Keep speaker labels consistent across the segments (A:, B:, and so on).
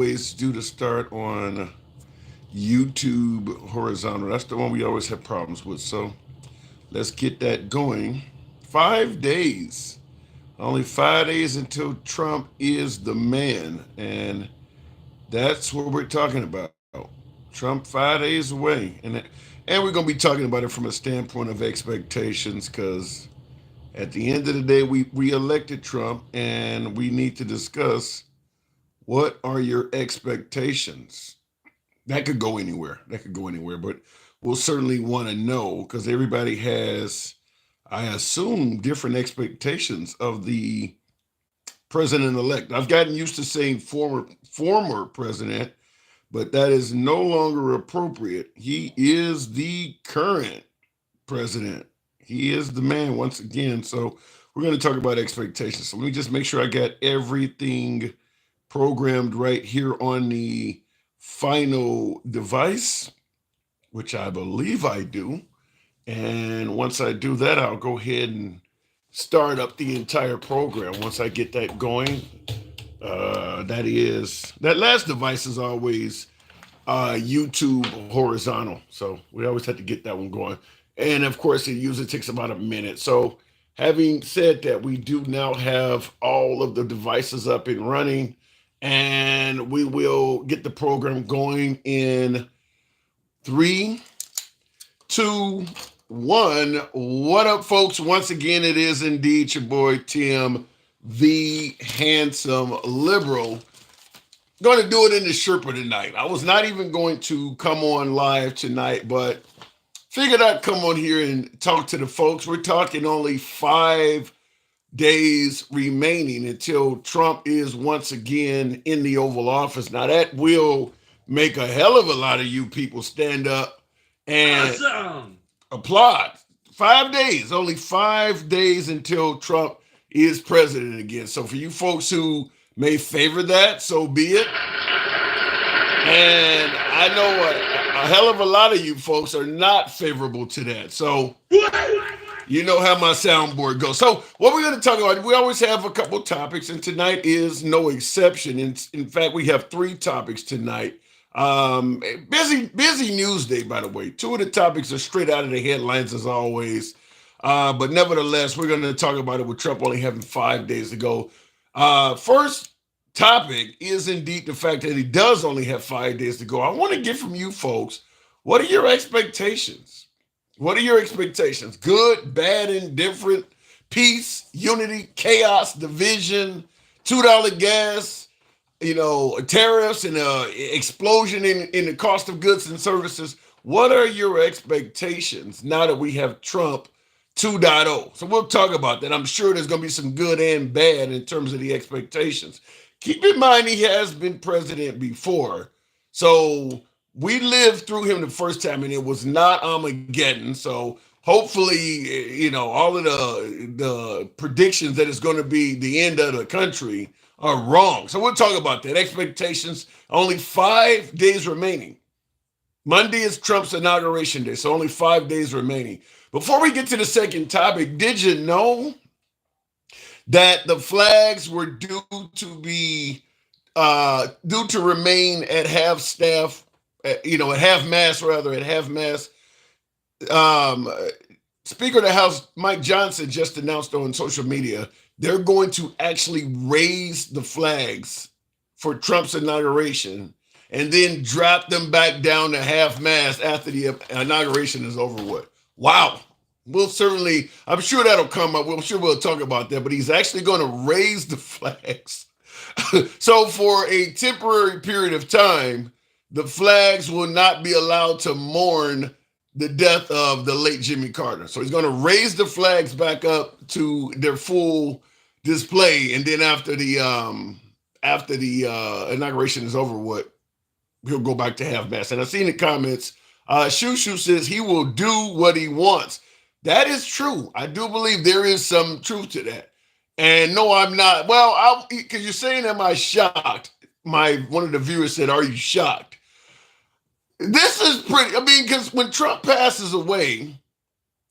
A: always do the start on YouTube horizontal. That's the one we always have problems with. So let's get that going. 5 days. Only 5 days until Trump is the man. And that's what we're talking about. Trump 5 days away. And we're going to be talking about it from a standpoint of expectations because at the end of the day, we elected Trump and we need to discuss what are your expectations. That could go anywhere. That could go anywhere, but we'll certainly want to know because everybody has, I assume, different expectations of the president elect. I've gotten used to saying former president, but that is no longer appropriate. He is the current president. He is the man once again. So we're going to talk about expectations. So let me just make sure I got everything programmed right here on the final device, which I believe I do. And once I do that, I'll go ahead and start up the entire program. Once I get that going, that last device is always YouTube horizontal. So we always have to get that one going. And of course, it usually takes about a minute. So having said that, we do now have all of the devices up and running, and we will get the program going in three, two, one. What up, folks? Once again, it is indeed your boy Tim, the handsome liberal. Going to do it in the Sherpa tonight. I was not even going to come on live tonight, but figured I'd come on here and talk to the folks. We're talking only 5 days remaining until Trump is once again in the Oval Office. Now, that will make a hell of a lot of you people stand up and applaud. 5 days, only 5 days until Trump is president again. So for you folks who may favor that, so be it. And I know a hell of a lot of you folks are not favorable to that. So you know how my soundboard goes. So what we're going to talk about, we always have a couple topics, and tonight is no exception. In fact, we have three topics tonight. Busy news day, by the way. Two of the topics are straight out of the headlines as always. But nevertheless, we're going to talk about it with Trump only having 5 days to go. First topic is indeed the fact that he does only have 5 days to go. I want to get from you folks, what are your expectations? What are your expectations? Good, bad, indifferent, peace, unity, chaos, division, $2 gas, tariffs and explosion in the cost of goods and services. What are your expectations now that we have Trump 2.0? So we'll talk about that. I'm sure there's going to be some good and bad in terms of the expectations. Keep in mind, he has been president before. So we lived through him the first time, and it was not Armageddon. So hopefully, all of the predictions that it's going to be the end of the country are wrong. So we'll talk about that. Expectations, only 5 days remaining. Monday is Trump's inauguration day, so only 5 days remaining. Before we get to the second topic, did you know that the flags were due to remain at half staff, at half mast rather, at half mast? Um, Speaker of the House Mike Johnson just announced on social media they're going to actually raise the flags for Trump's inauguration and then drop them back down to half mast after the inauguration is over with. Wow. I'm sure that'll come up. I'm sure we'll talk about that, but he's actually going to raise the flags. So for a temporary period of time, the flags will not be allowed to mourn the death of the late Jimmy Carter. So he's going to raise the flags back up to their full display, and then after the inauguration is over, he'll go back to half mast. And I've seen the comments. Shoo says he will do what he wants. That is true. I do believe there is some truth to that. And no, I'm not. Well, because you're saying, am I shocked? One of the viewers said, "Are you shocked?" This is pretty. Because when Trump passes away,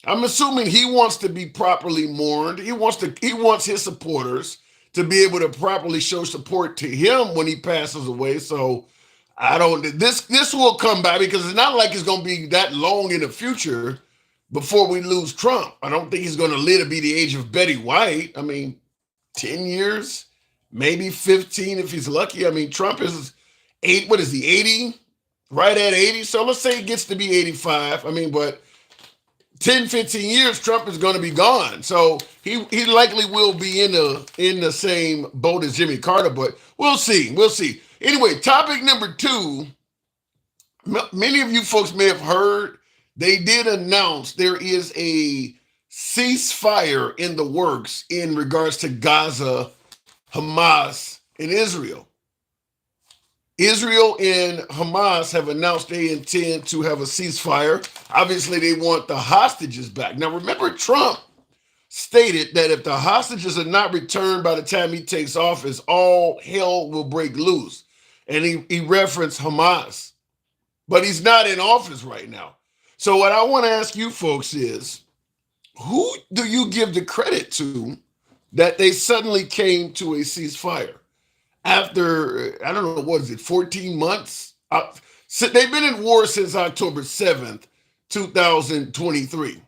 A: I'm assuming he wants to be properly mourned. He wants his supporters to be able to properly show support to him when he passes away. So I don't. This will come back because it's not like it's going to be that long in the future before we lose Trump. I don't think he's going to live to be the age of Betty White. I mean, 10 years, maybe 15 if he's lucky. I mean, Trump is eight. What is he? 80, right at 80. So let's say he gets to be 85. I mean, but 10, 15 years, Trump is going to be gone. So he likely will be in the same boat as Jimmy Carter, but we'll see. We'll see. Anyway, topic number two. Many of you folks may have heard they did announce there is a ceasefire in the works in regards to Gaza, Hamas, and Israel. Israel and Hamas have announced they intend to have a ceasefire. Obviously, they want the hostages back. Now, remember, Trump stated that if the hostages are not returned by the time he takes office, all hell will break loose. And he referenced Hamas, but he's not in office right now. So what I want to ask you folks is, who do you give the credit to that they suddenly came to a ceasefire? After, I don't know, what is it, 14 months? So they've been in war since October 7th, 2023,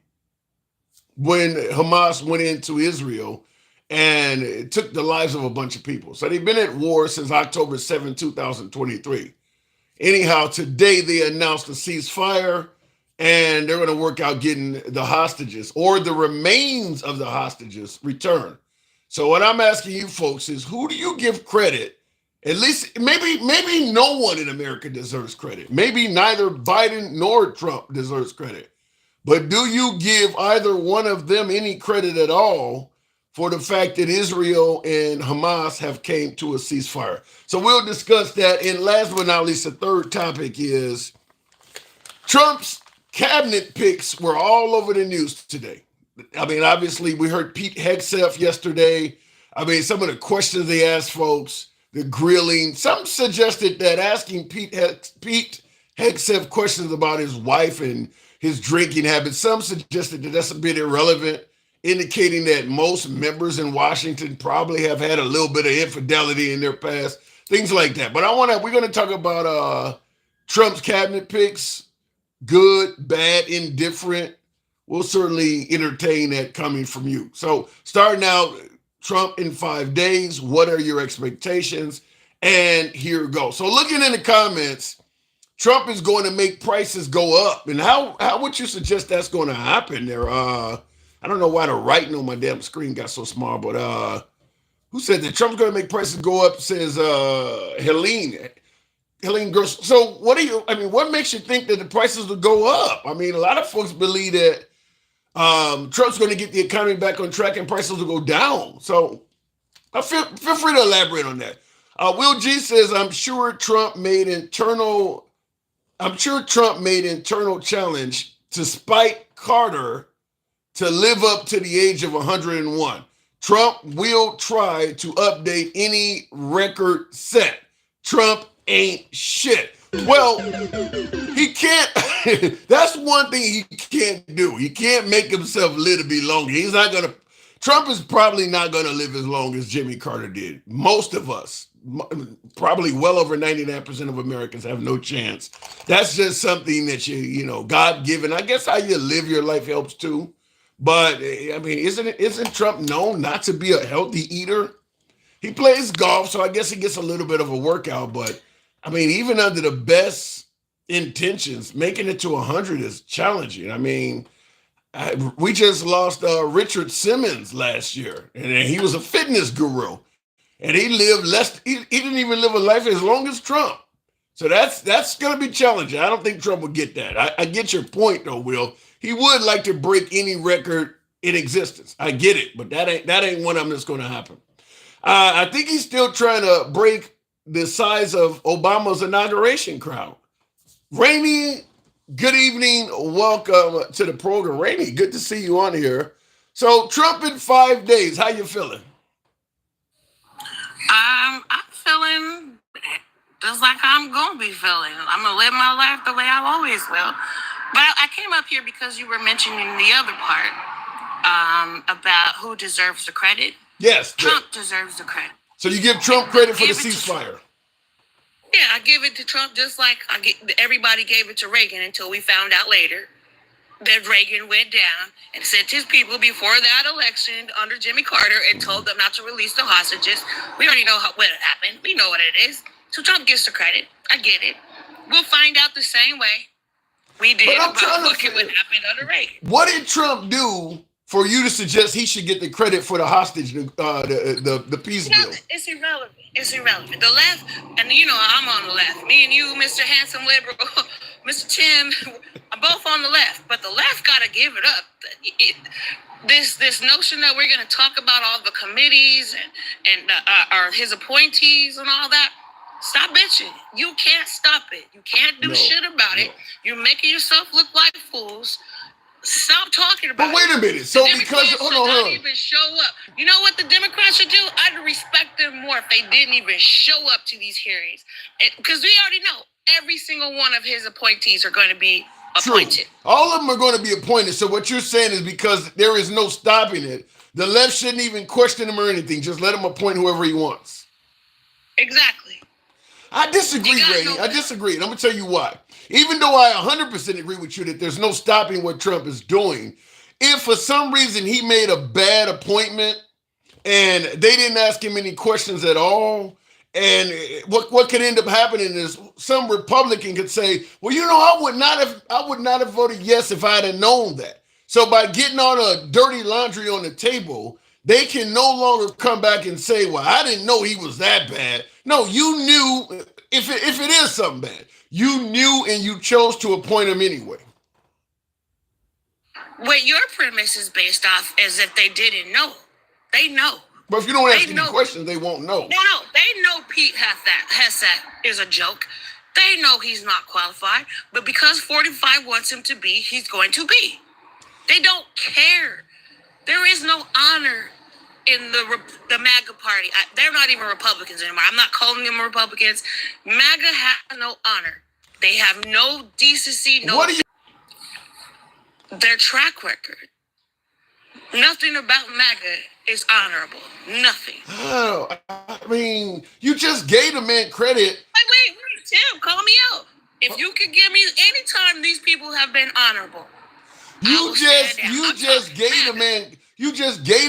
A: when Hamas went into Israel and it took the lives of a bunch of people. So they've been at war since October 7th, 2023. Anyhow, today they announced a ceasefire and they're going to work out getting the hostages or the remains of the hostages returned. So what I'm asking you folks is, who do you give credit? At least maybe no one in America deserves credit. Maybe neither Biden nor Trump deserves credit. But do you give either one of them any credit at all for the fact that Israel and Hamas have came to a ceasefire? So we'll discuss that. And last but not least, the third topic is Trump's cabinet picks were all over the news today. I mean, obviously, we heard Pete Hegseth yesterday. I mean, some of the questions they asked folks, the grilling. Some suggested that asking Pete Hegseth questions about his wife and his drinking habits, some suggested that that's a bit irrelevant, indicating that most members in Washington probably have had a little bit of infidelity in their past, things like that. But we're going to talk about Trump's cabinet picks, good, bad, indifferent. We'll certainly entertain that coming from you. So starting out, Trump in 5 days, what are your expectations? And here we go. So looking in the comments, Trump is going to make prices go up. And how would you suggest that's going to happen there? I don't know why the writing on my damn screen got so small, but who said that Trump's going to make prices go up? Says Helene Gross. So what makes you think that the prices will go up? I mean, a lot of folks believe that Trump's going to get the economy back on track and prices will go down. So feel free to elaborate on that. Will G says, I'm sure Trump made internal challenge to spite Carter to live up to the age of 101. Trump will try to update any record set. Trump ain't shit. Well, he can't. That's one thing he can't do. He can't make himself live to be longer. Trump is probably not going to live as long as Jimmy Carter did. Most of us, probably well over 99% of Americans, have no chance. That's just something that God-given. I guess how you live your life helps too. But I mean, isn't Trump known not to be a healthy eater? He plays golf, so I guess he gets a little bit of a workout. But I mean, even under the best intentions, making it to 100 is challenging. I mean, we just lost Richard Simmons last year, and he was a fitness guru, and he lived less. He didn't even live a life as long as Trump. So that's going to be challenging. I don't think Trump will get that. I get your point, though, Will. He would like to break any record in existence. I get it, but that ain't one of them that's going to happen. I think he's still trying to break the size of Obama's inauguration crowd. Rainey, good evening. Welcome to the program. Rainey, good to see you on here. So Trump in 5 days, how you feeling?
B: I'm feeling just like I'm going to be feeling. I'm going to live my life the way I always will. But I came up here because you were mentioning the other part about who deserves the credit.
A: Yes.
B: Trump deserves the credit.
A: So you give Trump credit for the
B: Give it to
A: ceasefire.
B: Yeah, I give it to Trump just like everybody gave it to Reagan until we found out later that Reagan went down and sent his people before that election under Jimmy Carter and told them not to release the hostages. We already know what happened. We know what it is. So Trump gets the credit. I get it. We'll find out the same way we did about what happened under Reagan.
A: What did Trump do for you to suggest he should get the credit for the hostage, the peace deal?
B: It's irrelevant. It's irrelevant. The left, and you know I'm on the left. Me and you, Mr. Handsome Liberal, Mr. Tim, I'm both on the left. But the left got to give it up. This notion that we're going to talk about all the committees and his appointees and all that. Stop bitching. You can't stop it. You can't do shit about it. You're making yourself look like fools. Stop talking about it.
A: But wait a minute. So because
B: hold on. Even show up. You know what the Democrats should do? I'd respect them more if they didn't even show up to these hearings. Because we already know every single one of his appointees are going to be appointed.
A: True. All of them are going to be appointed. So what you're saying is because there is no stopping it, the left shouldn't even question him or anything. Just let him appoint whoever he wants.
B: Exactly.
A: I disagree, Ray. I disagree. And I'm going to tell you why. Even though I 100% agree with you that there's no stopping what Trump is doing, if for some reason he made a bad appointment and they didn't ask him any questions at all, and what could end up happening is some Republican could say, well, you know, I would not have voted yes if I had known that. So by getting all the dirty laundry on the table, they can no longer come back and say, well, I didn't know he was that bad. No, you knew if it is something bad. You knew and you chose to appoint him anyway.
B: What your premise is based off is if they didn't know. They know.
A: But if you don't ask any questions, they won't know.
B: No. They know Pete Hegseth is a joke. They know he's not qualified. But because 45 wants him to be, he's going to be. They don't care. There is no honor in the MAGA party. They're not even Republicans anymore. I'm not calling them Republicans. MAGA has no honor. They have no decency, their track record. Nothing about MAGA is honorable. Nothing.
A: Oh, I mean, you just gave the man credit.
B: Wait, Tim, call me out. If you could give me any time these people have been honorable.
A: You just gave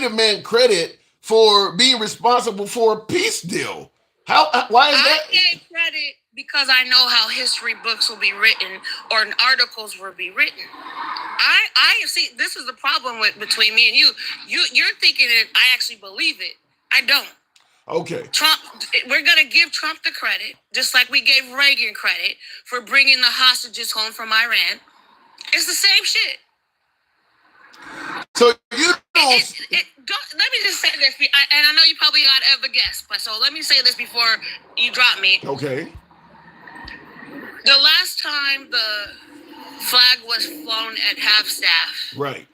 A: the man credit for being responsible for a peace deal. Why is that?
B: I gave credit because I know how history books will be written or articles will be written. I see. This is the problem between me and you. You're thinking that I actually believe it. I don't.
A: Okay.
B: Trump. We're gonna give Trump the credit, just like we gave Reagan credit for bringing the hostages home from Iran. It's the same shit.
A: So you don't.
B: Let me just say this, and I know you probably got other guests, but so let me say this before you drop me.
A: Okay.
B: The last time the flag was flown at half-staff,
A: right,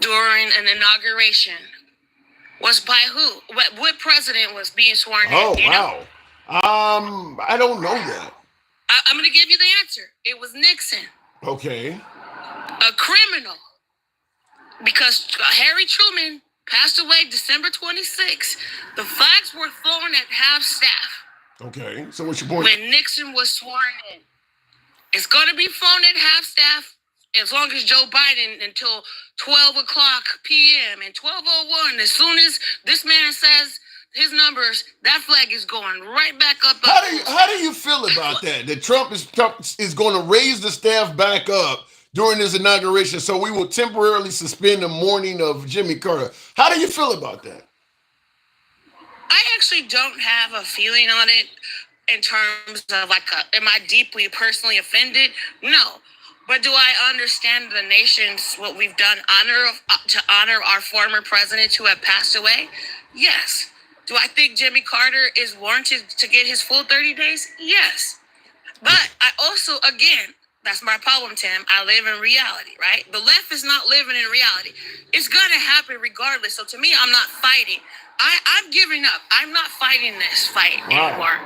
B: during an inauguration, was by who? What president was being sworn in?
A: Oh, wow. I don't know that.
B: I'm going to give you the answer. It was Nixon.
A: Okay.
B: A criminal. Because Harry Truman passed away December 26th. The flags were flown at half-staff.
A: Okay, so what's your point?
B: When Nixon was sworn in. It's going to be flown at half-staff as long as Joe Biden until 12 o'clock p.m. and 12:01. As soon as this man says his numbers, that flag is going right back up.
A: How do you feel about that? That Trump is going to raise the staff back up during his inauguration, so we will temporarily suspend the mourning of Jimmy Carter. How do you feel about that?
B: I actually don't have a feeling on it in terms of am I deeply personally offended? No. But do I understand the nation's, what we've done to honor our former presidents who have passed away? Yes. Do I think Jimmy Carter is warranted to get his full 30 days? Yes. But I also, again, that's my problem, Tim. I live in reality, right? The left is not living in reality. It's going to happen regardless. So to me, I'm not fighting. I'm giving up. I'm not fighting this fight anymore.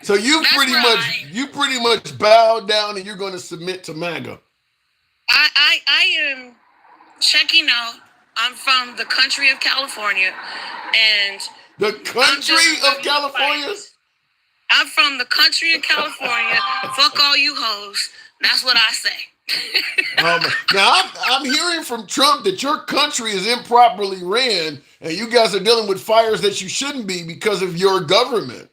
A: So you pretty much bow down and you're going to submit to MAGA.
B: I am checking out. I'm from the country of California, and
A: the country of California.
B: I'm from the country of California. Fuck all you hoes. That's what I say.
A: Now I'm hearing from Trump that your country is improperly ran, and you guys are dealing with fires that you shouldn't be because of your government.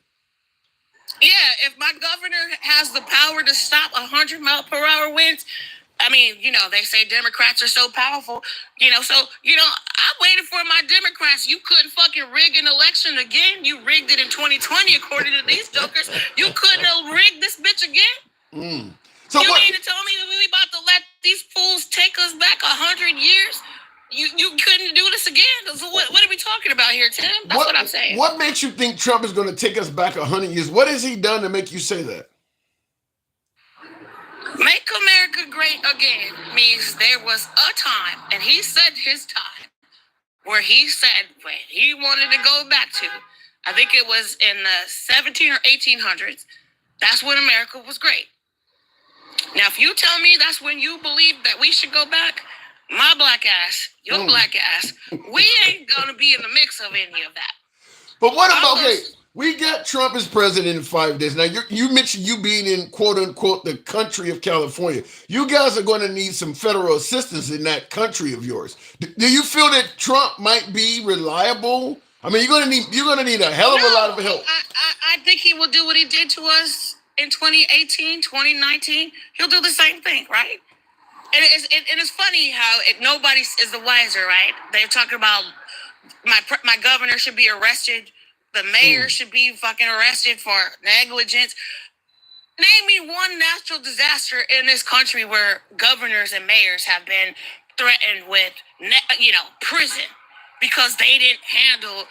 B: Yeah, if my governor has the power to stop 100-mile-per-hour winds, I mean, they say Democrats are so powerful, so, I waited for my Democrats. You couldn't fucking rig an election again. You rigged it in 2020, according to these jokers. You couldn't rig this bitch again? So you mean to tell me that we about to let these fools take us back 100 years? You couldn't do this again. So what are we talking about here, Tim? That's what I'm saying.
A: What makes you think Trump is going to take us back 100 years? What has he done to make you say that?
B: Make America great again means there was a time, and he said his time, where he said when he wanted to go back to, I think it was in the 17 or 1800s, that's when America was great. Now, if you tell me that's when you believe that we should go back, my black ass, your black ass, we ain't gonna be in the mix of any of that.
A: But what about, we got Trump as president in 5 days. Now, you mentioned you being in, quote unquote, the country of California. You guys are going to need some federal assistance in that country of yours. Do you feel that Trump might be reliable? I mean, you're going to need a hell of a lot of help.
B: I think he will do what he did to us in 2018, 2019. He'll do the same thing, right? And it's funny how nobody is the wiser, right? They're talking about my governor should be arrested. The mayor should be fucking arrested for negligence. Name me one natural disaster in this country where governors and mayors have been threatened with, prison because they didn't handle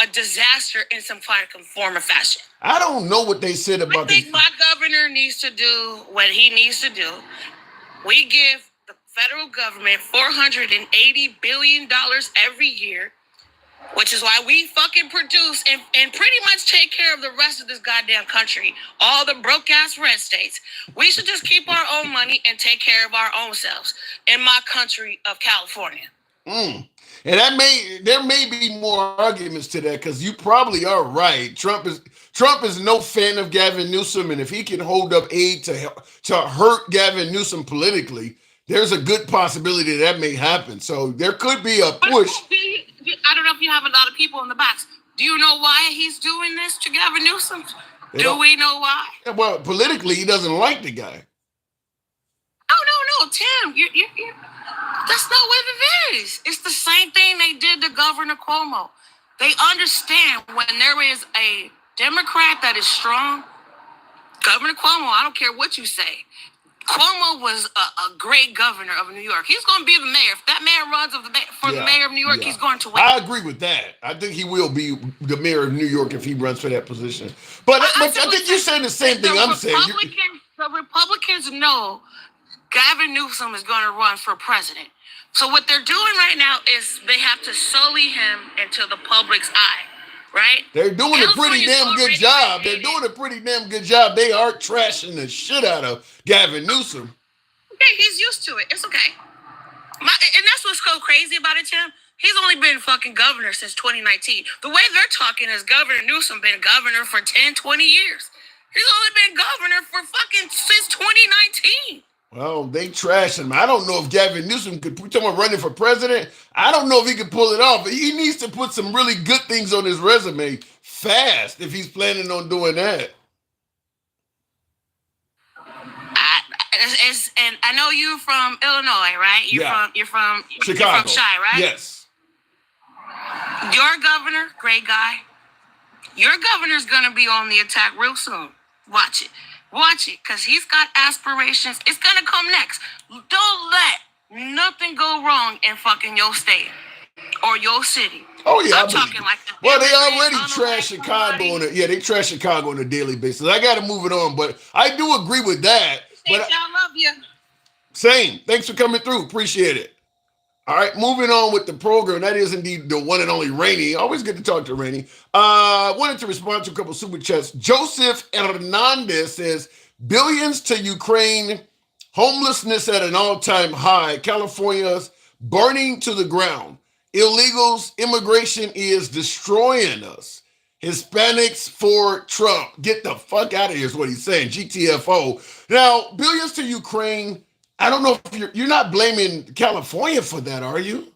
B: a disaster in some kind of form or fashion.
A: I don't know what they said about this.
B: I think my governor needs to do what he needs to do. We give the federal government $480 billion every year, which is why we fucking produce and pretty much take care of the rest of this goddamn country. All the broke-ass red states. We should just keep our own money and take care of our own selves in my country of California.
A: And there may be more arguments to that because you probably are right. Trump is no fan of Gavin Newsom, and if he can hold up aid to hurt Gavin Newsom politically, there's a good possibility that may happen. So there could be a push.
B: I don't know if you have a lot of people in the box. Do you know why he's doing this to Gavin Newsom? Do we know why?
A: Well, politically, he doesn't like the guy.
B: Oh, no, Tim. That's not what it is. It's the same thing they did to Governor Cuomo. They understand when there is a Democrat that is strong. Governor Cuomo, I don't care what you say. Cuomo was a great governor of New York. He's going to be the mayor. If that man runs for the mayor of New York, he's going to win.
A: I agree with that. I think he will be the mayor of New York if he runs for that position. But I think you're saying the same thing I'm saying.
B: The Republicans know Gavin Newsom is going to run for president. So what they're doing right now is they have to sully him into the public's eye. Right?
A: They're doing a pretty damn good job. They are trashing the shit out of Gavin Newsom.
B: Okay, he's used to it. It's okay. And that's what's so crazy about it, Tim. He's only been fucking governor since 2019. The way they're talking is Governor Newsom been governor for 10, 20 years. He's only been governor for fucking since 2019.
A: Well, they trash him. I don't know if Gavin Newsom could, we're talking about running for president. I don't know if he could pull it off. But he needs to put some really good things on his resume fast if he's planning on doing that.
B: And I know you're from Illinois, right? You're from
A: Chicago.
B: You're from Chi, right?
A: Yes.
B: Your governor, great guy. Your governor's gonna be on the attack real soon. Watch it, because he's got aspirations. It's gonna come next. Don't let nothing go wrong in fucking your state or your city.
A: Oh yeah,
B: I'm talking like that.
A: Well, they already trash Chicago on it. Yeah, they trash Chicago on a daily basis. I got to move it on, but I do agree with that.
B: But I love you.
A: Same. Thanks for coming through. Appreciate it. All right, moving on with the program. That is indeed the one and only Rainey. Always good to talk to Rainey. Wanted to respond to a couple super chats. Joseph Hernandez says, billions to Ukraine, homelessness at an all-time high. California's burning to the ground. Illegals, immigration is destroying us. Hispanics for Trump. Get the fuck out of here is what he's saying. GTFO. Now, billions to Ukraine. I don't know if you're not blaming California for that, are you?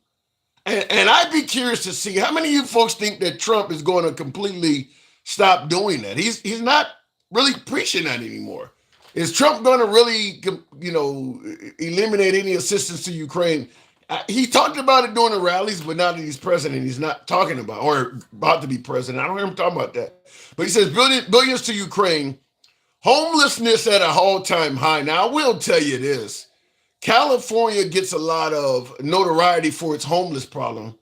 A: And I'd be curious to see how many of you folks think that Trump is going to completely stop doing that. He's not really preaching that anymore. Is Trump going to really, eliminate any assistance to Ukraine? He talked about it during the rallies, but now that he's president, he's not talking about or about to be president. I don't hear him talking about that. But he says billions to Ukraine, homelessness at an all-time high. Now, I will tell you this. California gets a lot of notoriety for its homeless problem,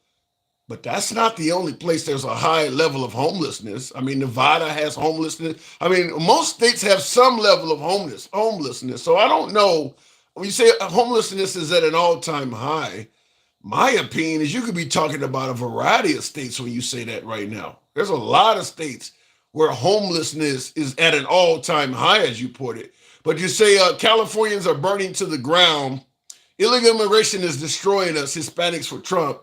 A: but that's not the only place there's a high level of homelessness. I mean, Nevada has homelessness. I mean, most states have some level of homelessness. So I don't know. When you say homelessness is at an all-time high, my opinion is you could be talking about a variety of states when you say that right now. There's a lot of states where homelessness is at an all-time high, as you put it. But you say Californians are burning to the ground. Illegal immigration is destroying us. Hispanics for Trump.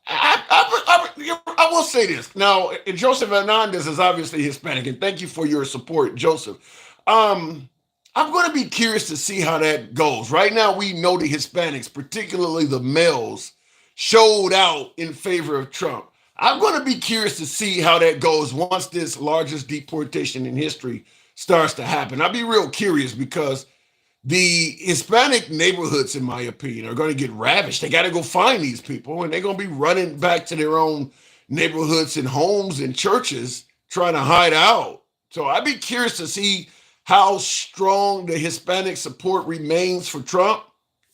A: I will say this. Now, Joseph Hernandez is obviously Hispanic, and thank you for your support, Joseph. I'm going to be curious to see how that goes. Right now, we know the Hispanics, particularly the males, showed out in favor of Trump. I'm going to be curious to see how that goes once this largest deportation in history starts to happen. I'll be real curious because the Hispanic neighborhoods, in my opinion, are going to get ravished. They got to go find these people, and they're going to be running back to their own neighborhoods and homes and churches trying to hide out. So I'd be curious to see how strong the Hispanic support remains for Trump.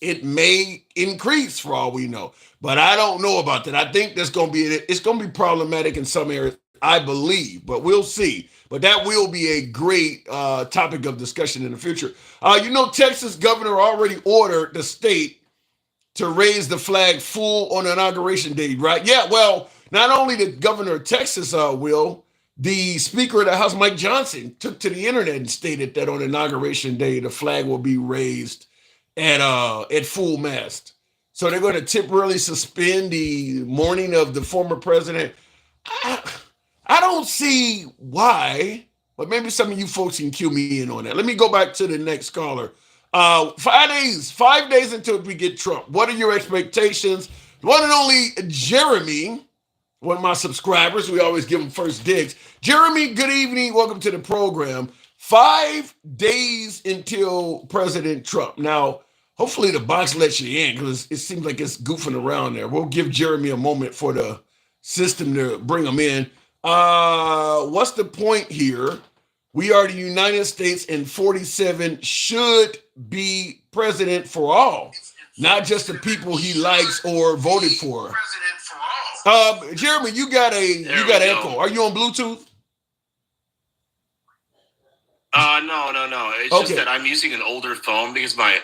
A: It may increase for all we know, but I don't know about that. I think it's going to be problematic in some areas, I believe, but we'll see. But that will be a great topic of discussion in the future. Texas governor already ordered the state to raise the flag full on inauguration day, right? Yeah, well, not only the governor of Texas the Speaker of the House, Mike Johnson, took to the internet and stated that on inauguration day, the flag will be raised at full mast. So they're going to temporarily suspend the mourning of the former president. I don't see why, but maybe some of you folks can cue me in on that. Let me go back to the next caller. 5 days until we get Trump. What are your expectations? The one and only Jeremy, one of my subscribers. We always give them first digs. Jeremy, good evening. Welcome to the program. 5 days until President Trump. Now, hopefully the box lets you in because it seems like it's goofing around there. We'll give Jeremy a moment for the system to bring him in. What's the point here? We are the United States, and 47 should be president for all, not just the people he likes or voted for. Jeremy, you got echo. Are you on Bluetooth?
C: No. It's just that I'm using an older phone because my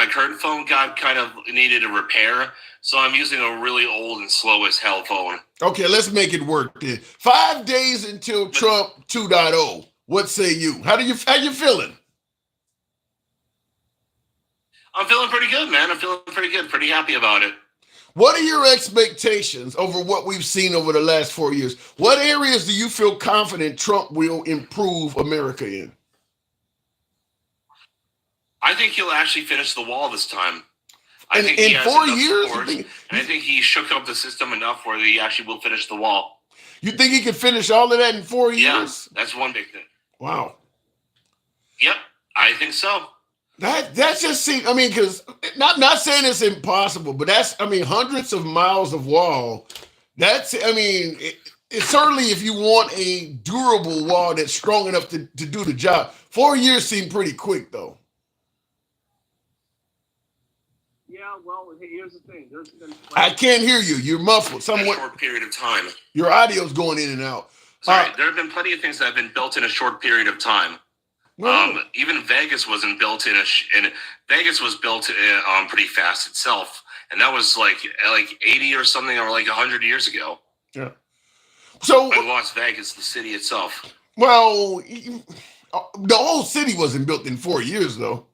C: current phone kind of needed a repair. So I'm using a really old and slow as hell phone.
A: Okay, let's make it work then. 5 days until Trump 2.0. What say you? How you feeling?
C: I'm feeling pretty good, man. I'm feeling pretty good. Pretty happy about it.
A: What are your expectations over what we've seen over the last 4 years? What areas do you feel confident Trump will improve America in?
C: I think he'll actually finish the wall this time.
A: I think in 4 years?
C: And I think he shook up the system enough where he actually will finish the wall.
A: You think he can finish all of that in 4 years?
C: Yeah, that's one big thing.
A: Wow.
C: Yep, I think so.
A: That just seems, because not saying it's impossible, but hundreds of miles of wall. It's certainly if you want a durable wall that's strong enough to do the job. 4 years seem pretty quick, though.
D: Yeah, well, here's the thing.
A: I can't hear you. You're muffled.
C: Somewhat. A short period of time.
A: Your audio's going in and out.
C: Sorry, there have been plenty of things that have been built in a short period of time. Even Vegas wasn't built Vegas was built pretty fast itself, and that was like 80 or something, or like 100 years ago.
A: Yeah. So
C: Las Vegas, the city itself.
A: Well, the whole city wasn't built in 4 years, though.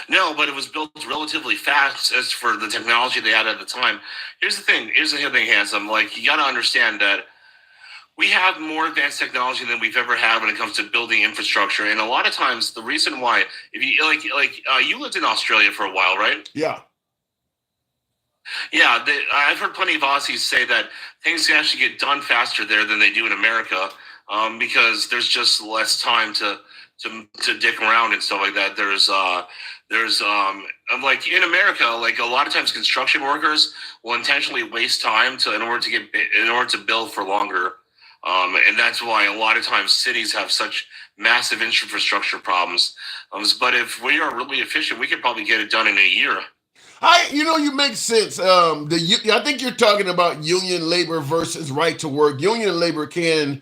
C: No, but it was built relatively fast as for the technology they had at the time. Here's the thing. Here's the thing, Handsome. Like, you got to understand that we have more advanced technology than we've ever had when it comes to building infrastructure. And a lot of times, the reason why, if you you lived in Australia for a while, right?
A: Yeah.
C: Yeah, I've heard plenty of Aussies say that things can actually get done faster there than they do in America, because there's just less time to dick around and stuff like that. Like in America, like a lot of times construction workers will intentionally waste time in order to build for longer, and that's why a lot of times cities have such massive infrastructure problems. But if we are really efficient, we could probably get it done in a year.
A: You make sense. I think you're talking about union labor versus right to work. Union labor can,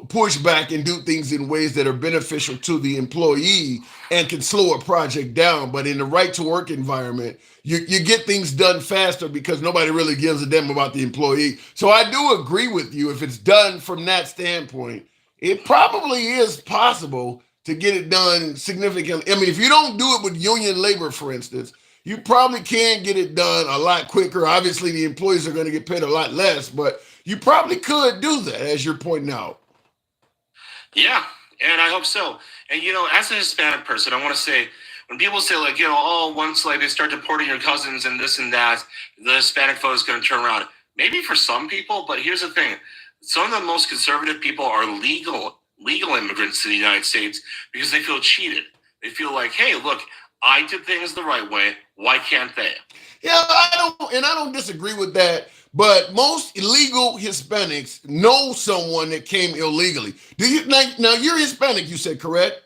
A: push back and do things in ways that are beneficial to the employee and can slow a project down. But in the right to work environment, you get things done faster because nobody really gives a damn about the employee. So I do agree with you. If it's done from that standpoint, it probably is possible to get it done significantly. I mean, if you don't do it with union labor, for instance, you probably can get it done a lot quicker. Obviously, the employees are going to get paid a lot less, but you probably could do that, as you're pointing out.
C: Yeah, and I hope so. And as a Hispanic person, I want to say, when people say like, once like they start deporting your cousins and this and that, the Hispanic vote is going to turn around. Maybe for some people, but here's the thing: some of the most conservative people are legal immigrants to the United States because they feel cheated. They feel like, hey, look, I did things the right way. Why can't they?
A: Yeah, I don't disagree with that. But most illegal Hispanics know someone that came illegally. Do you now you're Hispanic? You said, correct?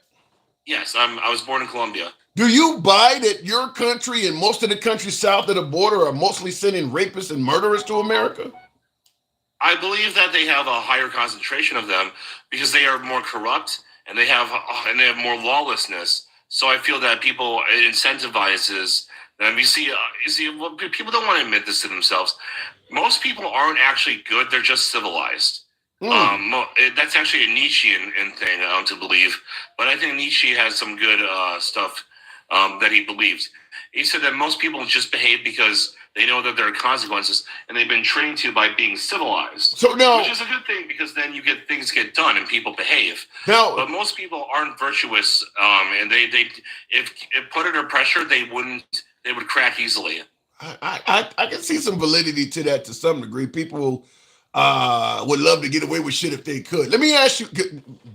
C: Yes, I was born in Colombia.
A: Do you buy that your country and most of the countries south of the border are mostly sending rapists and murderers to America?
C: I believe that they have a higher concentration of them because they are more corrupt and they have more lawlessness. So I feel that it incentivizes them. Well, people don't want to admit this to themselves. Most people aren't actually good; they're just civilized. That's actually a Nietzschean thing to believe, but I think Nietzsche has some good stuff that he believes. He said that most people just behave because they know that there are consequences, and they've been trained to by being civilized.
A: So now,
C: which is a good thing because then things get done and people behave.
A: Now,
C: but most people aren't virtuous, and they if put under pressure, they would crack easily.
A: I can see some validity to that to some degree. People would love to get away with shit if they could. Let me ask you,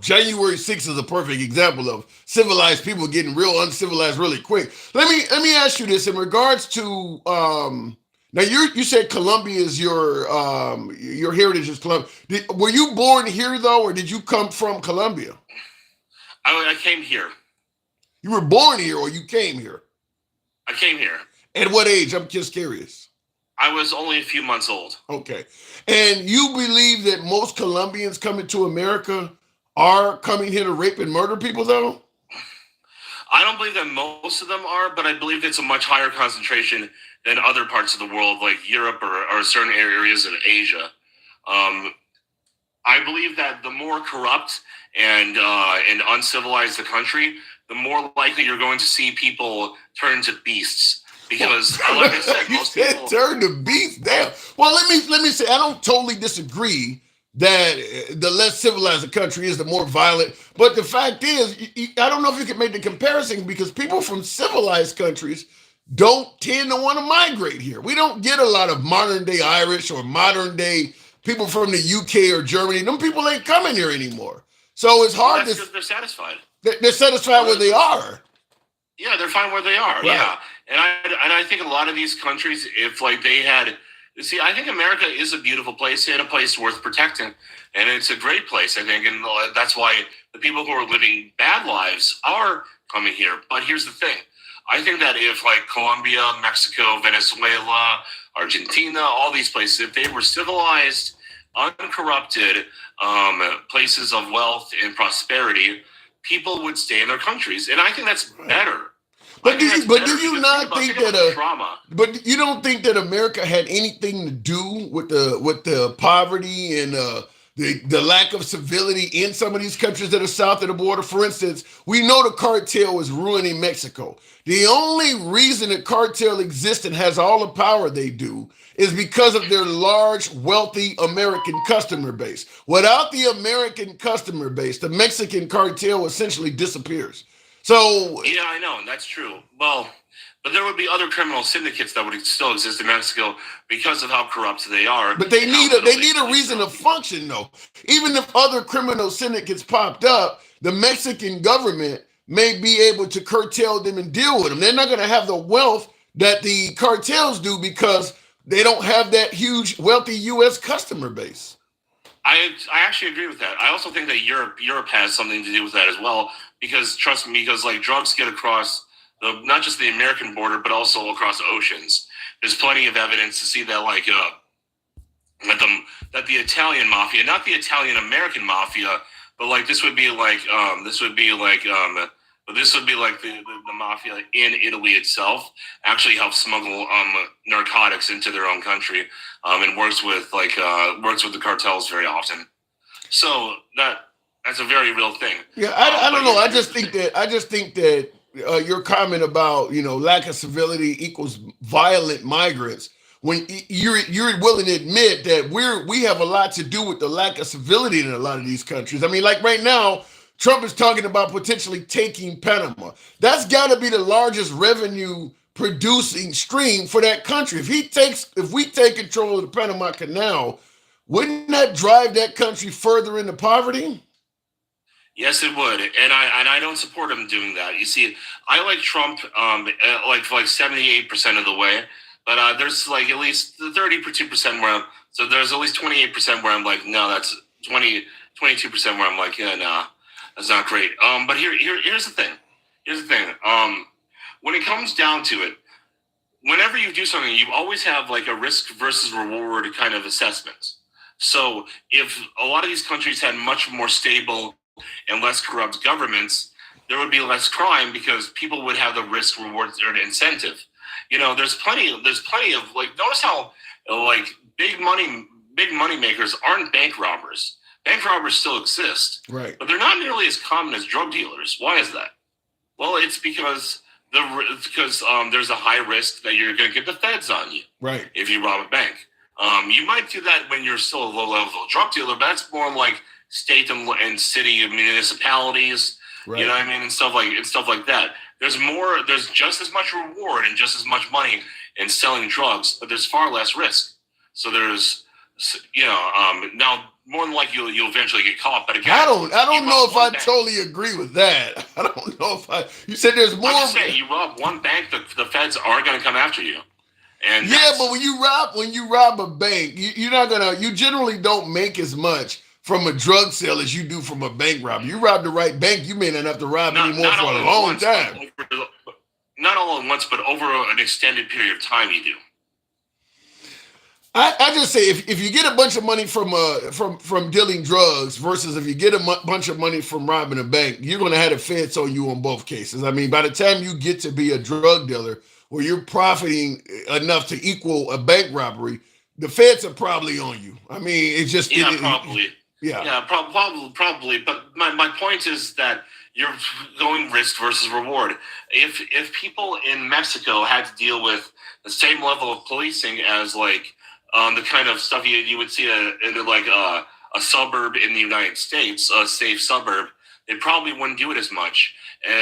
A: January 6th is a perfect example of civilized people getting real uncivilized really quick. Let me ask you this in regards to now you said Colombia is your heritage is Colombia. Were you born here though, or did you come from Colombia?
C: I came here.
A: You were born here, or you came here?
C: I came here.
A: At what age? I'm just curious.
C: I was only a few months old.
A: Okay. And you believe that most Colombians coming to America are coming here to rape and murder people, though?
C: I don't believe that most of them are, but I believe it's a much higher concentration than other parts of the world, like Europe or certain areas of Asia. I believe that the more corrupt and uncivilized the country, the more likely you're going to see people turn to beasts. Because, like I said, most people
A: turn to beasts. Damn. Well, let me say I don't totally disagree that the less civilized a country is, the more violent. But the fact is, I don't know if you can make the comparison because people from civilized countries don't tend to want to migrate here. We don't get a lot of modern day Irish or modern day people from the UK or Germany. Them people ain't coming here anymore. So it's hard
C: to. They're satisfied.
A: They're satisfied where they are.
C: Yeah, they're fine where they are. Right. Yeah, and I think a lot of these countries, if like they had, I think America is a beautiful place and a place worth protecting, and it's a great place. I think, and that's why the people who are living bad lives are coming here. But here's the thing: I think that if like Colombia, Mexico, Venezuela, Argentina, all these places, if they were civilized, uncorrupted places of wealth and prosperity, people would stay in their countries, and I think that's better.
A: But do you not think that
C: trauma?
A: But you don't think that America had anything to do with the poverty and the lack of civility in some of these countries that are south of the border. For instance, we know the cartel is ruining Mexico. The only reason the cartel exists and has all the power they do is because of their large, wealthy American customer base. Without the American customer base, the Mexican cartel essentially disappears. So
C: yeah, I know, and that's true. Well, but there would be other criminal syndicates that would still exist in Mexico because of how corrupt they are.
A: but they need a reason to function though. Even if other criminal syndicates popped up, the Mexican government may be able to curtail them and deal with them. They're not going to have the wealth that the cartels do because they don't have that huge wealthy U.S. customer base.
C: I actually agree with that. I also think that Europe has something to do with that as well, because trust me, because like drugs get across not just the American border but also across oceans. There's plenty of evidence to see that that the Italian mafia, not the Italian American mafia, but like this would be like the mafia in Italy itself actually helps smuggle narcotics into their own country, and works with the cartels very often. So that's a very real thing.
A: Yeah, I don't know. I just think that your comment about lack of civility equals violent migrants. When you're willing to admit that we have a lot to do with the lack of civility in a lot of these countries. I mean, like right now, Trump is talking about potentially taking Panama. That's got to be the largest revenue producing stream for that country. If we take control of the Panama Canal, wouldn't that drive that country further into poverty?
C: Yes, it would, and I don't support him doing that. You see, I like Trump like 78% of the way, but there's like at least 32% where there's at least 28% where I'm like, no, that's 22% where I'm like, yeah, nah, that's not great. But here's the thing. When it comes down to it, whenever you do something, you always have like a risk versus reward kind of assessment. So if a lot of these countries had much more stable and less corrupt governments, there would be less crime because people would have the risk reward or incentive. There's plenty of like, notice how like big money makers aren't bank robbers. Bank robbers still exist,
A: right?
C: But they're not nearly as common as drug dealers. Why is that? Well, it's because there's a high risk that you're going to get the feds on you,
A: right?
C: If you rob a bank, you might do that when you're still a low-level drug dealer, but that's more like state and city and municipalities,
A: right.
C: You know what I mean, and stuff like that. There's just as much reward and just as much money in selling drugs, but there's far less risk. So there's, now more than likely you'll eventually get caught. But again,
A: I don't know if I totally agree with that. I don't know if you said there's more.
C: I'm just saying, you rob one bank, the feds are going to come after you. And
A: yeah, but when you rob a bank, you generally don't make as much from a drug sale as you do from a bank robbery. You rob the right bank, you may not have to rob anymore for a long time.
C: Not all at once, but over an extended period of time, you do.
A: I just say if you get a bunch of money from dealing drugs versus if you get a bunch of money from robbing a bank, you're going to have the feds on you on both cases. I mean, by the time you get to be a drug dealer where you're profiting enough to equal a bank robbery, the feds are probably on you. I mean, it's just
C: probably. Yeah, probably. But my point is that you're going risk versus reward. If people in Mexico had to deal with the same level of policing as like the kind of stuff you would see in like a suburb in the United States, a safe suburb, they probably wouldn't do it as much.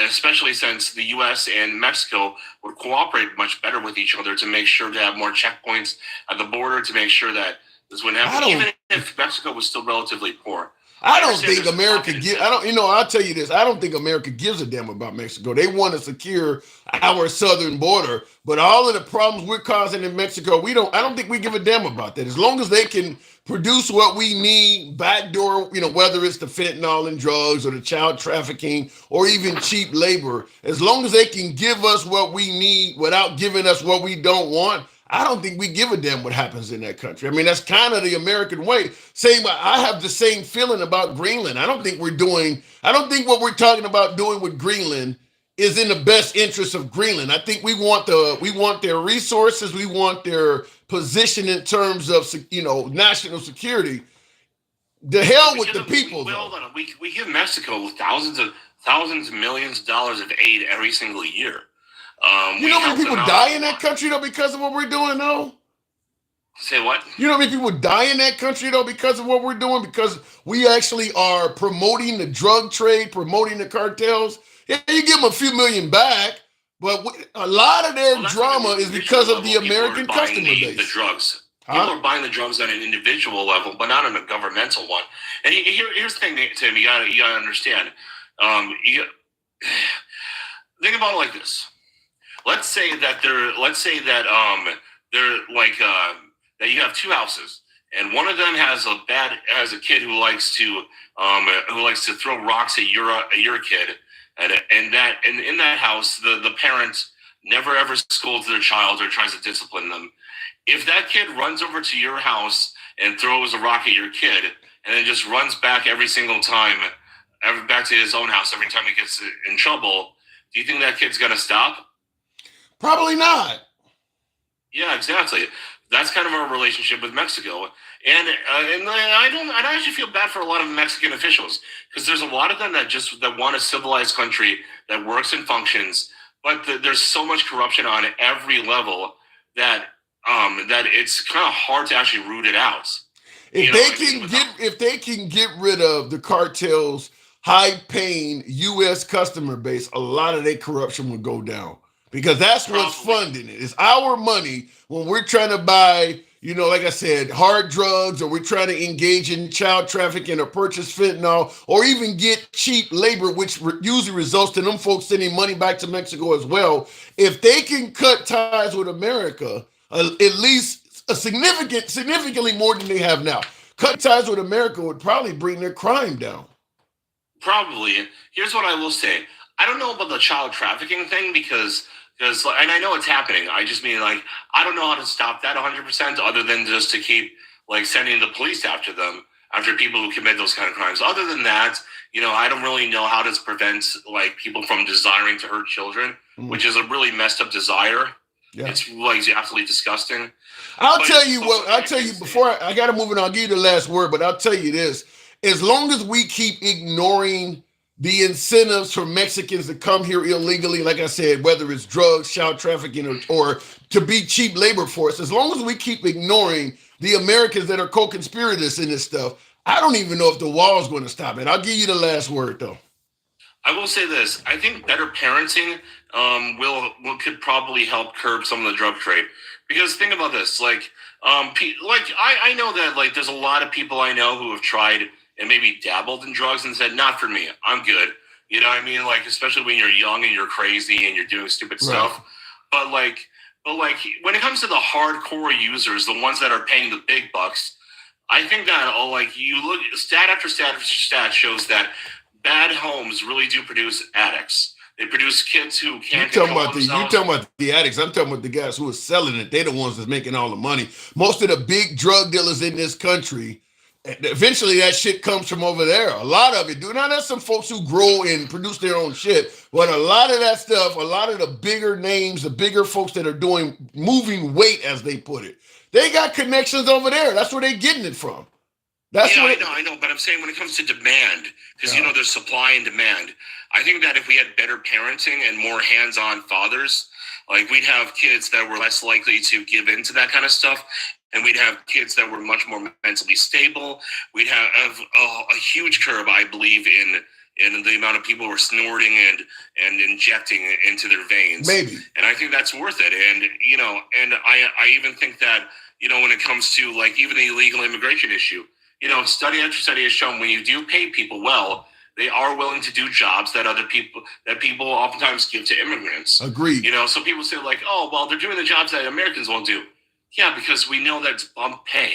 C: Especially since the U.S. and Mexico would cooperate much better with each other to make sure to have more checkpoints at the border to make sure that this wouldn't happen, even if Mexico was still relatively poor.
A: I don't think America gives. I'll tell you this. I don't think America gives a damn about Mexico. They want to secure our southern border, but all of the problems we're causing in Mexico, I don't think we give a damn about that. As long as they can produce what we need, backdoor, whether it's the fentanyl and drugs or the child trafficking or even cheap labor, as long as they can give us what we need without giving us what we don't want, I don't think we give a damn what happens in that country. I mean, that's kind of the American way. I have the same feeling about Greenland. I don't think what we're talking about doing with Greenland is in the best interest of Greenland. I think we want their resources, we want their position in terms of national security. The hell with the people, though.
C: Hold on. We give Mexico thousands of millions of dollars of aid every single year.
A: You know how many people die in that country, though, because of what we're doing, though?
C: Say what?
A: You know how many people die in that country, though, because of what we're doing? Because we actually are promoting the drug trade, promoting the cartels. Yeah, you give them a few million back, but a lot of their drama is because of the American customer base.
C: The drugs. People are buying the drugs on an individual level, but not on a governmental one. And here's the thing, Tim. You gotta understand. Think about it like this. Let's say that that you have two houses, and one of them has a kid who likes to throw rocks at your kid, and in that house the parent never ever scolds their child or tries to discipline them. If that kid runs over to your house and throws a rock at your kid, and then just runs back every single time, back to his own house every time he gets in trouble, do you think that kid's gonna stop?
A: Probably not.
C: Yeah, exactly. That's kind of our relationship with Mexico, and I actually feel bad for a lot of Mexican officials, because there's a lot of them that want a civilized country that works and functions, but there's so much corruption on every level that it's kind of hard to actually root it out.
A: If they can get rid of the cartels' high-paying U.S. customer base, a lot of their corruption would go down. Because that's what's funding it. It's our money when we're trying to buy, like I said, hard drugs, or we're trying to engage in child trafficking or purchase fentanyl, or even get cheap labor, which usually results in them folks sending money back to Mexico as well. If they can cut ties with America, at least significantly more than they have now, cut ties with America would probably bring their crime down.
C: Probably. Here's what I will say. I don't know about the child trafficking thing because and I know it's happening. I just mean, I don't know how to stop that 100%, other than just to keep sending the police after them, after people who commit those kind of crimes. Other than that, I don't really know how to prevent people from desiring to hurt children, which is a really messed up desire. Yeah. It's absolutely disgusting.
A: I'll tell you before I got to move it on. I'll give you the last word, but I'll tell you this: as long as we keep ignoring the incentives for Mexicans to come here illegally, like I said, whether it's drugs, child trafficking, or to be cheap labor force, as long as we keep ignoring the Americans that are co-conspirators in this stuff, I don't even know if the wall is going to stop it. I'll give you the last word, though.
C: I will say this: I think better parenting could probably help curb some of the drug trade. Because think about this: I know that there's a lot of people I know who have tried and maybe dabbled in drugs and said, not for me, I'm good. You know what I mean? Especially when you're young and you're crazy and you're doing stupid stuff. But when it comes to the hardcore users, the ones that are paying the big bucks, I think that you look, stat after stat shows that bad homes really do produce addicts. They produce kids who can't control themselves.
A: You're talking about the addicts. I'm talking about the guys who are selling it. They're the ones that's making all the money. Most of the big drug dealers in this country, eventually that shit comes from over there. A lot of it do. Now there's some folks who grow and produce their own shit, but a lot of that stuff, a lot of the bigger names, the bigger folks that are moving weight, as they put it, they got connections over there. That's where they're getting it from.
C: I know, but I'm saying when it comes to demand, because there's supply and demand. I think that if we had better parenting and more hands-on fathers, we'd have kids that were less likely to give into that kind of stuff. And we'd have kids that were much more mentally stable. We'd have a huge curve, I believe, in the amount of people who are snorting and injecting into their veins.
A: Maybe.
C: And I think that's worth it. And I even think that, when it comes to even the illegal immigration issue, study after study has shown when you do pay people well, they are willing to do jobs that people oftentimes give to immigrants.
A: Agreed.
C: So people say oh, well, they're doing the jobs that Americans won't do. Yeah, because we know that's bump pay.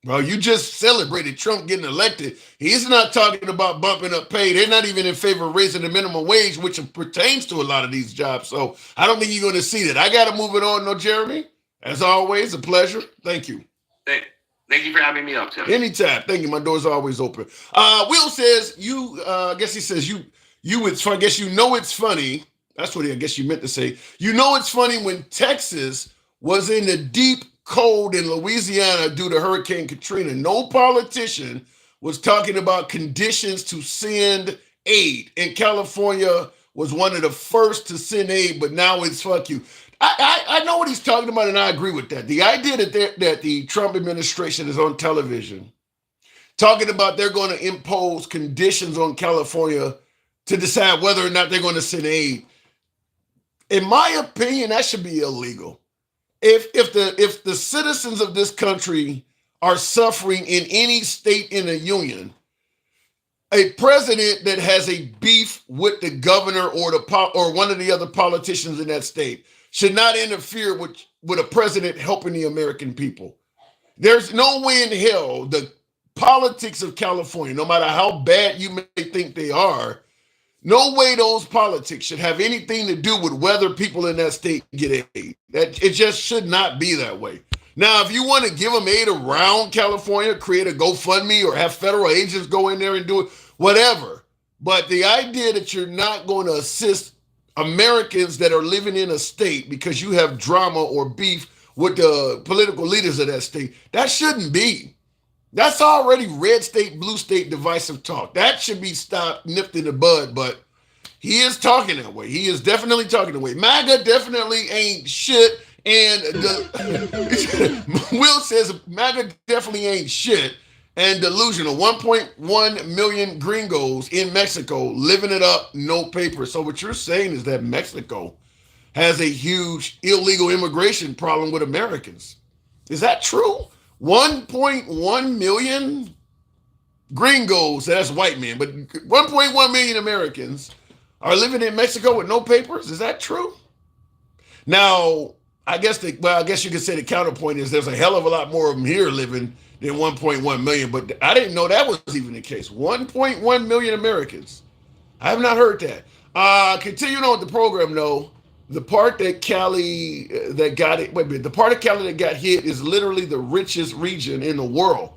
A: Well, you just celebrated Trump getting elected. He's not talking about bumping up pay. They're not even in favor of raising the minimum wage, which pertains to a lot of these jobs. So I don't think you're going to see that. I got to move it on, though, Jeremy. As always, a pleasure. Thank you.
C: Thank you for having me up, Tim.
A: Anytime. Thank you. My door's always open. Will says I guess he says I guess it's funny. That's what I guess you meant to say. It's funny when Texas was in the deep cold in Louisiana due to Hurricane Katrina. No politician was talking about conditions to send aid. And California was one of the first to send aid, but now it's fuck you. I know what he's talking about, and I agree with that. The idea that the Trump administration is on television talking about they're going to impose conditions on California to decide whether or not they're going to send aid. In my opinion, that should be illegal. If the citizens of this country are suffering in any state in the union, a president that has a beef with the governor or one of the other politicians in that state should not interfere with a president helping the American people. There's no way in hell the politics of California, no matter how bad you may think they are, no way those politics should have anything to do with whether people in that state get aid. It just should not be that way. Now, if you want to give them aid around California, create a GoFundMe or have federal agents go in there and do it, whatever. But the idea that you're not going to assist Americans that are living in a state because you have drama or beef with the political leaders of that state, that shouldn't be. That's already red state, blue state divisive talk. That should be stopped, nipped in the bud, but he is talking that way. He is definitely talking that way. MAGA definitely ain't shit, and Will says MAGA definitely ain't shit and delusional. 1.1 million gringos in Mexico living it up, no papers. So what you're saying is that Mexico has a huge illegal immigration problem with Americans. Is that true? 1.1 million gringos, that's white men, but 1.1 million Americans are living in Mexico with no papers. Is that true? Now, I guess you could say the counterpoint is there's a hell of a lot more of them here living than 1.1 million, but I didn't know that was even the case. 1.1 million Americans. I have not heard that. Continuing on with the program, though, the part that Cali that got it. Wait a minute. The part of Cali that got hit is literally the richest region in the world.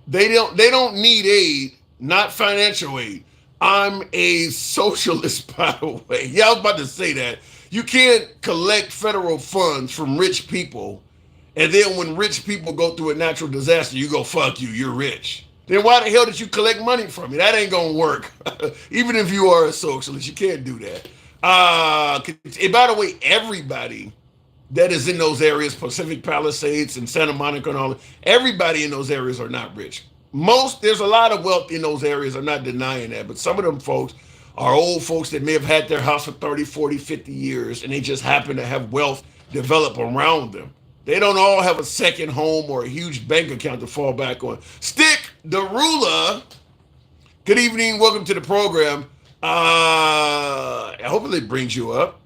A: They don't need aid, not financial aid. I'm a socialist, by the way. Yeah, I was about to say that. You can't collect federal funds from rich people, and then when rich people go through a natural disaster, you go, fuck you, you're rich. Then why the hell did you collect money from me? That ain't gonna work. Even if you are a socialist, you can't do that. And by the way, everybody that is in those areas, Pacific Palisades and Santa Monica and all, everybody in those areas are not rich. There's a lot of wealth in those areas. I'm not denying that, but some of them folks are old folks that may have had their house for 30, 40, 50 years, and they just happen to have wealth develop around them. They don't all have a second home or a huge bank account to fall back on. Stick the ruler. Good evening. Welcome to the program. Hopefully it brings you up.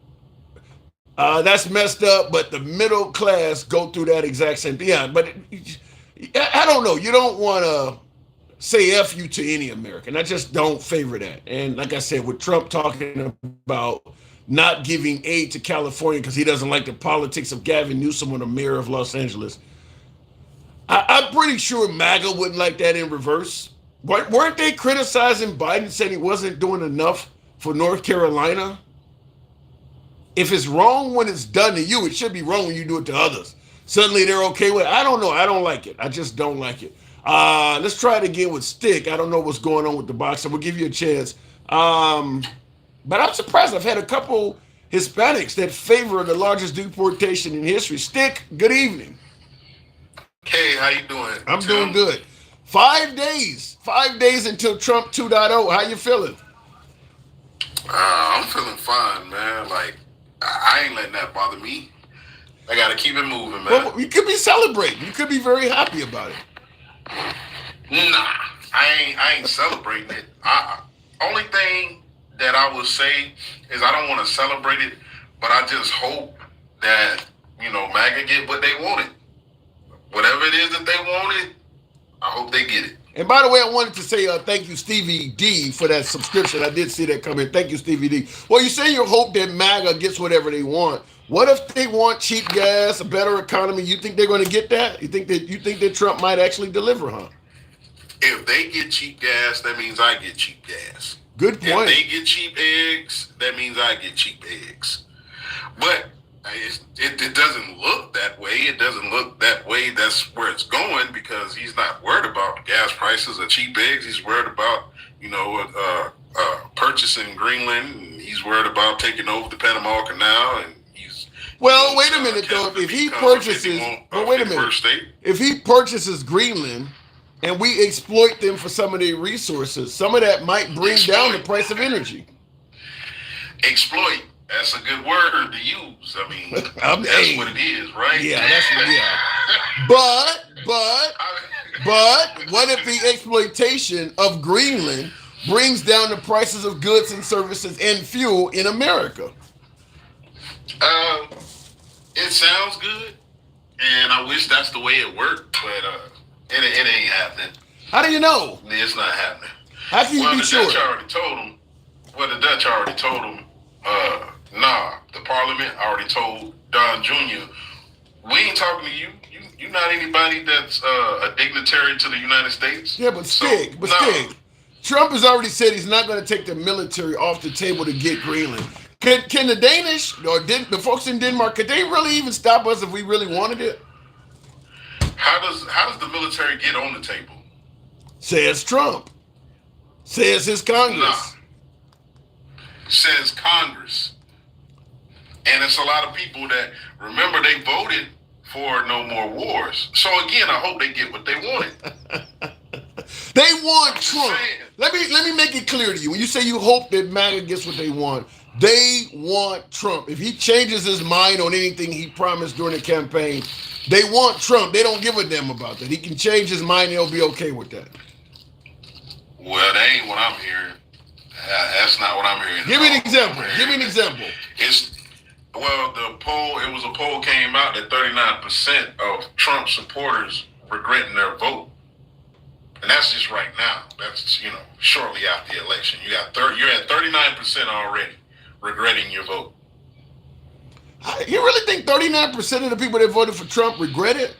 A: That's messed up, but the middle class go through that exact same thing. Yeah, but I don't know. You don't want to say F you to any American. I just don't favor that. And like I said, with Trump talking about not giving aid to California because he doesn't like the politics of Gavin Newsom or the mayor of Los Angeles, I'm pretty sure MAGA wouldn't like that in reverse. Weren't they criticizing Biden, saying he wasn't doing enough for North Carolina? If it's wrong when it's done to you, it should be wrong when you do it to others. Suddenly they're okay with it. I don't know. I don't like it. I just don't like it. Let's try it again with Stick. I don't know what's going on with the boxer. We'll give you a chance. But I'm surprised. I've had a couple Hispanics that favor the largest deportation in history. Stick, good evening.
E: Hey, how you doing?
A: I'm doing good. 5 days. 5 days until Trump 2.0. How you feeling?
E: I'm feeling fine, man. Like, I ain't letting that bother me. I got to keep it moving, man.
A: Well, you could be celebrating. You could be very happy about it.
E: Nah, I ain't celebrating it. Only thing that I would say is I don't want to celebrate it, but I just hope that, MAGA get what they wanted. Whatever it is that they wanted, I hope they get it.
A: And by the way, I wanted to say thank you, Stevie D, for that subscription. I did see that come in. Thank you, Stevie D. Well, you say you hope that MAGA gets whatever they want. What if they want cheap gas, a better economy? You think they're going to get that? You think that Trump might actually deliver, huh?
E: If they get cheap gas, that means I get cheap gas.
A: Good point.
E: If they get cheap eggs, that means I get cheap eggs. But it doesn't look that way. It doesn't look that way. That's where it's going because he's not worried about gas prices or cheap eggs. He's worried about, purchasing Greenland. And he's worried about taking over the Panama Canal. And
A: well, wait a minute though. If he purchases, but wait a minute. If he purchases Greenland and we exploit them for some of their resources, some of that might bring down the price of energy.
E: Exploit. That's a good word to use. I mean, that's what it is, right?
A: Yeah, that's what. Yeah. But what if the exploitation of Greenland brings down the prices of goods and services and fuel in America?
E: It sounds good, and I wish that's the way it worked, but it ain't happening.
A: How do you know?
E: It's not happening.
A: How can you be sure?
E: The Dutch already told him. The Parliament already told Don Jr. We ain't talking to you. You're not anybody that's a dignitary to the United States.
A: Yeah, but Stig, Trump has already said he's not going to take the military off the table to get Greenland. Can the Danish or the folks in Denmark, could they really even stop us if we really wanted it?
E: How does the military get on the table?
A: Says Trump. Says his Congress.
E: Says Congress. And it's a lot of people that, remember, they voted for no more wars. So again, I hope they get what they wanted.
A: They want Trump. Let me make it clear to you. When you say you hope that MAGA gets what they want Trump. If he changes his mind on anything he promised during the campaign, they want Trump. They don't give a damn about that. He can change his mind, they'll be okay with that.
E: Well, that ain't what I'm hearing. That's not what I'm hearing.
A: Give me an example.
E: It was a poll came out that 39% of Trump supporters regretting their vote. And that's just right now. That's, shortly after the election. You're at 39% already regretting your vote.
A: You really think 39% of the people that voted for Trump regret it?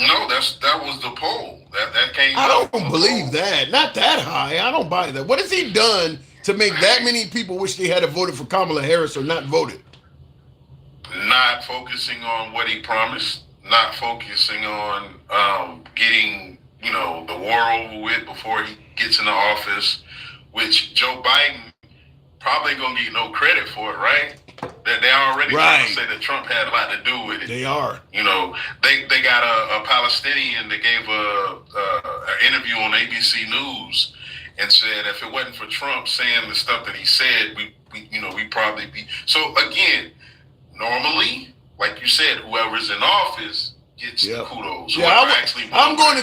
E: No, that was the poll. That came
A: I
E: out.
A: don't believe that. Not that high. I don't buy that. What has he done to make that many people wish they had voted for Kamala Harris or not voted?
E: Not focusing on what he promised. Not focusing on getting, the war over with before he gets into office, which Joe Biden probably gonna get no credit for it, right? That they already trying to say that Trump had a lot to do with it.
A: They are.
E: They got a Palestinian that gave an interview on ABC News and said if it wasn't for Trump saying the stuff that he said, we'd probably be. So again, normally, like you said, whoever's in office gets the kudos. I'm going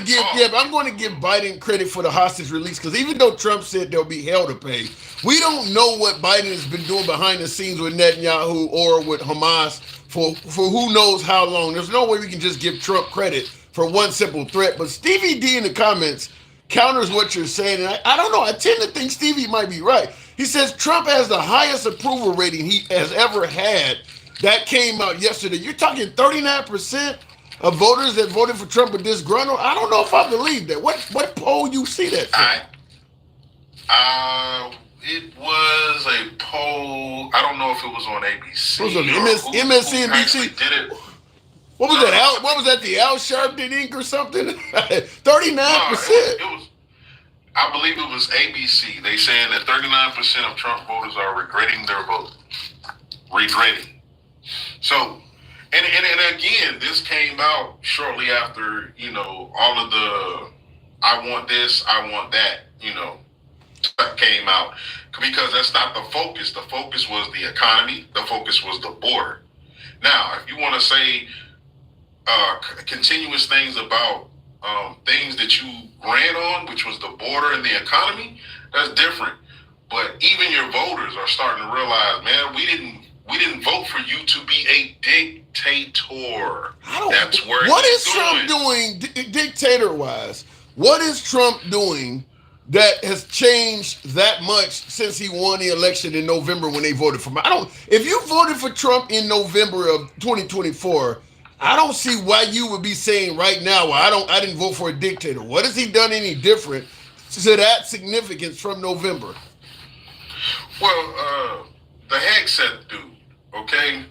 E: to give Biden credit for the hostage release because even though Trump said there'll be hell to pay, we don't know what Biden has been doing behind the scenes with Netanyahu or with Hamas for who knows how long. There's no way we can just give Trump credit for one simple threat. But Stevie D in the comments counters what you're saying, and I don't know. I tend to think Stevie might be right. He says Trump has the highest approval rating he has ever had. That came out yesterday. You're talking 39% of voters that voted for Trump are disgruntled. I don't know if I believe that. What poll you see that from? It was a poll. I don't know if it was on ABC.
A: It was on MSNBC.
E: Did it?
A: What was that? What was that? The Al Sharpton Inc. or something? 39%.
E: I believe it was ABC. They saying that 39% of Trump voters are regretting their vote. Regretting. So, and again, this came out shortly after, all of the I want this, I want that, came out. Because that's not the focus. The focus was the economy. The focus was the border. Now, if you want to say continuous things about things that you ran on, which was the border and the economy, that's different. But even your voters are starting to realize, man, we didn't vote for you to be a dictator. That's where
A: what is Trump doing dictator-wise? What is Trump doing that has changed that much since he won the election in November when they voted for him? If you voted for Trump in November of 2024, I don't see why you would be saying right now, well, I didn't vote for a dictator. What has he done any different to that significance from November?
E: Well, the headset dude, Okay,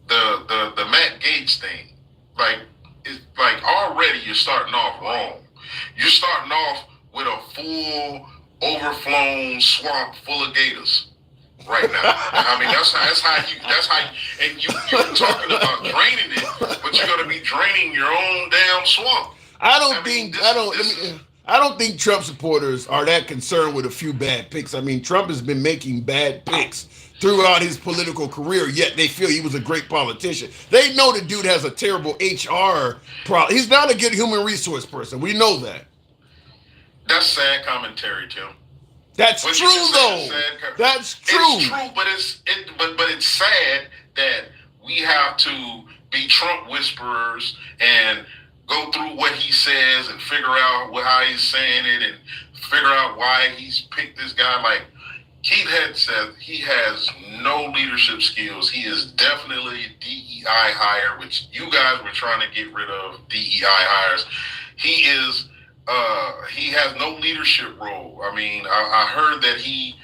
E: the Matt Gates thing, like it's like already you're starting off wrong. You're starting off with a full overflown swamp full of gators right now. I mean that's how you and you're talking about draining it, but you're gonna be draining your own damn swamp.
A: I don't think Trump supporters are that concerned with a few bad picks. I mean, Trump has been making bad picks throughout his political career, yet they feel he was a great politician. They know the dude has a terrible HR problem. He's not a good human resource person. We know that.
E: That's sad commentary, Tim.
A: That's true, though. That's true.
E: It's true, but it's sad that we have to be Trump whisperers and go through what he says and figure out how he's saying it and figure out why he's picked this guy. Like Keith had said, he has no leadership skills. He is definitely a DEI hire, which you guys were trying to get rid of DEI hires. He is. He has no leadership role. I mean, I heard that he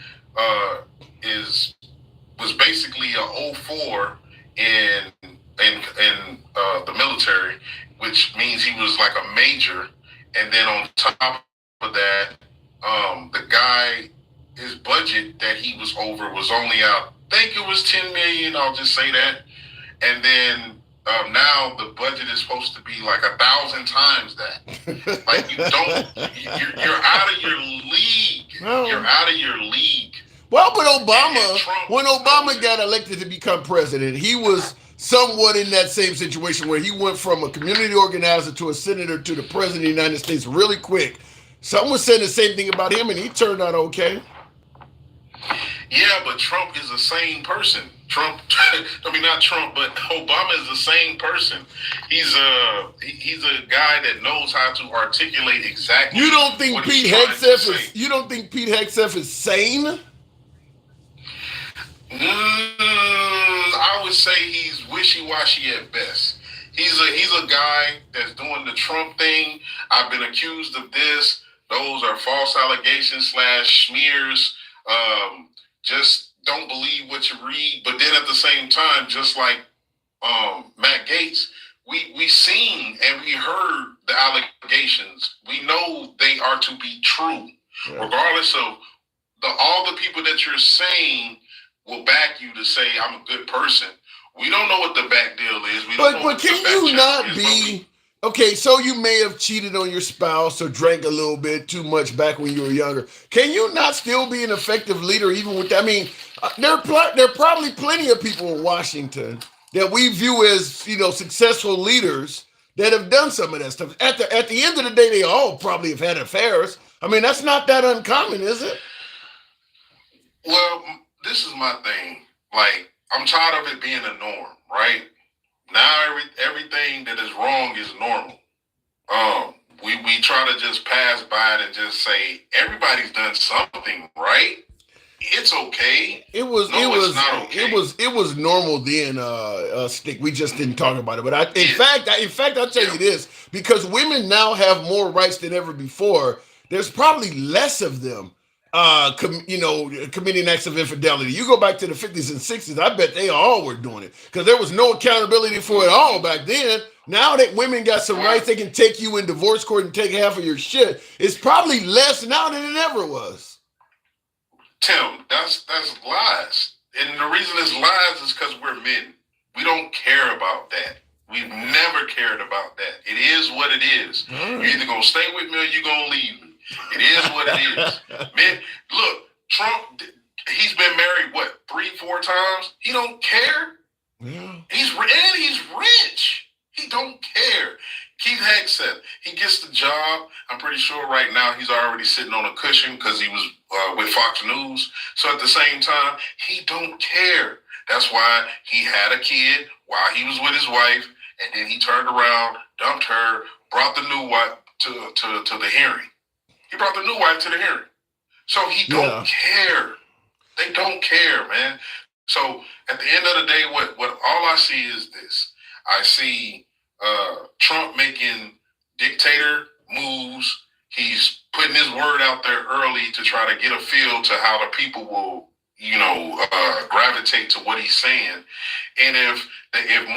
E: was basically a 04 in the military, which means he was like a major. And then on top of that, the guy, his budget that he was over was only out, I think it was 10 million. I'll just say that. And then now the budget is supposed to be like 1,000 times that. Like you're out of your league. No. You're out of your league.
A: Well, but when Obama got elected to become president, he was somewhat in that same situation where he went from a community organizer to a senator to the president of the United States really quick. Someone said the same thing about him, and he turned out okay.
E: Yeah, but Trump is the same person. Not Trump, but Obama is the same person. He's a guy that knows how to articulate exactly.
A: You don't think Pete Hegseth is sane?
E: I would say he's wishy-washy at best. He's a guy that's doing the Trump thing. I've been accused of this. Those are false allegations / smears. Just don't believe what you read. But then at the same time, just like Matt Gates, we seen and we heard the allegations. We know they are to be true, regardless of all the people that you're saying will back you to say I'm a good person. We don't know what the back deal is.
A: But can you not be okay? So you may have cheated on your spouse or drank a little bit too much back when you were younger. Can you not still be an effective leader even with that? I mean, there are probably plenty of people in Washington that we view as successful leaders that have done some of that stuff. At the end of the day, they all probably have had affairs. I mean, that's not that uncommon, is it?
E: Well, this is my thing. Like, I'm tired of it being a norm, right? Now everything that is wrong is normal. We try to just pass by it and just say everybody's done something, right? It's okay.
A: It was not okay. It was normal then, Stick. We just didn't talk about it. But in fact, I'll tell you this, because women now have more rights than ever before. There's probably less of them committing acts of infidelity. You go back to the 50s and 60s, I bet they all were doing it because there was no accountability for it all back then. Now that women got some rights, they can take you in divorce court and take half of your shit. It's probably less now than it ever was.
E: Tim, that's lies. And the reason it's lies is because we're men. We don't care about that. We've never cared about that. It is what it is. Right. You're either going to stay with me or you're going to leave me. It is what it is. Man, look, Trump, he's been married, 3-4 times? He don't care. Yeah. He's rich. He don't care. Keith Hegseth, he gets the job. I'm pretty sure right now he's already sitting on a cushion because he was with Fox News. So at the same time, he don't care. That's why he had a kid while he was with his wife, and then he turned around, dumped her, brought the new wife to the hearing. He brought the new wife to the hearing. So he don't care. They don't care, man. So at the end of the day, what all I see is this. I see Trump making dictator moves. He's putting his word out there early to try to get a feel to how the people will, gravitate to what he's saying. And if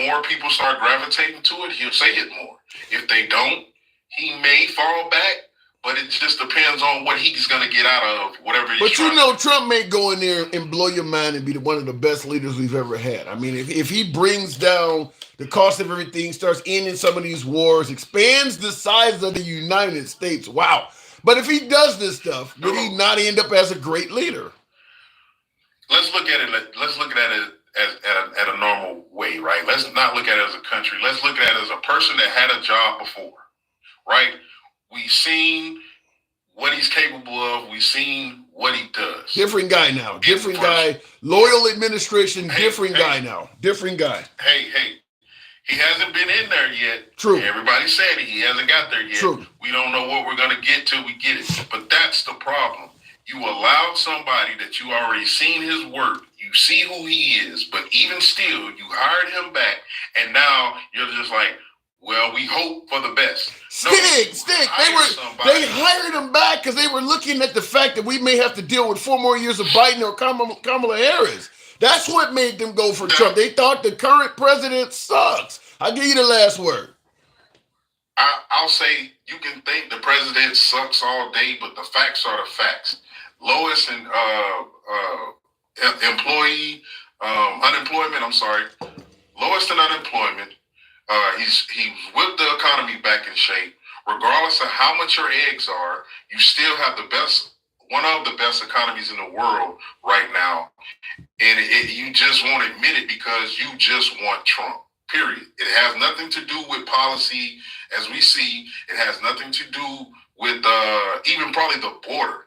E: more people start gravitating to it, he'll say it more. If they don't, he may fall back. But it just depends on what he's going to get out of whatever he's trying to do.
A: Trump may go in there and blow your mind and be one of the best leaders we've ever had. I mean, if he brings down the cost of everything, starts ending some of these wars, expands the size of the United States, wow. But if he does this stuff, will he not end up as a great leader?
E: Let's look at it. Let's look at it at a normal way, right? Let's not look at it as a country. Let's look at it as a person that had a job before, right? We've seen what he's capable of. We've seen what he does.
A: Different guy now. Different guy. Loyal administration. Different guy now. Different guy.
E: Hey. He hasn't been in there yet.
A: True.
E: Everybody said he hasn't got there yet.
A: True.
E: We don't know what we're going to get till we get it. But that's the problem. You allowed somebody that you already seen his work. You see who he is. But even still, you hired him back. And now you're just like, well, we hope for the best.
A: Stick. They hired him back because they were looking at the fact that we may have to deal with 4 more years of Biden or Kamala Harris. That's what made them go for Trump. They thought the current president sucks. I'll give you the last word.
E: I'll say you can think the president sucks all day, but the facts are the facts. Lowest in unemployment. Lowest in unemployment. He's whipped the economy back in shape. Regardless of how much your eggs are, you still have one of the best economies in the world right now. And you just won't admit it because you just want Trump, period. It has nothing to do with policy, as we see. It has nothing to do with even probably the border.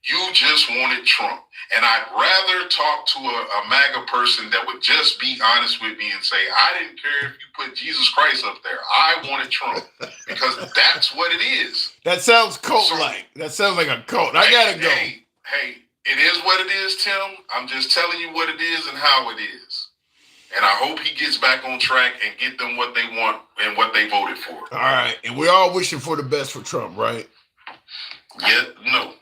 E: You just wanted Trump. And I'd rather talk to a MAGA person that would just be honest with me and say, I didn't care if you put Jesus Christ up there. I wanted Trump because that's what it is.
A: That sounds cult-like. That sounds like a cult. I got to go.
E: Hey, it is what it is, Tim. I'm just telling you what it is and how it is. And I hope he gets back on track and get them what they want and what they voted for.
A: All right. And we're all wishing for the best for Trump, right?
E: Yeah, no.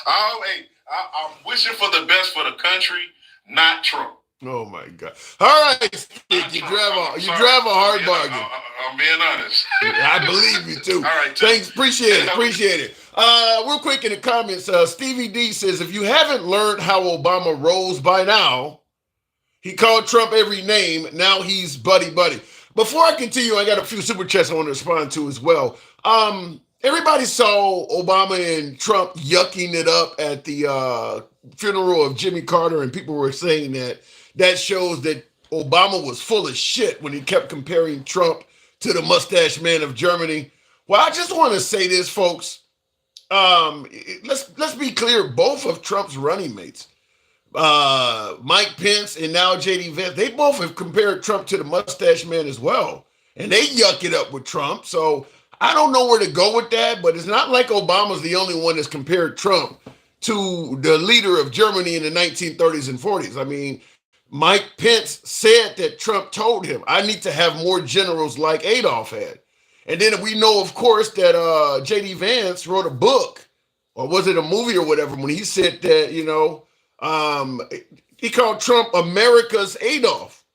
E: I'm wishing for the best for the country, not Trump.
A: Oh my God! All right, you drive a hard bargain.
E: I'm being honest.
A: I believe you too.
E: All right,
A: thanks. Appreciate it. Real quick in the comments, Stevie D says, if you haven't learned how Obama rolls by now, he called Trump every name. Now he's buddy. Before I continue, I got a few super chats I want to respond to as well. Everybody saw Obama and Trump yucking it up at the funeral of Jimmy Carter, and people were saying that shows that Obama was full of shit when he kept comparing Trump to the mustache man of Germany. Well, I just want to say this, folks. Let's be clear. Both of Trump's running mates, Mike Pence and now J.D. Vance, they both have compared Trump to the mustache man as well. And they yuck it up with Trump. So I don't know where to go with that, but it's not like Obama's the only one that's compared Trump to the leader of Germany in the 1930s and 40s. I mean, Mike Pence said that Trump told him, I need to have more generals like Adolf had. And then we know, of course, that J.D. Vance wrote a book, or was it a movie or whatever, when he said that, he called Trump America's Adolf.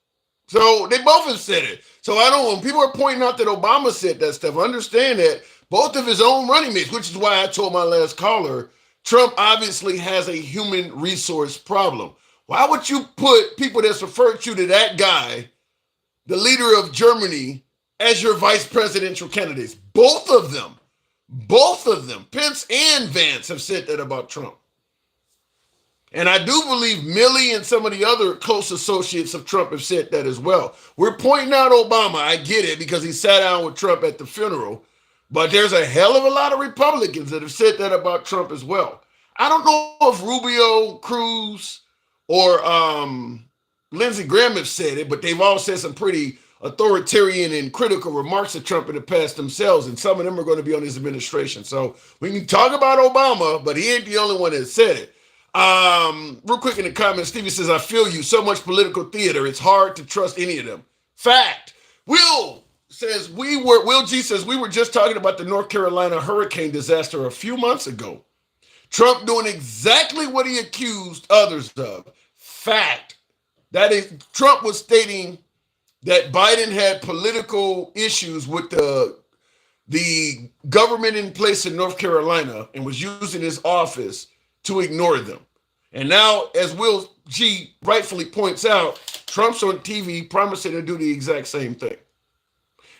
A: So they both have said it. So when people are pointing out that Obama said that stuff, understand that both of his own running mates, which is why I told my last caller, Trump obviously has a human resource problem. Why would you put people that's referred to that guy, the leader of Germany, as your vice presidential candidates? Both of them, Pence and Vance have said that about Trump. And I do believe Milley and some of the other close associates of Trump have said that as well. We're pointing out Obama. I get it because he sat down with Trump at the funeral. But there's a hell of a lot of Republicans that have said that about Trump as well. I don't know if Rubio, Cruz, or Lindsey Graham have said it, but they've all said some pretty authoritarian and critical remarks of Trump in the past themselves, and some of them are going to be on his administration. So we can talk about Obama, but he ain't the only one that said it. Real quick in the comments, Stevie says, I feel you. So much political theater. It's hard to trust any of them. Fact. Will G says, we were just talking about the North Carolina hurricane disaster a few months ago. Trump doing exactly what he accused others of. Fact. That is, Trump was stating that Biden had political issues with the government in place in North Carolina and was using his office to ignore them. And now, as Will G rightfully points out, Trump's on TV promising to do the exact same thing.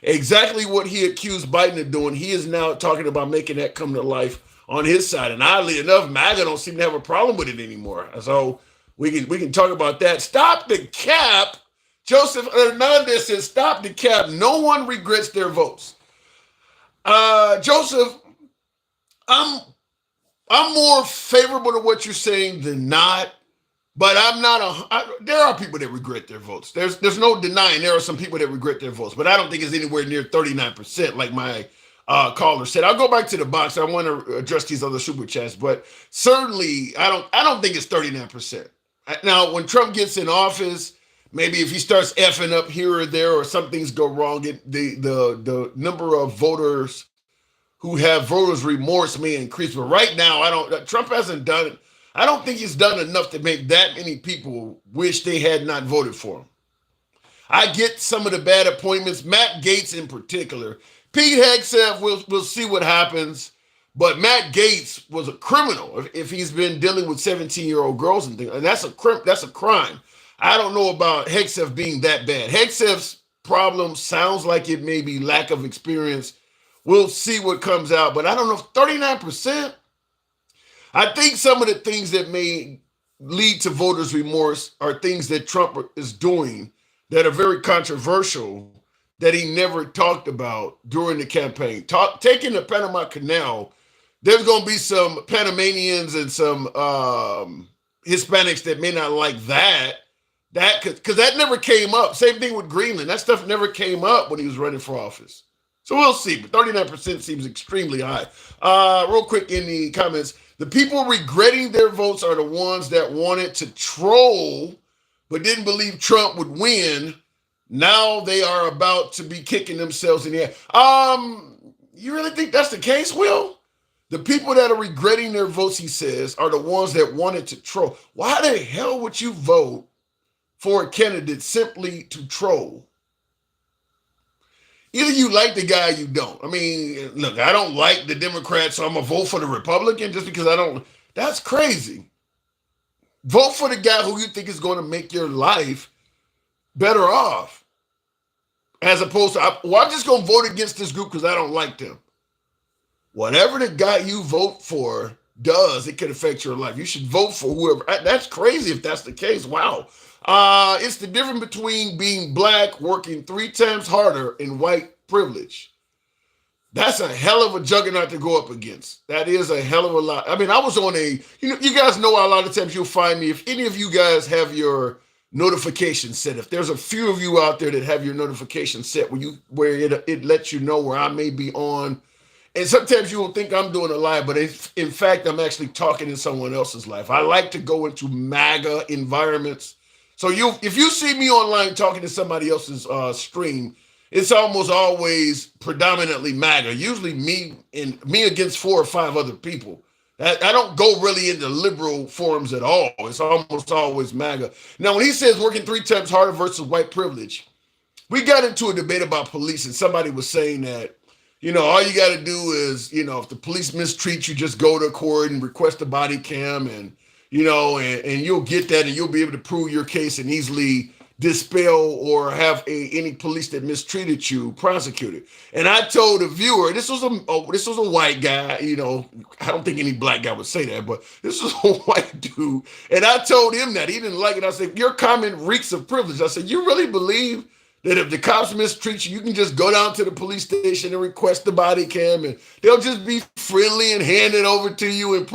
A: Exactly what he accused Biden of doing, he is now talking about making that come to life on his side. And oddly enough, MAGA don't seem to have a problem with it anymore. So we can talk about that. Stop the cap. Joseph Hernandez says, stop the cap. No one regrets their votes. Joseph, I'm more favorable to what you're saying than not, but I'm not there are people that regret their votes. There's no denying there are some people that regret their votes, but I don't think it's anywhere near 39%, like my caller said. I'll go back to the box. I want to address these other super chats, but certainly I don't think it's 39%. Now, when Trump gets in office, maybe if he starts effing up here or there, or some things go wrong, the number of voters who have voters remorse may increase. But right now, Trump hasn't done it. I don't think he's done enough to make that many people wish they had not voted for him. I get some of the bad appointments, Matt Gaetz in particular. Pete Hegseth, we'll see what happens. But Matt Gaetz was a criminal if he's been dealing with 17-year-old girls and things. And that's a crime. I don't know about Hegseth being that bad. Hegseth's problem sounds like it may be lack of experience. We'll see what comes out. But I don't know, 39%? I think some of the things that may lead to voters' remorse are things that Trump is doing that are very controversial that he never talked about during the campaign. Taking the Panama Canal, there's going to be some Panamanians and some Hispanics that may not like that. Because that never came up. Same thing with Greenland. That stuff never came up when he was running for office. So we'll see. But 39% seems extremely high. Real quick in the comments, the people regretting their votes are the ones that wanted to troll but didn't believe Trump would win. Now they are about to be kicking themselves in the ass. You really think that's the case, Will? The people that are regretting their votes, he says, are the ones that wanted to troll. Why the hell would you vote for a candidate simply to troll? Either you like the guy or you don't. I mean, look, I don't like the Democrats, so I'm going to vote for the Republican just because I don't. That's crazy. Vote for the guy who you think is going to make your life better off. As opposed to, I'm just going to vote against this group because I don't like them. Whatever the guy you vote for does, it could affect your life. You should vote for whoever. That's crazy if that's the case. Wow. It's the difference between being black, working 3 times harder, and white privilege. That's a hell of a juggernaut to go up against. That is a hell of a lot. I mean, I was on you guys know a lot of times you'll find me, if any of you guys have your notifications set, if there's a few of you out there that have your notifications set where it lets you know where I may be on. And sometimes you will think I'm doing a live, but in fact, I'm actually talking in someone else's life. I like to go into MAGA environments. So if you see me online talking to somebody else's stream, it's almost always predominantly MAGA. Usually me against 4 or 5 other people. I don't go really into liberal forums at all. It's almost always MAGA. Now, when he says working 3 times harder versus white privilege, we got into a debate about police, and somebody was saying that, all you got to do is, if the police mistreat you, just go to court and request a body cam and you'll get that and you'll be able to prove your case and easily dispel or have any police that mistreated you prosecuted. And I told the viewer, this was a white guy, I don't think any black guy would say that, but this was a white dude. And I told him that. He didn't like it. I said, your comment reeks of privilege. I said, you really believe that if the cops mistreat you, you can just go down to the police station and request the body cam and they'll just be friendly and hand it over to you and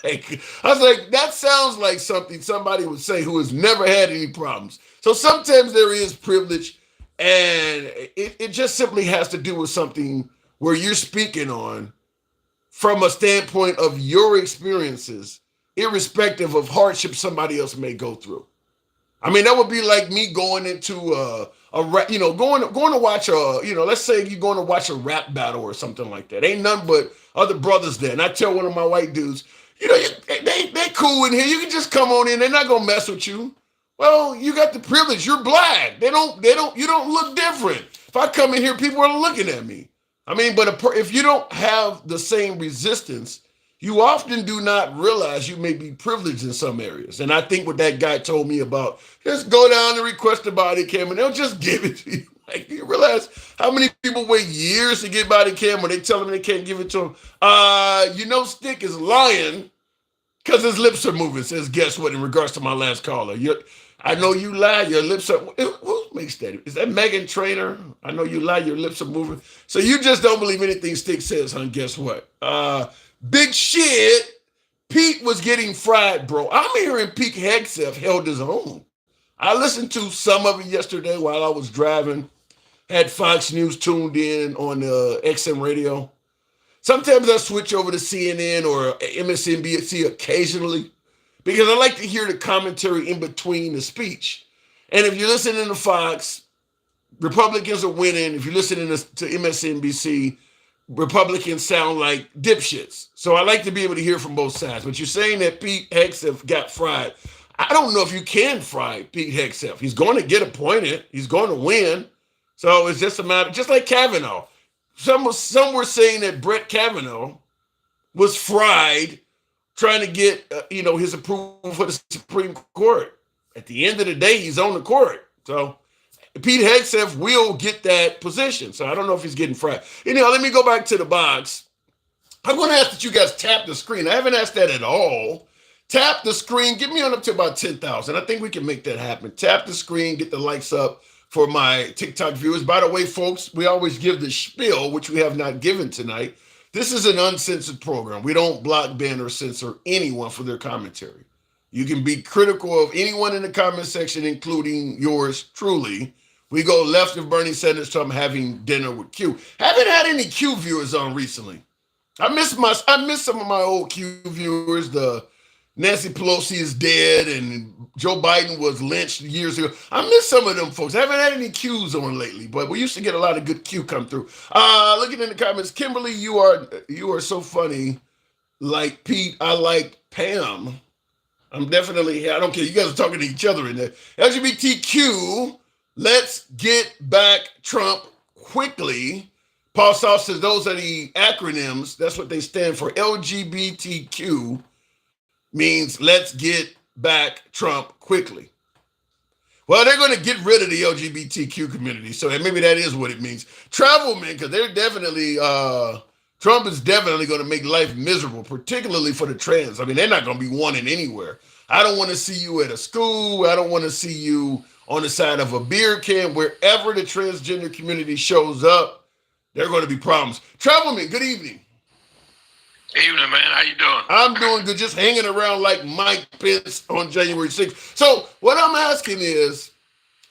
A: I was like, that sounds like something somebody would say who has never had any problems. So sometimes there is privilege, and it just simply has to do with something where you're speaking on from a standpoint of your experiences, irrespective of hardship somebody else may go through. I mean, that would be like me going into going to watch let's say you're going to watch a rap battle or something like that. Ain't none but other brothers there. And I tell one of my white dudes, they cool in here. You can just come on in. They're not gonna mess with you. Well, you got the privilege. You're black. You don't look different. If I come in here, people are looking at me. I mean, but if you don't have the same resistance, you often do not realize you may be privileged in some areas. And I think what that guy told me about, just go down and request a body cam and they'll just give it to you. Like, you realize how many people wait years to get body cam when they tell them they can't give it to them? Stick is lying because his lips are moving, says guess what, in regards to my last caller. I know you lie, your lips are, who makes that? Is that Megan Trainor? I know you lie, your lips are moving. So you just don't believe anything Stick says, huh? Guess what? Big shit, Pete was getting fried, bro. I'm hearing Pete Hegseth held his own. I listened to some of it yesterday while I was driving, had Fox News tuned in on XM radio. Sometimes I switch over to CNN or MSNBC occasionally because I like to hear the commentary in between the speech. And if you're listening to Fox, Republicans are winning. If you're listening to MSNBC, Republicans sound like dipshits. So I like to be able to hear from both sides. But you're saying that Pete Hegseth got fried. I don't know if you can fry Pete Hegseth. He's going to get appointed. He's going to win. So it's just a matter, just like Kavanaugh. Some were saying that Brett Kavanaugh was fried trying to get his approval for the Supreme Court. At the end of the day, he's on the court. So Pete Hegseth will get that position. So I don't know if he's getting fried. Let me go back to the box. I'm going to ask that you guys tap the screen. I haven't asked that at all. Tap the screen. Get me on up to about 10,000. I think we can make that happen. Tap the screen. Get the likes up for my TikTok viewers. By the way, folks, we always give the spiel, which we have not given tonight. This is an uncensored program. We don't block, ban, or censor anyone for their commentary. You can be critical of anyone in the comment section, including yours truly. We go left of Bernie Sanders to I'm having dinner with Q. Haven't had any Q viewers on recently. I miss some of my old Q viewers. The Nancy Pelosi is dead and Joe Biden was lynched years ago. I miss some of them folks. I haven't had any Qs on lately, but we used to get a lot of good Q come through. Looking in the comments, Kimberly, you are so funny. Like Pete, I like Pam. I'm definitely, I don't care. You guys are talking to each other in there. LGBTQ, let's get back Trump quickly. Paul Sauce says those are the acronyms. That's what they stand for. LGBTQ means let's get back Trump quickly. Well, they're going to get rid of the LGBTQ community. So maybe that is what it means. Travelmen, because they're definitely, Trump is definitely going to make life miserable, particularly for the trans. I mean, they're not going to be wanted anywhere. I don't want to see you at a school. I don't want to see you on the side of a beer can. Wherever the transgender community shows up, there are going to be problems. Travelmen, good evening.
F: Evening, man. How you doing?
A: I'm doing good, just hanging around like Mike Pence on January 6th. So what I'm asking is,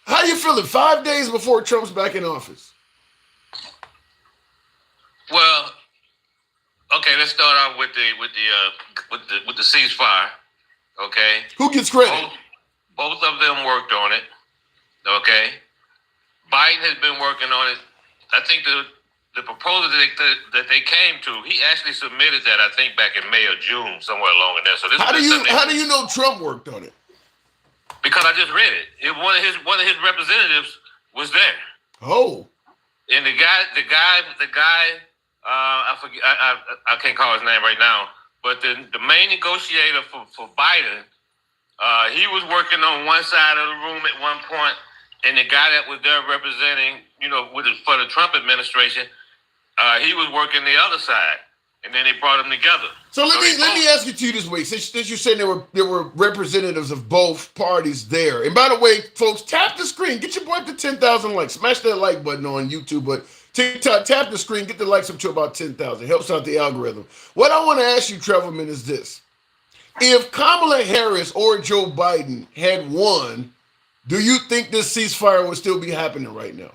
A: how you feeling 5 days before Trump's back in office?
F: Well, okay, let's start off with the ceasefire. Okay.
A: Who gets credit?
F: Both of them worked on it. Okay. Biden has been working on it. I think the proposal that they came to, he actually submitted that, I think, back in May or June, somewhere along in there. So this
A: how do you know Trump worked on it? Because
F: I just read it. One of his representatives was there.
A: Oh.
F: And the guy, I forget, I can't call his name right now, but the main negotiator for Biden, he was working on one side of the room at one point, and the guy that was there representing, for the Trump administration, he was working the other side, and then they brought them together.
A: So let me ask it to you this way: since you're saying there were representatives of both parties there, and by the way, folks, tap the screen, get your boy up to 10,000 likes, smash that like button on YouTube, but TikTok, tap the screen, get the likes up to about 10,000. Helps out the algorithm. What I want to ask you, Trevorman, is this: if Kamala Harris or Joe Biden had won, do you think this ceasefire would still be happening right now?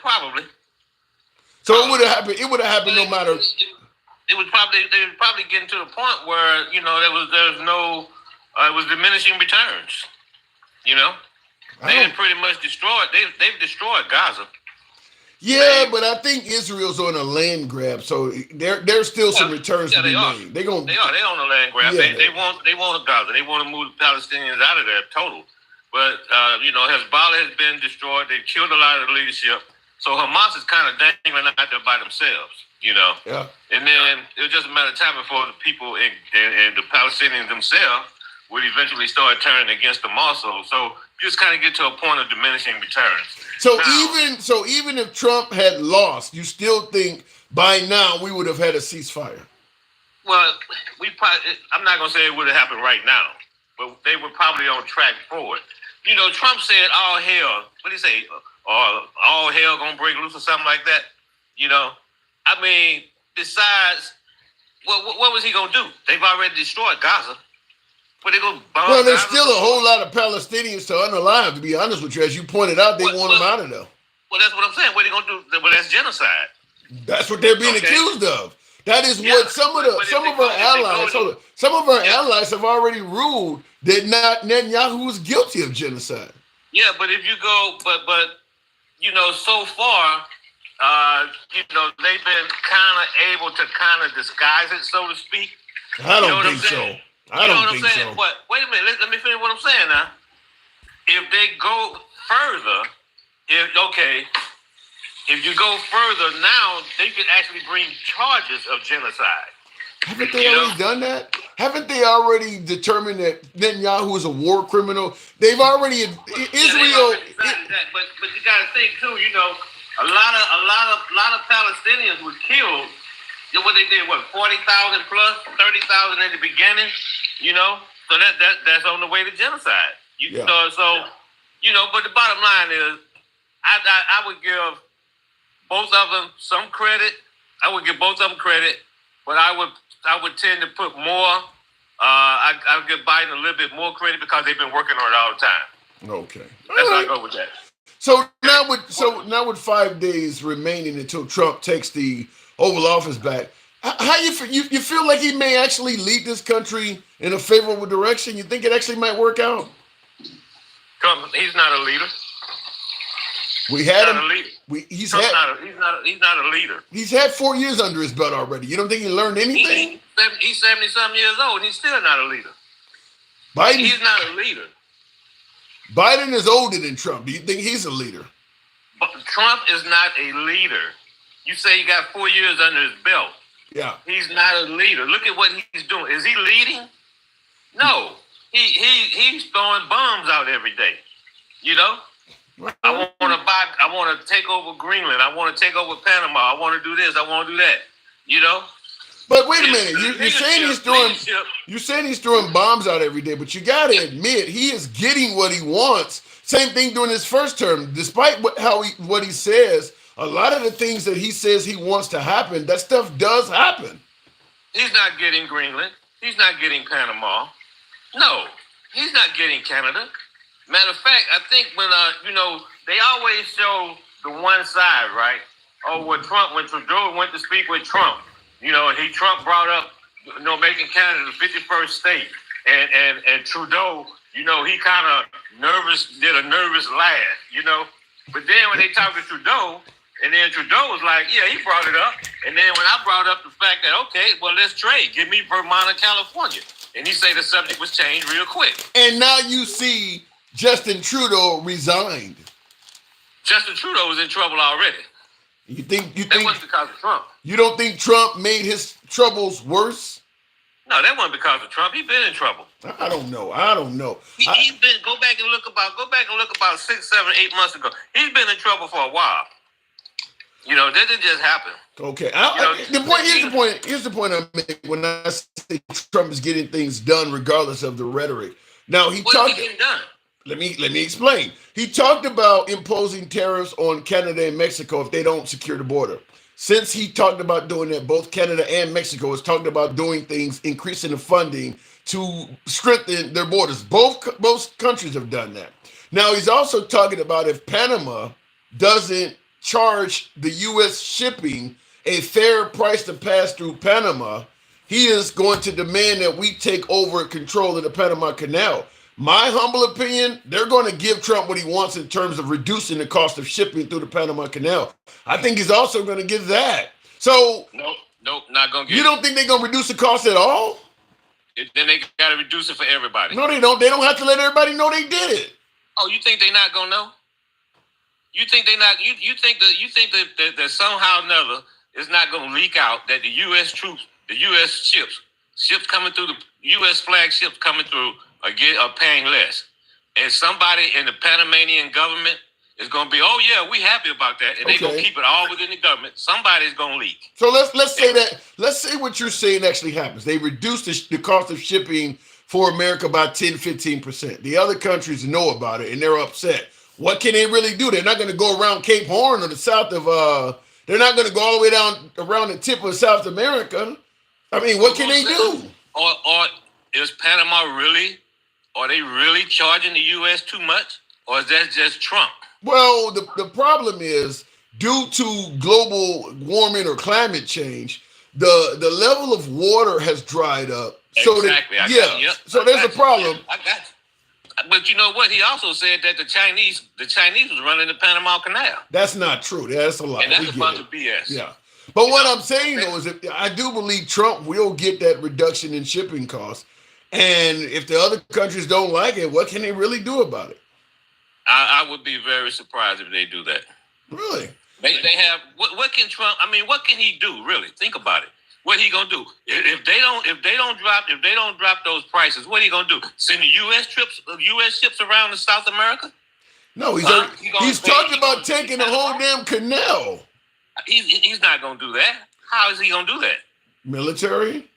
F: Probably.
A: So it would have happened. It would have happened no matter.
F: They would probably getting to the point where there was no it was diminishing returns. They had pretty much destroyed. They've destroyed Gaza.
A: Yeah, but I think Israel's on a land grab, so there's still some returns to be made.
F: They on the land grab.
A: Yeah,
F: they want Gaza. They want to move the Palestinians out of there total. But Hezbollah has been destroyed. They killed a lot of the leadership. So Hamas is kind of dangling out there by themselves,
A: Yeah.
F: And then it was just a matter of time before the people and the Palestinians themselves would eventually start turning against them also. So you just kind of get to a point of diminishing returns.
A: So even if Trump had lost, you still think by now we would have had a ceasefire?
F: Well, I'm not gonna say it would have happened right now, but they were probably on track for it. Trump said all hell. What did he say? All hell gonna break loose or something like that. I mean, besides, what was he gonna do? They've already destroyed Gaza. But they go bomb.
A: Well, there's still a whole lot of Palestinians to unalive, to be honest with you. As you pointed out, they want them out of there.
F: Well, that's what I'm saying. What are they going to do? Well, that's genocide.
A: That's what they're being accused of. That is what some of our allies have already ruled that Netanyahu was guilty of genocide.
F: Yeah, but if you go, but so far, they've been kind of able to kind of disguise it, so to speak.
A: I don't think so. I don't think so.
F: But wait a minute, let me finish what I'm saying now. If they go further, if you go further now, they could actually bring charges of genocide.
A: Haven't they already done that? Haven't they already determined that Netanyahu is a war criminal? They've already Israel.
F: But you got to think too. A lot of Palestinians were killed. What they did, 40,000 plus, 30,000 in the beginning, so that's on the way to genocide. But the bottom line is, I would give both of them some credit. I would give both of them credit, but I would tend to put more. I would give Biden a little bit more credit because they've been working on it all the time.
A: Okay,
F: that's how I go with that.
A: So now with 5 days remaining until Trump takes the Oval Office back, how you feel like he may actually lead this country in a favorable direction? You think it actually might work out?
F: Trump, he's not a leader.
A: We had him.
F: Not a leader.
A: He's
F: not a leader.
A: He's had 4 years under his belt already. You don't think he learned anything?
F: He's 70-something years old, and he's still not a leader. He's not a leader.
A: Biden is older than Trump. Do you think he's a leader?
F: But Trump is not a leader. You say he got 4 years under his belt.
A: Yeah.
F: He's not a leader. Look at what he's doing. Is he leading? No. He's throwing bombs out every day. I want to take over Greenland. I want to take over Panama. I want to do this. I want to do that.
A: But wait a minute. You're saying he's throwing bombs out every day, but you got to admit he is getting what he wants. Same thing during his first term. Despite what he says, a lot of the things that he says he wants to happen, that stuff does happen.
F: He's not getting Greenland. He's not getting Panama. No, he's not getting Canada. Matter of fact, I think when they always show the one side, right? Oh, when Trudeau went to speak with Trump, Trump brought up, making Canada the 51st state, and Trudeau, he kind of did a nervous laugh, But then when they talked to Trudeau, and then Trudeau was like, yeah, he brought it up. And then when I brought up the fact that, okay, well, let's trade. Give me Vermont and California. And he said the subject was changed real quick.
A: And now you see Justin Trudeau resigned.
F: Justin Trudeau was in trouble already.
A: You think
F: that wasn't because of Trump.
A: You don't think Trump made his troubles worse?
F: No, that wasn't because of Trump. He's been in trouble.
A: I don't know.
F: He's been go back and look about 6, 7, 8 months ago. He's been in trouble for a while. That didn't just happen.
A: Okay. Here's the point I make when I say Trump is getting things done regardless of the rhetoric. Now
F: what is he getting done?
A: Let me explain. He talked about imposing tariffs on Canada and Mexico if they don't secure the border. Since he talked about doing that, both Canada and Mexico has talked about doing things, increasing the funding to strengthen their borders. Both countries have done that. Now he's also talking about if Panama doesn't charge the U.S. shipping a fair price to pass through Panama, he is going to demand that we take over control of the Panama Canal. My humble opinion, they're going to give Trump what he wants in terms of reducing the cost of shipping through the Panama Canal. I think he's also going to give that. So,
F: nope, not gonna get.
A: You don't think they're going to reduce the cost at all?
F: Then they got to reduce it for everybody.
A: No, they don't. They don't have to let everybody know they did it.
F: Oh, you think they're not gonna know? You think they not? You think that somehow or another it's not gonna leak out that the U.S. troops, the U.S. ships coming through, the U.S. flag ships coming through are paying less, and somebody in the Panamanian government is gonna be, oh yeah, we happy about that, and they're gonna keep it all within the government. Somebody's gonna leak.
A: So let's say that. Let's say what you're saying actually happens. They reduce the cost of shipping for America by 10-15%. The other countries know about it and they're upset. What can they really do? They're not going to go around Cape Horn or the south of. They're not going to go all the way down around the tip of South America. I mean, what can they do?
F: Or is Panama really? Are they really charging the U.S. too much, or is that just Trump?
A: Well, the problem is due to global warming or climate change, the level of water has dried up. So
F: exactly.
A: So there's a problem.
F: I got you. But you know what? He also said that the Chinese was running the Panama Canal.
A: That's not true. That's a lie.
F: And that's a bunch of BS.
A: Yeah. But what I'm saying though is that I do believe Trump will get that reduction in shipping costs. And if the other countries don't like it, what can they really do about it?
F: I would be very surprised if they do that.
A: Really?
F: They have what can Trump? I mean, what can he do? Really, think about it. What he gonna do if they don't drop those prices? What he gonna do? Send the U.S. ships around to South America?
A: No, he's talking about taking the whole damn canal.
F: He's not gonna do that. How is he gonna do that?
A: Military.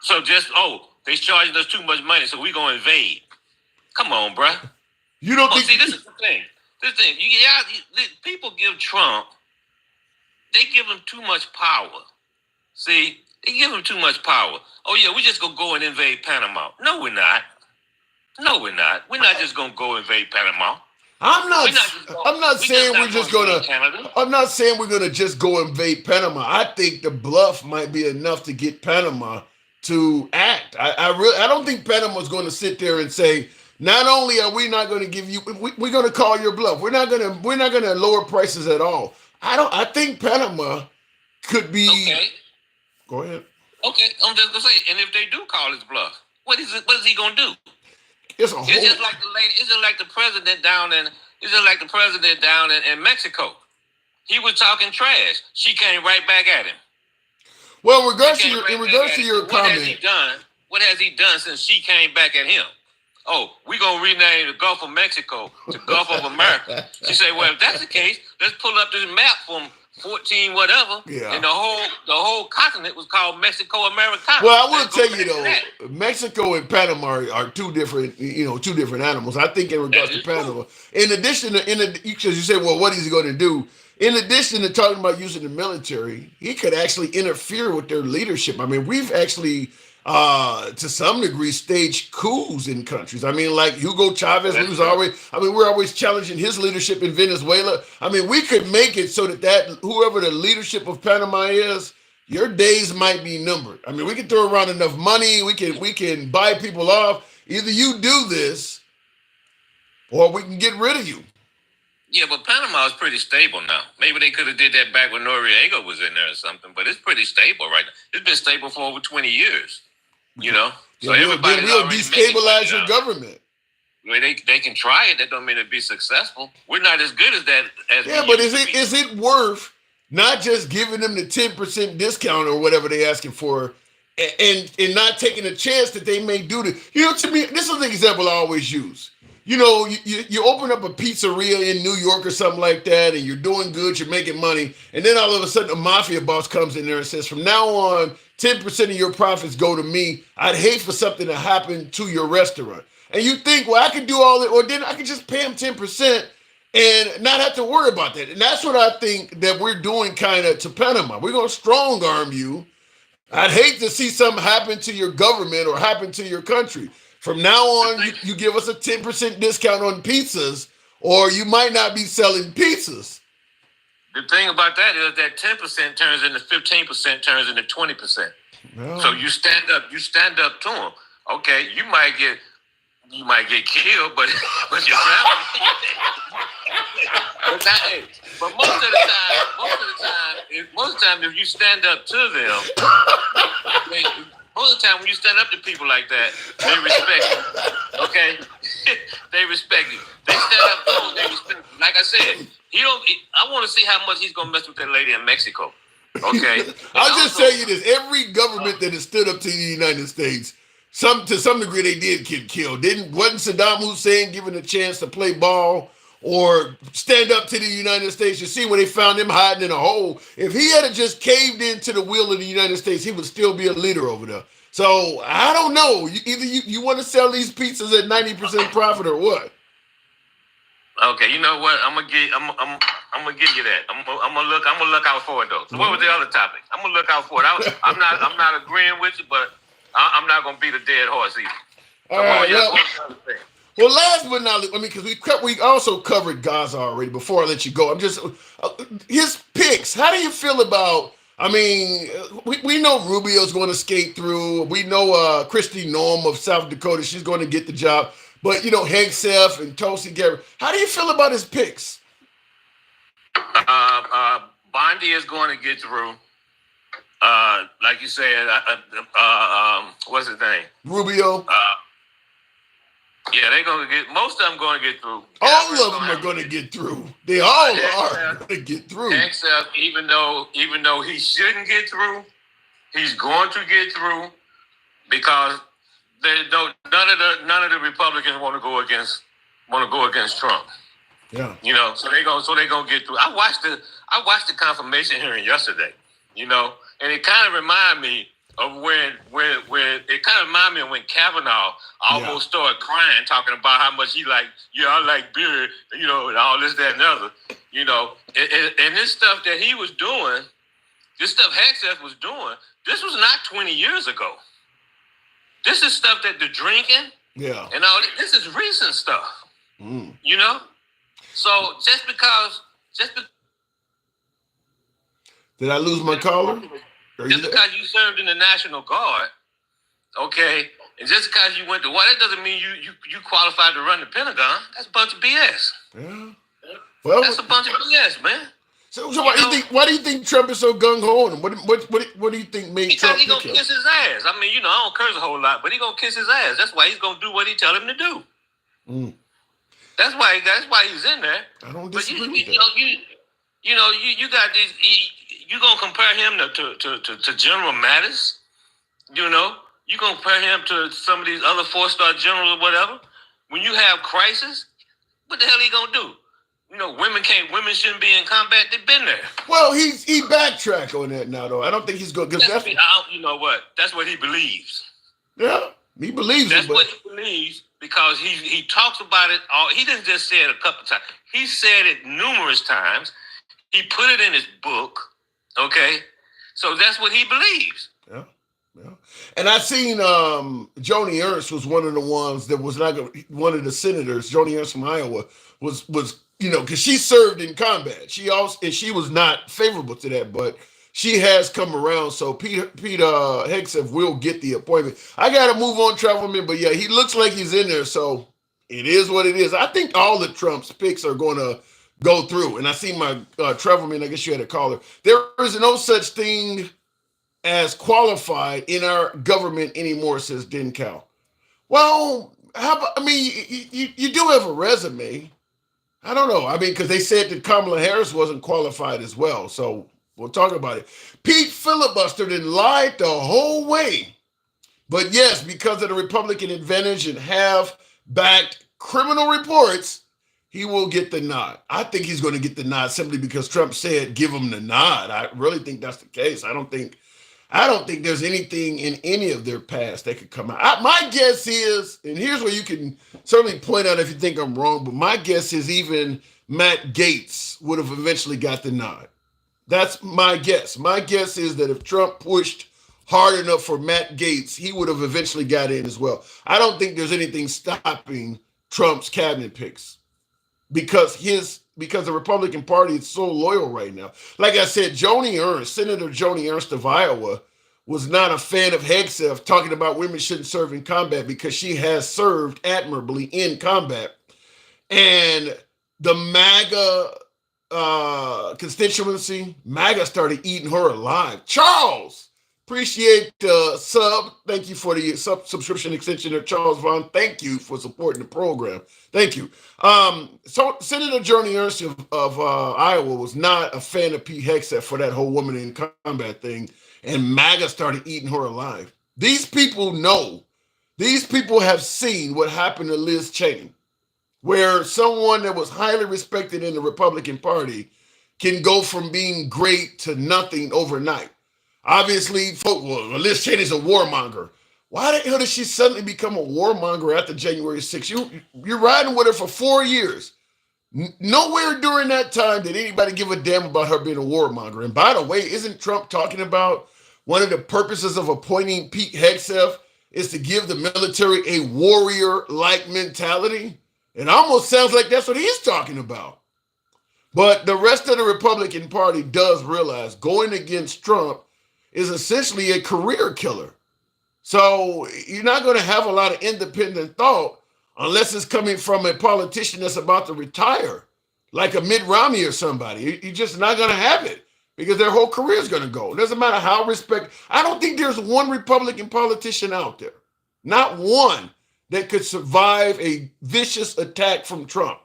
F: So they charging us too much money, so we gonna invade. Come on, bruh.
A: You don't think?
F: See, this is the thing. People give Trump. They give him too much power. See, they give him too much power. Oh yeah, we just gonna go and invade Panama. No, we're not. No, we're not. We're not just gonna go invade Panama.
A: I'm not saying we're gonna just go invade Panama. I think the bluff might be enough to get Panama to act. I don't think Panama's going to sit there and say, not only are we not going to give you, we're going to call your bluff. We're not going to lower prices at all. I think Panama could be.
F: Okay.
A: Go ahead.
F: Okay, I'm just gonna say, and if they do call his bluff, what is he gonna do?
A: It's
F: just like the lady. It's just like the president down in Mexico. He was talking trash. She came right back at him.
A: Well, in regards to your comment,
F: what has he done since she came back at him? Oh, we're going to rename the Gulf of Mexico to Gulf of America. She said, well, if that's the case, let's pull up this map from 14 whatever. Yeah. And the whole continent was called Mexico Americana.
A: Well, I will tell you though, Mexico and Panama are two different animals. I think in regards to Panama, in addition to, because you say, well, what is he going to do? In addition to talking about using the military, he could actually interfere with their leadership. I mean, we've actually, to some degree, staged coups in countries. I mean, like Hugo Chavez, we're always challenging his leadership in Venezuela. I mean, we could make it so that whoever the leadership of Panama is, your days might be numbered. I mean, we can throw around enough money. We can buy people off. Either you do this, or we can get rid of you.
F: Yeah, but Panama is pretty stable now. Maybe they could have did that back when Noriega was in there or something, but it's pretty stable right now. It's been stable for over 20 years, you know? So everybody will
A: destabilize your government.
F: I mean, they can try it. That don't mean it'll be successful. We're not as good as that.
A: But is it worth not just giving them the 10% discount or whatever they're asking for and not taking a chance that they may do this? You know, to me, this is an example I always use. You know, you open up a pizzeria in New York or something like that, and you're doing good, you're making money, and then all of a sudden a mafia boss comes in there and says, from now on, 10% of your profits go to me. I'd hate for something to happen to your restaurant. And you think, well, I could do all that, or then I could just pay him 10% and not have to worry about that. And that's what I think that we're doing kind of to Panama. We're going to strong arm you. I'd hate to see something happen to your government or happen to your country. From now on, you give us a 10% discount on pizzas, or you might not be selling pizzas.
F: The thing about that is that 10% turns into 15%, turns into 20%. No. So you stand up to them. Okay, you might get killed, but your family. But most of the time, if you stand up to them, most of the time when you stand up to people like that, they respect you. Okay, they respect you. They stand up to them, they respect you. Like I said, I want to see how much he's gonna mess with that lady in Mexico. Okay,
A: I'll just tell you this: every government that has stood up to the United States, to some degree, they did get killed. Wasn't Saddam Hussein given a chance to play ball or stand up to the United States? You see when they found him hiding in a hole. If he had just caved into the will of the United States, he would still be a leader over there. So I don't know. Either you want to sell these pizzas at 90% profit or what?
F: Okay, you know what? I'm gonna give you that. I'm gonna look out for it though. So what was the other topic? I'm gonna look out for it. I'm not agreeing with you, but I'm not gonna beat a dead horse either.
A: All right. Well, last but not least, because we also covered Gaza already. Before I let you go, I'm just his picks. How do you feel about? We know Rubio's going to skate through. We know Kristi Noem of South Dakota. She's going to get the job. But, Hegseth and Tulsi Gabbard. How do you feel about his picks?
F: Bondi is going to get through. Like you said, what's his name?
A: Rubio.
F: Yeah, they're going to get, most of them going to get through.
A: All of them are going to get through. They all are going to get through.
F: Except even though he shouldn't get through, he's going to get through because none of the Republicans want to go against Trump.
A: Yeah.
F: So they're gonna get through. I watched the confirmation hearing yesterday, and it kind of reminded me of when Kavanaugh almost started crying, talking about how much I like beer, and all this, that, and other, and this stuff that he was doing, this stuff Hegseth was doing, this was not 20 years ago. This is stuff that the drinking, and all this is recent stuff, So just because
A: did I lose my caller?
F: Just because you served in the National Guard, okay, and just because you went to war, that doesn't mean you qualified to run the Pentagon. That's a bunch of BS.
A: Yeah. Well,
F: that's a bunch of BS, man.
A: So why do you think Trump is so gung ho on him? What do you think made Trump?
F: Because he's gonna kiss his ass. I don't curse a whole lot, but he's gonna kiss his ass. That's why he's gonna do what he tell him to do. That's why he's in there.
A: I don't disagree with that.
F: You got these. You gonna compare him to General Mattis? You gonna compare him to some of these other 4-star generals or whatever? When you have crisis, what the hell he gonna do? Women shouldn't be in combat. They've been there.
A: Well, he backtracked on that now, though. I don't think he's going to.
F: You know what? That's what he believes.
A: Yeah, he believes
F: That's what he believes because he talks about it all. He didn't just say it a couple times. He said it numerous times. He put it in his book. Okay, so that's what he believes.
A: Yeah. And I seen Joni Ernst was one of the ones that was not one of the senators. Joni Ernst from Iowa was because she served in combat. She was not favorable to that, but she has come around. So Pete Hegseth will get the appointment. I got to move on, Travelman, but yeah, he looks like he's in there. So it is what it is. I think all the Trump's picks are going to go through. And I see my Travelman, I guess you had a caller. There is no such thing as qualified in our government anymore, says Dencal. Well, you do have a resume. I don't know. Because they said that Kamala Harris wasn't qualified as well. So we'll talk about it. Pete filibustered and lied the whole way. But yes, because of the Republican advantage and have-backed criminal reports, he will get the nod. I think he's going to get the nod simply because Trump said, give him the nod. I really think that's the case. I don't think there's anything in any of their past that could come out. My guess is, and here's where you can certainly point out if you think I'm wrong, but my guess is even Matt Gaetz would have eventually got the nod. That's my guess. My guess is that if Trump pushed hard enough for Matt Gaetz, he would have eventually got in as well. I don't think there's anything stopping Trump's cabinet picks because the Republican Party is so loyal right now. Like I said, Senator Joni Ernst of Iowa was not a fan of Hegseth talking about women shouldn't serve in combat because she has served admirably in combat. And the MAGA constituency, MAGA started eating her alive. Charles, appreciate the sub. Thank you for the subscription extension of Charles Vaughn. Thank you for supporting the program. Thank you. So Senator Joni Ernst of Iowa was not a fan of Pete Hegseth for that whole woman in combat thing, and MAGA started eating her alive. These people know. These people have seen what happened to Liz Cheney, where someone that was highly respected in the Republican Party can go from being great to nothing overnight. Obviously, Liz Cheney's a warmonger. Why the hell did she suddenly become a warmonger after January 6th? You're riding with her for 4 years. Nowhere during that time did anybody give a damn about her being a warmonger. And by the way, isn't Trump talking about one of the purposes of appointing Pete Hegseth is to give the military a warrior-like mentality? It almost sounds like that's what he's talking about. But the rest of the Republican Party does realize going against Trump is essentially a career killer. So you're not going to have a lot of independent thought unless it's coming from a politician that's about to retire, like a Mitt Romney or somebody. You're just not going to have it because their whole career is going to go. It doesn't matter how I don't think there's one Republican politician out there, not one, that could survive a vicious attack from Trump.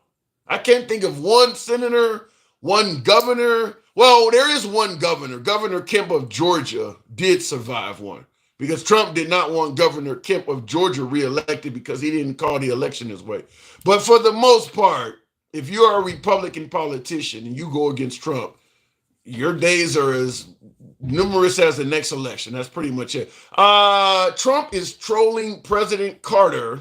A: I can't think of one senator, one governor. Well, there is one governor. Governor Kemp of Georgia did survive one because Trump did not want Governor Kemp of Georgia reelected because he didn't call the election his way. But for the most part, if you are a Republican politician and you go against Trump, your days are as numerous as the next election. That's pretty much it. Trump is trolling President Carter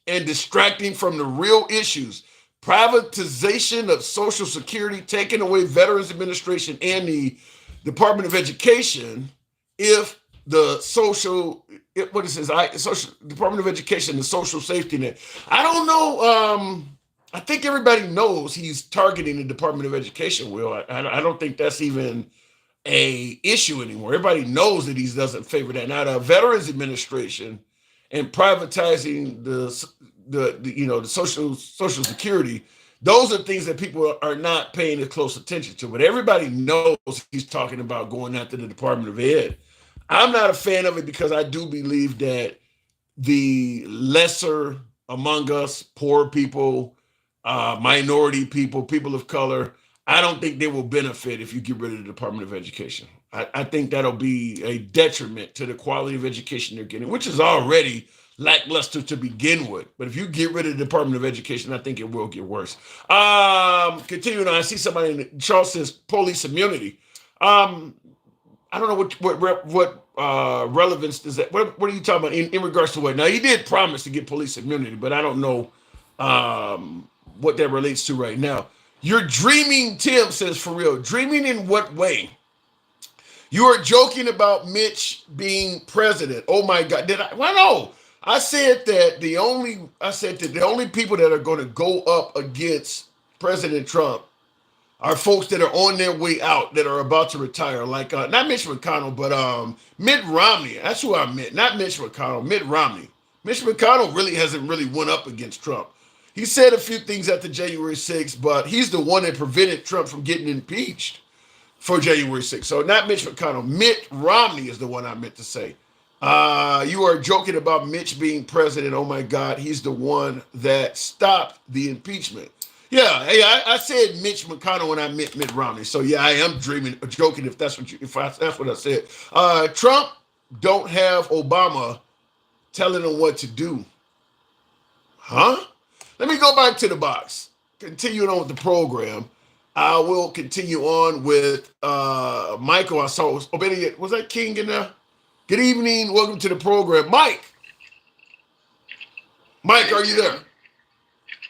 A: and distracting from the real issues. Privatization of Social Security, taking away Veterans Administration and the Department of Education. If the Department of Education, the social safety net. I don't know. I think everybody knows he's targeting the Department of Education, Will. I don't think that's even a issue anymore. Everybody knows that he doesn't favor that. Now, the Veterans Administration and privatizing the social security, those are things that people are not paying as close attention to. But everybody knows he's talking about going after the Department of Ed. I'm not a fan of it because I do believe that the lesser among us, poor people, minority people, people of color, I don't think they will benefit if you get rid of the Department of Education. I think that'll be a detriment to the quality of education they're getting, which is already lackluster to begin with. But if you get rid of the Department of Education, I think it will get worse. Continuing on, I see somebody in the Charles says police immunity. I don't know what relevance does that. What are you talking about in regards to what? Now, he did promise to get police immunity, but I don't know what that relates to right now. You're dreaming, Tim says, for real. Dreaming in what way? You are joking about Mitch being president. Oh my God! Did I? Well, no. I said that the only people that are going to go up against President Trump are folks that are on their way out, that are about to retire, like not Mitch McConnell, but Mitt Romney. That's who I meant, not Mitch McConnell, Mitt Romney. Mitch McConnell really hasn't went up against Trump. He said a few things after January 6th, but he's the one that prevented Trump from getting impeached for January 6th. So not Mitch McConnell. Mitt Romney is the one I meant to say. You are joking about Mitch being president. Oh my God, he's the one that stopped the impeachment. Yeah, hey, I said Mitch McConnell when I meant Mitt Romney. So yeah, I am joking if that's what I said. Trump don't have Obama telling him what to do. Huh? Let me go back to the box. Continuing on with the program. I will continue on with Michael. I saw was that King in there? Good evening. Welcome to the program. Mike, are you there?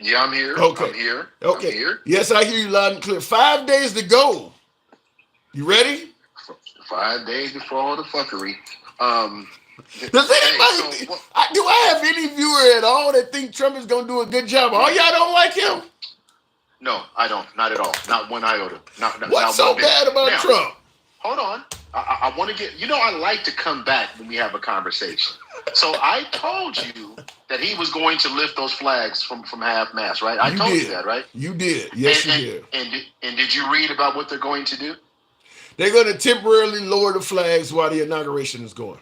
E: Yeah, I'm here.
A: Okay.
E: I'm here.
A: Okay.
E: I'm here.
A: Yes, I hear you loud and clear. 5 days to go. You ready?
E: 5 days before all the fuckery.
A: Does anybody do I have any viewer at all that think Trump is going to do a good job? All y'all don't like him?
E: No, I don't. Not at all. Not one iota.
A: What's so bad about Trump?
E: Hold on. I
G: want to get, I like to come back when we have a conversation. So I told you that he was going to lift those flags from half mast, right? I told you that, right?
A: You did. Yes, you did.
G: And did you read about what they're going to do?
A: They're going to temporarily lower the flags while the inauguration is going.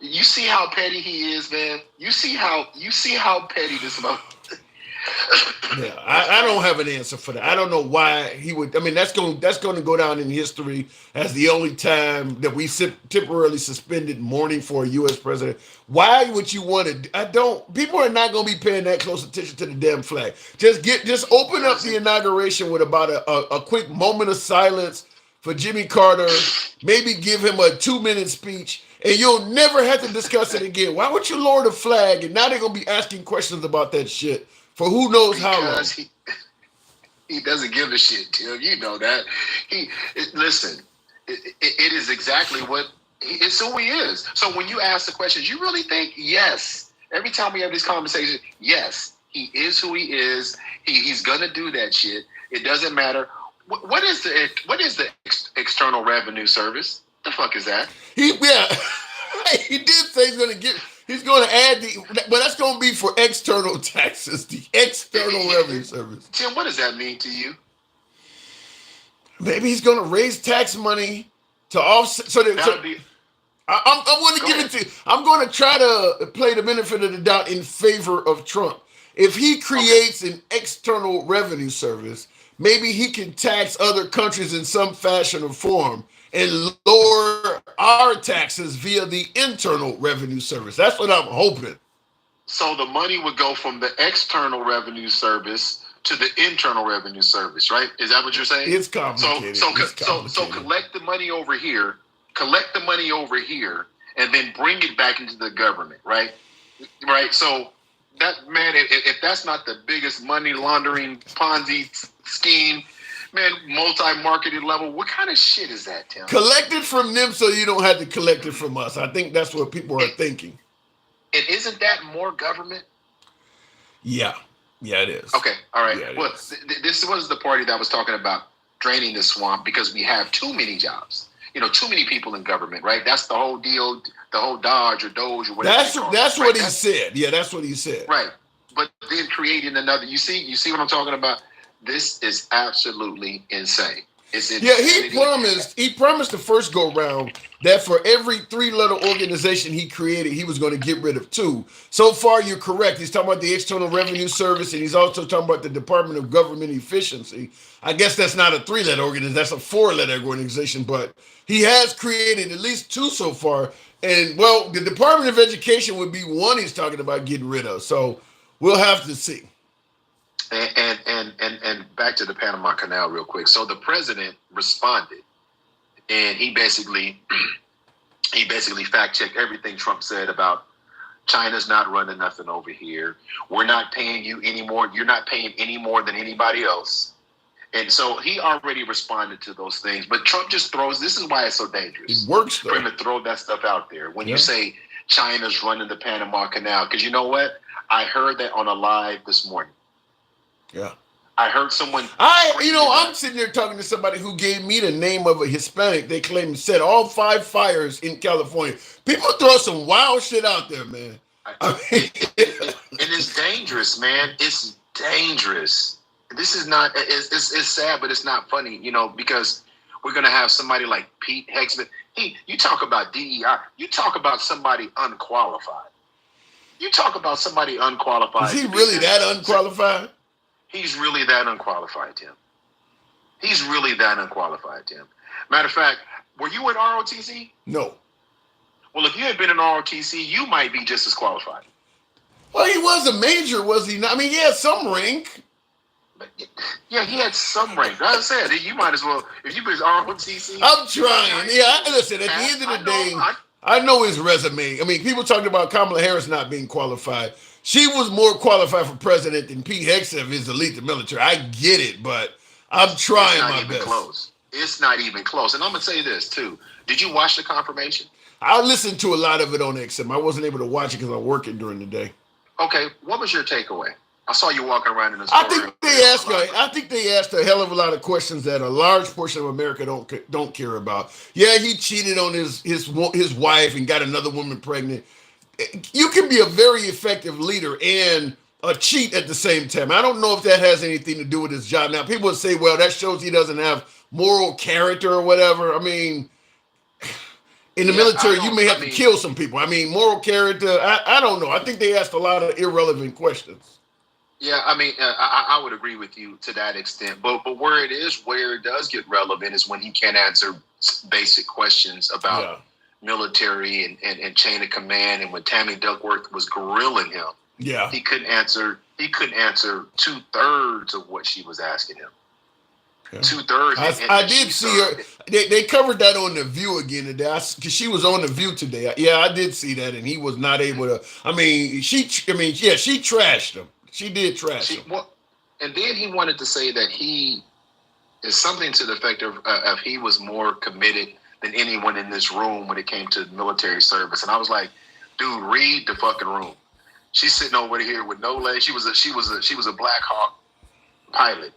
G: You see how petty he is, man. You see how petty this about.
A: Yeah, I don't have an answer for that. I don't know why he would. I mean, that's going to go down in history as the only time that we temporarily suspended mourning for a U.S. president. Why would you want to? I don't. People are not going to be paying that close attention to the damn flag. Just open up the inauguration with about a quick moment of silence for Jimmy Carter. Maybe give him a 2-minute speech. And you'll never have to discuss it again. Why would you lower the flag? And now they're going to be asking questions about that shit for who knows how long.
G: He doesn't give a shit, Tim. You know that. Listen, it is exactly it's who he is. So when you ask the questions, you really think, yes. Every time we have this conversation, yes, he is who he is. He's going to do that shit. It doesn't matter. What is the External Revenue Service? The fuck is that?
A: He did say he's going to add but that's going to be for external taxes, the External Revenue Service.
G: Tim, what does that mean to you?
A: Maybe he's going to raise tax money to offset. I'm going to give it to. I'm going to try to play the benefit of the doubt in favor of Trump. If he creates an External Revenue Service, maybe he can tax other countries in some fashion or form and lower our taxes via the Internal Revenue Service. That's what I'm hoping.
G: So the money would go from the External Revenue Service to the Internal Revenue Service, right? Is that what you're saying?
A: It's complicated.
G: So collect the money over here, and then bring it back into the government, right? Right. So that, man, if that's not the biggest money laundering Ponzi scheme, man, multi-marketed level, what kind of shit is that, Tim?
A: Collect it from them so you don't have to collect it from us. I think that's what people are thinking.
G: And isn't that more government?
A: Yeah, it is.
G: Okay, all right.
A: Yeah,
G: well, this was the party that was talking about draining the swamp because we have too many jobs. Too many people in government, right? That's the whole deal, the whole Dodge or Doge or whatever.
A: That's what he said. Yeah, that's what he said.
G: Right. But then creating another, you see what I'm talking about? This is absolutely insane. It's insanity.
A: Yeah, he promised the first go round that for every 3-letter organization he created, he was going to get rid of 2. So far, you're correct. He's talking about the External Revenue Service, and he's also talking about the Department of Government Efficiency. I guess that's not a 3-letter organization. That's a 4-letter organization, but he has created at least 2 so far. And, well, the Department of Education would be one he's talking about getting rid of. So we'll have to see.
G: And back to the Panama Canal real quick. So the president responded, and he basically fact checked everything Trump said about China's not running nothing over here. We're not paying you anymore. You're not paying any more than anybody else. And so he already responded to those things. But Trump just throws. This is why it's so dangerous.
A: It works though.
G: For him to throw that stuff out there when you say China's running the Panama Canal. Because you know what? I heard that on a live this morning.
A: Yeah.
G: I heard someone.
A: I'm sitting there talking to somebody who gave me the name of a Hispanic they claim set all 5 fires in California. People throw some wild shit out there, man.
G: And it's dangerous, man. It's dangerous. This is not. It's sad, but it's not funny, because we're gonna have somebody like Pete Hegseth. You talk about DEI. You talk about somebody unqualified. Is he
A: really that unqualified?
G: He's really that unqualified, Tim. Matter of fact, were you in ROTC?
A: No.
G: Well, if you had been in ROTC, you might be just as qualified.
A: Well, he was a major, was he not? I mean, he had some rank.
G: Yeah, he had some rank. I said, you might as well, if you've been in ROTC.
A: I'm trying. Yeah, listen, at the end of the day, I know his resume. I mean, people talking about Kamala Harris not being qualified. She was more qualified for president than Pete Hegseth is to lead the military. I get it, but I'm trying my best.
G: It's not even close. And I'm going to say this, too. Did you watch the confirmation?
A: I listened to a lot of it on XM. I wasn't able to watch it because I'm working during the day.
G: Okay. What was your takeaway? I saw you walking around in the store.
A: I think they asked a hell of a lot of questions that a large portion of America don't care about. Yeah, he cheated on his wife and got another woman pregnant. You can be a very effective leader and a cheat at the same time. I don't know if that has anything to do with his job. Now, people would say, well, that shows he doesn't have moral character or whatever. I mean, in the military, you may have to kill some people. I mean, moral character, I don't know. I think they asked a lot of irrelevant questions.
G: Yeah, I mean, I would agree with you to that extent. But where it does get relevant is when he can't answer basic questions about military and chain of command. And when Tammy Duckworth was grilling him, he couldn't answer 2/3 of what she was asking him. Yeah. 2/3.
A: I did see her. They covered that on The View again today because she was on The View today. Yeah, I did see that, and he was not able to. She trashed him. She did trash him.
G: Well, and then he wanted to say that he is something to the effect of he was more committed than anyone in this room when it came to military service. And I was like, dude, read the fucking room. She's sitting over here with no legs. She was a Black Hawk pilot.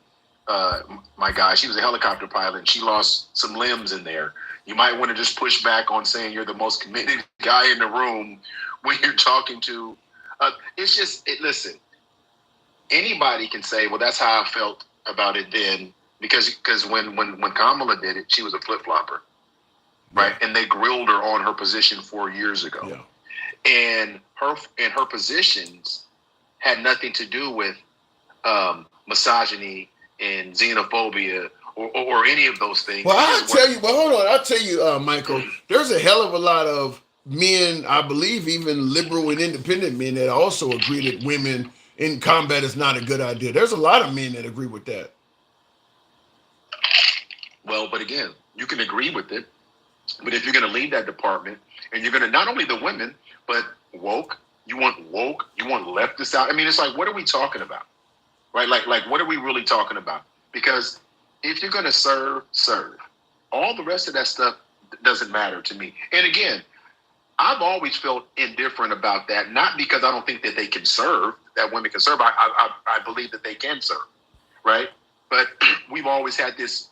G: My guy, she was a helicopter pilot, and she lost some limbs in there. You might want to just push back on saying you're the most committed guy in the room when you're talking to. Listen. Anybody can say, well, that's how I felt about it then, because when Kamala did it, she was a flip-flopper, right? And they grilled her on her position 4 years ago. Yeah. And her positions had nothing to do with misogyny and xenophobia or any of those things.
A: Well, I'll tell you, Michael, there's a hell of a lot of men, I believe even liberal and independent men, that also agree that women in combat is not a good idea. There's a lot of men that agree with that.
G: Well, but again, you can agree with it, but if you're going to lead that department and you're going to not only the women, but woke, you want leftists out. I mean, it's like, what are we talking about? Right? Like what are we really talking about? Because if you're going to serve. All the rest of that stuff doesn't matter to me. And again, I've always felt indifferent about that, not because I don't think that they can serve, that women can serve. I believe that they can serve, right? But we've always had this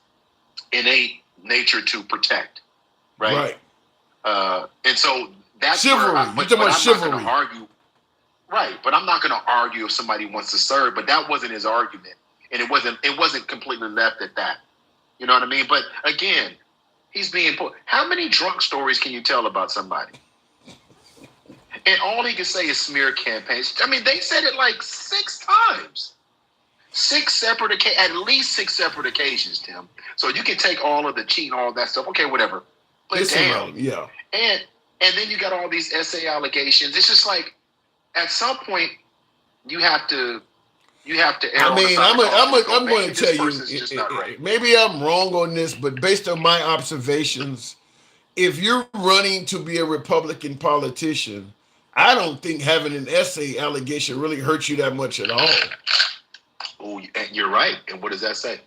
G: innate nature to protect, right? And so that's
A: chivalry.
G: I'm not going to argue, right? But I'm not going to argue if somebody wants to serve. But that wasn't his argument, and it wasn't completely left at that. You know what I mean? But again, he's being put. How many drunk stories can you tell about somebody? And all he can say is smear campaigns. I mean, they said it like 6 times. At least six separate occasions, Tim. So you can take all of the cheating, all of that stuff. Okay, whatever. But damn.
A: Yeah.
G: And then you got all these essay allegations. It's just like, at some point, you have to.
A: I'm going to tell you. Maybe I'm wrong on this, but based on my observations, if you're running to be a Republican politician, I don't think having an essay allegation really hurts you that much at all.
G: Oh, you're right. And what does that say?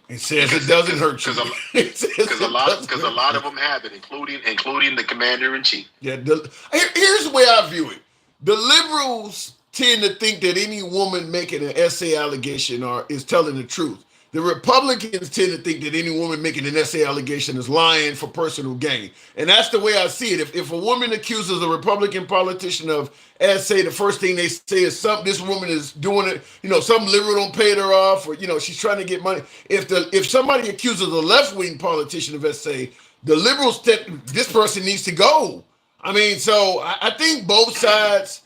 A: It says it doesn't hurt you.
G: Because a lot of them have it, including the commander-in-chief.
A: Yeah. Here's the way I view it. The liberals tend to think that any woman making an essay allegation is telling the truth. The Republicans tend to think that any woman making an essay allegation is lying for personal gain. And that's the way I see it. If a woman accuses a Republican politician of essay, the first thing they say is this woman is doing it, some liberal don't pay her off, or, she's trying to get money. If somebody accuses a left-wing politician of essay, the liberals think this person needs to go. I mean, so I think both sides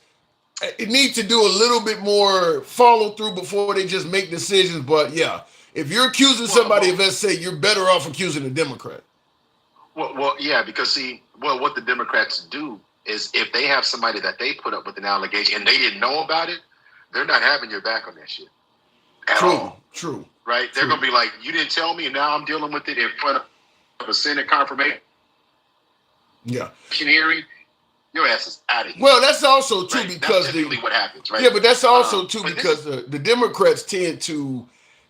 A: need to do a little bit more follow through before they just make decisions. But yeah. If you're accusing somebody of essay, you're better off accusing a Democrat.
G: Well, yeah, because what the Democrats do is if they have somebody that they put up with an allegation and they didn't know about it, they're not having your back on that shit.
A: True.
G: Right? They're going to be like, you didn't tell me, and now I'm dealing with it in front of a Senate confirmation.
A: Yeah.
G: Hearing. Your ass is out of here.
A: Well, that's also too because
G: that's typically what happens, right?
A: Yeah, but that's also too because the Democrats tend to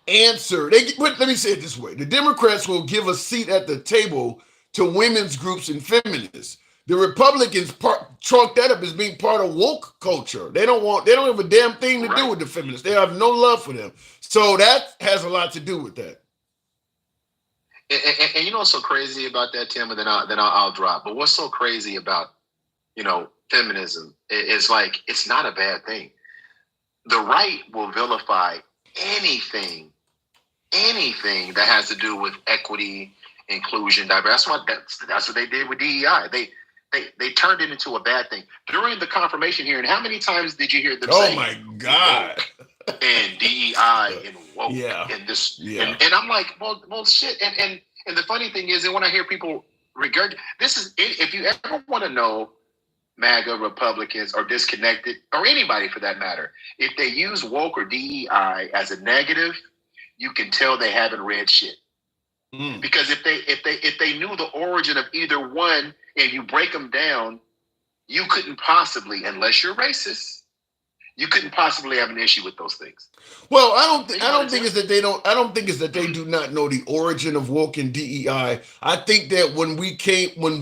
A: answer. Let me say it this way: the Democrats will give a seat at the table to women's groups and feminists. The Republicans chalk that up as being part of woke culture. They don't have a damn thing to do with the feminists. They have no love for them. So that has a lot to do with that.
G: And you know what's so crazy about that, Tim? And then I'll drop. But what's so crazy about, feminism is like, it's not a bad thing. The right will vilify anything that has to do with equity, inclusion, diversity. That's what they did with DEI. They turned it into a bad thing. During the confirmation hearing, how many times did you hear them say,
A: "Oh my God,"
G: and DEI and woke and this?
A: Yeah.
G: And I'm like, well, shit. And the funny thing is, and when I hear people regurgitate, this is, if you ever want to know MAGA Republicans or disconnected, or anybody for that matter, if they use woke or DEI as a negative, you can tell they haven't read shit. Because if they knew the origin of either one and you break them down, you couldn't possibly, unless you're racist, you couldn't possibly have an issue with those things.
A: Well, I don't think it's that they do not know the origin of woke and DEI. I think that when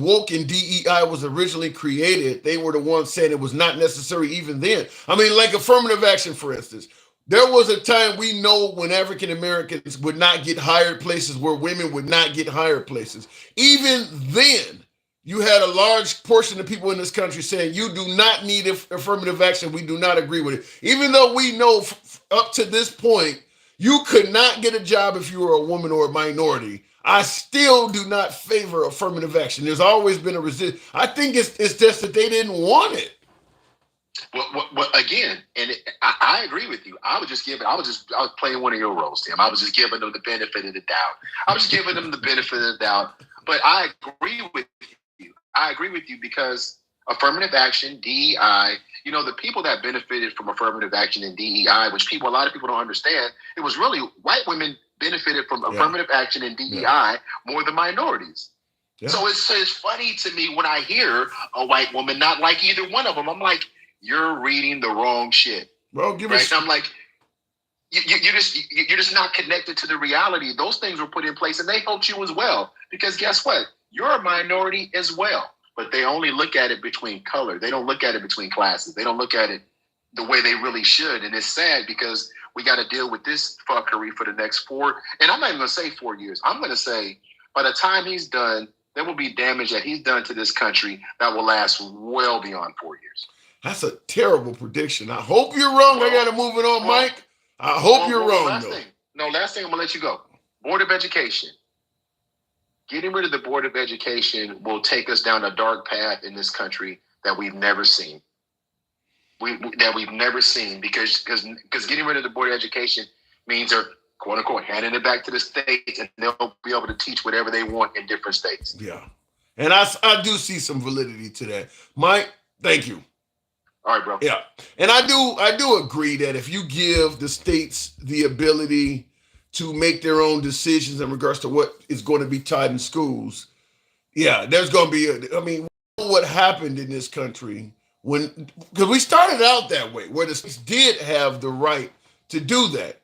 A: woke and DEI was originally created, they were the ones saying it was not necessary even then. I mean, like affirmative action, for instance. There was a time we know when African Americans would not get hired places where women would not get hired places. Even then, you had a large portion of people in this country saying you do not need affirmative action. We do not agree with it. Even though we know up to this point, you could not get a job if you were a woman or a minority. I still do not favor affirmative action. There's always been a resistance. I think it's just that they didn't want it.
G: Well, again, and I agree with you. I was playing one of your roles, Tim. I was just giving them the benefit of the doubt. But I agree with you. I agree with you because affirmative action, DEI, the people that benefited from affirmative action and DEI, which a lot of people don't understand, it was really white women benefited from affirmative action and DEI more than minorities. Yeah. So it's funny to me when I hear a white woman not like either one of them. I'm like, you're reading the wrong shit.
A: Well,
G: I'm like, you're just not connected to the reality. Those things were put in place and they helped you as well. Because guess what? You're a minority as well. But they only look at it between color. They don't look at it between classes. They don't look at it the way they really should. And it's sad because we got to deal with this fuckery for the next 4. And I'm not even going to say 4 years. I'm going to say by the time he's done, there will be damage that he's done to this country that will last well beyond 4 years.
A: That's a terrible prediction. I hope you're wrong. I got to move it on, Mike. I hope you're wrong,
G: last thing I'm going to let you go. Board of Education. Getting rid of the Board of Education will take us down a dark path in this country that we've never seen. We've never seen because getting rid of the Board of Education means they're, quote unquote, handing it back to the states and they'll be able to teach whatever they want in different states.
A: Yeah. And I do see some validity to that. Mike, thank you.
G: All right, bro.
A: Yeah. And I do agree that if you give the states the ability to make their own decisions in regards to what is going to be taught in schools, yeah, there's going to be what happened in this country because we started out that way, where the states did have the right to do that.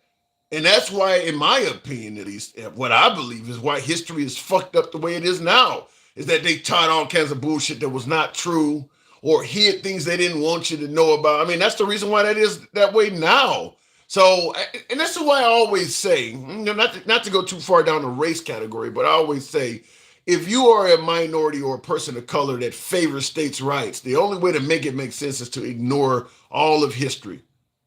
A: And that's why, in my opinion, at least, what I believe is why history is fucked up the way it is now, is that they taught all kinds of bullshit that was not true, or hid things they didn't want you to know about. I mean, that's the reason why that is that way now. So, and this is why I always say, not to go too far down the race category, but I always say, if you are a minority or a person of color that favors states' rights, the only way to make it make sense is to ignore all of history.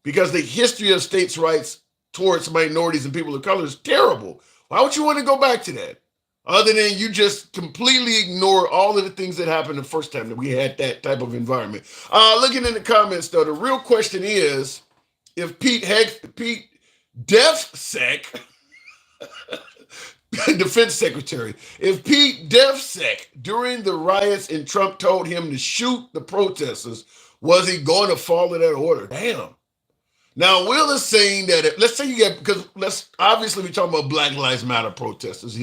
A: Because the history of states' rights towards minorities and people of color is terrible. Why would you want to go back to that? Other than you just completely ignore all of the things that happened the first time that we had that type of environment. Looking in the comments, though, the real question is, if Pete DefSec, Defense Secretary, if Pete DefSec, during the riots and Trump told him to shoot the protesters, was he going to follow that order? Damn. Now, Will is saying that let's say you get, because obviously we're talking about Black Lives Matter protesters.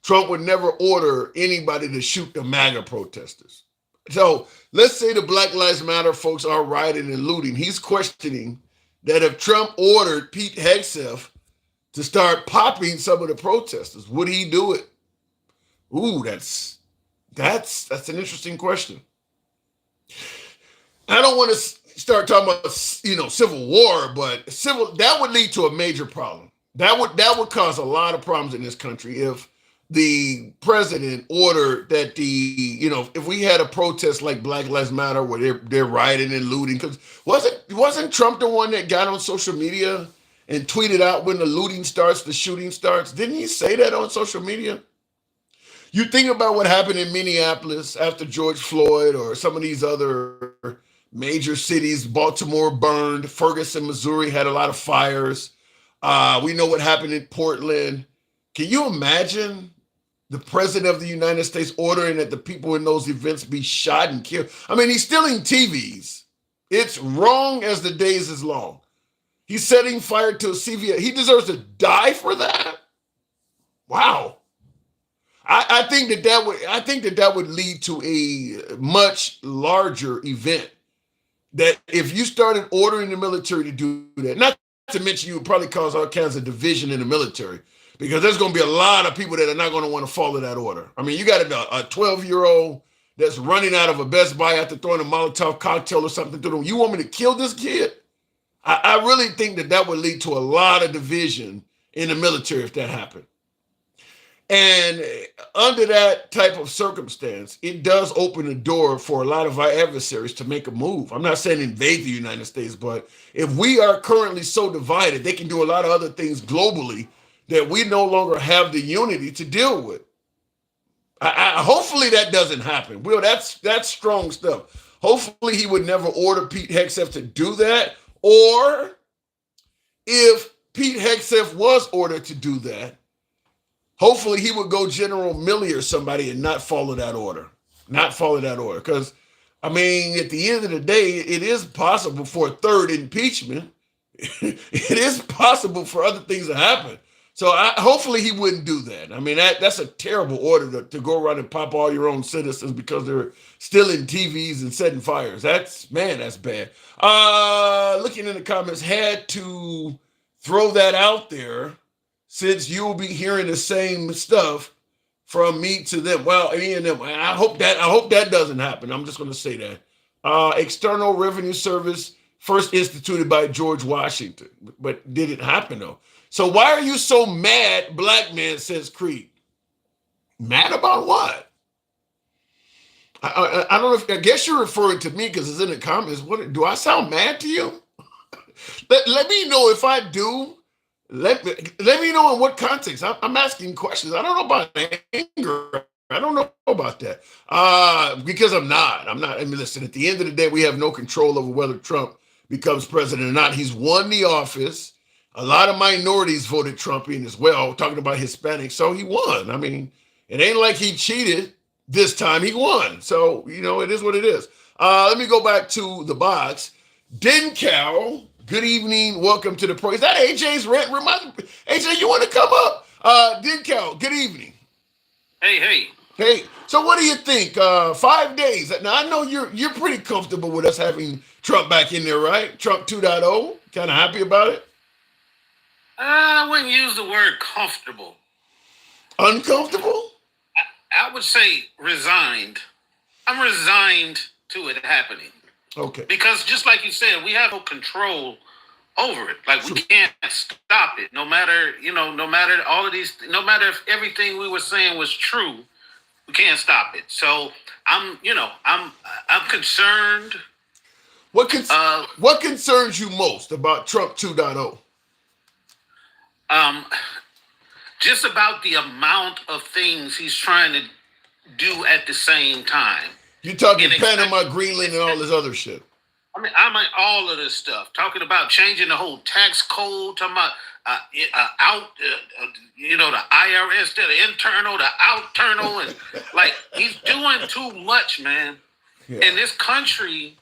A: Trump would never order anybody to shoot the MAGA protesters. So let's say the Black Lives Matter folks are rioting and looting. He's questioning that if Trump ordered Pete Hegseth to start popping some of the protesters, would he do it? Ooh, that's an interesting question. I don't want to start talking about civil war, but that would lead to a major problem. That would cause a lot of problems in this country if the president ordered that if we had a protest like Black Lives Matter where they're rioting and looting, because wasn't Trump the one that got on social media and tweeted out when the looting starts, the shooting starts? Didn't he say that on social media? You think about what happened in Minneapolis after George Floyd, or some of these other major cities. Baltimore burned. Ferguson, Missouri had a lot of fires. We know what happened in Portland. Can you imagine the president of the United States ordering that the people in those events be shot and killed? I mean, he's stealing TVs. It's wrong as the days is long. He's setting fire to a CVS. He deserves to die for that. Wow. I think that would lead to a much larger event. That if you started ordering the military to do that, not to mention you would probably cause all kinds of division in the military, because there's going to be a lot of people that are not going to want to follow that order. I mean, you got a 12-year-old that's running out of a Best Buy after throwing a Molotov cocktail or something through them. You want me to kill this kid? I really think that would lead to a lot of division in the military if that happened. And under that type of circumstance, it does open the door for a lot of our adversaries to make a move. I'm not saying invade the United States, but if we are currently so divided, they can do a lot of other things globally that we no longer have the unity to deal with. Hopefully that doesn't happen. Will, that's strong stuff. Hopefully he would never order Pete Hegseth to do that. Or if Pete Hegseth was ordered to do that, hopefully he would go General Milley or somebody and not follow that order. Not follow that order. Because, I mean, at the end of the day, it is possible for a third impeachment. It is possible for other things to happen. So hopefully he wouldn't do that. I mean, that's a terrible order to go around and pop all your own citizens because they're stealing TVs and setting fires. That's bad. Looking in the comments, had to throw that out there since you'll be hearing the same stuff from me to them. Well, me and them. I hope that doesn't happen. I'm just going to say that. External Revenue Service, first instituted by George Washington, but didn't happen though. So why are you so mad, black man, says Creed? Mad about what? I don't know if, I guess you're referring to me because it's in the comments. What, do I sound mad to you? Let me know if I do. Let me know in what context. I'm asking questions. I don't know about anger. I don't know about that. Because I'm not. I mean, listen, at the end of the day, we have no control over whether Trump becomes president or not. He's won the office. A lot of minorities voted Trump in as well, talking about Hispanics. So he won. I mean, it ain't like he cheated this time. He won. So, it is what it is. Let me go back to the box. Dencal, good evening. Welcome to the program. Is that AJ's rent room? AJ, you want to come up? Dencal, good evening. Hey, so what do you think? 5 days. Now, I know you're pretty comfortable with us having Trump back in there, right? Trump 2.0. Kind of happy about it?
H: I wouldn't use the word comfortable.
A: Uncomfortable?
H: I would say resigned. I'm resigned to it happening.
A: Okay.
H: Because just like you said, we have no control over it. Like we can't stop it. No matter all of these, no matter if everything we were saying was true, we can't stop it. So I'm concerned.
A: What concerns you most about Trump 2.0?
H: Just about the amount of things he's trying to do at the same time.
A: You're talking Panama, Greenland, and all this other shit.
H: I mean, all of this stuff. Talking about changing the whole tax code. Talking about the IRS, the internal, the outternal, and like he's doing too much, man. Yeah. In this country,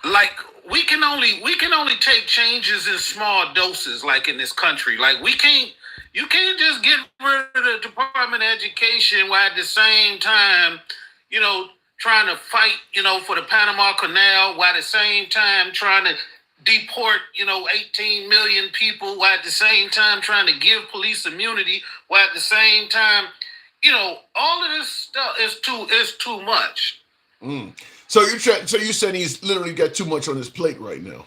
H: like we can only take changes in small doses, like in this country. Like you can't just get rid of the Department of Education while at the same time, trying to fight, for the Panama Canal, while at the same time trying to deport, 18 million people, while at the same time trying to give police immunity, while at the same time, all of this stuff is too much.
A: Mm. So you said he's literally got too much on his plate right now.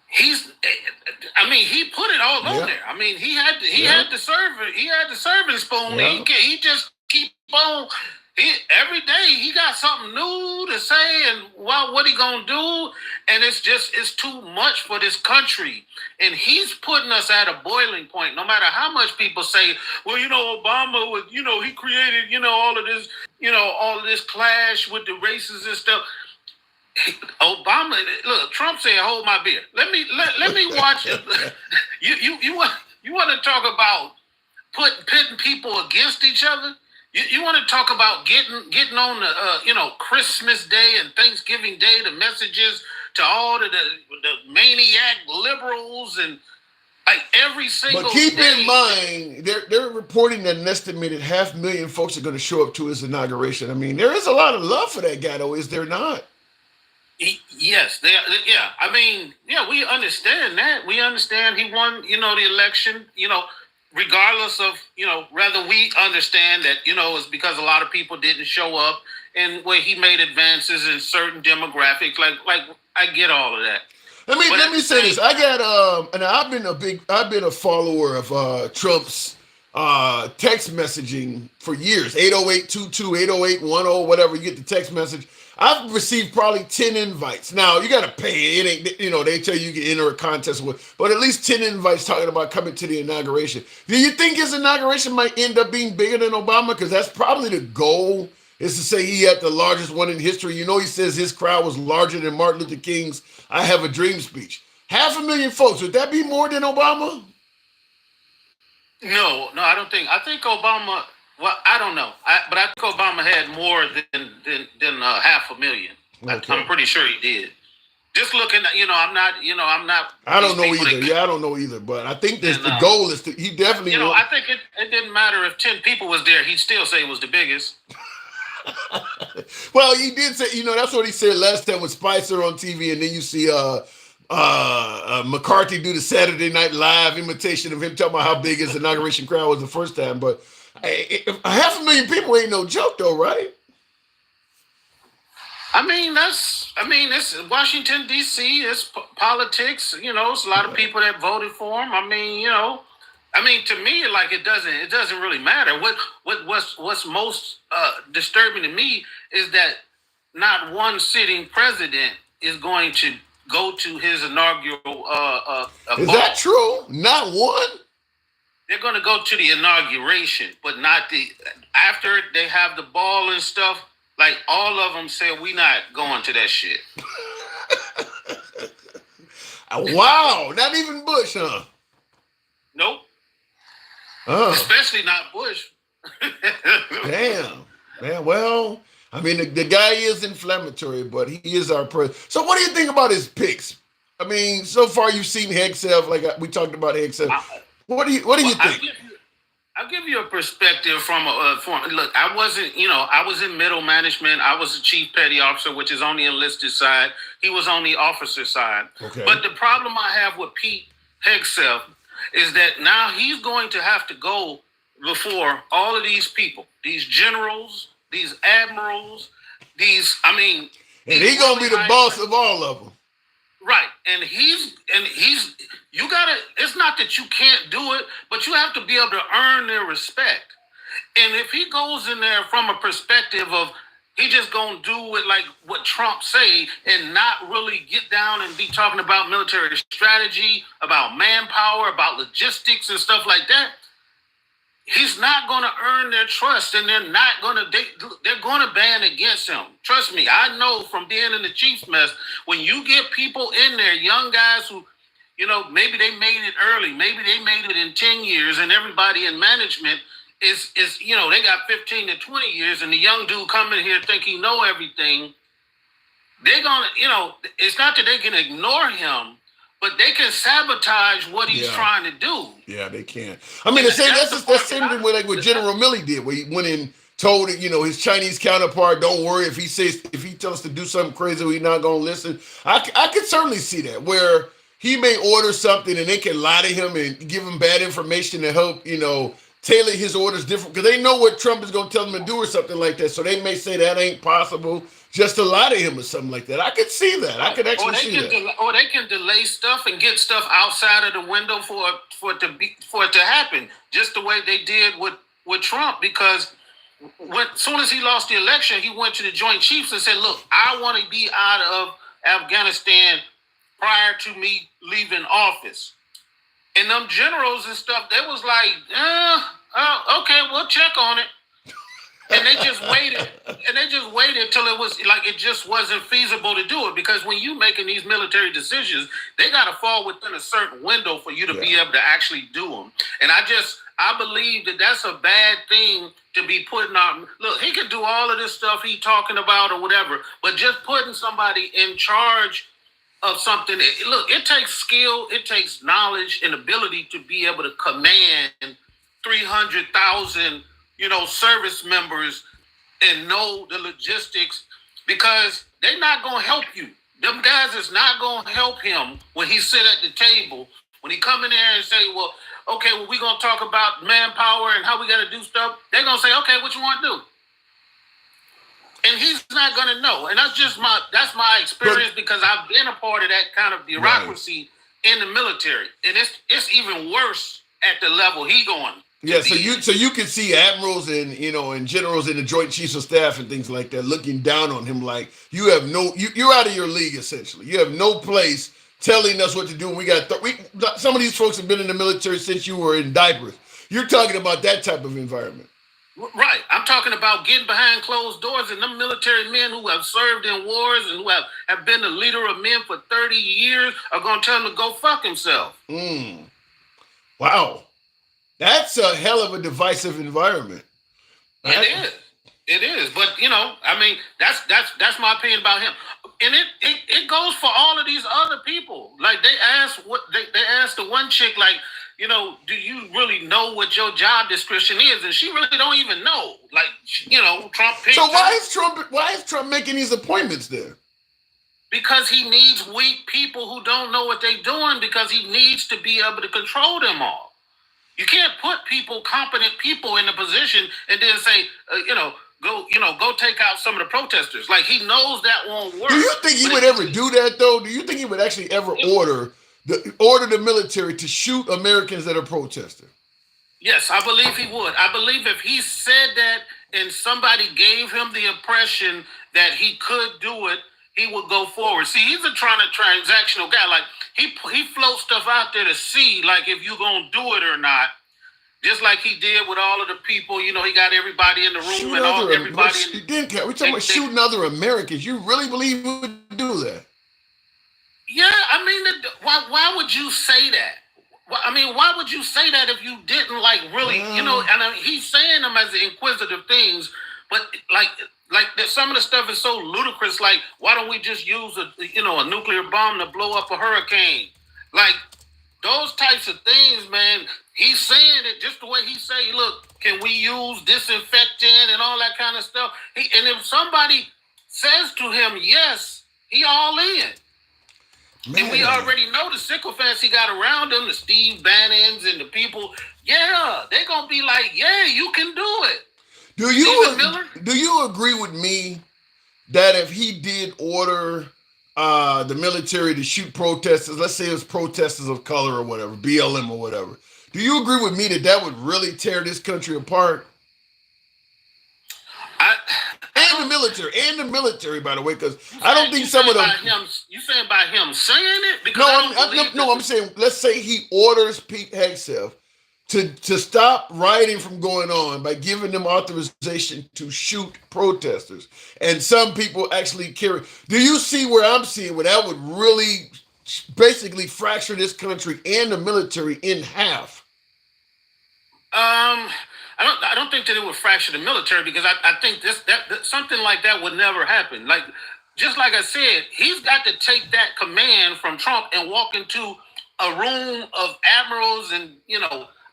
H: He put it all on there. I mean, he had the serving spoon.
A: Yeah.
H: He just keep on. Every day he got something new to say and what he gonna do, and it's too much for this country, and he's putting us at a boiling point. No matter how much people say, well, Obama was, he created, all of this clash with the races and stuff. Obama, look, Trump said, "Hold my beer. Let me watch it." You want to talk about pitting people against each other? You want to talk about getting on the Christmas Day and Thanksgiving Day, the messages to all the maniac liberals and like every single.
A: But keep in mind, they're reporting that an estimated 500,000 folks are going to show up to his inauguration. I mean, there is a lot of love for that guy, though, is there not?
H: Yes, yeah. I mean, yeah, we understand that. We understand he won, the election, regardless of, whether we understand that, it's because a lot of people didn't show up and where he made advances in certain demographics. Like I get all of that.
A: Let me say this. I got and I've been a follower of Trump's text messaging for years. 80822, 80810, whatever, you get the text message. I've received probably 10 invites. Now, you got to pay. It ain't, they tell you can enter a contest with, but at least 10 invites talking about coming to the inauguration. Do you think his inauguration might end up being bigger than Obama? Because that's probably the goal, is to say he had the largest one in history. He says his crowd was larger than Martin Luther King's I Have a Dream speech. 500,000 folks. Would that be more than Obama?
H: No, I don't think. I think Obama. Well, I don't know, but I think Obama had more than 500,000. Okay. I'm pretty sure he did. Just looking, I'm not.
A: I don't know either. I don't know either. But I think the goal is to. He definitely.
H: I think it didn't matter if 10 people was there. He'd still say it was the biggest.
A: Well, he did say. That's what he said last time with Spicer on TV, and then you see McCarthy do the Saturday Night Live imitation of him talking about how big his inauguration crowd was the first time, but. 500,000 people ain't no joke, though, right?
H: It's Washington D.C. It's politics. It's a lot of people that voted for him. To me, like it doesn't really matter. What's most disturbing to me is that not one sitting president is going to go to his inaugural.
A: Is that true? Not one.
H: They're going to go to the inauguration, but not after they have the ball and stuff. Like all of them said, we not going to that shit.
A: Wow, not even Bush, huh?
H: Nope. Especially not Bush.
A: Damn, man. Well, the guy is inflammatory, but he is our president. So, what do you think about his picks? So far you've seen Hegseth, like we talked about Hegseth. What do you think?
H: I'll give you a perspective from look. I wasn't, I was in middle management. I was a chief petty officer, which is on the enlisted side. He was on the officer side.
A: Okay.
H: But the problem I have with Pete Hegseth is that now he's going to have to go before all of these people, these generals, these admirals, and
A: he's gonna be the boss of all of them.
H: Right. And he's you gotta, it's not that you can't do it, but you have to be able to earn their respect. And if he goes in there from a perspective of he just gonna do it like what Trump say and not really get down and be talking about military strategy, about manpower, about logistics and stuff like that, he's not going to earn their trust, and they're going to ban against him. Trust me, I know from being in the Chiefs mess, when you get people in there, young guys who, maybe they made it early, maybe they made it in 10 years, and everybody in management is they got 15 to 20 years, and the young dude coming here think he know everything. They're going to, it's not that they can ignore him, but they can sabotage what he's trying to do.
A: Yeah, they can. That's the same thing with what General Milley did, where he went and told his Chinese counterpart, "Don't worry, if he tells us to do something crazy, we're not gonna listen." I could certainly see that, where he may order something and they can lie to him and give him bad information to help tailor his orders different because they know what Trump is going to tell them to do or something like that. So they may say that ain't possible just to lie to him or something like that. I could see that. I could actually see that.
H: Or they can delay stuff and get stuff outside of the window for it to happen, just the way they did with Trump. Because as soon as he lost the election, he went to the Joint Chiefs and said, "Look, I want to be out of Afghanistan prior to me leaving office." And them generals and stuff, they was like, okay, we'll check on it. And they just waited. And they just waited till it was like it just wasn't feasible to do it. Because when you making these military decisions, they got to fall within a certain window for you to be able to actually do them. And I believe that that's a bad thing to be putting on. Look, he can do all of this stuff he talking about or whatever, but just putting somebody in charge of something. Look, it takes skill, it takes knowledge and ability to be able to command 300,000, service members and know the logistics, because they're not going to help you. Them guys is not going to help him when he sit at the table. When he come in there and say, well, okay, well, we're going to talk about manpower and how we got to do stuff. They're going to say, okay, what you want to do? And he's not going to know. And that's my experience, because I've been a part of that kind of bureaucracy in the military. And it's even worse at the level he going.
A: Yeah, so you can see admirals and and generals in the Joint Chiefs of Staff and things like that looking down on him like you're out of your league essentially. You have no place telling us what to do. And some of these folks have been in the military since you were in diapers. You're talking about that type of environment.
H: Right. I'm talking about getting behind closed doors, and them military men who have served in wars and who have been the leader of men for 30 years are going to tell them to go fuck himself.
A: Wow. That's a hell of a divisive environment.
H: It is. But, that's my opinion about him. And it goes for all of these other people. Like they asked the one chick, like, do you really know what your job description is? And she really don't even know. Like, Trump picked.
A: So why is Trump making these appointments there?
H: Because he needs weak people who don't know what they're doing, because he needs to be able to control them all. You can't put competent people in a position and then say, go take out some of the protesters. Like, he knows that won't work.
A: Do you think he would ever do that, though? Do you think he would actually ever order the military to shoot Americans that are protesting?
H: Yes, I believe he would. I believe if he said that and somebody gave him the impression that he could do it, he would go forward. See, he's a transactional guy. Like, he floats stuff out there to see, like, if you're going to do it or not. Just like he did with all of the people, he got everybody in the room everybody.
A: He didn't care. We're talking about shooting other Americans. You really believe he would do that?
H: Yeah, I mean, why would you say that? I mean, why would you say that if you didn't really, and he's saying them as inquisitive things, but like some of the stuff is so ludicrous. Like, why don't we just use a nuclear bomb to blow up a hurricane? Like, those types of things, man. He's saying it just the way he say, look, can we use disinfectant and all that kind of stuff? And if somebody says to him, yes, he all in. Man. And we already know the sycophants he got around him, the Steve Bannons and the people. Yeah, they're going to be like, yeah, you can do it.
A: Do you agree with me that if he did order the military to shoot protesters, let's say it was protesters of color or whatever, BLM or whatever, do you agree with me that would really tear this country apart? And the military, by the way, because I don't think some of them.
H: You saying by him saying it? Because
A: I'm saying, let's say he orders Pete Hegseth to stop rioting from going on by giving them authorization to shoot protesters, and some people actually carry. Do you see where I'm seeing where that would really basically fracture this country and the military in half?
H: I don't think that it would fracture the military, because I think that something like that would never happen. Like, just like I said, he's got to take that command from Trump and walk into a room of admirals and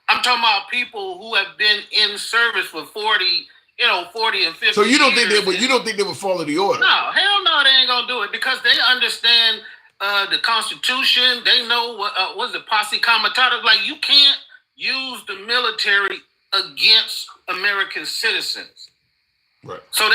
H: I'm talking about people who have been in service for 40 and 50.
A: So you don't think they would follow the order?
H: No, hell no, they ain't gonna do it, because they understand the Constitution. They know what's the posse comitatus. Like, you can't use the military against American citizens.
A: Right.
H: So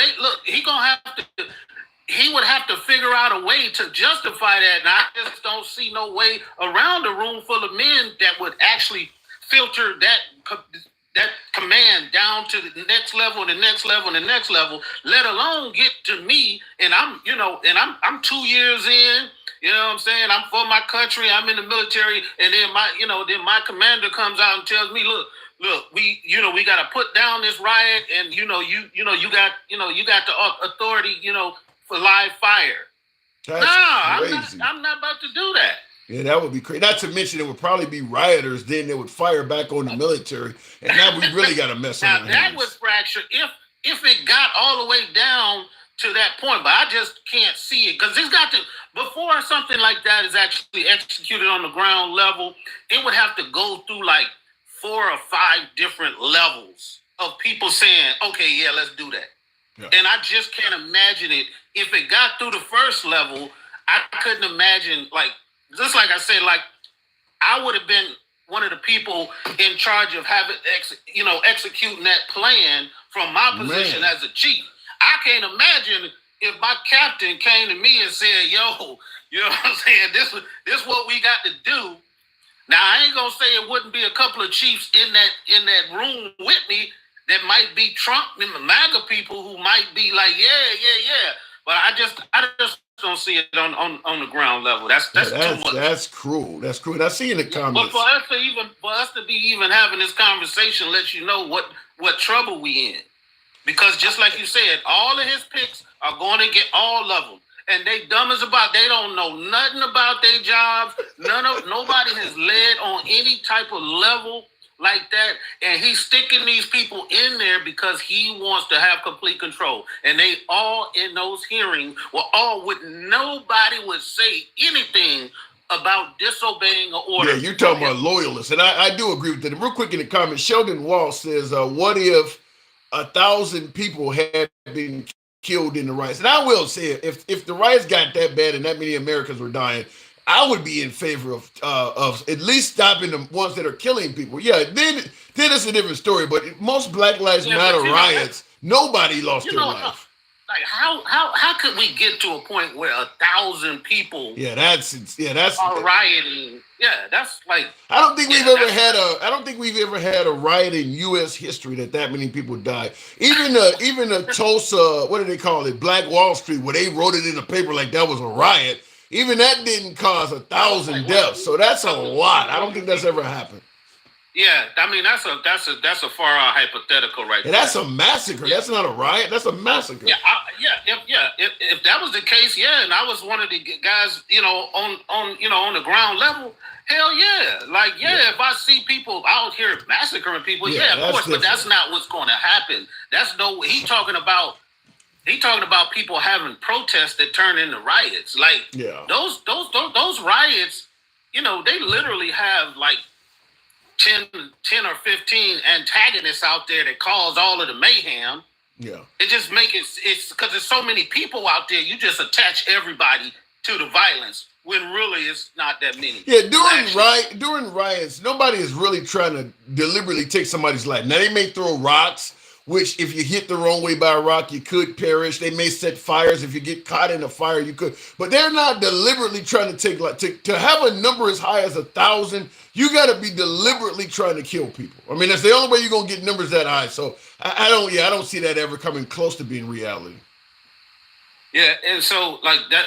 H: he would have to figure out a way to justify that. And I just don't see no way around a room full of men that would actually filter that command down to the next level, the next level, the next level, let alone get to me. And I'm 2 years in, you know what I'm saying? I'm for my country. I'm in the military. And then my commander comes out and tells me, look, we got to put down this riot. And, you got the authority, for live fire.
A: That's crazy.
H: I'm not about to do that.
A: Yeah, that would be crazy. Not to mention it would probably be rioters. Then they would fire back on the military, and now we really got to mess
H: now
A: on.
H: That would fracture if it got all the way down to that point. But I just can't see it because it's got to before something like that is actually executed on the ground level. It would have to go through like 4 or 5 different levels of people saying, "Okay, yeah, let's do that." Yeah. And I just can't imagine it. If it got through the first level, I couldn't imagine just like I said, I would have been one of the people in charge of having, executing that plan from my position as a chief. I can't imagine if my captain came to me and said, "Yo, you know what I'm saying? This what we got to do." Now I ain't gonna say it wouldn't be a couple of chiefs in that room with me that might be Trump and the MAGA people who might be like, yeah. But I just don't see it on the ground level. That's too much.
A: That's cruel. That's cruel. And I see in the comments.
H: But for us to be even having this conversation lets you know what trouble we in. Because just like you said, all of his picks are going to get all of them. And they dumb as they don't know nothing about their jobs. Nobody has led on any type of level like that, and he's sticking these people in there because he wants to have complete control. And they all in those hearings were all with nobody would say anything about disobeying an order.
A: Yeah, you're talking about loyalists, and I do agree with that. Real quick in the comments, Sheldon Wall says, "What if 1,000 people had been killed in the riots?" And I will say, if the riots got that bad and that many Americans were dying, I would be in favor of at least stopping the ones that are killing people. Yeah, then it's a different story. But most Black Lives Matter riots, nobody lost their life.
H: Like how could we get to a point where 1,000 people?
A: That's
H: are rioting. Yeah, that's like
A: I don't think we've ever had a riot in U.S. history that many people died. Even the Tulsa, what do they call it, Black Wall Street, where they wrote it in the paper like that was a riot. Even that didn't cause 1,000 deaths, so that's a lot. I don't think that's ever happened.
H: Yeah, I mean that's a far out hypothetical right there.
A: That's a massacre. Yeah. That's not a riot. That's a massacre.
H: Yeah, If that was the case, yeah, and I was one of the guys, on the ground level. Hell yeah, if I see people out here massacring people, of course, different. But that's not what's going to happen. He's talking about people having protests that turn into riots. Those riots, they literally have 10 or 15 antagonists out there that cause all of the mayhem.
A: Yeah. It
H: just makes it's because there's so many people out there, you just attach everybody to the violence when really it's not that many.
A: Yeah, during riots, nobody is really trying to deliberately take somebody's life. Now they may throw rocks, which if you hit the wrong way by a rock, you could perish. They may set fires. If you get caught in a fire, you could. But they're not deliberately trying to to have a number as high as 1,000. You got to be deliberately trying to kill people. I mean, that's the only way you're gonna get numbers that high. So I don't see that ever coming close to being reality.
H: Yeah, and so that.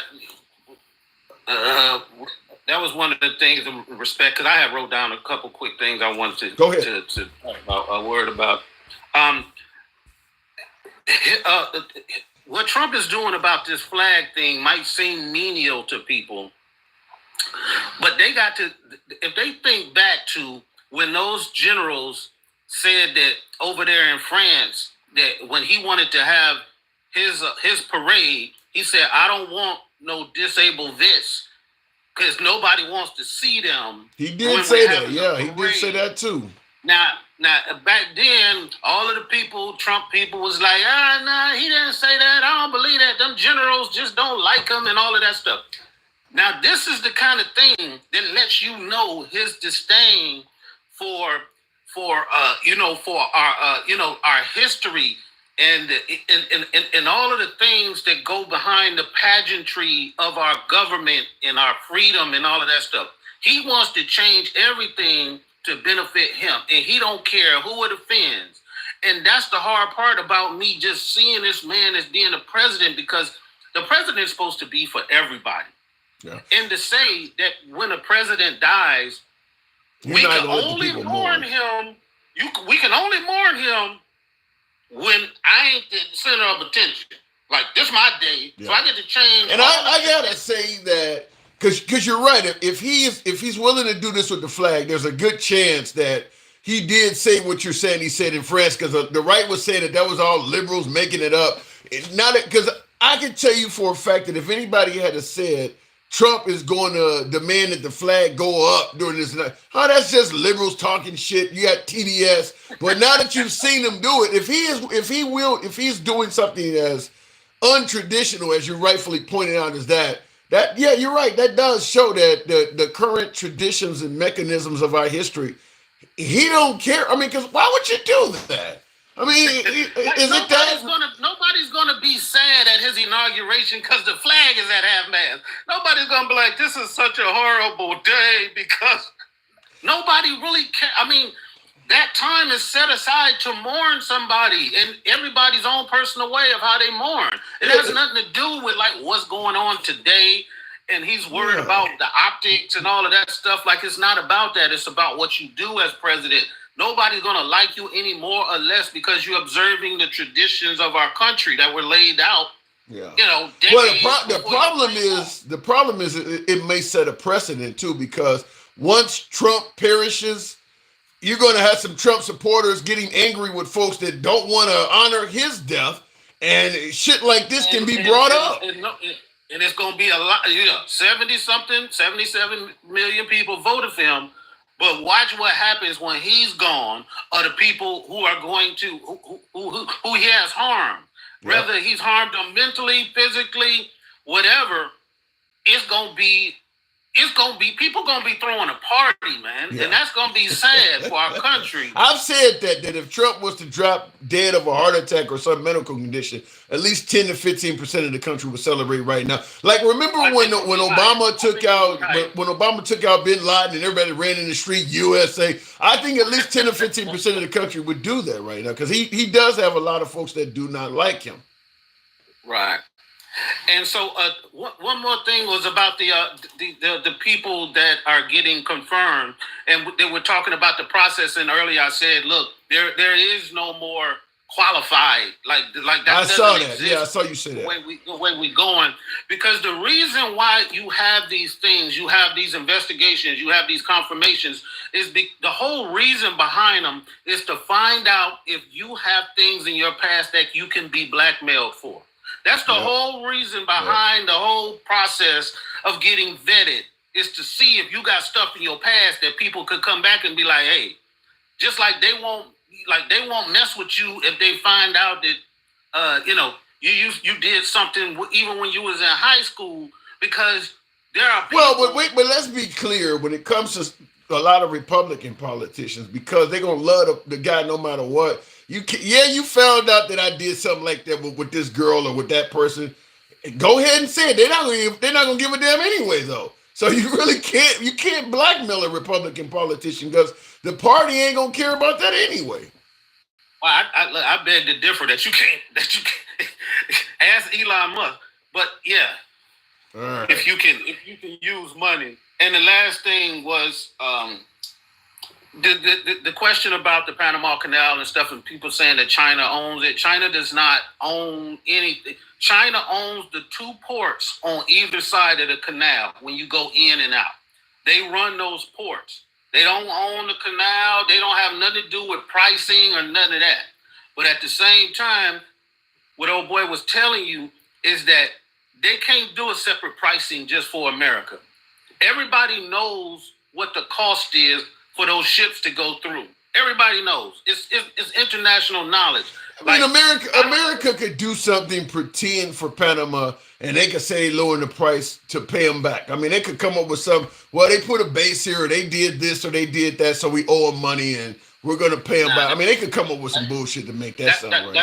H: That was one of the things in respect because I had wrote down a couple quick things I wanted to
A: go ahead
H: to talk about, a word about. What Trump is doing about this flag thing might seem menial to people, but they got to, if they think back to when those generals said that over there in France, that when he wanted to have his parade, he said, "I don't want no disabled vets because nobody wants to see them."
A: He did say that. Yeah, he did say that too.
H: Now, back then, all of the Trump people was like, he didn't say that. I don't believe that. Them generals just don't like him and all of that stuff. Now, this is the kind of thing that lets you know his disdain for for our history and all of the things that go behind the pageantry of our government and our freedom and all of that stuff. He wants to change everything to benefit him, and he don't care who it offends. And that's the hard part about me just seeing this man as being a president, because the president is supposed to be for everybody. Yeah. And to say that when a president dies, we can only mourn him. We can only mourn him when I ain't the center of attention. Like, this my day, so I get to change.
A: And I gotta say that because you're right. If he's willing to do this with the flag, there's a good chance that he did say what you're saying. He said in France, because the right was saying that was all liberals making it up. Not because I can tell you for a fact that if anybody had said Trump is going to demand that the flag go up during this night, that's just liberals talking shit. You got TDS. But now that you've seen him do it, if he's doing something as untraditional as you rightfully pointed out, as that you're right. That does show that the current traditions and mechanisms of our history, he don't care. I mean, because why would you do that? I mean,
H: nobody's gonna be sad at his inauguration because the flag is at half-mast. Nobody's gonna be like, this is such a horrible day, because nobody really cares. I mean, that time is set aside to mourn somebody, and everybody's own personal way of how they mourn. It has nothing to do with like what's going on today, and he's worried about the optics and all of that stuff. Like, it's not about that. It's about what you do as president. Nobody's going to like you any more or less because you're observing the traditions of our country that were laid out. Yeah.
A: Well, the problem is it may set a precedent too, because once Trump perishes, you're going to have some Trump supporters getting angry with folks that don't want to honor his death, and shit like this can be brought up.
H: And it's going to be a lot. 77 million people voted for him. But watch what happens when he's gone, or the people who are going to who he has harmed. Yep. Whether he's harmed them mentally, physically, whatever, it's gonna be people gonna be throwing a party, man. Yeah. And that's gonna be sad for our country.
A: I've said that if Trump was to drop dead of a heart attack or some medical condition, at least 10 to 15% of the country would celebrate right now. Like, remember when Obama took out Bin Laden and everybody ran in the street USA? I think at least 10 to 15% of the country would do that right now, because he does have a lot of folks that do not like him.
H: Right. And so one more thing was about the people that are getting confirmed, and they were talking about the process. And earlier I said, look, there is no more qualified like that.
A: I saw that. Yeah, I saw you say that.
H: The way we going, because the reason why you have these things, you have these investigations, you have these confirmations, is the whole reason behind them is to find out if you have things in your past that you can be blackmailed for. That's the whole reason behind the whole process of getting vetted, is to see if you got stuff in your past that people could come back and be like, hey, just like they won't mess with you if they find out that you did something even when you was in high school, because there are people.
A: But let's be clear when it comes to a lot of Republican politicians, because they're gonna love the guy no matter what. You found out that I did something like that with this girl or with that person. Go ahead and say it. They're not gonna give a damn anyway, though. So you really can't blackmail a Republican politician, because the party ain't gonna care about that anyway.
H: Well, I beg to differ that you can't ask Elon Musk, but yeah, right. if you can use money. And the last thing was the question about the Panama Canal and stuff, and people saying that China owns it. China does not own anything. China owns the 2 ports on either side of the canal when you go in and out. They run those ports. They don't own the canal. They don't have nothing to do with pricing or none of that. But at the same time, what old boy was telling you is that they can't do a separate pricing just for America. Everybody knows what the cost is for those ships to go through. Everybody knows. It's international knowledge.
A: I mean, America could do something, pretend for Panama, and they could say lowering the price to pay them back. I mean, they could come up with some, well, they put a base here, or they did this, or they did that, so we owe them money, and we're going to pay them back. I mean, they could come up with some bullshit to make that sound right.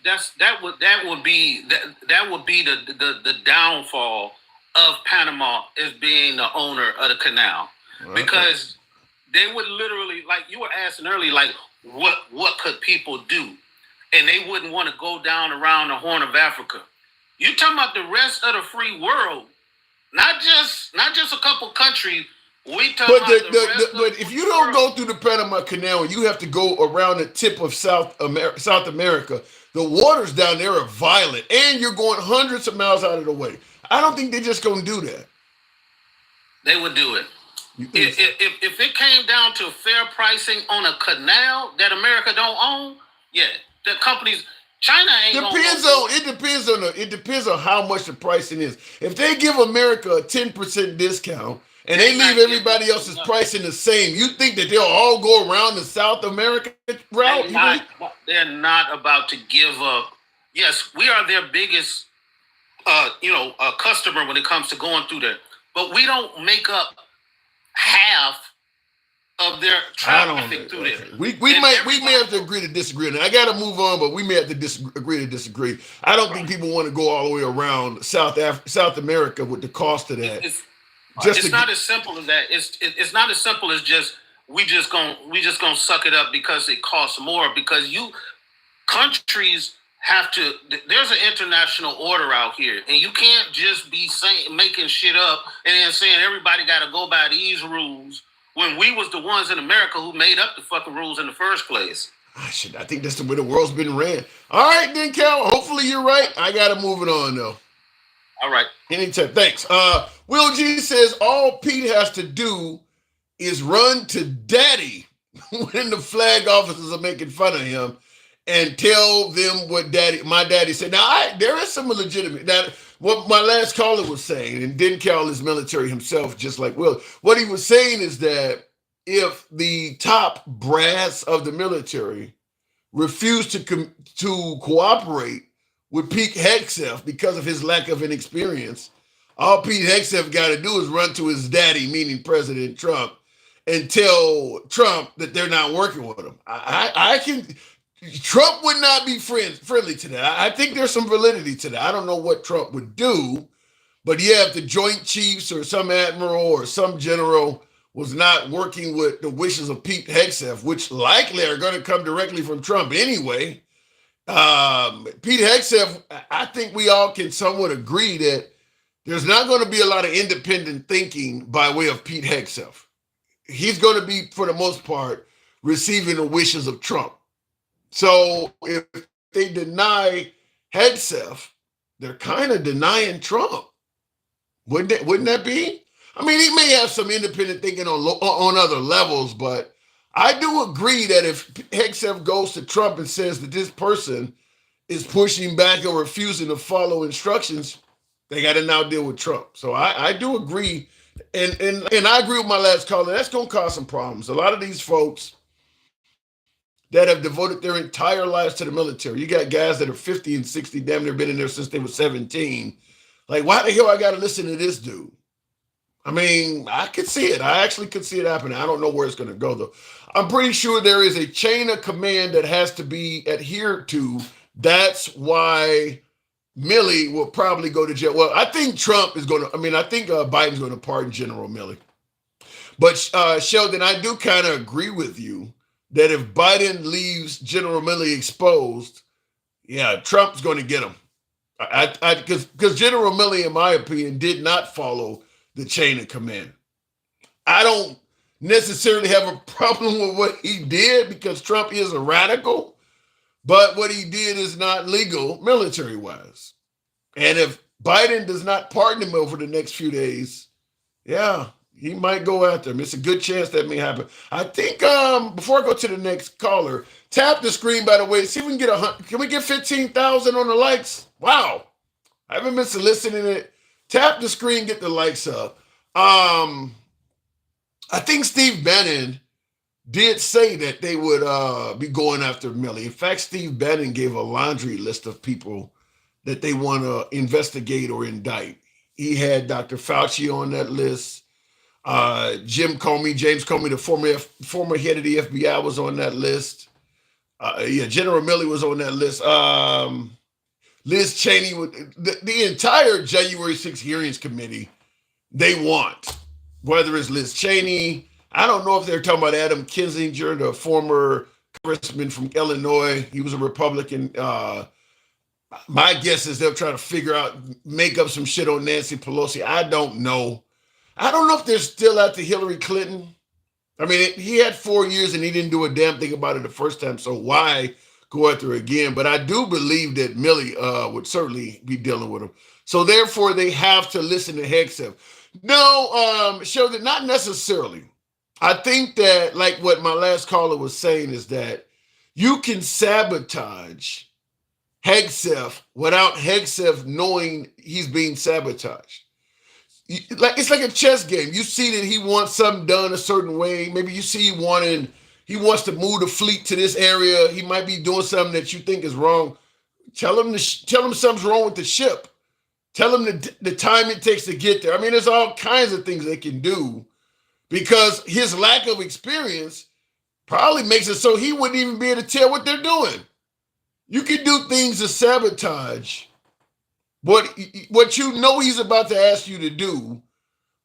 H: That would be the downfall of Panama as being the owner of the canal, because they would literally, like you were asking earlier, like what could people do, and they wouldn't want to go down around the Horn of Africa. You're talking about the rest of the free world, not just a couple countries. But
A: if you don't go through the Panama Canal and you have to go around the tip of South America, the waters down there are violent, and you're going hundreds of miles out of the way. I don't think they're just going to do that.
H: They would do it. If it came down to fair pricing on a canal that America don't own, yeah, the companies. China ain't
A: It depends on how much the pricing is. If they give America a 10% discount and they leave everybody else's pricing the same, you think that they'll all go around the South America route?
H: They're not about to give up. Yes, we are their biggest customer when it comes to going through there. But we don't make up half of their traffic through there.
A: We may have to agree to disagree. And I got to move on, but we may have to agree to disagree. I don't think people want to go all the way around South America with the cost of that.
H: It's not as simple as that. It's not as simple as just we just gonna suck it up because it costs more. Because countries have to. There's an international order out here, and you can't just be making shit up and then saying everybody got to go by these rules when we was the ones in America who made up the fucking rules in the first place.
A: I think that's the way the world's been ran. All right, then, Cal. Hopefully you're right. I got to move it on, though.
H: All right.
A: Anytime. Thanks. Will G says all Pete has to do is run to daddy when the flag officers are making fun of him and tell them what my daddy said. Now, there is some legitimate. Now, what my last caller was saying, and didn't Cal is military himself, just like Will. What he was saying is that if the top brass of the military refused to cooperate with Pete Hegseth because of his lack of inexperience, all Pete Hegseth got to do is run to his daddy, meaning President Trump, and tell Trump that they're not working with him. Trump would not be friendly to that. I think there's some validity to that. I don't know what Trump would do, but yeah, if the Joint Chiefs or some admiral or some general was not working with the wishes of Pete Hegseth, which likely are going to come directly from Trump anyway, Pete Hegseth, I think we all can somewhat agree that there's not going to be a lot of independent thinking by way of Pete Hegseth. He's going to be, for the most part, receiving the wishes of Trump. So if they deny Hegseth, they're kind of denying Trump. Wouldn't that be? I mean, he may have some independent thinking on other levels, but I do agree that if Hegseth goes to Trump and says that this person is pushing back or refusing to follow instructions, they got to now deal with Trump. So I do agree, and I agree with my last caller. That's going to cause some problems. A lot of these folks that have devoted their entire lives to the military. You got guys that are 50 and 60, damn near been in there since they were 17. Like, why the hell I got to listen to this dude? I mean, I could see it. I actually could see it happening. I don't know where it's going to go, though. I'm pretty sure there is a chain of command that has to be adhered to. That's why Milley will probably go to jail. Well, I think Trump is going to, I think Biden's going to pardon General Milley. But Sheldon, I do kind of agree with you that if Biden leaves General Milley exposed, yeah, Trump's going to get him. Because General Milley, in my opinion, did not follow the chain of command. I don't necessarily have a problem with what he did because Trump is a radical, but what he did is not legal military-wise. And if Biden does not pardon him over the next few days, yeah, he might go after him. It's a good chance that may happen. I think before I go to the next caller, tap the screen, by the way. See if we can get 15,000 on the likes? Wow. I haven't been soliciting it. Tap the screen, get the likes up. I think Steve Bannon did say that they would be going after Milley. In fact, Steve Bannon gave a laundry list of people that they want to investigate or indict. He had Dr. Fauci on that list. James Comey, the former head of the FBI, was on that list. General Milley was on that list. Liz Cheney, the entire January 6th hearings committee, they want, whether it's Liz Cheney, I don't know if they're talking about Adam Kinzinger, the former congressman from Illinois. He was a Republican. My guess is they'll try to make up some shit on Nancy Pelosi. I don't know. I don't know if they're still after Hillary Clinton. I mean, he had 4 years and he didn't do a damn thing about it the first time. So why go after her again? But I do believe that Milley would certainly be dealing with him. So therefore, they have to listen to Hegseth. No, Sheldon, not necessarily. I think that, like what my last caller was saying, is that you can sabotage Hegseth without Hegseth knowing he's being sabotaged. It's like a chess game. You see that he wants something done a certain way. Maybe you see he wants to move the fleet to this area. He might be doing something that you think is wrong. Tell him something's wrong with the ship. Tell him the time it takes to get there. I mean, there's all kinds of things they can do, because his lack of experience probably makes it so he wouldn't even be able to tell what they're doing. You can do things to sabotage what you know he's about to ask you to do.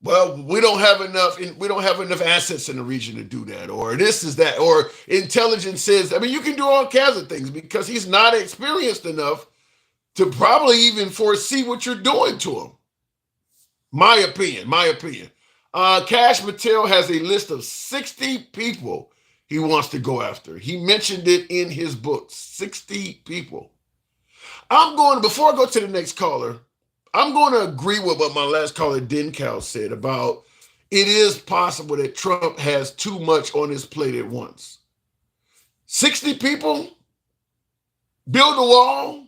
A: Well, we don't have enough assets in the region to do that, or this is that, or intelligence says. I mean, you can do all kinds of things because he's not experienced enough to probably even foresee what you're doing to him. My opinion. Cash Patel has a list of 60 people he wants to go after. He mentioned it in his book, 60 people. Before I go to the next caller, I'm going to agree with what my last caller, Denkow, said about it is possible that Trump has too much on his plate at once. 60 people? Build a wall?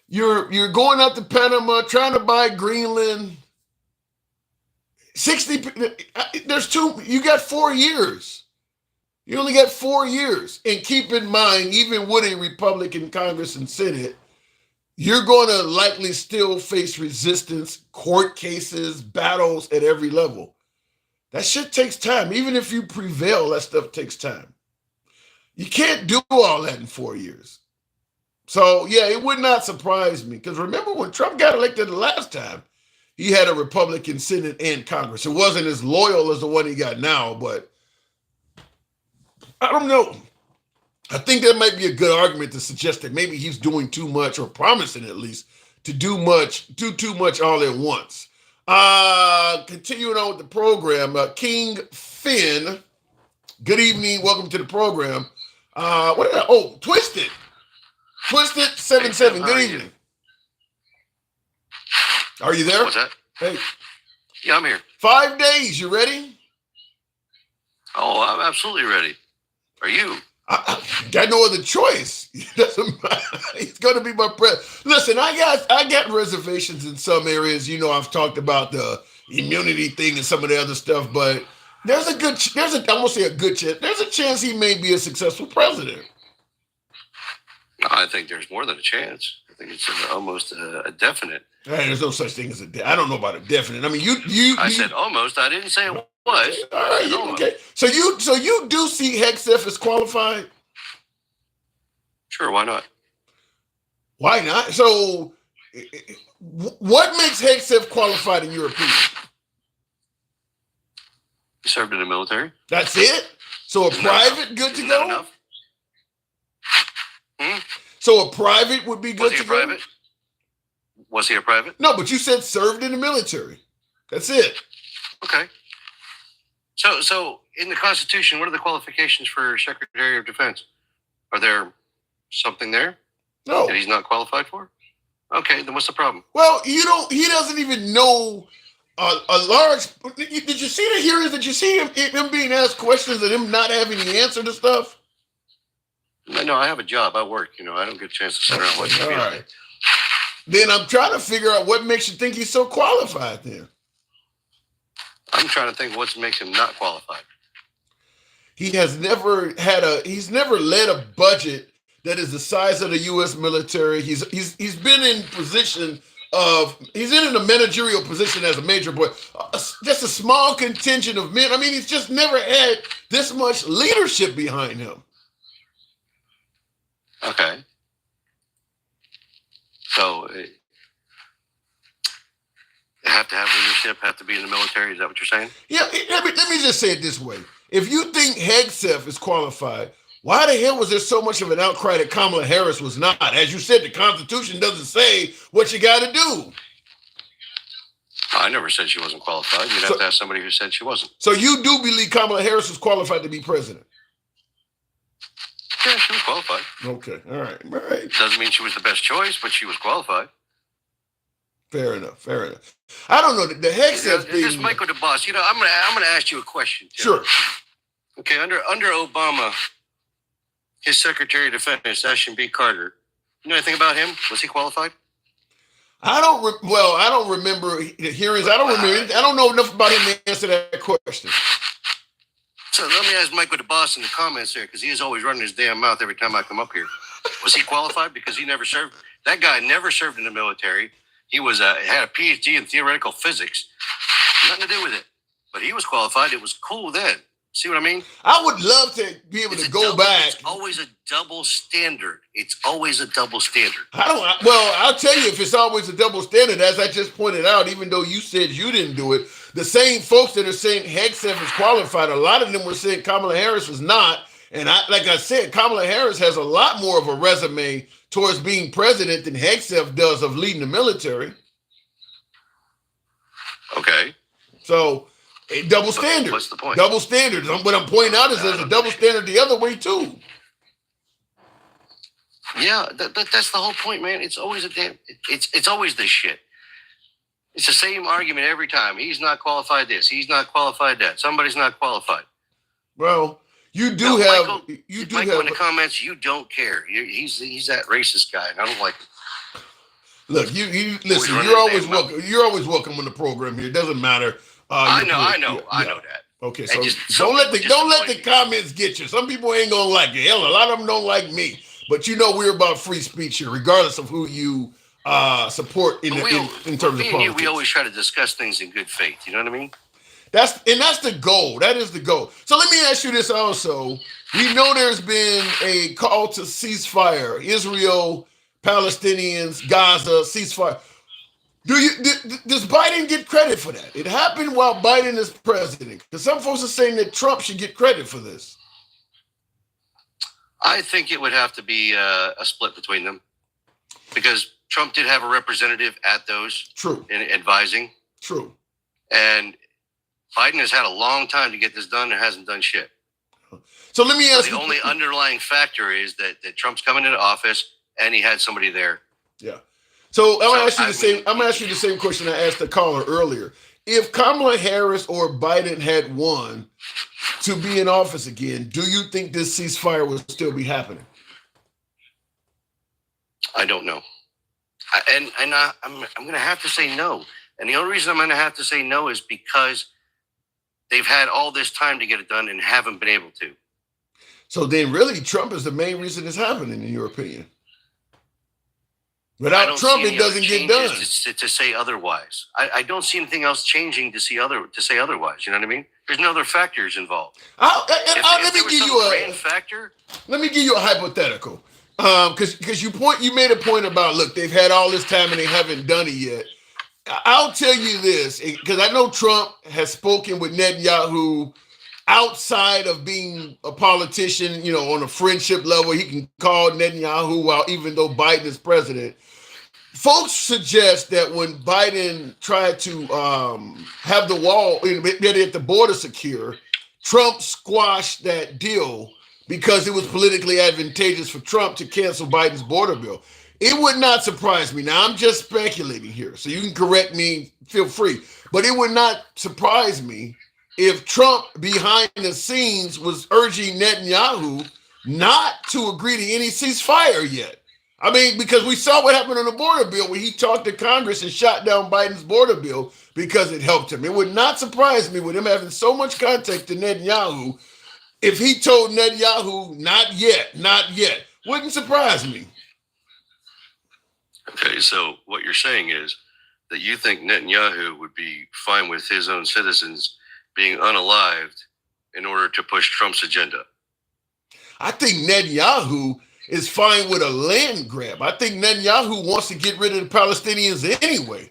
A: You're going out to Panama, trying to buy Greenland. 60, you got 4 years. You only got 4 years. And keep in mind, even with a Republican Congress and Senate, you're going to likely still face resistance, court cases, battles at every level. That shit takes time. Even if you prevail, that stuff takes time. You can't do all that in 4 years. So, yeah, it would not surprise me. Because remember when Trump got elected the last time, he had a Republican Senate and Congress. It wasn't as loyal as the one he got now, but I don't know. I think that might be a good argument to suggest that maybe he's doing too much, or promising at least to do too much all at once. Continuing on with the program, King Finn, good evening, welcome to the program. Twisted 77, good evening. Are you there?
I: What's that?
A: Hey.
I: Yeah, I'm here. 5
A: days, you ready?
I: Oh, I'm absolutely ready. Are you?
A: I got no other choice. He's going to be my president. Listen, I got reservations in some areas. You know, I've talked about the immunity thing and some of the other stuff, but I won't say a good chance. There's a chance he may be a successful president.
I: I think there's more than a chance. I think it's almost a definite.
A: Hey, there's no such thing as I don't know about a definite. I mean,
I: I said almost. I didn't say it was.
A: All right, okay. So you do see Hegseth as qualified?
I: Sure, why not?
A: Why not? So what makes Hegseth qualified in your opinion?
I: He served in the military.
A: That's it? So a private good to go?
I: Enough?
A: So a private would be good to go?
I: Private? Was he a private?
A: No, but you said served in the military. That's it.
I: Okay. So in the Constitution, what are the qualifications for Secretary of Defense? Are there something there
A: No.
I: that he's not qualified for? Okay, then what's the problem?
A: Well, he doesn't even know a large. Did you see the hearings? Did you see him being asked questions and him not having the answer to stuff?
I: No, I have a job. I work. I don't get a chance to sit around watching TV.
A: All right. Then I'm trying to figure out what makes you think he's so qualified then.
I: I'm trying to think what makes him not qualified.
A: He's never led a budget that is the size of the U.S. military. He's been in position he's in a managerial position as a major, but just a small contingent of men. I mean, he's just never had this much leadership behind him.
I: Okay. So have to have leadership, have to be in the military. Is that what you're saying?
A: Yeah, let me just say it this way. If you think Hegseth is qualified, why the hell was there so much of an outcry that Kamala Harris was not? As you said, the Constitution doesn't say what you got to do.
I: I never said she wasn't qualified. You'd have to ask somebody who said she wasn't.
A: So you do believe Kamala Harris was qualified to be president?
I: Yeah, she was qualified.
A: Okay, all right.
I: Doesn't mean she was the best choice, but she was qualified.
A: Fair enough. I don't know the Hegseth thing.
I: This Michael DeBoss. You know, I'm gonna ask you a question. Tim.
A: Sure.
I: Okay, under Obama, his Secretary of Defense, Ashton B. Carter. You know anything about him? Was he qualified?
A: I don't remember the hearings. I don't know enough about him to answer that question.
I: So let me ask Michael DeBoss in the comments there, because he is always running his damn mouth every time I come up here. Was he qualified? Because he never served. That guy never served in the military. He had a PhD in theoretical physics. Nothing to do with it. But he was qualified. It was cool then. See what I mean?
A: I would love to be able to go back.
I: It's always a double standard.
A: I'll tell you, if it's always a double standard, as I just pointed out, even though you said you didn't do it, the same folks that are saying Hegseth is qualified, a lot of them were saying Kamala Harris was not. And like I said, Kamala Harris has a lot more of a resume towards being president than Hegseth does of leading the military.
I: Okay.
A: So, a double standard.
I: What's the point?
A: Double standard. What I'm pointing out is there's a double standard the other way too.
I: Yeah, that's the whole point, man. It's always it's always this shit. It's the same argument every time. He's not qualified this. He's not qualified that. Somebody's not qualified.
A: Well, you do
I: Michael in the comments, you don't care. He's that racist guy, and I don't like it.
A: Look, you listen. You're always welcome. You're always welcome on the program here. It doesn't matter.
I: I know that.
A: Okay, so don't let the comments get you. Some people ain't gonna like it. Hell, a lot of them don't like me. But you know we're about free speech here, regardless of who you support in terms of politics.
I: We always try to discuss things in good faith. You know what I mean?
A: That's the goal. That is the goal. So let me ask you this also. We know there's been a call to ceasefire. Israel, Palestinians, Gaza, ceasefire. Does Biden get credit for that? It happened while Biden is president. Because some folks are saying that Trump should get credit for this.
I: I think it would have to be a split between them, because Trump did have a representative at those.
A: True.
I: In advising.
A: True.
I: And Biden has had a long time to get this done and hasn't done shit.
A: So let me ask you.
I: The only underlying factor is that Trump's coming into office and he had somebody there.
A: Yeah. So I'm gonna ask you the same question I asked the caller earlier. If Kamala Harris or Biden had won to be in office again, do you think this ceasefire would still be happening?
I: I don't know. I'm going to have to say no. And the only reason I'm going to have to say no is because they've had all this time to get it done and haven't been able to. So
A: then really Trump is the main reason it's happening, in your opinion? Without Trump, it doesn't get done.
I: To say otherwise. I don't see anything else changing to say otherwise. You know what I mean? There's no other factors involved.
A: Let me give you a hypothetical. Because you made a point about, look, they've had all this time and they haven't done it yet. I'll tell you this, because I know Trump has spoken with Netanyahu outside of being a politician, on a friendship level. He can call Netanyahu even though Biden is president. Folks suggest that when Biden tried to have the wall, at the border secure, Trump squashed that deal because it was politically advantageous for Trump to cancel Biden's border bill. It would not surprise me. Now, I'm just speculating here, so you can correct me, feel free. But it would not surprise me if Trump, behind the scenes, was urging Netanyahu not to agree to any ceasefire yet. I mean, because we saw what happened on the border bill when he talked to Congress and shot down Biden's border bill because it helped him. It would not surprise me with him having so much contact to Netanyahu if he told Netanyahu, not yet. Wouldn't surprise me.
I: Okay, So what you're saying is that you think Netanyahu would be fine with his own citizens being unalived in order to push Trump's agenda?
A: I think Netanyahu is fine with a land grab. I think Netanyahu wants to get rid of the Palestinians anyway.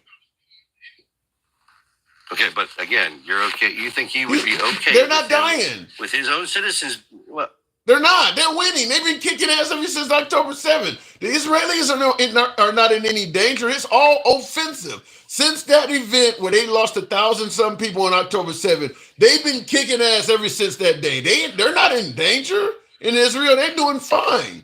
I: Okay, but again, you're okay. You think he would be okay?
A: They're not dying
I: with his own citizens. Well,
A: they're not. They're winning. They've been kicking ass ever since October 7th. The Israelis are not in any danger. It's all offensive. Since that event where they lost 1,000-some people on October 7th, they've been kicking ass ever since that day. They're not in danger in Israel. They're doing fine.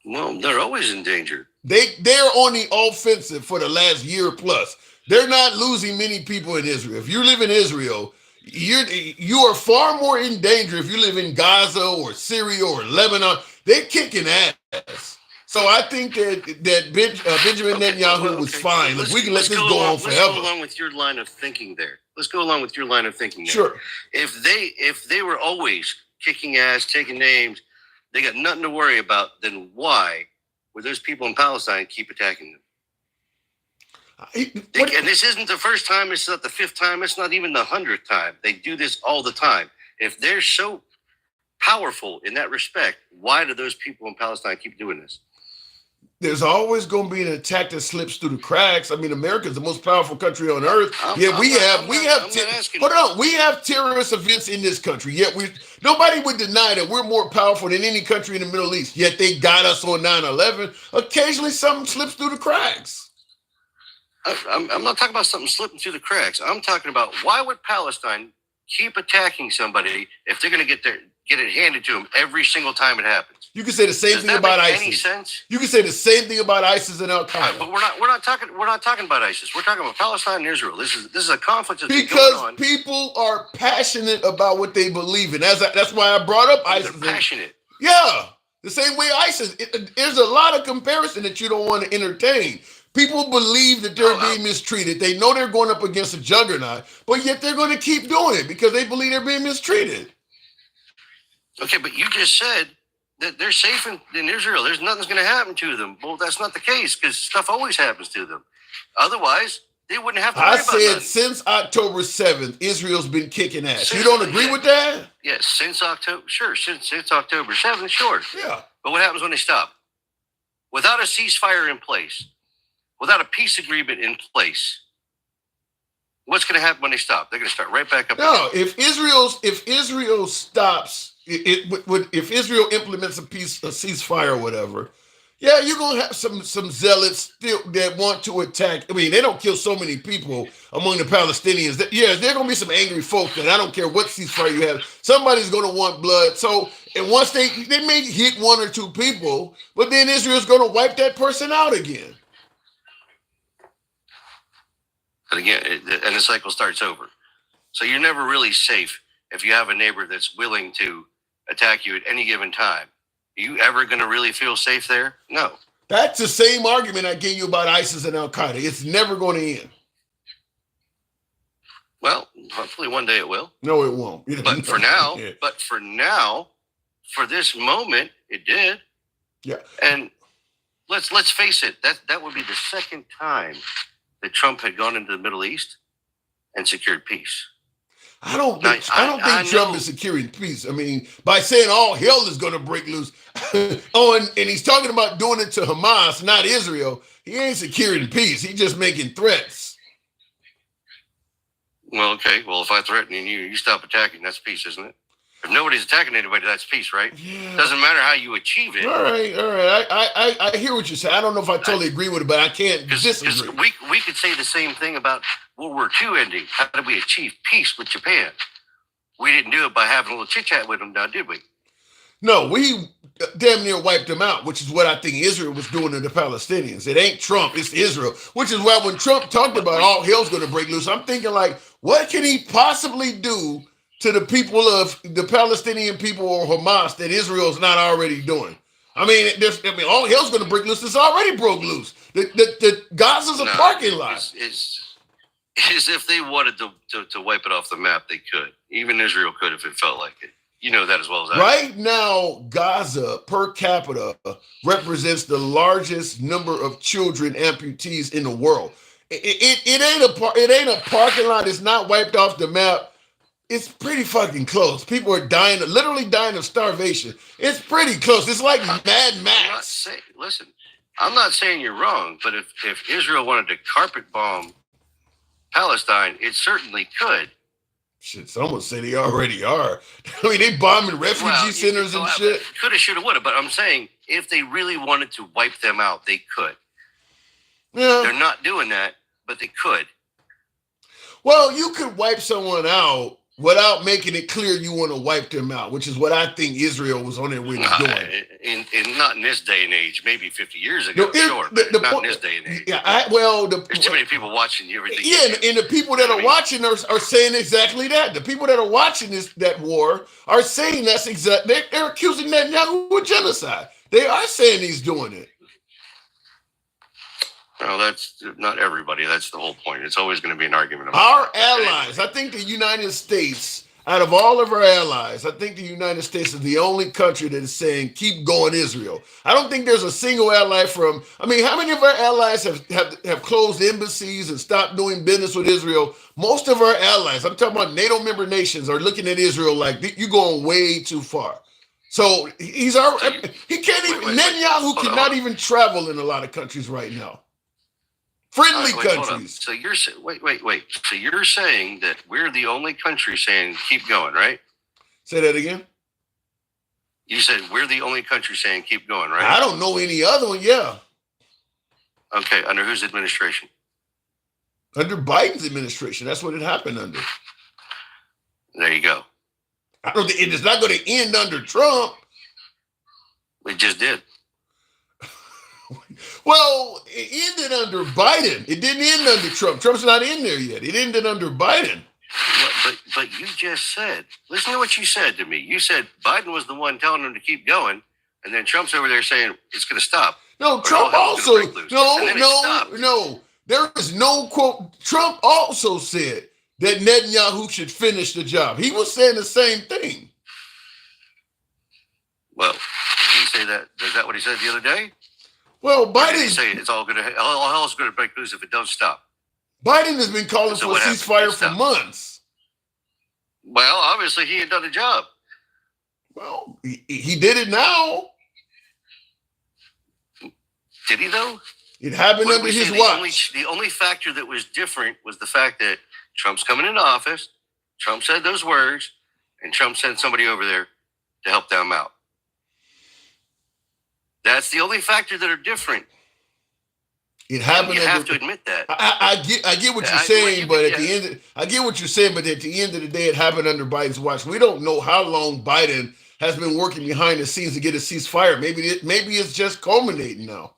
I: Well, they're always in danger.
A: They're on the offensive for the last year plus. They're not losing many people in Israel. If you live in Israel, you are far more in danger if you live in Gaza or Syria or Lebanon. They're kicking ass. So I think that Benjamin Netanyahu was fine. Look, we can let this go on forever.
I: Let's go along with your line of thinking there. Sure. If they were always kicking ass, taking names, they got nothing to worry about, then why would those people in Palestine keep attacking them? And this isn't the first time. It's not the 5th time. It's not even the 100th time. They do this all the time. If they're so powerful in that respect, why do those people in Palestine keep doing this?
A: There's always going to be an attack that slips through the cracks. I mean, America's the most powerful country on earth. We have terrorist events in this country. Yet nobody would deny that we're more powerful than any country in the Middle East. Yet they got us on 9/11. Occasionally, something slips through the cracks.
I: I'm not talking about something slipping through the cracks. I'm talking about why would Palestine keep attacking somebody if they're going to get it handed to them every single time it happens?
A: You can say the same thing about ISIS.
I: Any sense?
A: You can say the same thing about ISIS and Al Qaeda.
I: But we're not talking about ISIS. We're talking about Palestine and Israel. This is a conflict that's going on.
A: Because people are passionate about what they believe in. That's why I brought up ISIS.
I: They're passionate.
A: Yeah, the same way ISIS. There's a lot of comparison that you don't want to entertain. People believe that they're being mistreated. They know they're going up against a juggernaut, but yet they're going to keep doing it because they believe they're being mistreated.
I: Okay, but you just said that they're safe in Israel. There's nothing's going to happen to them. Well, that's not the case because stuff always happens to them. Otherwise, they wouldn't have to worry about nothing.
A: Since October 7th, Israel's been kicking ass. You don't agree with that?
I: Yes, since October, sure. Since October 7th, sure.
A: Yeah.
I: But what happens when they stop? Without a ceasefire in place, without a peace agreement in place, what's going to happen when they stop? They're going to start right back up.
A: No, if Israel stops, if Israel implements a ceasefire or whatever, yeah, you're going to have some zealots still that want to attack. I mean, they don't kill so many people among the Palestinians. There are going to be some angry folk that I don't care what ceasefire you have. Somebody's going to want blood. So, and once they may hit 1 or 2 people, but then Israel's going to wipe that person out again.
I: And again, and the cycle starts over. So you're never really safe if you have a neighbor that's willing to attack you at any given time. Are you ever going to really feel safe there? No.
A: That's the same argument I gave you about ISIS and Al Qaeda. It's never going to end.
I: Well, hopefully one day it will.
A: No, it won't.
I: But for now, for this moment, it did.
A: Yeah.
I: And let's face it, that would be the second time that Trump had gone into the Middle East and secured peace.
A: I don't think Trump is securing peace. I mean, by saying all hell is going to break loose. And he's talking about doing it to Hamas, not Israel. He ain't securing peace. He's just making threats.
I: Well, okay. Well, if I threaten you stop attacking. That's peace, isn't it? If nobody's attacking anybody, that's peace, right?
A: Yeah.
I: Doesn't matter how you achieve it.
A: All right. I hear what you're saying. I don't know if I totally agree with it, but I can't disagree.
I: We could say the same thing about World War II ending. How did we achieve peace with Japan? We didn't do it by having a little chit-chat with them now, did we?
A: No, we damn near wiped them out, which is what I think Israel was doing to the Palestinians. It ain't Trump, it's Israel, which is why when Trump talked about all hell's going to break loose, I'm thinking like, what can he possibly do to the people of the Palestinian people or Hamas that Israel's not already doing? I mean, all hell's going to break loose. It's already broke loose. The Gaza's a parking lot.
I: It's if they wanted to wipe it off the map, they could. Even Israel could if it felt like it. You know that as well as I.
A: Right now, Gaza per capita represents the largest number of children amputees in the world. It ain't a parking lot. It's not wiped off the map. It's pretty fucking close. People are dying, literally dying of starvation. It's pretty close. It's like Mad Max.
I: I'm not saying you're wrong, but if Israel wanted to carpet bomb Palestine, it certainly could.
A: Shit, someone say they already are. I mean, they bombing refugee centers and shit.
I: Coulda, shoulda, woulda. But I'm saying if they really wanted to wipe them out, they could.
A: Yeah.
I: They're not doing that, but they could.
A: Well, you could wipe someone out without making it clear you want to wipe them out, which is what I think Israel was on their way to doing.
I: Not in this day and age. Maybe 50 years ago, sure, but not in this day and age.
A: Yeah,
I: there's too many people watching everything.
A: Yeah, and the people that are watching are saying exactly that. The people that are watching that war are saying that's exactly. They're accusing Netanyahu of genocide. They are saying he's doing it.
I: No, that's not everybody. That's the whole point. It's always going to be an argument.
A: Our allies, I think the United States, out of all of our allies, I think the United States is the only country that is saying, keep going, Israel. I don't think there's a single ally how many of our allies have closed embassies and stopped doing business with Israel? Most of our allies, I'm talking about NATO member nations, are looking at Israel like, you're going way too far. So he can't even, Netanyahu cannot even travel in a lot of countries right now. Friendly countries.
I: So you're wait. So you're saying that we're the only country saying keep going, right?
A: Say that again.
I: You said we're the only country saying keep going, right?
A: I don't know any other one. Yeah.
I: Okay. Under whose administration?
A: Under Biden's administration. That's what it happened under.
I: There you go.
A: It is not going to end under Trump.
I: It just did.
A: Well, it ended under Biden. It didn't end under Trump. Trump's not in there yet. It ended under Biden.
I: But you just said, listen to what you said to me. You said Biden was the one telling him to keep going, and then Trump's over there saying it's going to stop.
A: No, Trump also, no. There is no quote. Trump also said that Netanyahu should finish the job. He was saying the same thing.
I: Well, did he say that? Is that what he said the other day?
A: Well, Biden
I: say it's all hell's going to break loose if it don't stop.
A: Biden has been calling for a ceasefire for months.
I: Well, obviously he had done a job.
A: Well, he did it now.
I: Did he though?
A: It happened under his watch.
I: The only factor that was different was the fact that Trump's coming into office. Trump said those words, and Trump sent somebody over there to help them out. That's the only factor that are different.
A: It happened.
I: You have to admit that.
A: I get what you're saying, but at the end, I get what you're saying, but at the end of the day, it happened under Biden's watch. We don't know how long Biden has been working behind the scenes to get a ceasefire. Maybe it's just culminating now.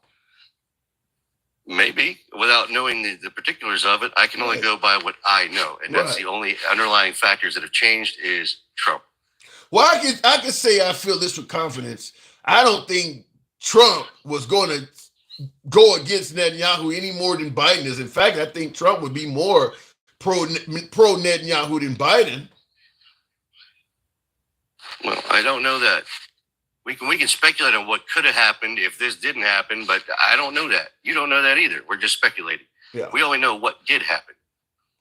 I: Maybe, without knowing the particulars of it, I can only go by what I know, and that's the only underlying factors that have changed is Trump.
A: Well, I can say I feel this with confidence. I don't think Trump was going to go against Netanyahu any more than Biden is. In fact, I think Trump would be more pro Netanyahu than Biden.
I: Well, I don't know that. We can speculate on what could have happened if this didn't happen, but I don't know that. You don't know that either. We're just speculating.
A: Yeah.
I: We only know what did happen.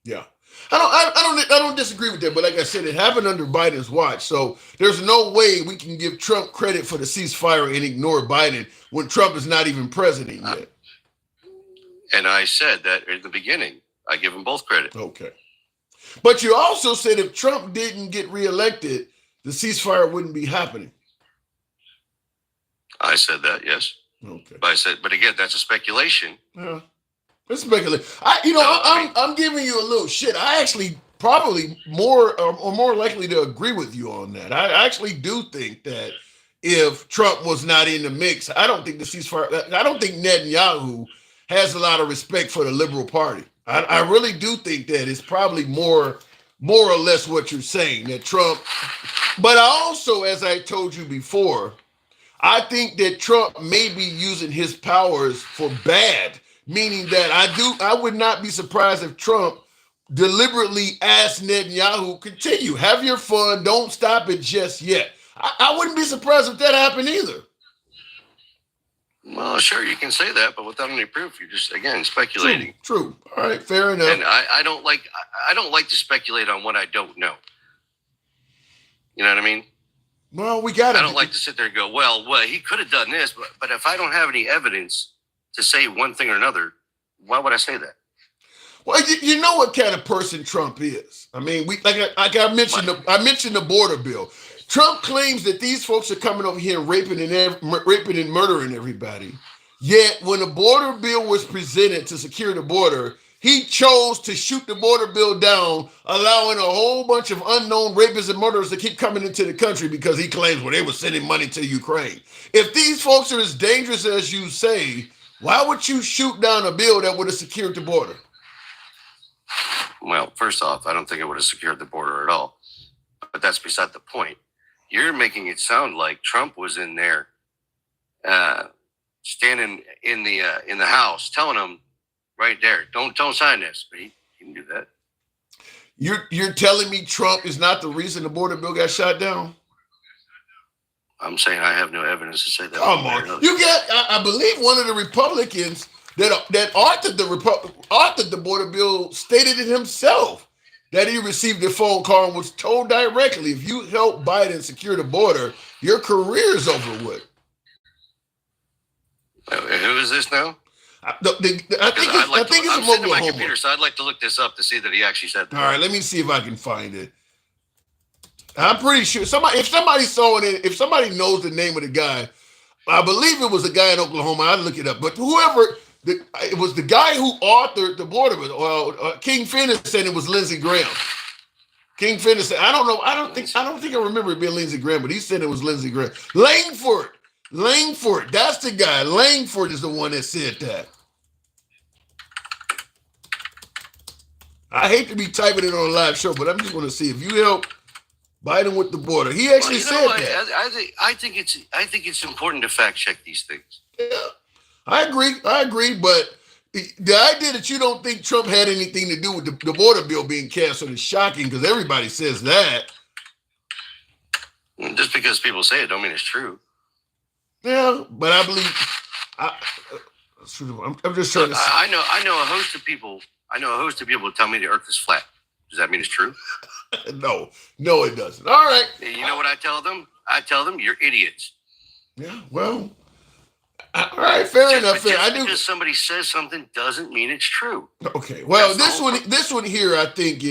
A: Yeah. I don't disagree with that, but like I said, it happened under Biden's watch. So there's no way we can give Trump credit for the ceasefire and ignore Biden when Trump is not even president yet.
I: And I said that at the beginning. I give them both credit.
A: Okay. But you also said if Trump didn't get reelected, the ceasefire wouldn't be happening.
I: I said that, yes.
A: Okay.
I: But again, that's a speculation.
A: Yeah. It's speculation. I'm giving you a little shit. I actually probably more likely to agree with you on that. I actually do think that if Trump was not in the mix, I don't think the ceasefire. I don't think Netanyahu has a lot of respect for the Liberal Party. I really do think that it's probably more or less what you're saying, that Trump. But I also, as I told you before, I think that Trump may be using his powers for bad. Meaning that I would not be surprised if Trump deliberately asked Netanyahu, continue, have your fun, don't stop it just yet. I wouldn't be surprised if that happened either.
I: Well, sure, you can say that, but without any proof, you're just, again, speculating.
A: True. All right, fair enough.
I: And I don't like to speculate on what I don't know. You know what I mean?
A: Well, I
I: don't like to sit there and go, well, he could have done this, but if I don't have any evidence to say one thing or another, why would I say that?
A: Well, you know what kind of person Trump is. I mean, I mentioned the border bill. Trump claims that these folks are coming over here and raping and murdering everybody. Yet, when the border bill was presented to secure the border, he chose to shoot the border bill down, allowing a whole bunch of unknown rapists and murderers to keep coming into the country because he claims, well, they were sending money to Ukraine. If these folks are as dangerous as you say, why would you shoot down a bill that would have secured the border?
I: Well, first off, I don't think it would have secured the border at all. But that's beside the point. You're making it sound like Trump was in there, standing in the house, telling them right there, don't sign this. But he didn't do that.
A: You're telling me Trump is not the reason the border bill got shot down?
I: I'm saying I have no evidence to say that.
A: Come on, you got. I believe one of the Republicans that authored the border bill stated it himself that he received a phone call and was told directly, if you help Biden secure the border, your career is over with.
I: Who is this now?
A: I think it's
I: I'm
A: from
I: sitting at my
A: Oklahoma.
I: computer, so I'd like to look this up to see that he actually said that.
A: All right, let me see if I can find it. I'm pretty sure if somebody saw it, if somebody knows the name of the guy, I believe it was a guy in Oklahoma. I'd look it up. But it was the guy who authored the border bill. Well, King Finnis said it was Lindsey Graham. King Finnis said, I don't know. I don't think I remember it being Lindsey Graham, but he said it was Lindsey Graham. Langford, that's the guy. Langford is the one that said that. I hate to be typing it on a live show, but I'm just going to see if you help Biden with the border. He actually said that.
I: I think it's important to fact check these things.
A: Yeah, I agree, but the idea that you don't think Trump had anything to do with the border bill being canceled is shocking because everybody says that.
I: Just because people say it don't mean it's true.
A: Yeah, but I believe I'm just trying to say.
I: I know a host of people. I know a host of people tell me the earth is flat. Does that mean it's true?
A: No, it doesn't. All right.
I: You know what I tell them? I tell them you're idiots.
A: Yeah, well, all right, fair enough.
I: Because somebody says something doesn't mean it's true.
A: Okay, well, this one here, I think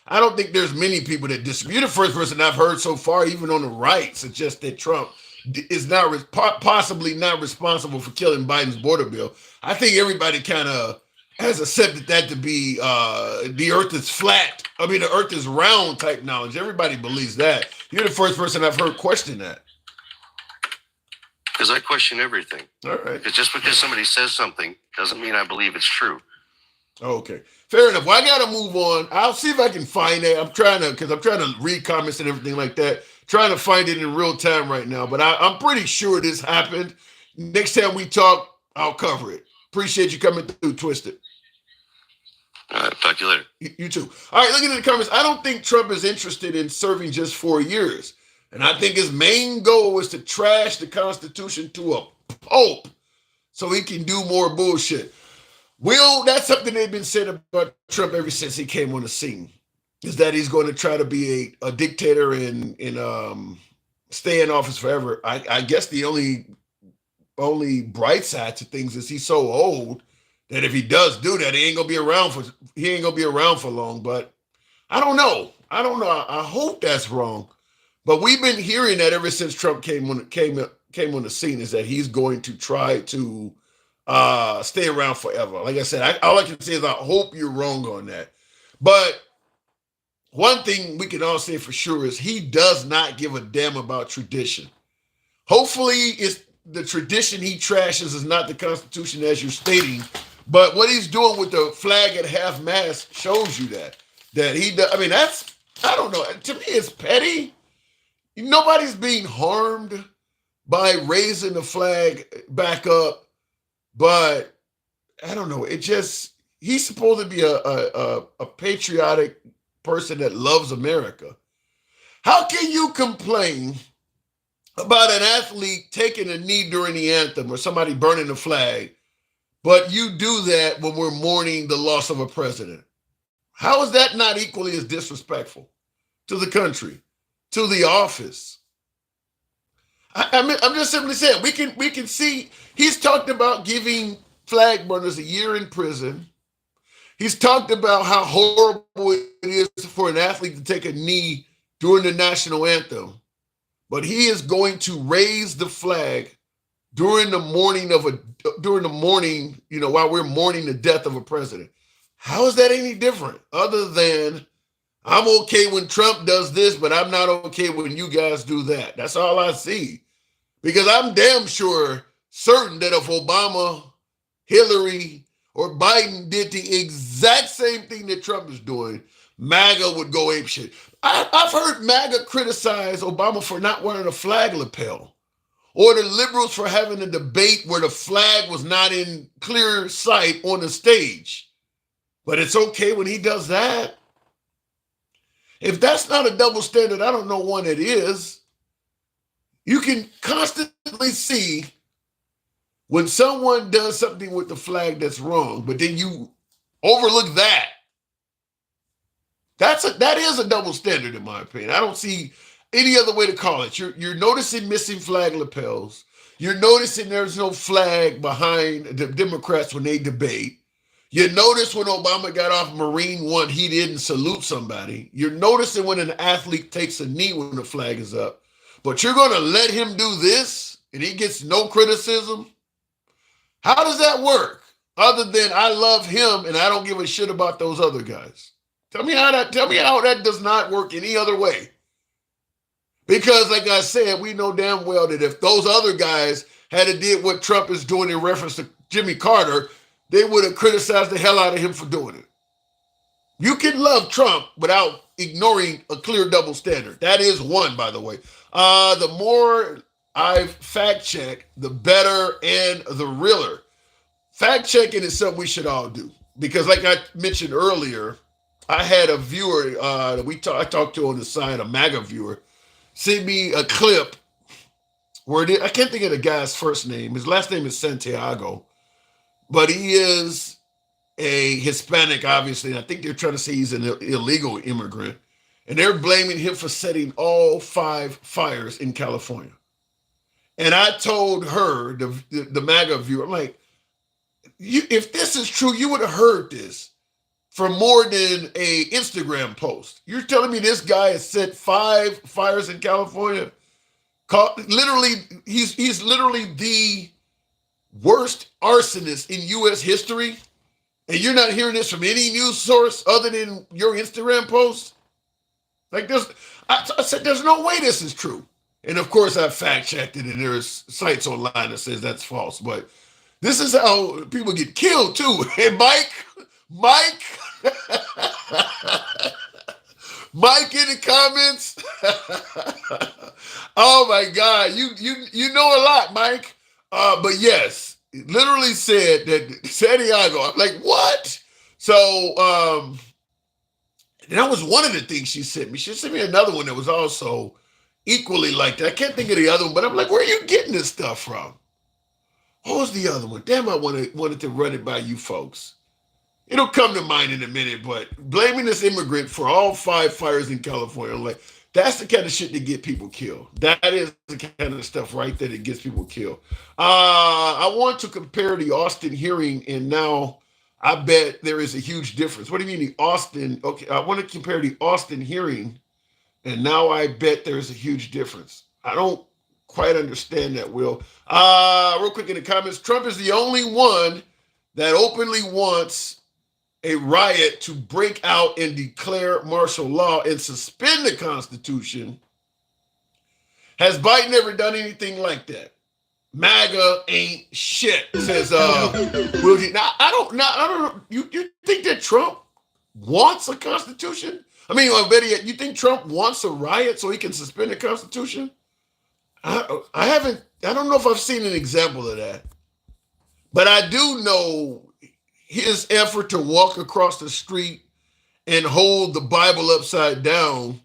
A: I don't think there's many people that disagree. You're the first person I've heard so far, even on the right, suggest that Trump is possibly not responsible for killing Biden's border bill. I think everybody kind of has accepted that to be the earth is flat. I mean, the earth is round type knowledge. Everybody believes that. You're the first person I've heard question that.
I: Because I question everything.
A: All right.
I: Because just because somebody says something doesn't mean I believe it's true.
A: Okay. Fair enough. Well, I got to move on. I'll see if I can find it. I'm trying to read comments and everything like that. Trying to find it in real time right now. But I'm pretty sure this happened. Next time we talk, I'll cover it. Appreciate you coming through, Twisted.
I: All right, talk to you later.
A: You too. All right, looking at the comments, I don't think Trump is interested in serving just 4 years. And I think his main goal is to trash the Constitution to a pulp so he can do more bullshit. That's something they've been saying about Trump ever since he came on the scene, is that he's going to try to be a dictator and stay in office forever. I guess the only bright side to things is he's so old that if he does do that, he ain't gonna be around for long. But I don't know. I hope that's wrong. But we've been hearing that ever since Trump came on the scene, is that he's going to try to stay around forever. Like I said, all I can say is I hope you're wrong on that. But one thing we can all say for sure is he does not give a damn about tradition. Hopefully, it's the tradition he trashes is not the Constitution as you're stating. But what he's doing with the flag at half-mast shows you that he does. I mean, I don't know. To me, it's petty. Nobody's being harmed by raising the flag back up. But I don't know. It just, he's supposed to be a patriotic person that loves America. How can you complain about an athlete taking a knee during the anthem or somebody burning the flag, but you do that when we're mourning the loss of a president? How is that not equally as disrespectful to the country, to the office? I'm just simply saying we can see he's talked about giving flag burners a year in prison. He's talked about how horrible it is for an athlete to take a knee during the national anthem, but he is going to raise the flag during the morning, while we're mourning the death of a president. How is that any different? Other than I'm okay when Trump does this, but I'm not okay when you guys do that. That's all I see. Because I'm damn certain that if Obama, Hillary, or Biden did the exact same thing that Trump is doing, MAGA would go apeshit. I've heard MAGA criticize Obama for not wearing a flag lapel, or the liberals for having a debate where the flag was not in clear sight on the stage. But it's okay when he does that. If that's not a double standard, I don't know one that is. You can constantly see when someone does something with the flag that's wrong, but then you overlook that. That is a double standard in my opinion. I don't see any other way to call it. You're noticing missing flag lapels. You're noticing there's no flag behind the Democrats when they debate. You notice when Obama got off Marine One, he didn't salute somebody. You're noticing when an athlete takes a knee when the flag is up. But you're going to let him do this and he gets no criticism? How does that work? Other than I love him and I don't give a shit about those other guys. Tell me how that does not work any other way. Because like I said, we know damn well that if those other guys had did what Trump is doing in reference to Jimmy Carter, they would have criticized the hell out of him for doing it. You can love Trump without ignoring a clear double standard. That is one, by the way. The more I've fact-checked, the better and the realer. Fact-checking is something we should all do. Because like I mentioned earlier, I had a viewer that I talked to on the side, a MAGA viewer, sent me a clip where I can't think of the guy's first name. His last name is Santiago. But he is a Hispanic, obviously, and I think they're trying to say he's an illegal immigrant. And they're blaming him for setting all 5 fires in California. And I told her, the MAGA viewer, I'm like, if this is true, you would have heard this for more than a Instagram post. You're telling me this guy has set 5 fires in California? Literally, he's literally the worst arsonist in U.S. history, and you're not hearing this from any news source other than your Instagram post? Like I said, there's no way this is true. And of course, I fact-checked it, and there's sites online that says that's false. But this is how people get killed, too. Hey, Mike, Mike in the comments. Oh, my God. You know a lot, Mike. But yes, it literally said that Santiago. I'm like, what? So that was one of the things she sent me. She sent me another one that was also equally like that. I can't think of the other one, but I'm like, where are you getting this stuff from? What was the other one? Damn, I wanted to run it by you folks. It'll come to mind in a minute, but blaming this immigrant for all 5 fires in California, I'm like, that's the kind of shit that get people killed. That is the kind of stuff right there that gets people killed. I want to compare the Austin hearing, and now I bet there is a huge difference. What do you mean the Austin? Okay, I want to compare the Austin hearing, and now I bet there's a huge difference. I don't quite understand that, Will. Real quick in the comments, Trump is the only one that openly wants a riot to break out and declare martial law and suspend the Constitution. Has Biden ever done anything like that? MAGA ain't shit, says Will G. Now, I don't know. You think that Trump wants a Constitution? I mean, better yet, you think Trump wants a riot so he can suspend the Constitution? I don't know if I've seen an example of that. But I do know his effort to walk across the street and hold the Bible upside down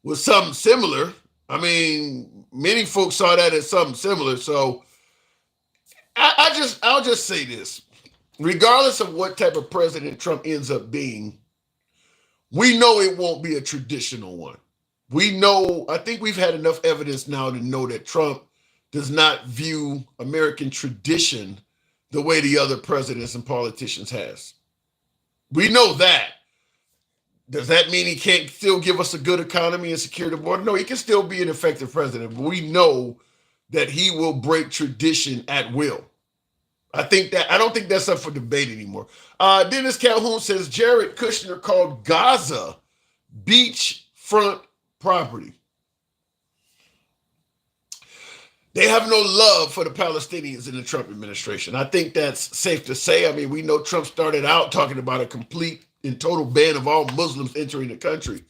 A: was something similar. I mean, many folks saw that as something similar. So I'll just say this. Regardless of what type of president Trump ends up being, we know it won't be a traditional one. We know, I think we've had enough evidence now to know that Trump does not view American tradition the way the other presidents and politicians has. We know that. Does that mean he can't still give us a good economy and secure the border? No, he can still be an effective president, but we know that he will break tradition at will. I don't think that's up for debate anymore. Dennis Calhoun says Jared Kushner called Gaza beachfront property. They have no love for the Palestinians in the Trump administration. I think that's safe to say. I mean, we know Trump started out talking about a complete and total ban of all Muslims entering the country.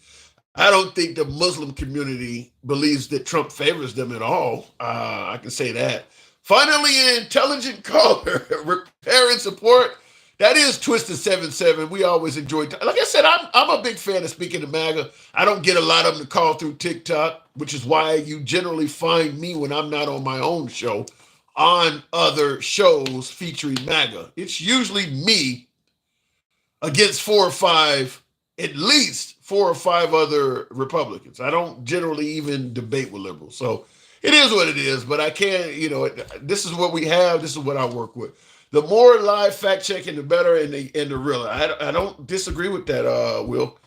A: I don't think the Muslim community believes that Trump favors them at all. I can say that. Finally, an intelligent caller, repair and support. That is Twisted77. We always enjoy. Like I said, I'm a big fan of Speaking to MAGA. I don't get a lot of them to call through TikTok, which is why you generally find me when I'm not on my own show on other shows featuring MAGA. It's usually me against at least four or five other Republicans. I don't generally even debate with liberals. So it is what it is, but I can't, this is what we have. This is what I work with. The more live fact checking, the better, and the realer. I don't disagree with that, Will.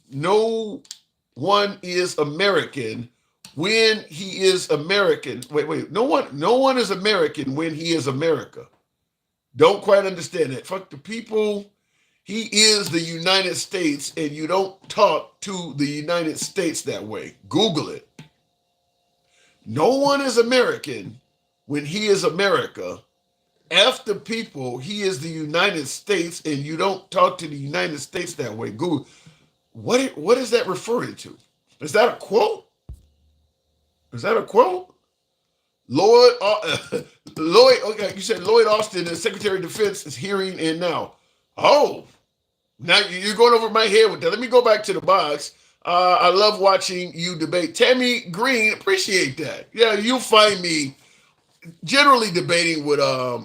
A: No one is American when he is American. Wait. No one is American when he is America. Don't quite understand that. Fuck the people. He is the United States, and you don't talk to the United States that way. Google it. No one is American when he is America. F the people, he is the United States, and you don't talk to the United States that way. Google. What is that referring to? Is that a quote? Lloyd, okay, you said Lloyd Austin, the Secretary of Defense, is hearing in now. Oh, now you're going over my head with that. Let me go back to the box. I love watching you debate. Tammy Green, appreciate that. Yeah, you'll find me generally debating with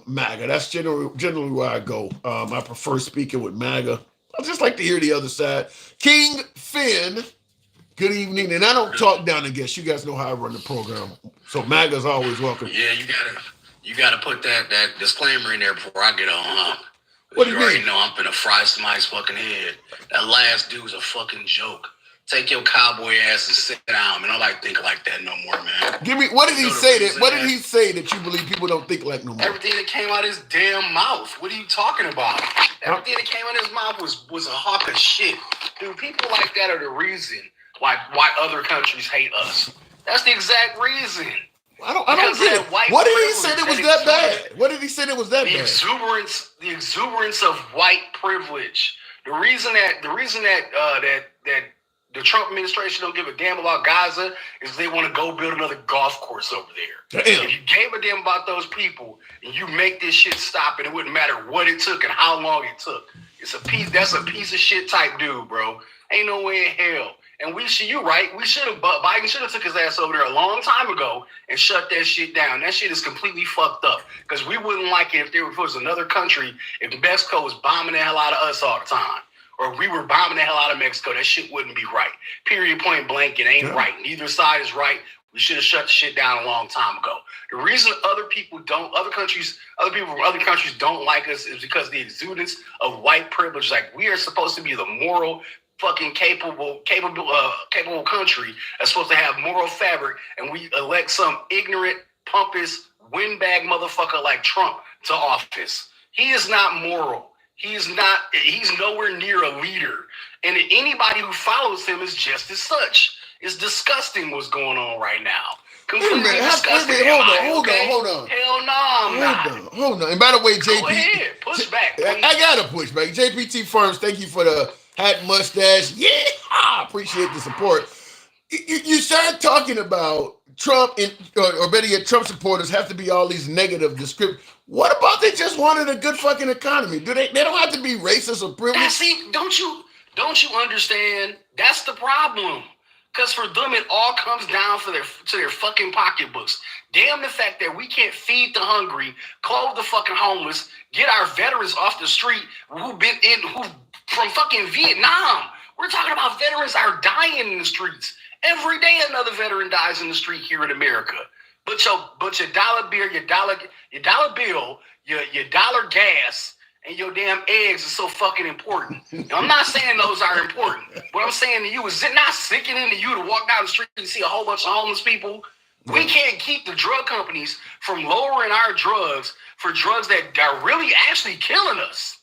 A: MAGA. That's generally where I go. I prefer speaking with MAGA. I just like to hear the other side. King Finn, good evening. And I don't talk down to guests. You guys know how I run the program. So MAGA's always welcome.
J: Yeah, you gotta put that disclaimer in there before I get on, huh?
A: What do you mean?
J: already know I'm finna fry somebody's fucking head. That last dude's a fucking joke. Take your cowboy ass and sit down, man. Nobody think like that no more, man.
A: Give me, what did he say that you believe people don't think like no more?
J: Everything that came out of his damn mouth. What are you talking about? Everything that came out of his mouth was a hawk of shit. Dude, people like that are the reason why other countries hate us. That's the exact reason.
A: I don't get it. What did he say that was that bad? What did he say that was that bad?
J: The exuberance of white privilege. The reason that the Trump administration don't give a damn about Gaza is they want to go build another golf course over there.
A: Damn.
J: If you gave a damn about those people and you make this shit stop, and it wouldn't matter what it took and how long it took. That's a piece of shit type dude, bro. Ain't no way in hell. And Biden should have took his ass over there a long time ago and shut that shit down. That shit is completely fucked up. Because we wouldn't like it if there was another country, if Mexico was bombing the hell out of us all the time. Or if we were bombing the hell out of Mexico, that shit wouldn't be right. Period, point blank, it ain't right. Neither side is right. We should have shut the shit down a long time ago. The reason other people from other countries don't like us is because the exuberance of white privilege. Like, we are supposed to be the moral, fucking capable country that's supposed to have moral fabric, and we elect some ignorant, pompous, windbag motherfucker like Trump to office. He is not moral. He's nowhere near a leader. And anybody who follows him is just as such. It's disgusting what's going on right now. Completely disgusting.
A: Hold on.
J: Hell no, I'm not.
A: Hold on. And by the way, JP.
J: Go ahead. Push back.
A: I got to push back. JPT Firms, thank you for the hat mustache. Yeah, I appreciate the support. You start talking about Trump or better yet, Trump supporters have to be all these negative descriptions. What about they just wanted a good fucking economy? Do they? They don't have to be racist or privileged.
J: See, don't you understand? That's the problem. Because for them, it all comes down to their fucking pocketbooks. Damn the fact that we can't feed the hungry, clothe the fucking homeless, get our veterans off the street who from fucking Vietnam. We're talking about veterans are dying in the streets. Every day another veteran dies in the street here in America. But your dollar bill, your dollar bill, your dollar gas, and your damn eggs are so fucking important. Now, I'm not saying those are important. What I'm saying to you is it not sickening to you to walk down the street and see a whole bunch of homeless people? We can't keep the drug companies from lowering our drugs for drugs that are really actually killing us.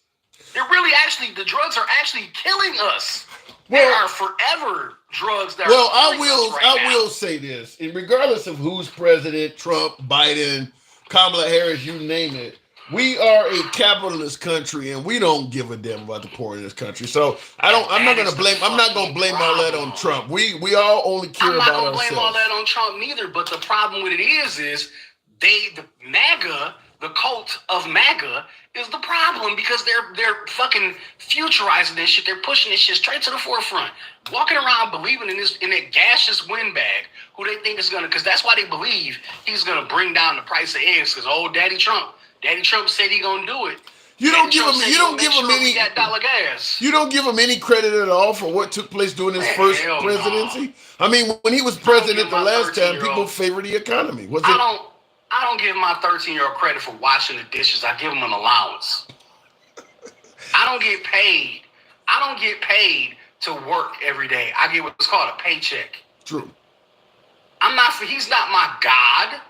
J: The drugs are actually killing us. There are forever drugs that are killing us right now.
A: I will say this, and regardless of who's president, Trump, Biden, Kamala Harris, you name it, we are a capitalist country, and we don't give a damn about the poor in this country. So I'm not going to blame all that on Trump. We all only care about ourselves. I'm not going to blame all that
J: on Trump neither. But the problem with it is the MAGA, the cult of MAGA, is the problem because they're fucking futurizing this shit. They're pushing this shit straight to the forefront, walking around believing in that gaseous windbag who they think is gonna, because that's why they believe he's gonna bring down the price of eggs. Because Daddy Trump said he gonna do it.
A: You don't give him any
J: gas.
A: You don't give him any credit at all for what took place during his first presidency. No. I mean, when he was president the last time, people favored the economy.
J: I don't give my 13-year-old credit for washing the dishes. I give him an allowance. I don't get paid to work every day. I get what's called a paycheck.
A: True.
J: He's not my God.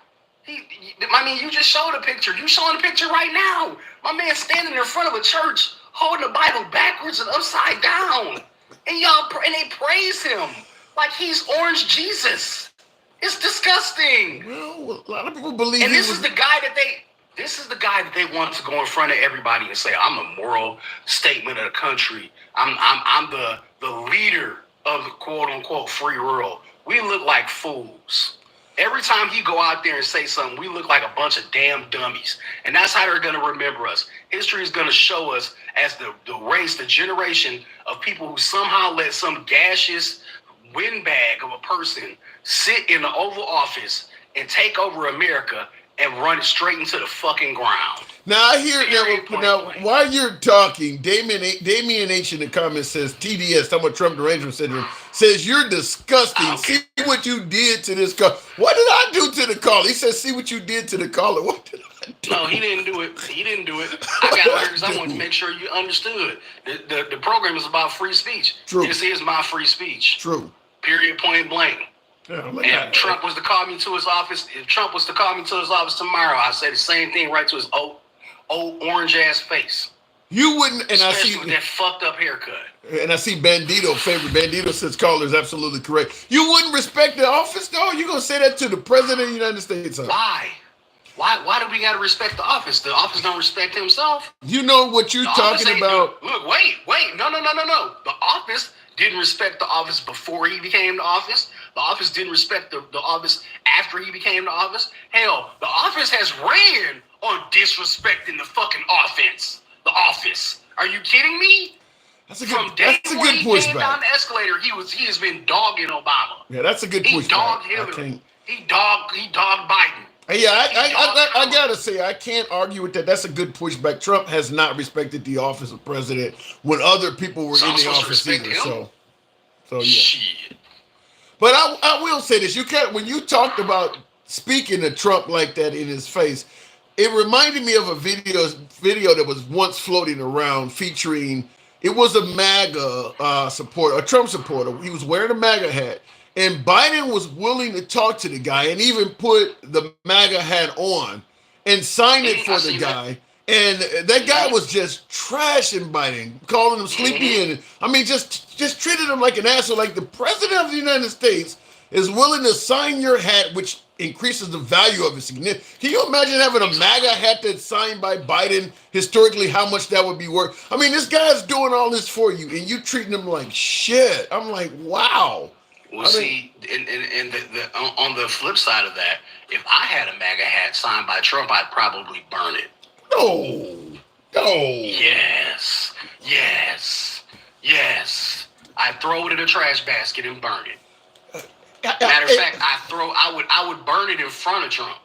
J: You just showed a picture. You showing a picture right now. My man standing in front of a church holding the Bible backwards and upside down. And they praise him like he's Orange Jesus. It's disgusting.
A: Well, a lot of people believe.
J: And this is the guy that they want to go in front of everybody and say, "I'm a moral statement of the country. I'm the leader of the quote unquote free world." We look like fools. Every time he go out there and say something, we look like a bunch of damn dummies. And that's how they're going to remember us. History is going to show us as the race, the generation of people who somehow let some gaseous windbag of a person sit in the Oval Office and take over America and run it straight into the fucking ground.
A: Now I hear now while you're talking, Damien H in the comments says TDS, talking about Trump derangement syndrome, says you're disgusting. Okay. See what you did to this call. What did I do to the caller? He says, see what you did to the caller. What did I do?
J: No, he didn't do it. I got it because I want to make sure you understood. The program is about free speech.
A: True.
J: This is my free speech.
A: True.
J: Period, point blank.
A: Yeah,
J: and Trump was to call me to his office. If Trump was to call me to his office tomorrow, I'd say the same thing right to his old orange ass face.
A: You wouldn't, and
J: especially
A: I see
J: with that fucked up haircut.
A: And I see Bandito favorite. Bandito says caller is absolutely correct. You wouldn't respect the office, though. You gonna say that to the president of the United States? Huh?
J: Why? Why do we gotta respect the office? The office don't respect himself.
A: You know what you're talking about?
J: Look, wait, no. The office didn't respect the office before he became the office. The office didn't respect the office after he became the office. Hell, the office has ran on disrespecting the fucking offense. The office. Are you kidding me?
A: That's a good pushback.
J: Down the escalator, he has been dogging Obama.
A: Yeah, that's a good pushback.
J: He dogged Hillary. He dogged Biden.
A: Yeah, I gotta say, I can't argue with that. That's a good pushback. Trump has not respected the office of president when other people were in the office either. So yeah.
J: Shit.
A: But I will say this: when you talked about speaking to Trump like that in his face, it reminded me of a video that was once floating around featuring. It was a MAGA supporter, a Trump supporter. He was wearing a MAGA hat. And Biden was willing to talk to the guy and even put the MAGA hat on and sign it for the guy. And that guy was just trashing Biden, calling him sleepy. And I mean, just treated him like an asshole. Like the president of the United States is willing to sign your hat, which increases the value of it significantly. Can you imagine having a MAGA hat that's signed by Biden? Historically, how much that would be worth? I mean, this guy's doing all this for you, and you treating him like shit. I'm like, wow.
J: Well, see, and on the flip side of that, if I had a MAGA hat signed by Trump, I'd probably burn it.
A: No.
J: Yes. I'd throw it in a trash basket and burn it. Matter of fact, I would burn it in front of Trump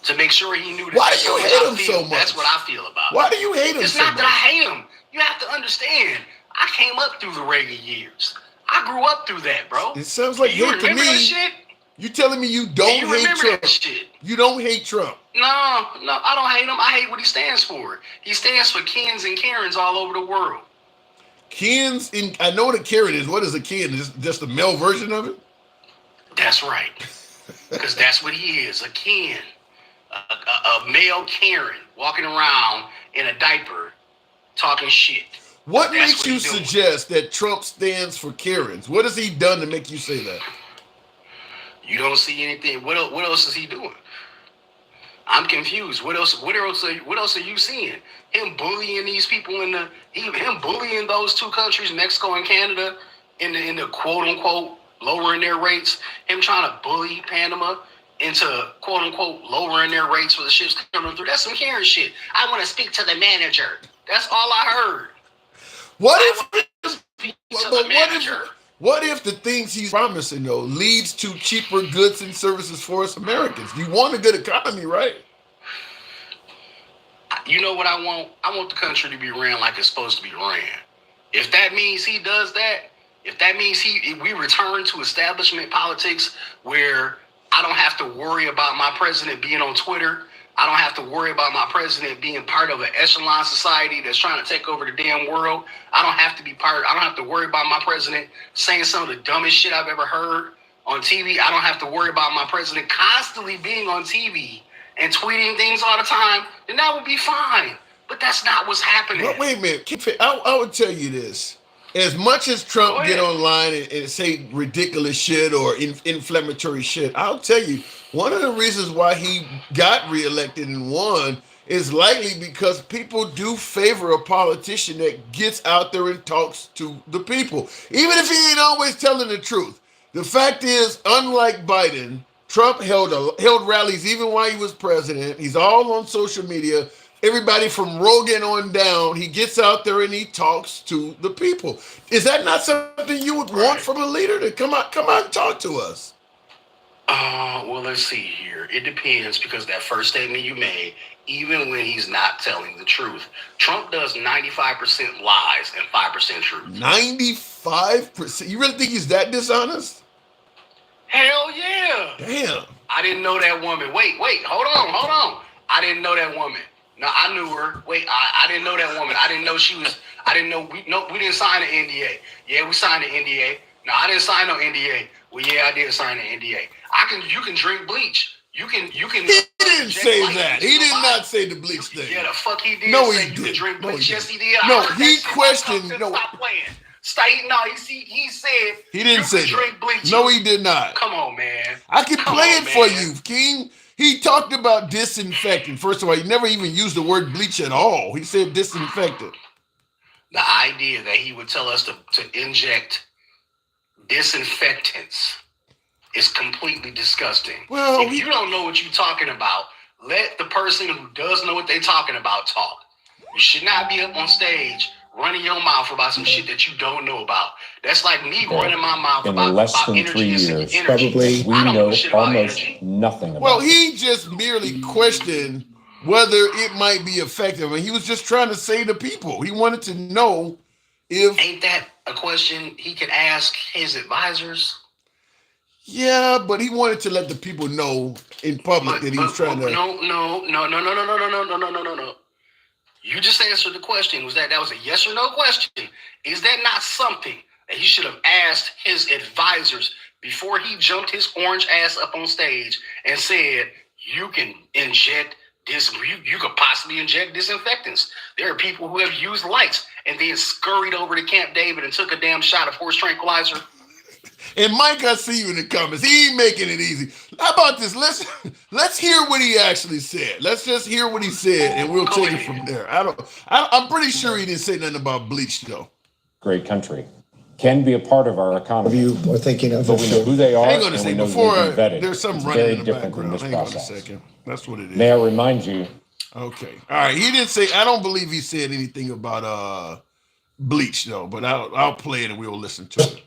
J: to make sure he knew.
A: Why do you hate him so much?
J: That's what I feel about.
A: Why do you hate him?
J: It's
A: so
J: not
A: much?
J: that I hate him. You have to understand. I came up through the Reagan years. I grew up through that, bro.
A: It sounds like hate to me.
J: That shit?
A: You telling me you don't hate Trump?
J: That shit?
A: You don't hate Trump?
J: No, I don't hate him. I hate what he stands for. He stands for Kens and Karens all over the world.
A: Kens, I know what a Karen is. What is a Ken? Is just a male version of it?
J: That's right. Because that's what he is, a Ken. A male Karen walking around in a diaper talking shit.
A: What makes you suggest that Trump stands for Karens? What has he done to make you say that?
J: You don't see anything. What else is he doing? I'm confused. What else are you seeing? Him bullying these people him bullying those two countries, Mexico and Canada, in the quote unquote lowering their rates. Him trying to bully Panama into quote unquote lowering their rates for the ships coming through. That's some Karen shit. I want to speak to the manager. That's all I heard.
A: What if the things he's promising though leads to cheaper goods and services for us Americans? You want a good economy, right?
J: You know what I want? I want the country to be ran like it's supposed to be ran. If that means he does that, if that means we return to establishment politics where I don't have to worry about my president being on Twitter. I don't have to worry about my president being part of an echelon society that's trying to take over the damn world. I don't have to worry about my president saying some of the dumbest shit I've ever heard on TV. I don't have to worry about my president constantly being on TV and tweeting things all the time. Then that would be fine. But that's not what's happening.
A: But wait a minute. I would tell you this. As much as Trump get online and say ridiculous shit or inflammatory shit, I'll tell you, one of the reasons why he got reelected and won is likely because people do favor a politician that gets out there and talks to the people, even if he ain't always telling the truth. The fact is, unlike Biden, Trump held rallies even while he was president. He's all on social media. Everybody from Rogan on down, he gets out there and he talks to the people. Is that not something you would want from a leader to come out and talk to us?
J: Well, let's see here. It depends, because that first statement you made, even when he's not telling the truth, Trump does 95% lies and 5% truth.
A: 95%? You really think he's that dishonest?
J: Hell yeah.
A: Damn.
J: I didn't know that woman. Wait, hold on. I didn't know that woman. No, I knew her. Wait, I didn't know that woman. I didn't know we didn't sign an NDA. Yeah, we signed an NDA. No, I didn't sign no NDA. Well, yeah, I did sign an NDA. You can drink bleach. You can.
A: He didn't say that. He did not say the bleach thing.
J: Yeah, the fuck he did.
A: No,
J: say
A: he
J: you
A: did.
J: can drink bleach. Yes, he did.
A: No, he questioned. No,
J: stop playing. He said
A: he didn't say that.
J: Drink bleach.
A: No, he did not.
J: Come on, man.
A: I can play it for you, King. He talked about disinfectant. First of all, he never even used the word bleach at all. He said disinfectant.
J: The idea that he would tell us to inject disinfectants is completely disgusting.
A: Well,
J: if you don't know what you're talking about, let the person who does know what they're talking about talk. You should not be up on stage running your mouth about some shit that you don't know about. That's like me running my mouth about
K: less than 3 years. Probably we know almost nothing about.
A: Well, he just merely questioned whether it might be effective, and he was just trying to say to people. He wanted to know if.
J: Ain't that a question he could ask his advisors?
A: Yeah, but he wanted to let the people know in public that he was trying to.
J: No. You just answered the question. That was a yes or no question? Is that not something that he should have asked his advisors before he jumped his orange ass up on stage and said, you can inject this, you could possibly inject disinfectants. There are people who have used lights and then scurried over to Camp David and took a damn shot of horse tranquilizer.
A: And Mike, I see you in the comments. He ain't making it easy. How about this? Let's hear what he actually said. Let's just hear what he said, and we'll take it from there. I'm pretty sure he didn't say nothing about bleach, though.
K: Great country. can be a part of our economy.
L: You are thinking of
K: but we know who they are.
A: Hang on a second. Before
K: vetted.
A: There's some
K: it's
A: running
K: very
A: in the
K: different
A: background.
K: Than this
A: Hang
K: process.
A: on a second. That's what it is.
K: May I remind you?
A: Okay. All right. He didn't say. I don't believe he said anything about bleach though. But I'll play it and we'll listen to it.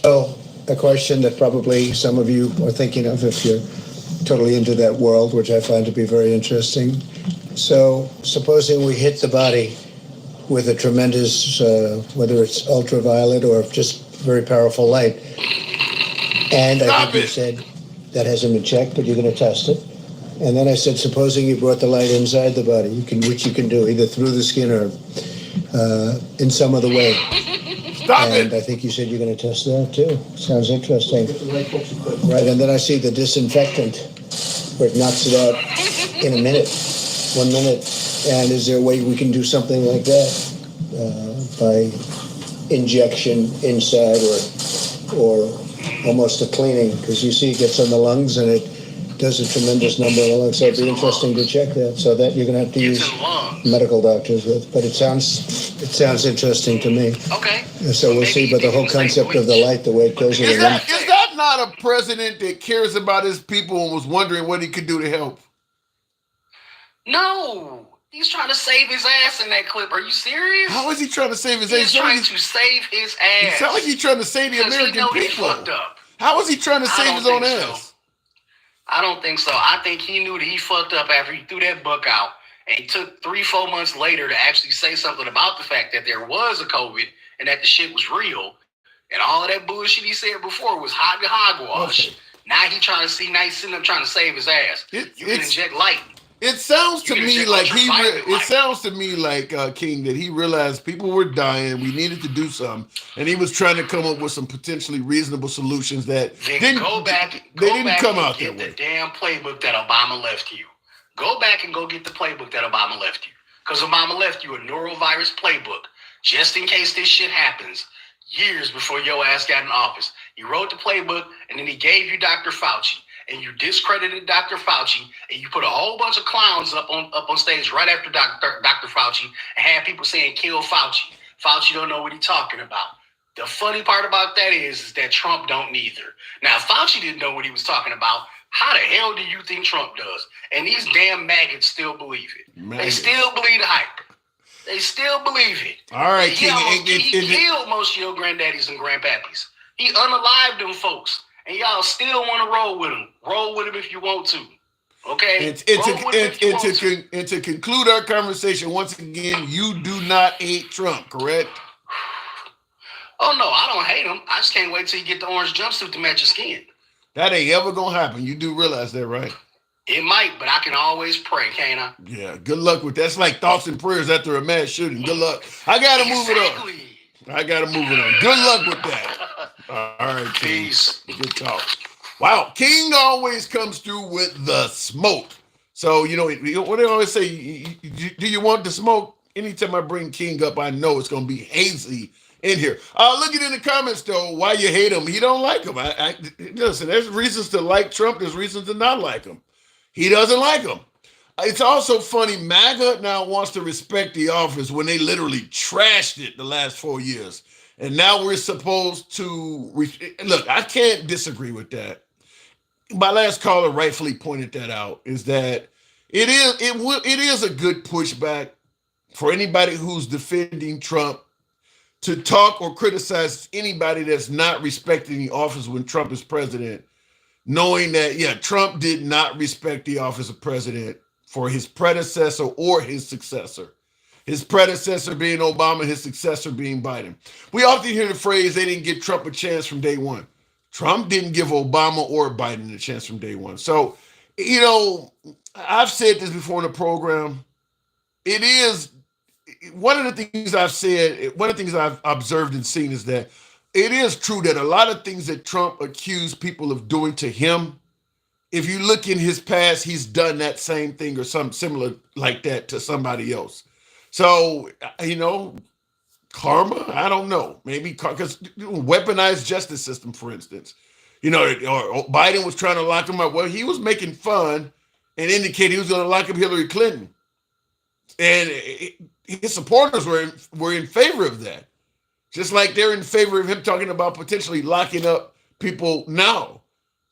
L: Well, a question that probably some of you are thinking of if you're totally into that world, which I find to be very interesting. So, supposing we hit the body with a tremendous, whether it's ultraviolet or just very powerful light, and I think you said that hasn't been checked, but you're going to test it. And then I said, supposing you brought the light inside the body, which you can do either through the skin or in some other way. And I think you said you're going to test that too. Sounds interesting. Right, and then I see the disinfectant where it knocks it out in a minute, 1 minute. And is there a way we can do something like that by injection inside or almost a cleaning? Because you see it gets on the lungs and it does a tremendous number of the lungs. So it'd be interesting to check that. So that you're going to have to use medical doctors with. But it sounds interesting to me.
J: Okay.
L: So we'll see. But the whole concept of the light, the way it goes in the lung.
A: Is that not a president that cares about his people and was wondering what he could do to help?
J: No. He's trying to save his ass in that clip. Are you serious?
A: How is he trying to save his ass?
J: He's trying to save his ass.
A: It sounds like he's trying to save the American people.
J: Fucked up.
A: How is he trying to save his own ass?
J: I don't think so. I think he knew that he fucked up after he threw that book out. And he took 3-4 months later to actually say something about the fact that there was a COVID and that the shit was real. And all of that bullshit he said before was hogwash. Okay. Now he's sitting up trying to save his ass. You can inject light.
A: It sounds to me like King, that he realized people were dying. We needed to do something, and he was trying to come up with some potentially reasonable solutions that didn't come out that way.
J: The damn playbook that Obama left you. Go back and go get the playbook that Obama left you, because Obama left you a norovirus playbook just in case this shit happens. Years before your ass got in office, he wrote the playbook, and then he gave you Dr. Fauci. And you discredited Dr. Fauci, and you put a whole bunch of clowns up on stage right after Dr. Fauci and had people saying, kill Fauci. Fauci don't know what he's talking about. The funny part about that is that Trump don't neither. Now, if Fauci didn't know what he was talking about, how the hell do you think Trump does? And these damn maggots still believe it. They still believe the hype. They still believe it.
A: All right,
J: he killed most of your granddaddies and grandpappies. He unalived them folks. And y'all still want to roll with him. Roll with him if you want to. Okay?
A: And to conclude our conversation, once again, you do not hate Trump, correct?
J: Oh, no, I don't hate him. I just can't wait till you get the orange jumpsuit to match your skin.
A: That ain't ever going to happen. You do realize that, right?
J: It might, but I can always pray, can't I?
A: Yeah, good luck with that. That's like thoughts and prayers after a mass shooting. Good luck. I got to move it on. Good luck with that. All right, King.
J: Peace.
A: Good talk. Wow, King always comes through with the smoke. So, what they always say, do you want the smoke? Anytime I bring King up, I know it's going to be hazy in here. Look at in the comments, though, why you hate him. He don't like him. Listen, there's reasons to like Trump. There's reasons to not like him. He doesn't like him. It's also funny, MAGA now wants to respect the office when they literally trashed it the last 4 years. And now we're supposed to look. I can't disagree with that. My last caller rightfully pointed that out. Is that it is a good pushback for anybody who's defending Trump to talk or criticize anybody that's not respecting the office when Trump is president, knowing that Trump did not respect the office of president for his predecessor or his successor. His predecessor being Obama, his successor being Biden. We often hear the phrase, they didn't give Trump a chance from day one. Trump didn't give Obama or Biden a chance from day one. So, I've said this before in the program. It is one of the things I've observed and seen is that it is true that a lot of things that Trump accused people of doing to him, if you look in his past, he's done that same thing or something similar like that to somebody else. So, karma, I don't know. Maybe because weaponized justice system, for instance. Or Biden was trying to lock him up. Well, he was making fun and indicated he was going to lock up Hillary Clinton. And his supporters were in favor of that. Just like they're in favor of him talking about potentially locking up people now.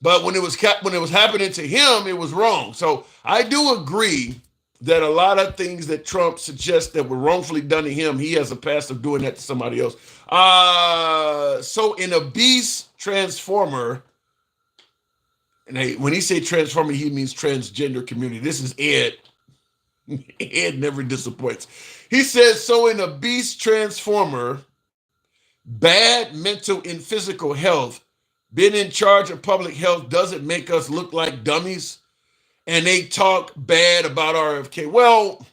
A: But when it was happening to him, it was wrong. So I do agree that a lot of things that Trump suggests that were wrongfully done to him, he has a past of doing that to somebody else. So an obese transformer, and when he say transformer, he means transgender community. This is Ed. Ed never disappoints. He says, so an obese transformer, bad mental and physical health, being in charge of public health doesn't make us look like dummies. And they talk bad about RFK. Well,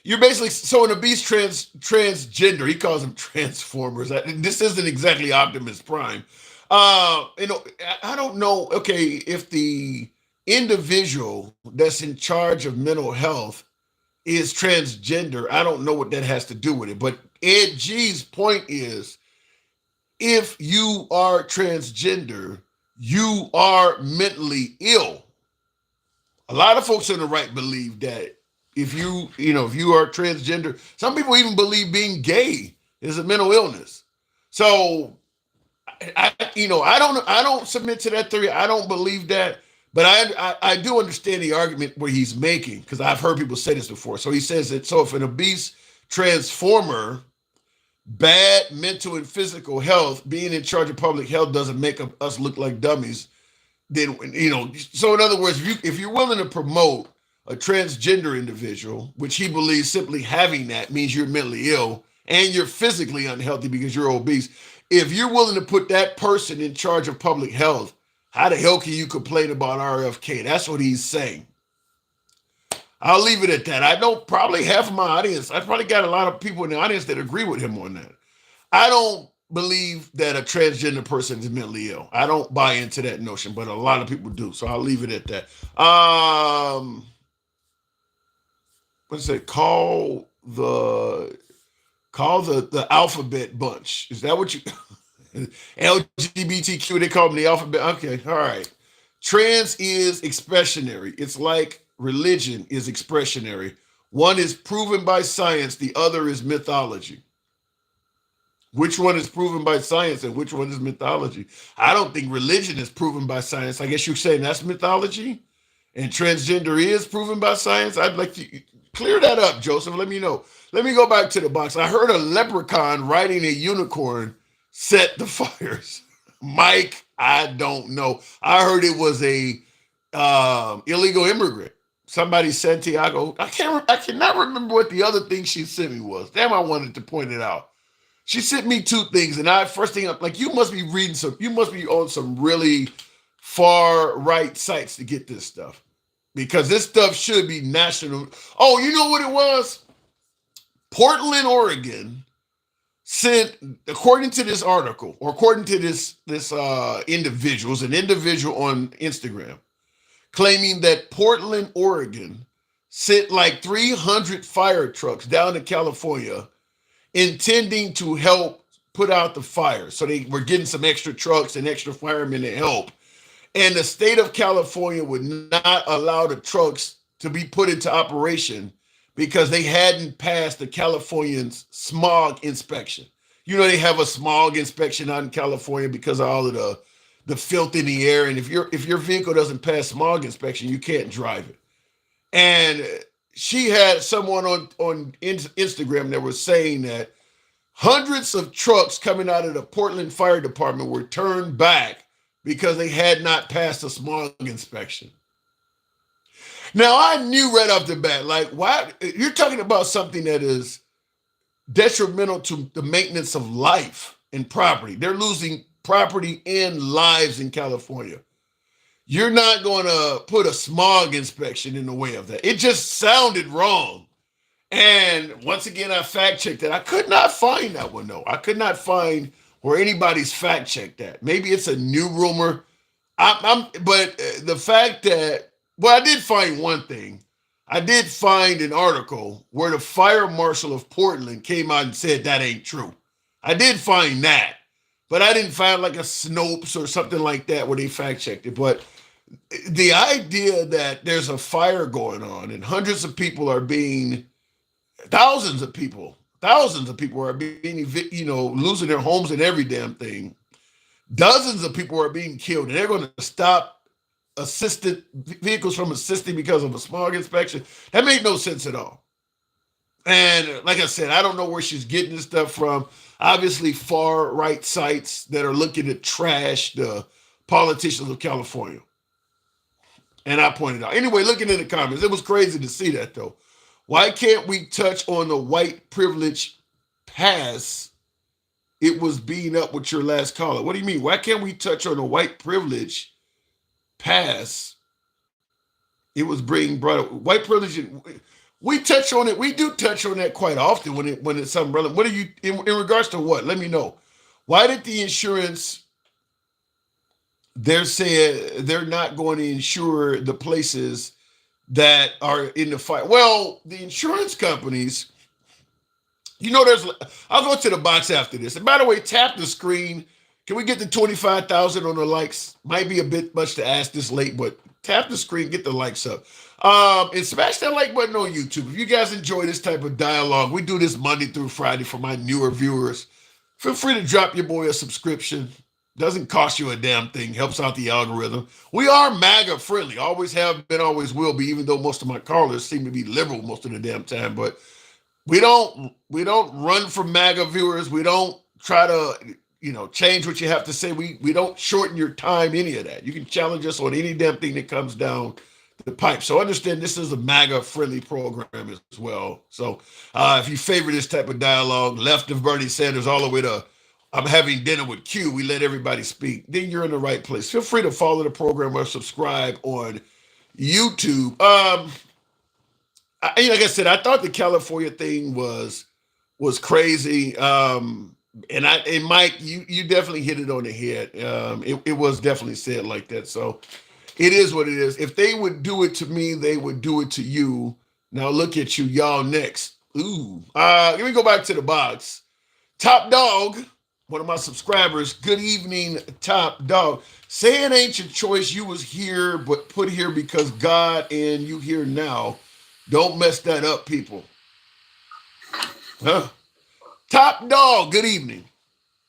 A: you're basically, so an obese transgender, he calls them transformers. This isn't exactly Optimus Prime. I don't know, okay, if the individual that's in charge of mental health is transgender, I don't know what that has to do with it. But Ed G's point is, if you are transgender, you are mentally ill. A lot of folks on the right believe that if you are transgender, some people even believe being gay is a mental illness. So I don't submit to that theory. I don't believe that, but I do understand the argument where he's making, because I've heard people say this before. So he says that, so if an obese transformer, bad mental and physical health, being in charge of public health doesn't make us look like dummies, then, so in other words, if you're willing to promote a transgender individual, which he believes simply having that means you're mentally ill and you're physically unhealthy because you're obese, if you're willing to put that person in charge of public health, how the hell can you complain about RFK? That's what he's saying. I'll leave it at that. I know probably half of my audience, I probably got a lot of people in the audience that agree with him on that. I don't believe that a transgender person is mentally ill. I don't buy into that notion, but a lot of people do. So I'll leave it at that. What's it? Call the alphabet bunch. Is that what you LGBTQ, they call them the alphabet? Okay, all right. Trans is expressionary. It's like religion is expressionary. One is proven by science, the other is mythology. Which one is proven by science and which one is mythology? I don't think religion is proven by science. I guess you're saying that's mythology, and transgender is proven by science. I'd like to clear that up, Joseph. Let me know. Let me go back to the box. I heard a leprechaun riding a unicorn set the fires. Mike, I don't know. I heard it was a illegal immigrant. Somebody, Santiago. I cannot remember what the other thing she sent me was. Damn, I wanted to point it out. She sent me two things, and first thing, I'm like, you must be on some really far right sites to get this stuff, because this stuff should be national. Oh, you know what it was? Portland, Oregon sent, according to this article, or according to this individual, an individual on Instagram, claiming that Portland, Oregon sent like 300 fire trucks down to California intending to help put out the fire. So they were getting some extra trucks and extra firemen to help. And the state of California would not allow the trucks to be put into operation because they hadn't passed the Californians smog inspection. You know, they have a smog inspection out in California because of all of the filth in the air. And if your vehicle doesn't pass smog inspection, you can't drive it. And she had someone on Instagram that was saying that hundreds of trucks coming out of the Portland Fire Department were turned back because they had not passed a smog inspection. Now, I knew right off the bat, like, why? You're talking about something that is detrimental to the maintenance of life and property. They're losing property and lives in California. You're not going to put a smog inspection in the way of that. It just sounded wrong. And once again, I fact-checked it. I could not find that one, though. I could not find where anybody's fact-checked that. Maybe it's a new rumor. But the fact that, well, I did find one thing. I did find an article where the fire marshal of Portland came out and said that ain't true. I did find that. But I didn't find like a Snopes or something like that where they fact-checked it. But the idea that there's a fire going on and thousands of people Thousands of people are being, losing their homes and every damn thing. Dozens of people are being killed, and they're going to stop assisted vehicles from assisting because of a smog inspection. That made no sense at all. And like I said, I don't know where she's getting this stuff from. Obviously, far right sites that are looking to trash the politicians of California. And I pointed out. Anyway, looking in the comments, it was crazy to see that though. Why can't we touch on the white privilege pass? It was being up with your last caller. What do you mean? Why can't we touch on the white privilege pass? It was brought up. White privilege. We touch on it. We do touch on that quite often when it's something relevant. What are you in regards to what? Let me know. Why did the insurance? They're saying they're not going to insure the places that are in the fight. Well, the insurance companies, I'll go to the box after this. And by the way, tap the screen. Can we get the 25,000 on the likes? Might be a bit much to ask this late, but tap the screen, get the likes up. And smash that like button on YouTube. If you guys enjoy this type of dialogue, we do this Monday through Friday for my newer viewers. Feel free to drop your boy a subscription. Doesn't cost you a damn thing. Helps out the algorithm. We are MAGA friendly. Always have been, always will be, even though most of my callers seem to be liberal most of the damn time. But we don't run from MAGA viewers. We don't try to, change what you have to say. We don't shorten your time, any of that. You can challenge us on any damn thing that comes down the pipe. So understand this is a MAGA friendly program as well. So if you favor this type of dialogue, left of Bernie Sanders all the way to I'm having dinner with Q, we let everybody speak, then you're in the right place. Feel free to follow the program or subscribe on YouTube. Like I said, I thought the California thing was crazy. And Mike, you definitely hit it on the head. It was definitely said like that. So it is what it is. If they would do it to me, they would do it to you. Now look at you, y'all next. Ooh. Let me go back to the box. Top Dog, one of my subscribers. Good evening, Top Dog. Say it ain't your choice. You was here, but put here because God, and you here now. Don't mess that up, people. Huh? Top Dog, good evening.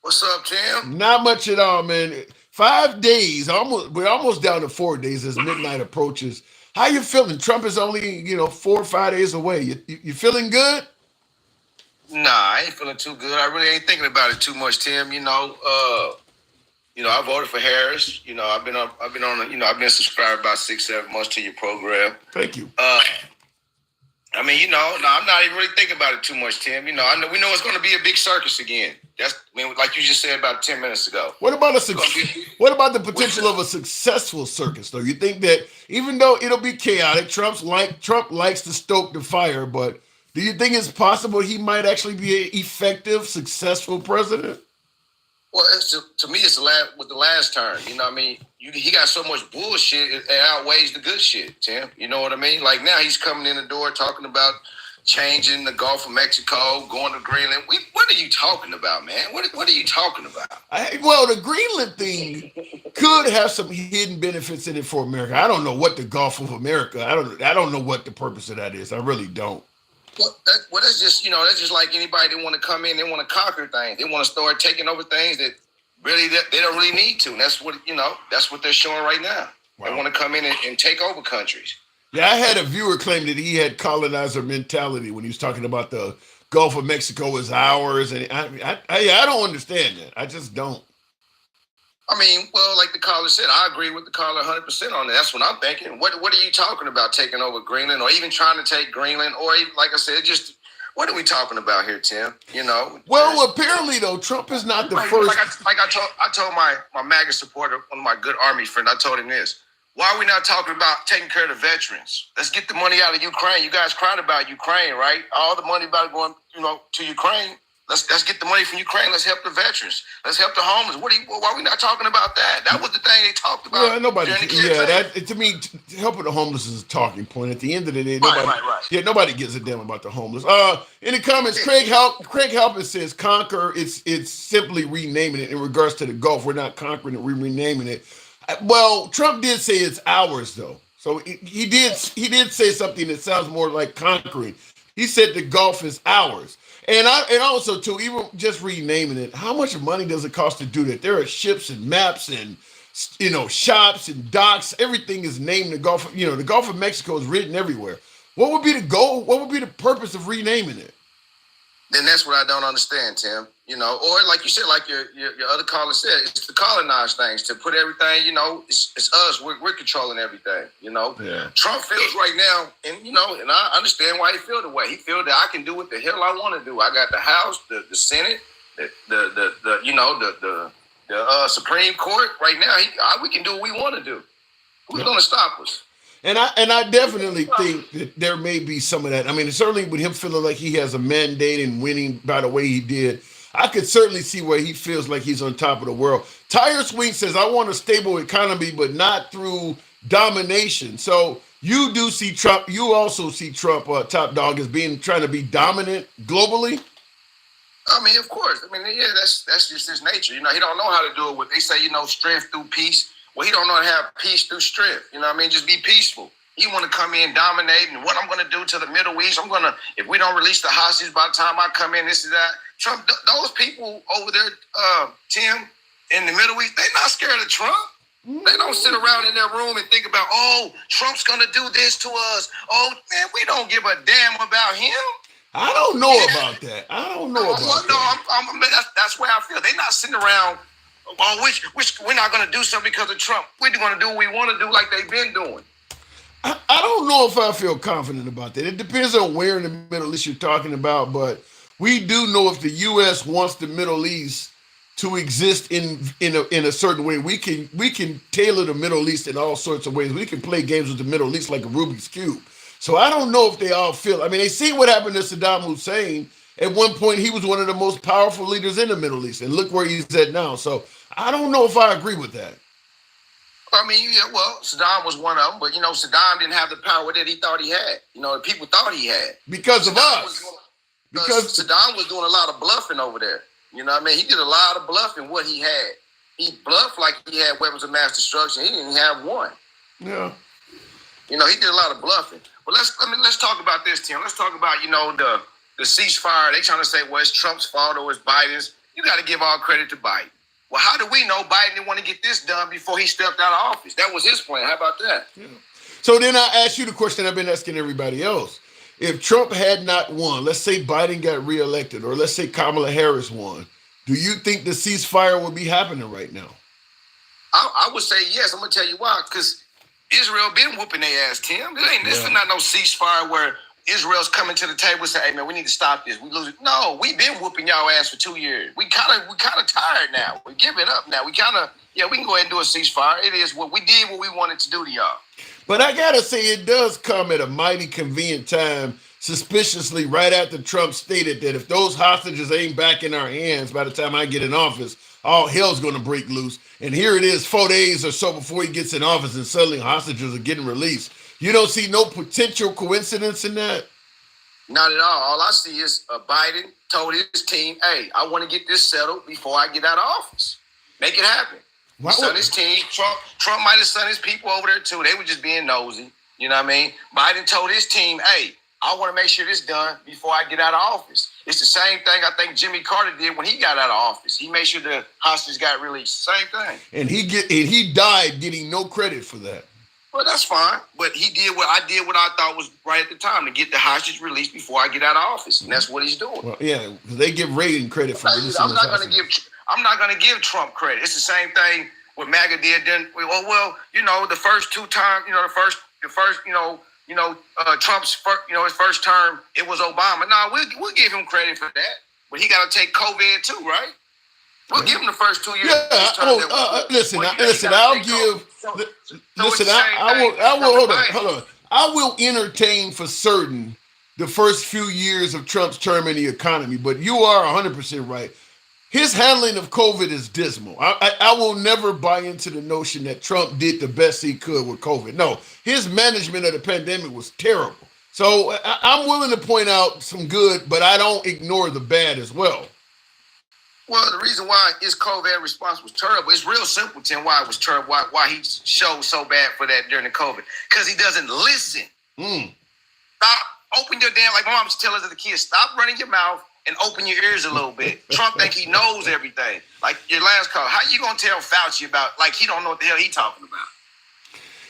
G: What's up, Tim?
A: Not much at all, man. 5 days, we're almost down to 4 days as midnight approaches. How you feeling? Trump is only, 4 or 5 days away. You feeling good?
G: Nah, I ain't feeling too good. I really ain't thinking about it too much, Tim. I voted for Harris. I've been subscribed about 6-7 months to your program.
A: Thank you.
G: I'm not even really thinking about it too much, Tim. We know it's going to be a big circus again. Like you just said about 10 minutes ago.
A: What about the potential of a successful circus, though? You think that even though it'll be chaotic, Trump likes to stoke the fire, but do you think it's possible he might actually be an effective, successful president?
G: Well, to me, it's with the last term. He got so much bullshit, it outweighs the good shit, Tim. You know what I mean? Like now he's coming in the door talking about changing the Gulf of Mexico, going to Greenland. What are you talking about, man? What are you talking about?
A: The Greenland thing could have some hidden benefits in it for America. I don't know what the Gulf of America, I don't know what the purpose of that is. I really don't.
G: That's just like anybody that want to come in, they want to conquer things. They want to start taking over things that really they don't really need to. And that's what they're showing right now. Wow. They want to come in and take over countries.
A: Yeah, I had a viewer claim that he had colonizer mentality when he was talking about the Gulf of Mexico is ours, and I don't understand that. I just don't.
G: Like the caller said, I agree with the caller 100% on that. That's what I'm thinking. What are you talking about taking over Greenland, or even trying to take Greenland, or even, like I said, just what are we talking about here, Tim?
A: Well, apparently though, Trump is not the first.
G: I told my MAGA supporter, one of my good Army friends, I told him this. Why are we not talking about taking care of the veterans? Let's get the money out of Ukraine. You guys cried about Ukraine, right? All the money about going, to Ukraine. Let's get the money from Ukraine. Let's help the veterans. Let's help the homeless. Why are we not talking about that? That was the thing they talked about.
A: To me, helping the homeless is a talking point. At the end of the day, nobody gives a damn about the homeless. In the comments, Craig Halpin says conquer. It's simply renaming it. In regards to the Gulf, we're not conquering it. We're renaming it. Well, Trump did say it's ours though. So he did say something that sounds more like conquering. He said the Gulf is ours. And also too, even just renaming it, how much money does it cost to do that? There are ships and maps and shops and docks. Everything is named the Gulf. The Gulf of Mexico is written everywhere. What would be the goal? What would be the purpose of renaming it?
G: Then that's what I don't understand, Tim. Or like you said, like your other caller said, it's to colonize things, to put everything. It's us. We're controlling everything.
A: Yeah.
G: Trump feels right now, and and I understand why he feels the way he feels, that I can do what the hell I want to do. I got the House, the Senate, the Supreme Court. Right now, we can do what we want to do. Who's going to stop us?
A: And I definitely think that there may be some of that. I mean, certainly with him feeling like he has a mandate and winning by the way he did, I could certainly see where he feels like he's on top of the world. Tire Swing says, I want a stable economy, but not through domination. So you do see Trump. You also see Trump, top dog, as trying to be dominant globally.
G: I mean, of course. I mean, yeah, that's just his nature. He don't know how to do it. What they say, strength through peace. Well, he don't know how to have peace through strength. Just be peaceful. He want to come in, dominate, and what I'm going to do to the Middle East, if we don't release the hostages by the time I come in, this is that. Trump, those people over there, Tim, in the Middle East, they're not scared of Trump. They don't sit around in their room and think about, Trump's going to do this to us. Oh, man, we don't give a damn about him.
A: I don't know about that. I don't know about that.
G: That's where I feel. They're not sitting around, we're not going to do something because of Trump. We're going to do what we want to do like they've been doing.
A: I don't know if I feel confident about that. It depends on where in the Middle East you're talking about, but we do know if the U.S. wants the Middle East to exist in a certain way, we can tailor the Middle East in all sorts of ways. We can play games with the Middle East like a Rubik's Cube. So I don't know if they all feel. I mean, they see what happened to Saddam Hussein. At one point, he was one of the most powerful leaders in the Middle East, and look where he's at now. So I don't know if I agree with that.
G: I mean, yeah, well, Saddam was one of them, but Saddam didn't have the power that he thought he had. The people thought he had
A: because of us.
G: Because Saddam was doing a lot of bluffing over there. He did a lot of bluffing. What he had, he bluffed like he had weapons of mass destruction. He didn't have one.
A: Yeah.
G: He did a lot of bluffing. But let's talk about this, Tim. Let's talk about the ceasefire. They trying to say, well, it's Trump's fault or it's Biden's. You got to give all credit to Biden. Well, how do we know Biden didn't want to get this done before he stepped out of office? That was his plan. How about that?
A: Yeah. So then I ask you the question I've been asking everybody else. If Trump had not won, let's say Biden got reelected, or let's say Kamala Harris won, do you think the ceasefire would be happening right now?
G: I would say yes. I'm going to tell you why. Because Israel been whooping their ass, Tim. This is not no ceasefire where Israel's coming to the table and say, hey, man, we need to stop this. We lose it. No, we've been whooping y'all ass for 2 years. We kind of tired now. We're giving up now. We can go ahead and do a ceasefire. It is what we did, what we wanted to do to y'all.
A: But I got to say, it does come at a mighty convenient time, suspiciously right after Trump stated that if those hostages ain't back in our hands by the time I get in office, all hell's going to break loose. And here it is 4 days or so before he gets in office and suddenly hostages are getting released. You don't see no potential coincidence in that?
G: Not at all. All I see is Biden told his team, hey, I want to get this settled before I get out of office. Make it happen. He sent his team. Trump might have sent his people over there too. They were just being nosy. You know what I mean? Biden told his team, hey, I want to make sure this done before I get out of office. It's the same thing I think Jimmy Carter did when he got out of office. He made sure the hostages got released. Same thing.
A: And he died getting no credit for that.
G: Well, that's fine. But he did what I thought was right at the time, to get the hostages released before I get out of office. And that's what he's doing.
A: Well, yeah, they give Reagan credit for this.
G: I'm not going to give Trump credit. It's the same thing what MAGA did. Then, the first 2 times, Trump's first, his first term, it was Obama. No, we'll give him credit for that. But he got to take COVID too, right? We'll give him the first 2 years.
A: Yeah. Listen. Hold on. I will entertain for certain the first few years of Trump's term in the economy, but you are 100% right. His handling of COVID is dismal. I will never buy into the notion that Trump did the best he could with COVID. No, his management of the pandemic was terrible. So I'm willing to point out some good, but I don't ignore the bad as well.
G: Well, the reason why his COVID response was terrible, it's real simple, Tim, why it was terrible, why he showed so bad for that during the COVID. Because he doesn't listen. Stop Open your damn, like my mom used to tell us as a kid, stop running your mouth and open your ears a little bit. Trump think he knows everything. Like your last call, how you gonna tell Fauci about, like he don't know what the hell he talking about?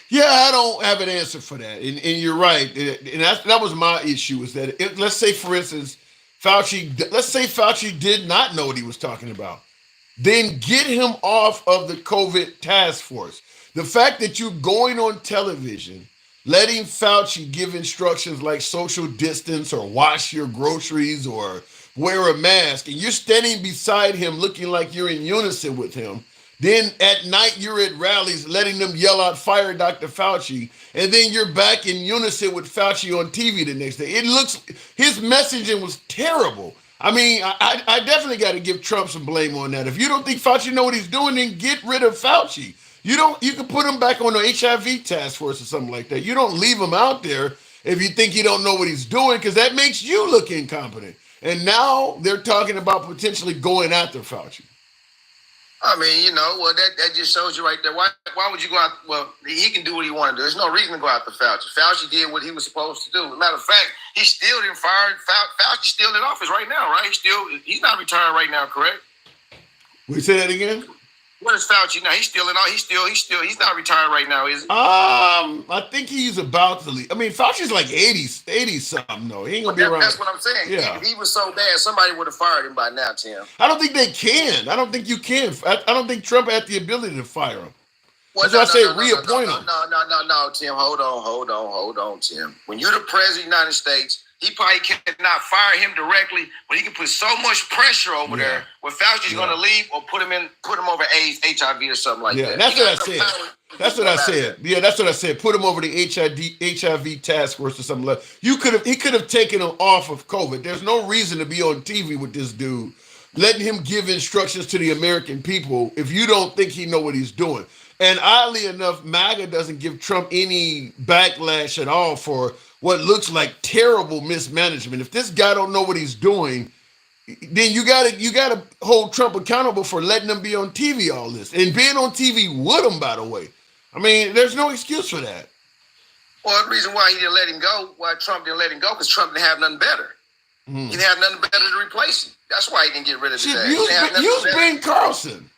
A: Yeah, I don't have an answer for that. And you're right. And that was my issue is that, let's say, for instance, Fauci did not know what he was talking about. Then get him off of the COVID task force. The fact that you're going on television, letting Fauci give instructions like social distance or wash your groceries or wear a mask, and you're standing beside him looking like you're in unison with him. Then at night you're at rallies letting them yell out, "Fire Dr. Fauci," and then you're back in unison with Fauci on TV the next day. His messaging was terrible. I mean, I definitely got to give Trump some blame on that. If you don't think Fauci know what he's doing, then get rid of Fauci. You can put him back on the HIV task force or something like that. You don't leave him out there if you think he don't know what he's doing, because that makes you look incompetent. And now they're talking about potentially going after Fauci.
G: I mean, well, that just shows you right there. Why would you go out? Well, he can do what he want to do. There's no reason to go after Fauci. Fauci did what he was supposed to do. As a matter of fact, he still didn't fire. Fauci's still in office right now, right? He's not retired right now, correct?
A: Will you say that again?
G: What is Fauci now? He's not retired right now, is he?
A: I think he's about to leave. I mean, Fauci's like 80 something though. He ain't gonna be around.
G: That's what I'm saying.
A: Yeah.
G: If he was so bad, somebody would have fired him by now, Tim.
A: I don't think they can. I don't think you can. I don't think Trump had the ability to fire him.
G: Well,
A: That's why I say reappoint him.
G: No, Tim. Hold on, Tim. When you're the president of the United States, he probably cannot fire him directly, but he can put so much pressure over there where Fauci's going to leave or put him over AIDS, HIV, or something like that.
A: That's what I said. That's what I said. Yeah, that's what I said. Put him over the HIV task force or something like that. He could have taken him off of COVID. There's no reason to be on TV with this dude, letting him give instructions to the American people if you don't think he know what he's doing. And oddly enough, MAGA doesn't give Trump any backlash at all for what looks like terrible mismanagement. If this guy don't know what he's doing, then you gotta hold Trump accountable for letting him be on TV all this. And being on TV with him, by the way. I mean, there's no excuse for that.
G: Well, the reason why he didn't let him go, why Trump didn't let him go, because Trump didn't have nothing better. He didn't have nothing better to replace him. That's why he didn't get rid of his ass.
A: Use Ben Carson.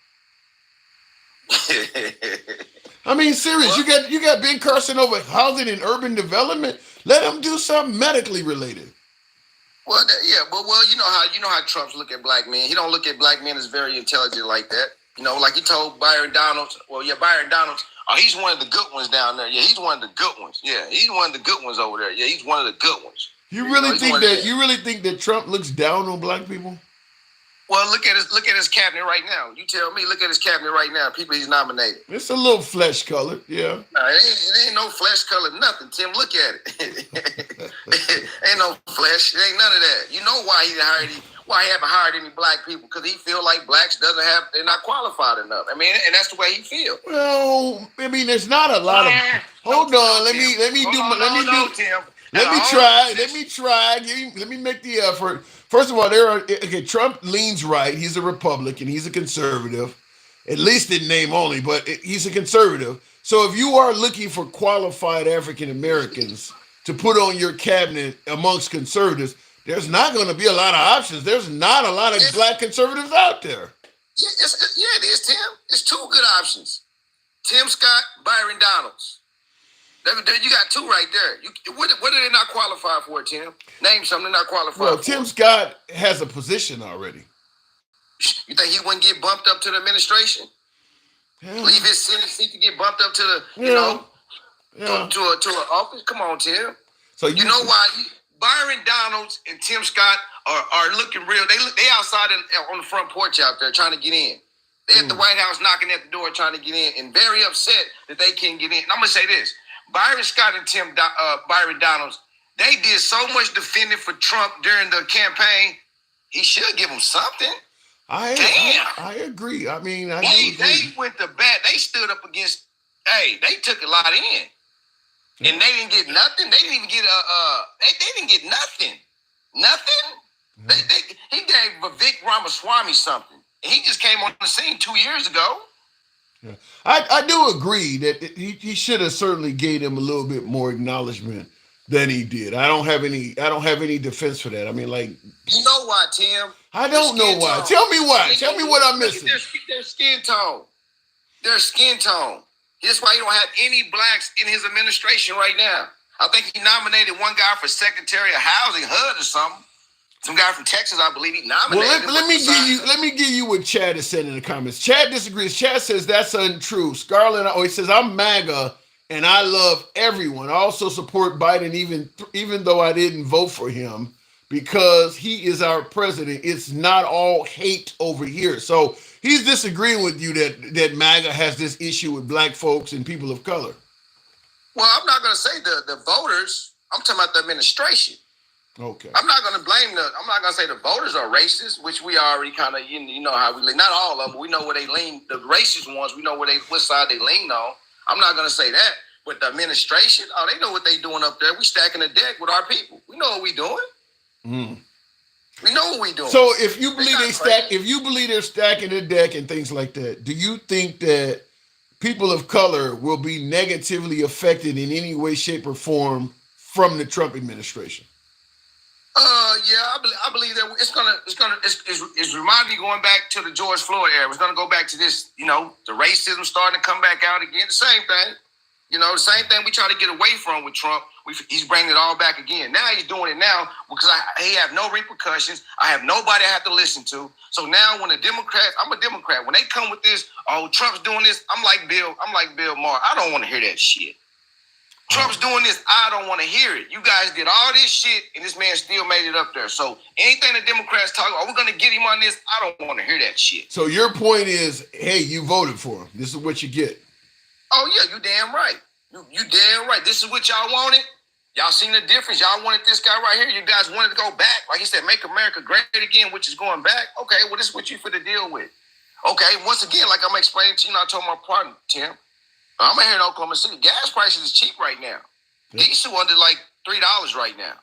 A: I mean, serious. What? You got Ben Carson over housing and urban development. Let him do something medically related.
G: Well, you know how Trump's look at black men. He don't look at black men as very intelligent like that. Like he told Byron Donalds. Well, yeah, Byron Donalds. Oh, he's one of the good ones down there. Yeah, he's one of the good ones. Yeah, he's one of the good ones over there. Yeah, he's one of the good ones.
A: You really think that Trump looks down on black people?
G: Well, look at his cabinet right now. You tell me, look at his cabinet right now. People he's nominated.
A: It's a little flesh colored, yeah.
G: No, it ain't no flesh colored nothing, Tim. Look at it. Ain't no flesh. It ain't none of that. You know why he haven't hired any black people? Because he feel like blacks they're not qualified enough. I mean, and that's the way he feel.
A: Well, I mean, there's not a lot of. Hold on, let me try. Let me make the effort. First of all, Trump leans right. He's a Republican. He's a conservative, at least in name only, but he's a conservative. So if you are looking for qualified African Americans to put on your cabinet amongst conservatives, there's not going to be a lot of options. There's not a lot of black conservatives out there.
G: Yeah, it is, Tim. It's two good options. Tim Scott, Byron Donalds. You got two right there. What are they not qualified for, Tim? Name something they're not qualified for.
A: Well, Tim Scott has a position already.
G: You think he wouldn't get bumped up to the administration? Yeah. Leave his Senate seat to get bumped up to the, to an office? Come on, Tim. So you know why Byron Donalds and Tim Scott are looking real. They outside on the front porch out there trying to get in. They at the White House knocking at the door trying to get in and very upset that they can't get in. And I'm going to say this. Byron Scott and Byron Donalds, they did so much defending for Trump during the campaign. He should give them something.
A: I agree. I mean,
G: they went to bat. They stood up against. Hey, they took a lot in, and they didn't get nothing. They didn't even get They didn't get nothing. Nothing. He gave Vic Ramaswamy something, and he just came on the scene 2 years ago.
A: Yeah. I do agree that he should have certainly gave him a little bit more acknowledgement than he did. I don't have any defense for that. I mean, like,
G: You know why, Tim?
A: I don't know why. Tell me why. Tell me what I'm
G: Look at
A: missing.
G: their skin tone. Their skin tone. That's why you don't have any blacks in his administration right now. I think he nominated one guy for Secretary of Housing, HUD or something. Some guy from Texas, I believe, he nominated.
A: Well, let me give you what Chad has said in the comments. Chad disagrees. Chad says that's untrue. Scarlett, he says I'm MAGA and I love everyone. I also support Biden, even though I didn't vote for him, because he is our president. It's not all hate over here. So he's disagreeing with you that MAGA has this issue with black folks and people of color.
G: Well, I'm not going to say the voters. I'm talking about the administration.
A: Okay.
G: I'm not going to say the voters are racist, which we already kind of, you know how we lean. Not all of them. We know where they lean. The racist ones, we know what side they lean on. I'm not going to say that. But the administration, they know what they doing up there. We stacking the deck with our people. We know what we doing.
A: Mm.
G: We know what we doing.
A: So if you believe they're stacking the deck and things like that, do you think that people of color will be negatively affected in any way, shape, or form from the Trump administration?
G: Yeah, I believe that it's reminding me going back to the George Floyd era. It's gonna go back to this, the racism starting to come back out again. The same thing, the same thing we try to get away from with Trump. He's bringing it all back again. Now he's doing it now because he have no repercussions. I have nobody I have to listen to. So now when the Democrats, I'm a Democrat. When they come with this, Trump's doing this, I'm like Bill Maher. I don't want to hear that shit. Trump's doing this. I don't want to hear it. You guys did all this shit, and this man still made it up there. So anything the Democrats talk about, we're going to get him on this, I don't want to hear that shit.
A: So your point is, hey, you voted for him. This is what you get.
G: Oh, yeah, you damn right. You damn right. This is what y'all wanted. Y'all seen the difference. Y'all wanted this guy right here. You guys wanted to go back. Like he said, make America great again, which is going back. Okay, well, this is what you finna deal with. Okay, once again, like I'm explaining to you, I told my partner, Tim, I'm here in Oklahoma City. Gas prices is cheap right now. Yeah. Diesel under like $3 right now.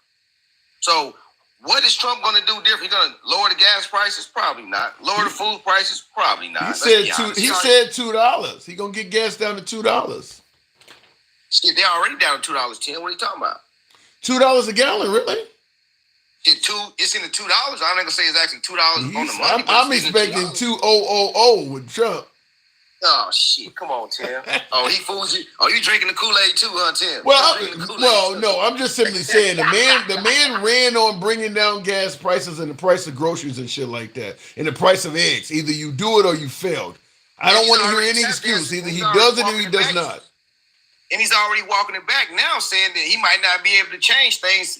G: So what is Trump going to do different? He's going to lower the gas prices? Probably not. Lower the food prices? Probably not.
A: He said $2. He's going to get gas down to $2.
G: Shit, they're already down to $2, Tim. What are you talking about?
A: $2 a gallon, really?
G: It's in the $2. I'm not going to say it's actually $2 on the money.
A: I'm expecting $2,000 with Trump.
G: Oh shit! Come on, Tim. He fools you. You drinking the Kool-Aid too, huh, Tim?
A: No. I'm just simply saying the man ran on bringing down gas prices and the price of groceries and shit like that, and the price of eggs. Either you do it or you failed. I don't want to hear any excuse. Either he does it or he does not.
G: And he's already walking it back now, saying that he might not be able to change things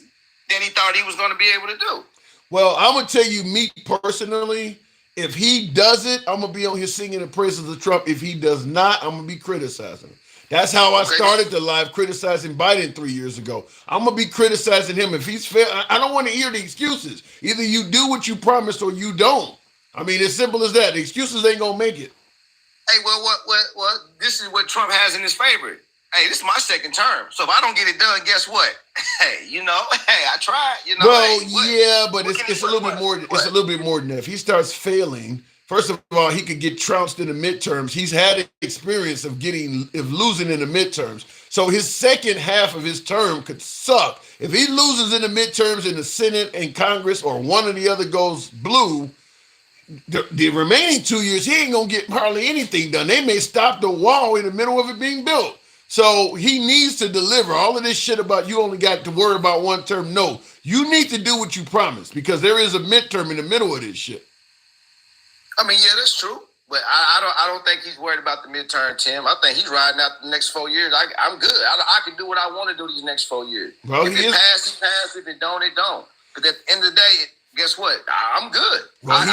G: than he thought he was going to be able to do.
A: Well, I'm gonna tell you, me personally. If he does it, I'm going to be on here singing the praises of Trump. If he does not, I'm going to be criticizing him. That's how I started the live criticizing Biden 3 years ago. I'm going to be criticizing him. If he's fair, I don't want to hear the excuses. Either you do what you promised or you don't. I mean, as simple as that. The excuses ain't going to make it.
G: Hey, well, this is what Trump has in his favor. Hey, this is my second term. So if I don't get it done, guess what? Hey, I tried.
A: Well, yeah, but it's a little bit more. It's a little bit more than that. If he starts failing, first of all, he could get trounced in the midterms. He's had experience of losing in the midterms. So his second half of his term could suck. If he loses in the midterms in the Senate and Congress, or one or the other goes blue, the remaining 2 years, he ain't gonna get hardly anything done. They may stop the wall in the middle of it being built. So he needs to deliver. All of this shit about you only got to worry about one term. No, you need to do what you promised, because there is a midterm in the middle of this shit.
G: I mean, yeah, that's true. But I don't think he's worried about the midterm, Tim. I think he's riding out the next 4 years. I'm good. I can do what I want to do these next 4 years.
A: Well,
G: if it passes, it passes. If it don't, it don't. Because at the end of the day, guess what? I'm good.
A: Well,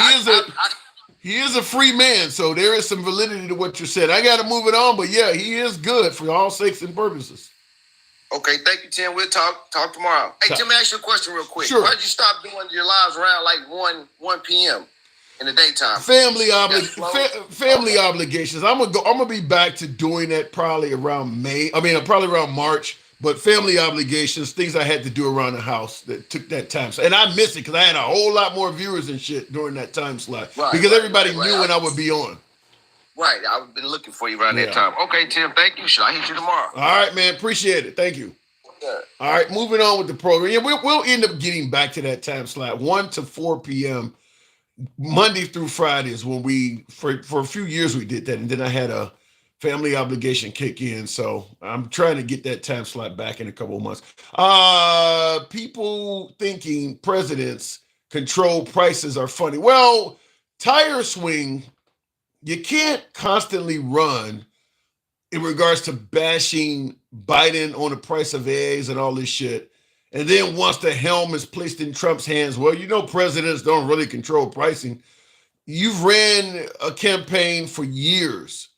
A: he is a free man, so there is some validity to what you said. I got to move it on, but yeah, he is good for all sakes and purposes.
G: Okay, thank you, Tim. We'll talk tomorrow. Hey, Tim, ask you a question real quick.
A: Sure.
G: Why'd you stop doing your lives around like 1 p.m. in the daytime?
A: Family obligations. I'm gonna be back to doing that probably around probably around March. But family obligations, things I had to do around the house that took that time. So, and I missed it because I had a whole lot more viewers and shit during that time slot. Because everybody knew when I would be on.
G: Right. I've been looking for you around that time. Okay, Tim, thank you. Should I hit you tomorrow?
A: All right, man. Appreciate it. Thank you. All right, moving on with the program. Yeah, we'll end up getting back to that time slot, 1 to 4 p.m. Monday through Friday is when we, for a few years we did that, and then I had a family obligation kick in, so I'm trying to get that time slot back in a couple of months. People thinking presidents control prices are funny. Well, tire swing, you can't constantly run in regards to bashing Biden on the price of eggs and all this shit. And then once the helm is placed in Trump's hands, well, you know, presidents don't really control pricing. You've ran a campaign for years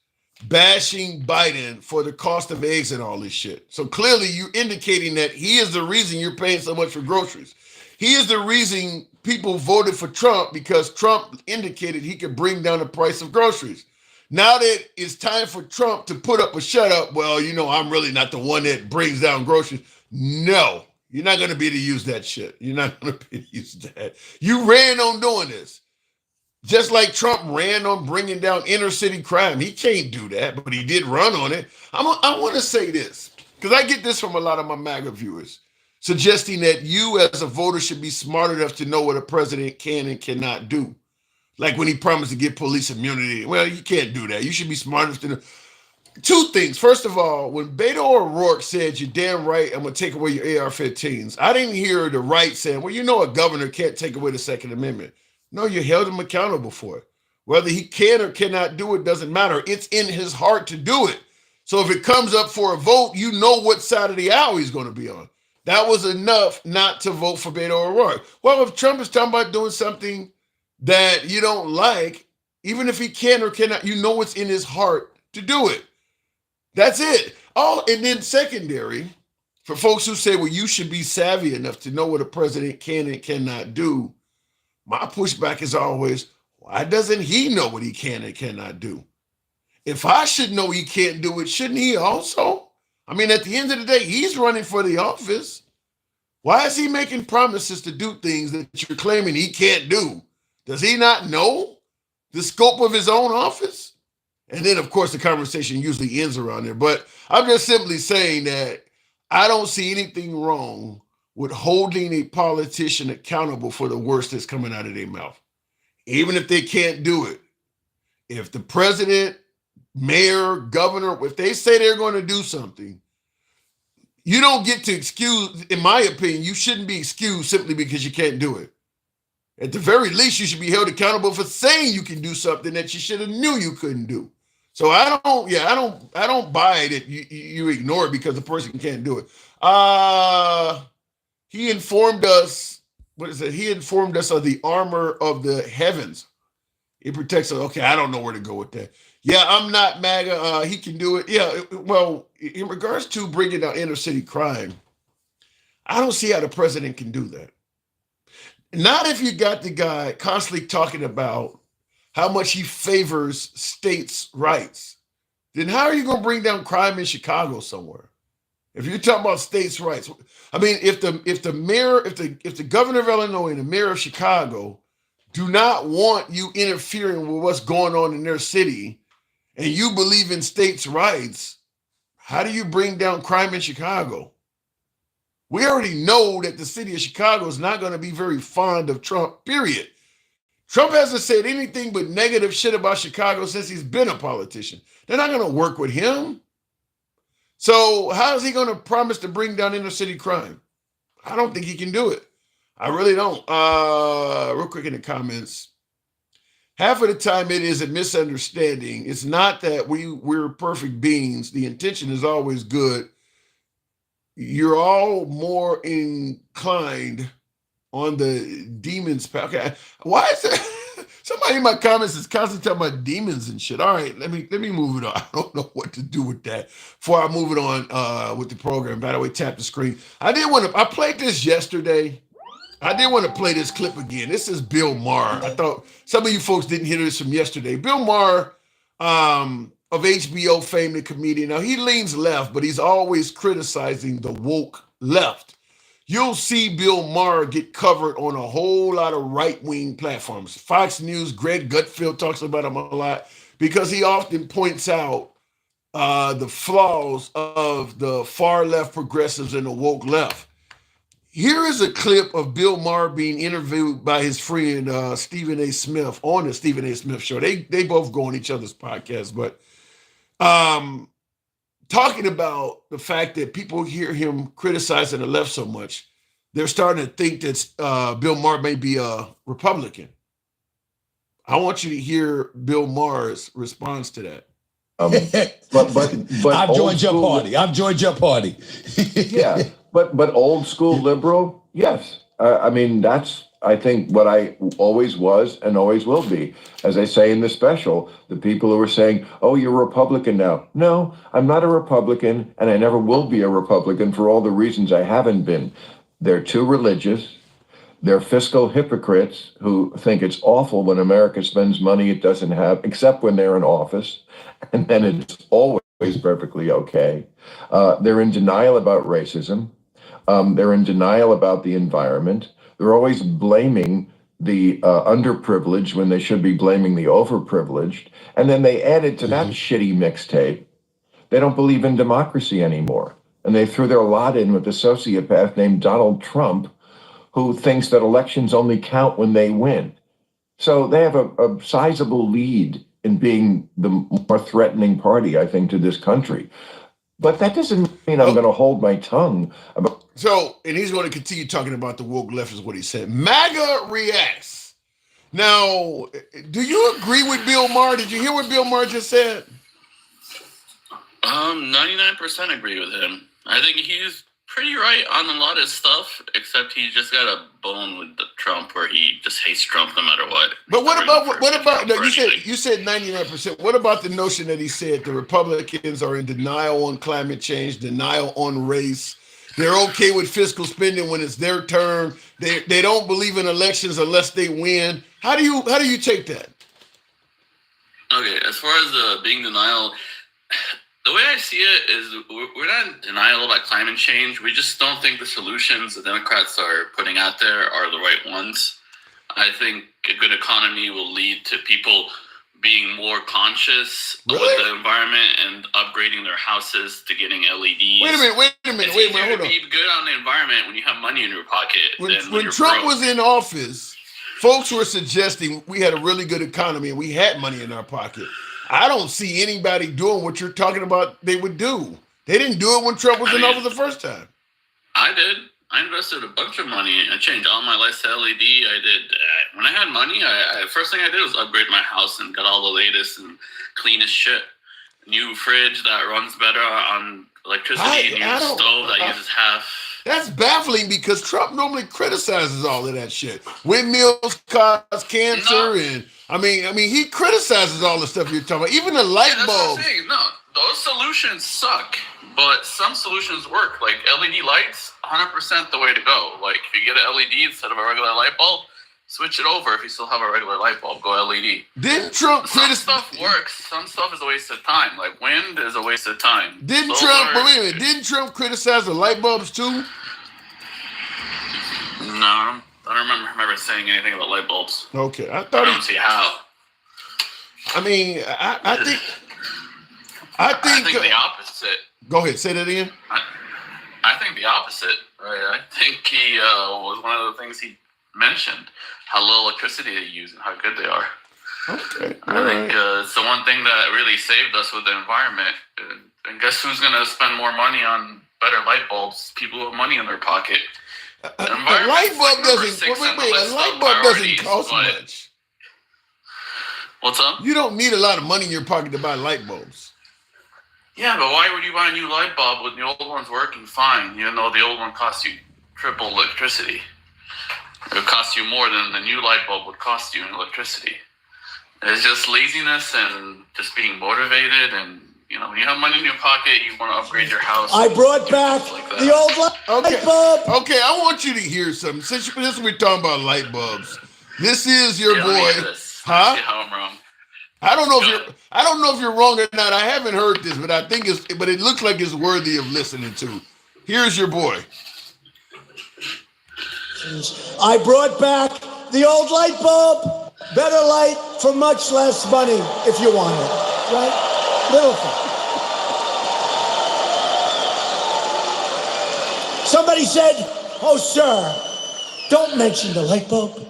A: bashing Biden for the cost of eggs and all this shit. So clearly you're indicating that he is the reason you're paying so much for groceries. He is the reason people voted for Trump, because Trump indicated he could bring down the price of groceries. Now that it's time for Trump to put up a shut up, well, you know, I'm really not the one that brings down groceries. No, you're not going to be able to use that shit. You're not going to be able to use that. You ran on doing this. Just like Trump ran on bringing down inner city crime. He can't do that, but he did run on it. I want to say this, because I get this from a lot of my MAGA viewers, suggesting that you as a voter should be smart enough to know what a president can and cannot do. Like when he promised to give police immunity. Well, you can't do that. You should be smart enough to know. Two things. First of all, when Beto O'Rourke said, "You're damn right, I'm going to take away your AR-15s," I didn't hear the right saying, well, you know, a governor can't take away the Second Amendment. No, you held him accountable for it. Whether he can or cannot do it doesn't matter. It's in his heart to do it. So if it comes up for a vote, you know what side of the aisle he's going to be on. That was enough not to vote for Beto O'Rourke. Well, if Trump is talking about doing something that you don't like, even if he can or cannot, you know it's in his heart to do it. That's it. Oh, and then secondary, for folks who say, well, you should be savvy enough to know what a president can and cannot do, my pushback is always, why doesn't he know what he can and cannot do? If I should know he can't do it, shouldn't he also? I mean, at the end of the day, he's running for the office. Why is he making promises to do things that you're claiming he can't do? Does he not know the scope of his own office? And then, of course, the conversation usually ends around there. But I'm just simply saying that I don't see anything wrong with holding a politician accountable for the worst that's coming out of their mouth, even if they can't do it. If the president, mayor, governor, if they say they're going to do something, you don't get to excuse, in my opinion, you shouldn't be excused simply because you can't do it. At the very least, you should be held accountable for saying you can do something that you should have knew you couldn't do. So I don't buy it. You ignore it because the person can't do it. He informed us, what is it? He informed us of the armor of the heavens. It protects us. Okay, I don't know where to go with that. Yeah, I'm not MAGA. He can do it. Yeah, well, in regards to bringing down inner city crime, I don't see how the president can do that. Not if you got the guy constantly talking about how much he favors states' rights. Then how are you going to bring down crime in Chicago somewhere? If you're talking about states' rights, I mean, if the governor of Illinois and the mayor of Chicago do not want you interfering with what's going on in their city, and you believe in states' rights, how do you bring down crime in Chicago? We already know that the city of Chicago is not going to be very fond of Trump, period. Trump hasn't said anything but negative shit about Chicago since he's been a politician. They're not going to work with him. So how is he going to promise to bring down inner city crime? I don't think he can do it. I really don't. Real quick in the comments. Half of the time it is a misunderstanding. It's not that we're perfect beings. The intention is always good. You're all more inclined on the demons path. Okay, why is that? Somebody in my comments is constantly talking about demons and shit. All right, let me move it on. I don't know what to do with that. Before I move it on with the program. By the way, tap the screen. I played this yesterday. I did want to play this clip again. This is Bill Maher. I thought some of you folks didn't hear this from yesterday. Bill Maher, of HBO fame, the comedian. Now, he leans left, but he's always criticizing the woke left. You'll see Bill Maher get covered on a whole lot of right-wing platforms. Fox News, Greg Gutfeld talks about him a lot because he often points out the flaws of the far left progressives and the woke left. Here is a clip of Bill Maher being interviewed by his friend Stephen A. Smith on the Stephen A. Smith show. They both go on each other's podcasts, but talking about the fact that people hear him criticizing the left so much, they're starting to think that Bill Maher may be a Republican. I want you to hear Bill Maher's response to that.
M: But
K: I've joined your party. I've joined your party.
M: Yeah, but old school liberal, yes. I mean, that's, I think, what I always was and always will be. As I say in the special, the people who are saying, oh, you're a Republican now. No, I'm not a Republican, and I never will be a Republican for all the reasons I haven't been. They're too religious. They're fiscal hypocrites who think it's awful when America spends money it doesn't have, except when they're in office, and then it's always perfectly okay. They're in denial about racism. They're in denial about the environment. They're always blaming the underprivileged when they should be blaming the overprivileged. And then they added to that shitty mixtape, they don't believe in democracy anymore. And they threw their lot in with a sociopath named Donald Trump, who thinks that elections only count when they win. So they have a sizable lead in being the more threatening party, I think, to this country. But that doesn't mean I'm going to hold my tongue about.
A: So, and he's going to continue talking about the woke left is what he said. MAGA reacts. Now, do you agree with Bill Maher? Did you hear what Bill Maher just said?
N: 99% agree with him. I think he's pretty right on a lot of stuff, except he just got a bone with the Trump where he just hates Trump no matter what.
A: But what about no, you said 99%. What about the notion that he said the Republicans are in denial on climate change, denial on race? They're okay with fiscal spending when it's their turn. They don't believe in elections unless they win. How do you take that?
N: Okay, as far as being denial, the way I see it is we're not in denial about climate change. We just don't think the solutions the Democrats are putting out there are the right ones. I think a good economy will lead to people being more conscious with the environment and upgrading their houses to getting LEDs.
A: Wait a minute, hold on.
N: It's easier to be good on the environment when you have money in your pocket.
A: When Trump was in office, folks were suggesting we had a really good economy and we had money in our pocket. I don't see anybody doing what you're talking about they would do. They didn't do it when Trump was in office the first time.
N: I did. I invested a bunch of money. I changed all my lights to LED. I did. When I had money, first thing I did was upgrade my house and got all the latest and cleanest shit. New fridge that runs better on electricity. New stove that uses half.
A: That's baffling because Trump normally criticizes all of that shit. Windmills cause cancer, and I mean, he criticizes all the stuff you're talking about. Even the light bulbs.
N: No, those solutions suck, but some solutions work. Like LED lights, 100% the way to go. Like if you get an LED instead of a regular light bulb, switch it over. If you still have a regular light bulb, go LED.
A: Didn't Trump
N: Some stuff works. Some stuff is a waste of time. Like wind is a waste of time.
A: Didn't Trump criticize the light bulbs too?
N: No, I don't remember him ever saying anything about light bulbs.
A: Okay, I
N: don't see how.
A: I mean, I think
N: the opposite.
A: Go ahead, say that again.
N: I think the opposite. Right? I think he was one of the things he mentioned how little electricity they use and how good they are.
A: Okay,
N: I think it's the one thing that really saved us with the environment. And guess who's going to spend more money on better light bulbs? People with money in their pocket.
A: A light bulb doesn't. A light bulb doesn't cost much.
N: What's up?
A: You don't need a lot of money in your pocket to buy light bulbs.
N: Yeah, but why would you buy a new light bulb when the old one's working fine? Even though the old one costs you triple electricity, it would cost you more than the new light bulb would cost you in electricity. It's just laziness and just being motivated and. You know, when you have money in your pocket, you want to upgrade your house.
L: I brought back the old light bulb.
A: Okay, I want you to hear something. Since we're talking about light bulbs, this is your boy. Huh?
N: How I'm wrong.
A: I don't know if you're wrong or not. I haven't heard this, but it looks like it's worthy of listening to. Here's your boy.
L: I brought back the old light bulb. Better light for much less money if you want it. Right? Little thing. Somebody said, "Oh, sir, don't mention the light bulb."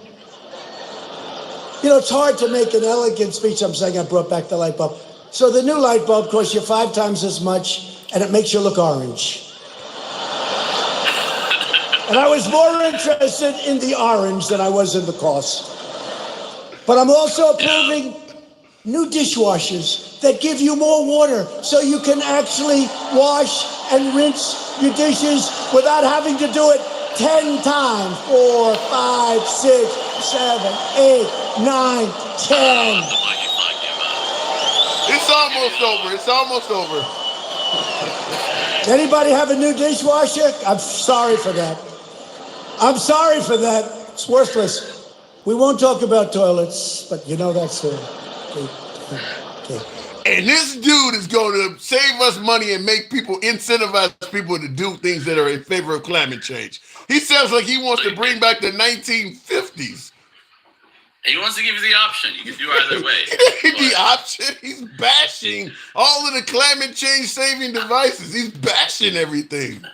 L: You know, it's hard to make an elegant speech. I'm saying I brought back the light bulb. So the new light bulb costs you 5 times as much, and it makes you look orange. And I was more interested in the orange than I was in the cost. But I'm also approving new dishwashers that give you more water so you can actually wash and rinse your dishes without having to do it 10 times. 4, 5, 6, 7, 8, 9, 10.
A: It's almost over. It's almost over.
L: Anybody have a new dishwasher? I'm sorry for that. I'm sorry for that. It's worthless. We won't talk about toilets, but you know that's okay.
A: And this dude is going to save us money and make people, incentivize people to do things that are in favor of climate change. He sounds like he wants to bring back the 1950s.
N: He wants to give you the option. You can do either way.
A: The option? He's bashing all of the climate change saving devices. He's bashing everything.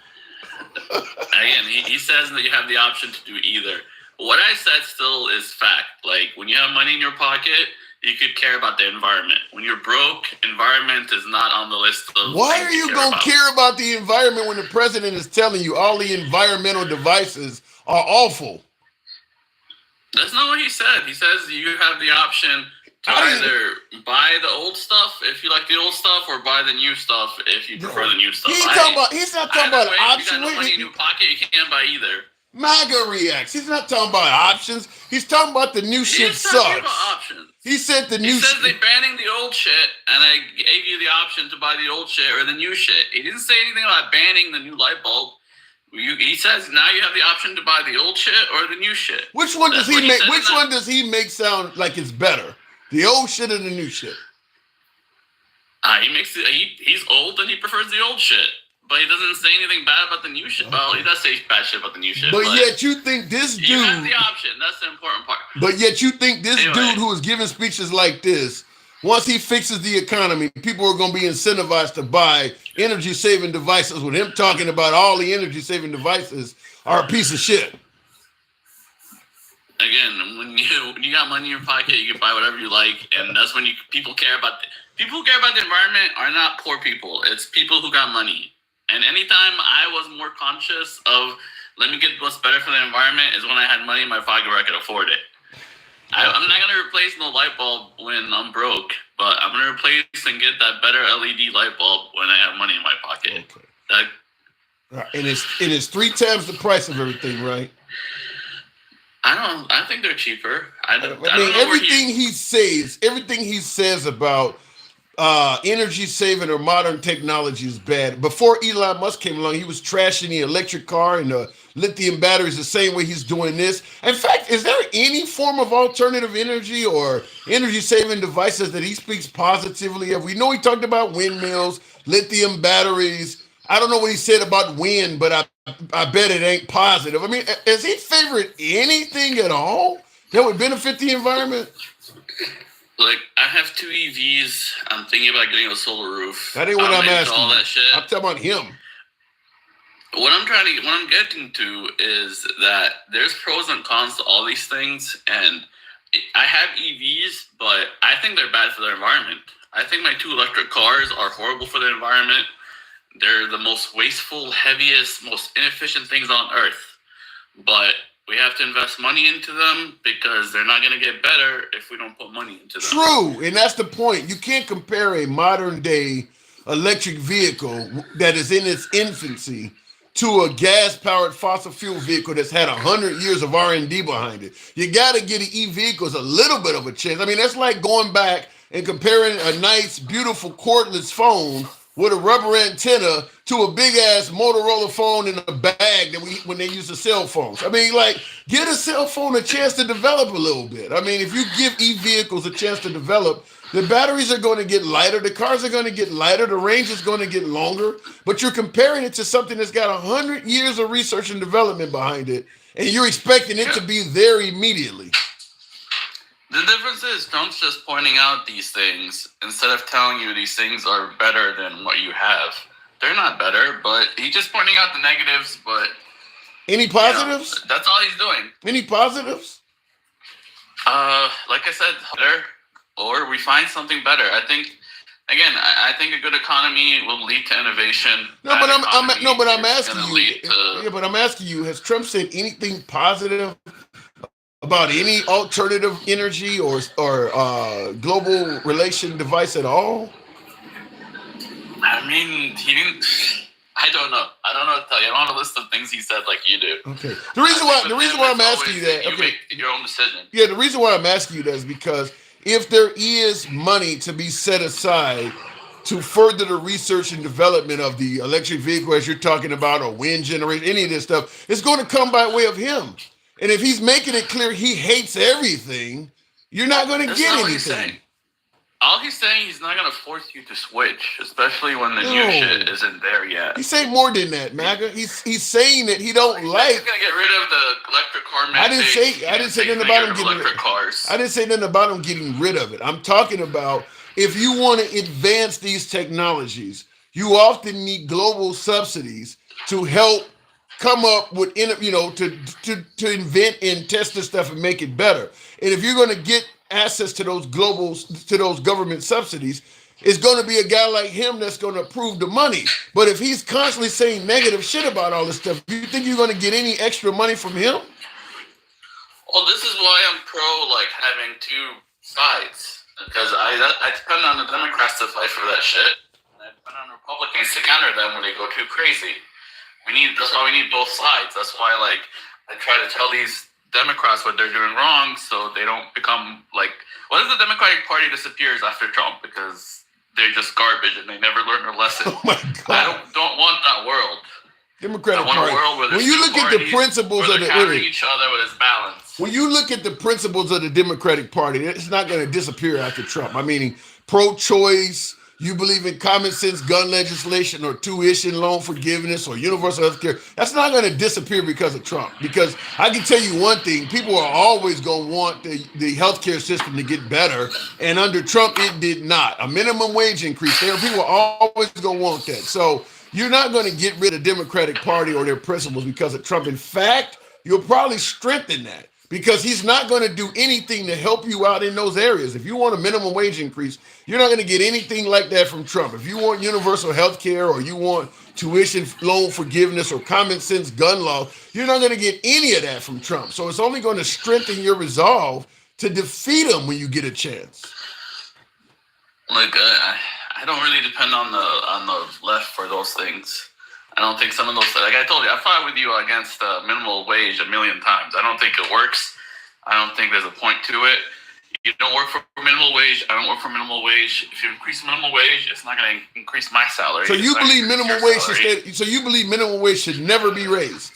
N: Again, he says that you have the option to do either. What I said still is fact. Like, when you have money in your pocket, you could care about the environment. When you're broke, environment is not on the list of
A: Why are you going to care about the environment when the president is telling you all the environmental devices are awful?
N: That's not what he said. He says you have the option to either buy the old stuff if you like the old stuff, or buy the new stuff if you prefer the new stuff.
A: He's not talking about options.
N: You got no money in your pocket, you can't buy either.
A: MAGA reacts. He's not talking about options. He's talking about the new shit sucks.
N: About options.
A: He said the new
N: shit. He says they're banning the old shit, and I gave you the option to buy the old shit or the new shit. He didn't say anything about banning the new light bulb. He says now you have the option to buy the old shit or the new shit.
A: Which one does he make? Which one does he make sound like it's better? The old shit or the new shit?
N: He makes it. He's old and he prefers the old shit. But he doesn't say anything bad about the new shit. Okay. Well, he does say bad shit about the new shit.
A: But yet you think this dude...
N: You have the option. That's the important part.
A: But yet you think this dude who is giving speeches like this, once he fixes the economy, people are going to be incentivized to buy energy-saving devices with him talking about all the energy-saving devices are a piece of shit.
N: Again, when you got money in your pocket, you can buy whatever you like. And that's when people care about... People who care about the environment are not poor people. It's people who got money. And anytime I was more conscious of, let me get what's better for the environment, is when I had money in my pocket where I could afford it. I'm not going to replace no light bulb when I'm broke, but I'm going to replace and get that better LED light bulb when I have money in my pocket.
A: Okay. And it is 3 times the price of everything, right?
N: I think they're cheaper. I mean,
A: everything he says about energy saving or modern technology is bad. Before Elon Musk came along, he was trashing the electric car and the lithium batteries the same way he's doing this. In fact, is there any form of alternative energy or energy saving devices that he speaks positively of? We know he talked about windmills, lithium batteries. I don't know what he said about wind, but I bet it ain't positive. I mean, has he favored anything at all that would benefit the environment?
N: Like, I have 2 EVs. I'm thinking about getting a solar roof.
A: That ain't what I'm asking.
N: All that shit.
A: I'm talking about him.
N: What I'm getting to is that there's pros and cons to all these things, and I have EVs, but I think they're bad for the environment. I think my 2 electric cars are horrible for the environment. They're the most wasteful, heaviest, most inefficient things on earth. But we have to invest money into them because they're not going to get better if we don't put money into them.
A: True, and that's the point. You can't compare a modern-day electric vehicle that is in its infancy to a gas-powered fossil fuel vehicle that's had 100 years of R&D behind it. You got to give the e-vehicles a little bit of a chance. I mean, that's like going back and comparing a nice, beautiful cordless phone with a rubber antenna to a big-ass Motorola phone in a bag that when they use the cell phones. I mean, like, get a cell phone a chance to develop a little bit. I mean, if you give e-vehicles a chance to develop, the batteries are going to get lighter, the cars are going to get lighter, the range is going to get longer, but you're comparing it to something that's got 100 years of research and development behind it, and you're expecting it to be there immediately.
N: The difference is Trump's just pointing out these things instead of telling you these things are better than what you have. they're not better, but he's just pointing out the negatives. But
A: any positives?
N: That's all he's doing.
A: Any positives?
N: Like I said, better, or we find something better. I think. Again, I think a good economy will lead to innovation.
A: But I'm asking you. Has Trump said anything positive about any alternative energy or global relation device at all?
N: I mean, he didn't. I don't know. I don't know what to tell you. I don't want a list of things he said like you do.
A: Okay. The reason why I'm asking you that.
N: You make your own decision.
A: Yeah, the reason why I'm asking you that is because if there is money to be set aside to further the research and development of the electric vehicle, as you're talking about, or wind generation, any of this stuff, it's going to come by way of him. And if he's making it clear he hates everything, you're not going to get anything.
N: All he's saying, he's not going to force you to switch, especially when the new shit isn't there yet.
A: He's saying more than that, MAGA. He's saying that he don't like.
N: He's going to get rid of the electric car mandate.
A: I didn't say nothing about him getting
N: electric cars.
A: I didn't say nothing about him getting rid of it. I'm talking about if you want to advance these technologies, you often need global subsidies to help come up with, to invent and test this stuff and make it better. And if you're going to get access to those government subsidies, it's going to be a guy like him that's going to approve the money. But if he's constantly saying negative shit about all this stuff, do you think you're going to get any extra money from him?
N: Well, this is why I'm pro having two sides, because I depend on the Democrats to fight for that shit, and I depend on Republicans to counter them when they go too crazy. That's why we need both sides. That's why I try to tell these Democrats what they're doing wrong, so they don't become what if the Democratic Party disappears after Trump because they're just garbage and they never learn their lesson?
A: Oh my God!
N: I don't want that world.
A: Democratic
N: Party.
A: A world where when you look at the principles of
N: each other with its balance.
A: When you look at the principles of the Democratic Party, it's not going to disappear after Trump. I mean, pro-choice. You believe in common sense gun legislation or tuition loan forgiveness or universal health care. That's not going to disappear because of Trump. Because I can tell you one thing, people are always going to want the health care system to get better. And under Trump, it did not. A minimum wage increase there, people are always going to want that. So you're not going to get rid of the Democratic Party or their principles because of Trump. In fact, you'll probably strengthen that. Because he's not going to do anything to help you out in those areas. If you want a minimum wage increase, you're not going to get anything like that from Trump. If you want universal health care or you want tuition loan forgiveness or common sense gun law, you're not going to get any of that from Trump. So it's only going to strengthen your resolve to defeat him when you get a chance.
N: I don't really depend on the left for those things. I don't think some of those, like I told you, I fought with you against minimum wage a million times. I don't think it works. I don't think there's a point to it. You don't work for minimum wage. I don't work for minimum wage. If you increase minimum wage, it's not going to increase my salary.
A: So you believe minimum wage should never be raised?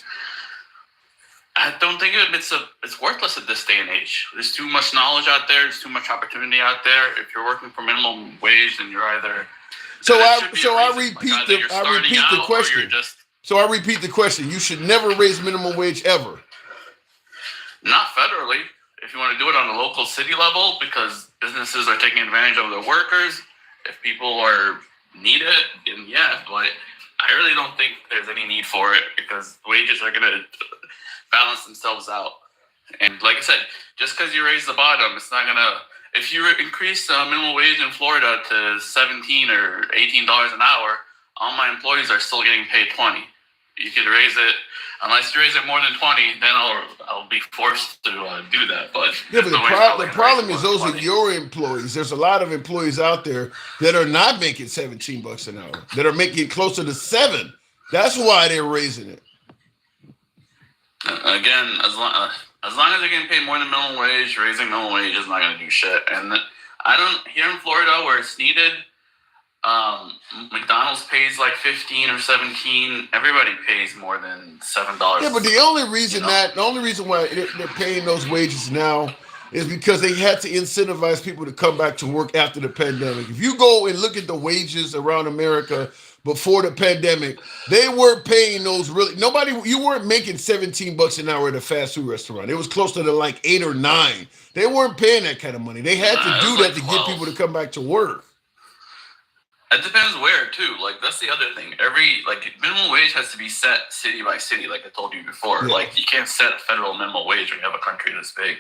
N: I don't think it's worthless at this day and age. There's too much knowledge out there. There's too much opportunity out there. If you're working for minimum wage, then you're either.
A: So I repeat the question. So I repeat the question. You should never raise minimum wage ever.
N: Not federally. If you want to do it on a local city level, because businesses are taking advantage of their workers, if people need it, then yeah. But I really don't think there's any need for it because wages are going to balance themselves out. And like I said, just because you raise the bottom, it's not going to. If you increase minimum wage in Florida to $17 or $18 an hour, all my employees are still getting paid $20. You could raise it, unless you raise it more than $20, then I'll be forced to do that. But
A: yeah, but the problem is those are your employees. There's a lot of employees out there that are not making $17 an hour, that are making closer to $7. That's why they're raising it.
N: Again, as long as they're getting paid more than minimum wage, raising minimum wage is not going to do shit. And here in Florida where it's needed, McDonald's pays like 15 or 17. Everybody pays more than $7.
A: Yeah, but the only reason why they're paying those wages now is because they had to incentivize people to come back to work after the pandemic. If you go and look at the wages around America before the pandemic, they weren't paying those really. You weren't making $17 an hour at a fast food restaurant. It was closer to like 8 or 9. They weren't paying that kind of money. They had to do that to get people to come back to work.
N: It depends where too. Like that's the other thing. Every minimum wage has to be set city by city. Like I told you before.
A: Yeah.
N: Like you can't set a federal minimum wage when you have a country this big.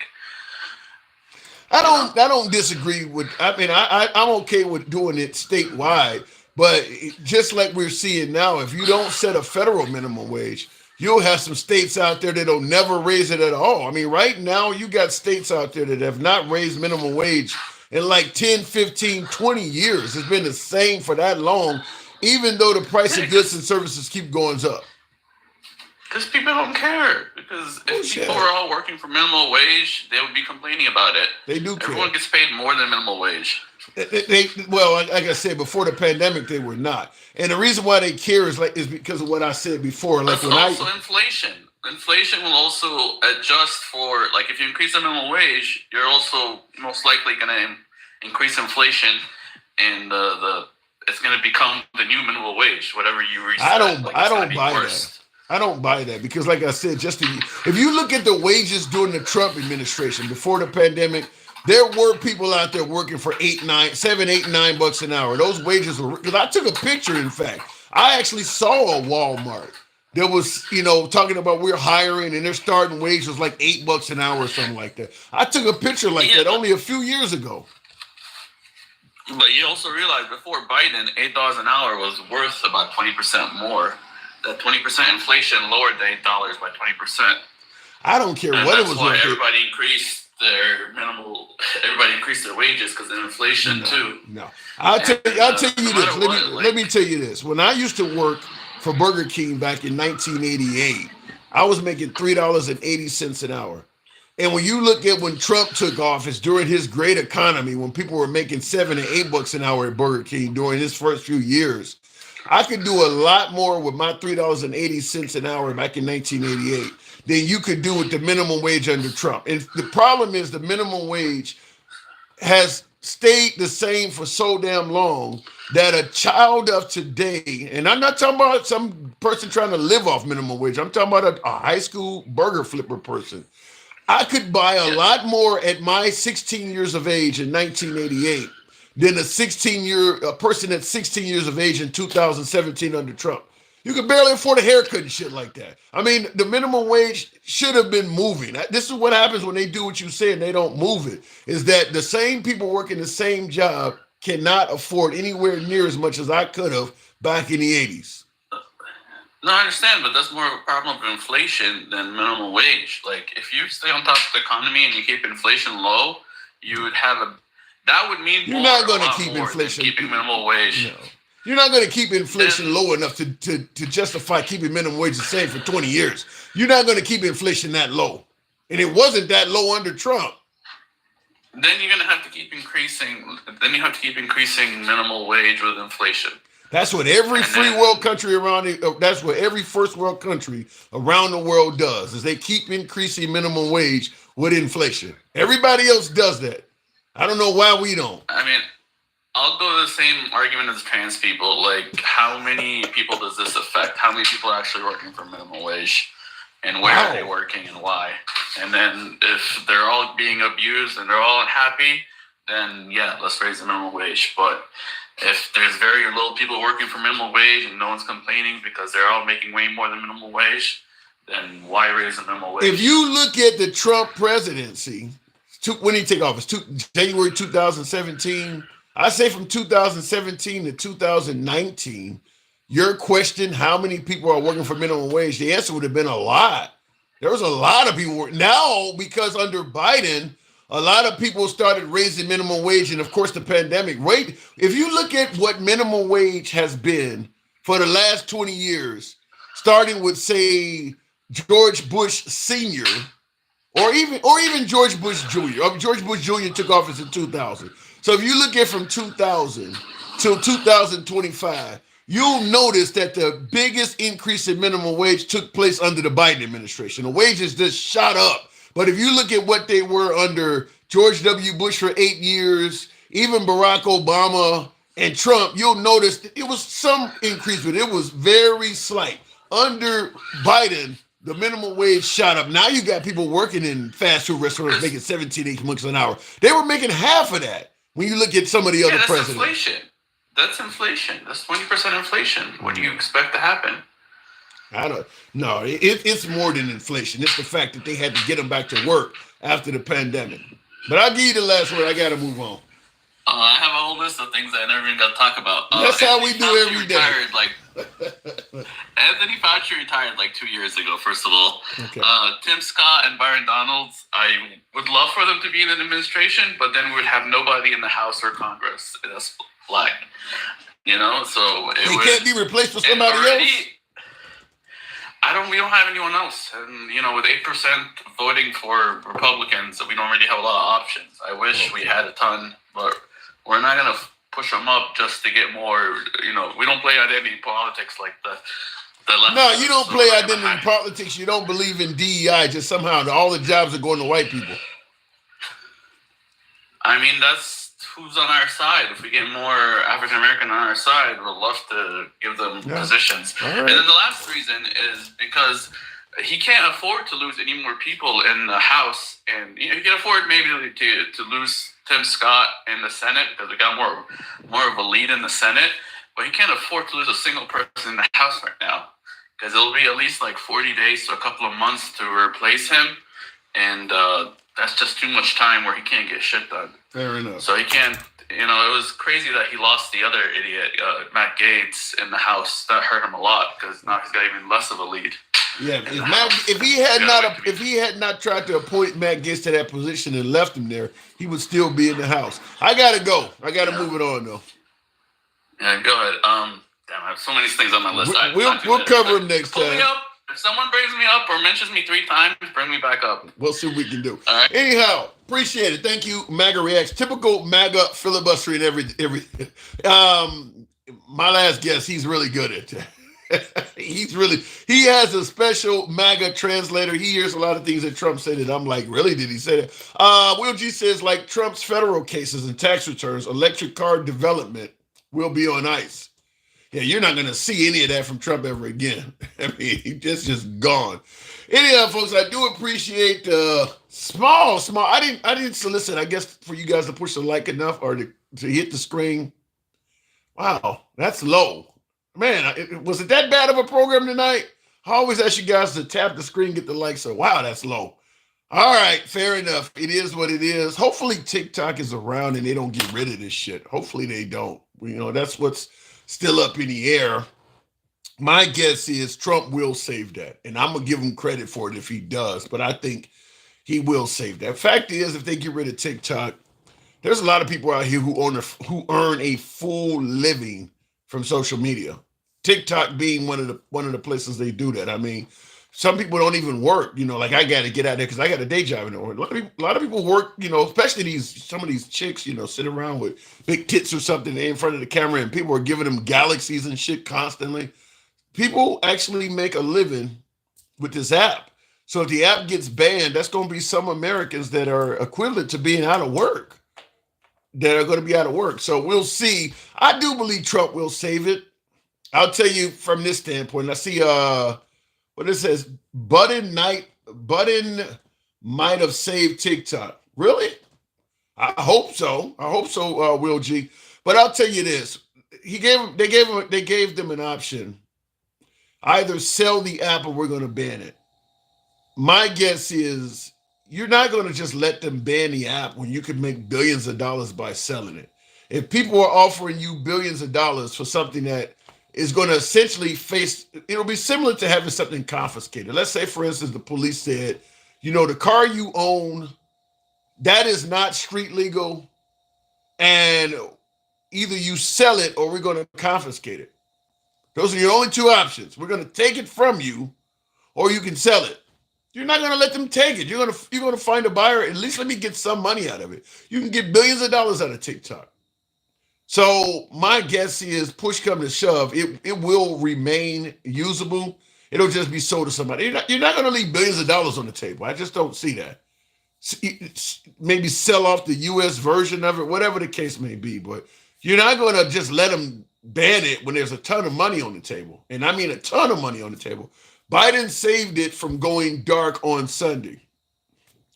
A: I don't disagree with. I mean, I'm okay with doing it statewide, but just like we're seeing now, if you don't set a federal minimum wage, you'll have some states out there that'll never raise it at all. I mean, right now you got states out there that have not raised minimum wage in like 10, 15, 20 years. It's been the same for that long, even though the price of goods and services keep going up.
N: Because people don't care. Because if people were all working for minimum wage, they would be complaining about it.
A: They do care.
N: Everyone gets paid more than minimum wage.
A: Well, like I said, before the pandemic, they were not. And the reason why they care is because of what I said before. Like
N: Inflation. Inflation will also adjust for, like, if you increase the minimum wage, you're also most likely going to increase inflation, and it's going to become the new minimum wage, whatever you reset.
A: I don't buy that. I don't buy that because, like I said, if you look at the wages during the Trump administration before the pandemic, there were people out there working for $7, $8, $9 an hour. Those wages were, because I took a picture. In fact, I actually saw a Walmart that was, talking about we're hiring and their starting wage was like $8 an hour or something like that. I took a picture like that only a few years ago.
N: But you also realize before Biden, $8 an hour was worth about 20% more. That 20% inflation lowered the $8 by 20%.
A: I don't care what it was.
N: That's why everybody increased their wages because of inflation too.
A: No, I'll tell you this. Let me tell you this. When I used to work for Burger King back in 1988, I was making $3.80 an hour. And when you look at when Trump took office during his great economy, when people were making $7 to $8 an hour at Burger King during his first few years, I could do a lot more with my $3.80 an hour back in 1988 than you could do with the minimum wage under Trump. And the problem is the minimum wage has stayed the same for so damn long that a child of today, and I'm not talking about some person trying to live off minimum wage, I'm talking about a high school burger flipper person. I could buy a lot more at my 16 years of age in 1988 than a person at 16 years of age in 2017 under Trump. You could barely afford a haircut and shit like that. I mean, the minimum wage should have been moving. This is what happens when they do what you say and they don't move it, is that the same people working the same job cannot afford anywhere near as much as I could have back in the 80s.
N: No, I understand, but that's more of a problem of inflation than minimum wage. Like, if you stay on top of the economy and you keep inflation low, you would have that would mean
A: you're not going to keep inflation
N: keeping minimum wage.
A: No. You're not going to keep inflation low enough to justify keeping minimum wage the same for 20 years. You're not going to keep inflation that low. And it wasn't that low under Trump.
N: Then you're going to have to keep increasing. Then you have to keep increasing minimum wage with inflation.
A: That's what every world country that's what every first world country around the world does, is they keep increasing minimum wage with inflation. Everybody else does that. I don't know why we don't.
N: I mean, I'll go to the same argument as trans people. Like, how many people does this affect? How many people are actually working for minimum wage? And where are they working and why? And then if they're all being abused and they're all unhappy, then yeah, let's raise the minimum wage. But if there's very little people working for minimum wage and no one's complaining because they're all making way more than minimum wage, then why raise the minimum wage?
A: If you look at the Trump presidency, when did he take office? January 2017. I say from 2017 to 2019, your question, how many people are working for minimum wage, the answer would have been a lot. There was a lot of people working. Now, because under Biden, a lot of people started raising minimum wage, and of course the pandemic. Wait, if you look at what minimum wage has been for the last 20 years, starting with, say, George Bush Sr., or even George Bush Jr. George Bush Jr. took office in 2000. So if you look at from 2000 till 2025, you'll notice that the biggest increase in minimum wage took place under the Biden administration. The wages just shot up. But if you look at what they were under George W. Bush for 8 years, even Barack Obama and Trump, you'll notice it was some increase, but it was very slight. Under Biden, the minimum wage shot up. Now you got people working in fast food restaurants making $17, $18 an hour. They were making half of that when you look at some of the other presidents.
N: Inflation. That's inflation. That's 20% inflation. What do you expect to happen?
A: I don't know. It's more than inflation. It's the fact that they had to get them back to work after the pandemic. But I'll give you the last word. I got to move on.
N: I have a whole list of things that I never even got to talk about.
A: That's how we do every day.
N: Anthony Fauci retired like 2 years ago, first of all.
A: Okay.
N: Tim Scott and Byron Donalds, I would love for them to be in an administration, but then we would have nobody in the House or Congress. That's black. You know, so
A: they can't be replaced with somebody else?
N: We don't have anyone else. And, you know, with 8% voting for Republicans, we don't really have a lot of options. I wish we had a ton, but we're not going to push them up just to get more, you know, we don't play identity politics like the left.
A: No, you don't play identity politics. You don't believe in DEI. Just somehow all the jobs are going to white people.
N: I mean, that's who's on our side. If we get more African American on our side, we'd love to give them positions. Right. And then the last reason is because he can't afford to lose any more people in the House, and you know, he can afford maybe to lose Tim Scott in the Senate because we got more of a lead in the Senate, but he can't afford to lose a single person in the House right now because it'll be at least like 40 days to a couple of months to replace him, and that's just too much time where he can't get shit done.
A: Fair enough.
N: So he can't, you know, it was crazy that he lost the other idiot, Matt Gaetz, in the House. That hurt him a lot because now he's got even less of a lead.
A: Yeah, if he had not tried to appoint Matt Gaetz to that position and left him there, he would still be in the House. I gotta go. I gotta move it on though.
N: Yeah, go ahead. Damn, I have so many things on my list.
A: We'll cover them next time.
N: Pull me up. If someone brings me up or mentions me 3 times, bring me back up.
A: We'll see what we can do.
N: All right.
A: Anyhow, appreciate it. Thank you, MAGA Reacts. Typical MAGA filibustering every. My last guess, he's really good at that. He has a special MAGA translator. He hears a lot of things that Trump said, and I'm like, really? Did he say that? Will G says, like Trump's federal cases and tax returns, electric car development will be on ice. Yeah, you're not going to see any of that from Trump ever again. I mean, he's just gone. Anyhow, folks, I do appreciate small. I didn't solicit, I guess, for you guys to push the like enough or to hit the screen. Wow, that's low. Man, was it that bad of a program tonight? I always ask you guys to tap the screen, get the like. So, wow, that's low. All right, fair enough. It is what it is. Hopefully TikTok is around and they don't get rid of this shit. Hopefully they don't. You know, that's what's still up in the air. My guess is Trump will save that. And I'm going to give him credit for it if he does. But I think he will save that. Fact is, if they get rid of TikTok, there's a lot of people out here who earn a full living from social media. TikTok being one of the places they do that. I mean, some people don't even work, you know, like I got to get out there because I got a day job. You know, a lot of people work, you know, especially some of these chicks, you know, sit around with big tits or something in front of the camera and people are giving them galaxies and shit constantly. People actually make a living with this app. So if the app gets banned, that's going to be some Americans that are equivalent to being out of work, that are going to be out of work. So we'll see. I do believe Trump will save it. I'll tell you from this standpoint. I see what it says, Budden might have saved TikTok. Really? I hope so. Will G. But I'll tell you this: they gave them an option. Either sell the app or we're going to ban it. My guess is you're not going to just let them ban the app when you can make billions of dollars by selling it. If people are offering you billions of dollars for something that is going to essentially it'll be similar to having something confiscated. Let's say, for instance, the police said, you know, the car you own, that is not street legal, and either you sell it or we're going to confiscate it. Those are your only 2 options. We're going to take it from you or you can sell it. You're not going to let them take it. You're going to find a buyer. At least let me get some money out of it. You can get billions of dollars out of TikTok. So my guess is, push come to shove, it will remain usable. It'll just be sold to somebody. You're not going to leave billions of dollars on the table. I just don't see that. Maybe sell off the U.S. version of it, whatever the case may be. But you're not going to just let them ban it when there's a ton of money on the table. And I mean a ton of money on the table. Biden saved it from going dark on Sunday.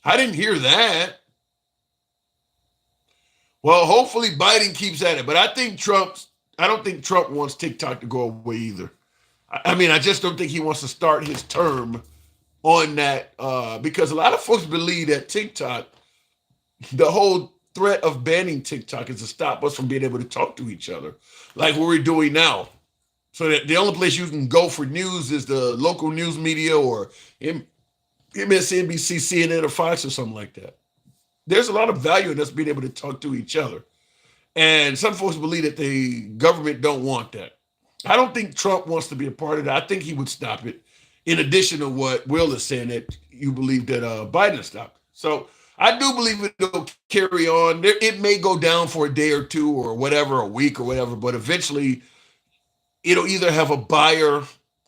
A: I didn't hear that. Well, hopefully Biden keeps at it. But I think Trump I don't think Trump wants TikTok to go away either. I mean, I just don't think he wants to start his term on that because a lot of folks believe that TikTok, the whole threat of banning TikTok is to stop us from being able to talk to each other like what we're doing now. So that the only place you can go for news is the local news media or MSNBC, CNN, or Fox or something like that. There's a lot of value in us being able to talk to each other. And some folks believe that the government don't want that. I don't think Trump wants to be a part of that. I think he would stop it. In addition to what Will is saying, that you believe that Biden stopped. So I do believe it'll carry on. It may go down for a day or two or whatever, a week or whatever, but eventually it'll either have a buyer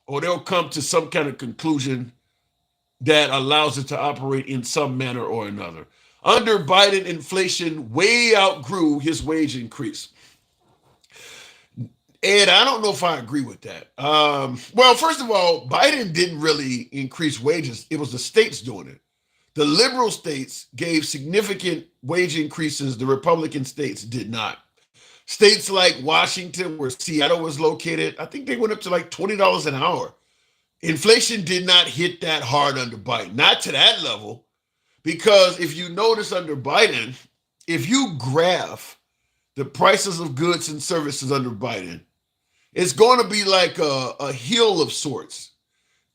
A: or they'll come to some kind of conclusion that allows it to operate in some manner or another. Under Biden, inflation way outgrew his wage increase. And I don't know if I agree with that. Well, first of all, Biden didn't really increase wages. It was the states doing it. The liberal states gave significant wage increases. The Republican states did not. States like Washington, where Seattle was located, I think they went up to like $20 an hour. Inflation did not hit that hard under Biden, not to that level, because if you notice under Biden, if you graph the prices of goods and services under Biden, it's going to be like a hill of sorts.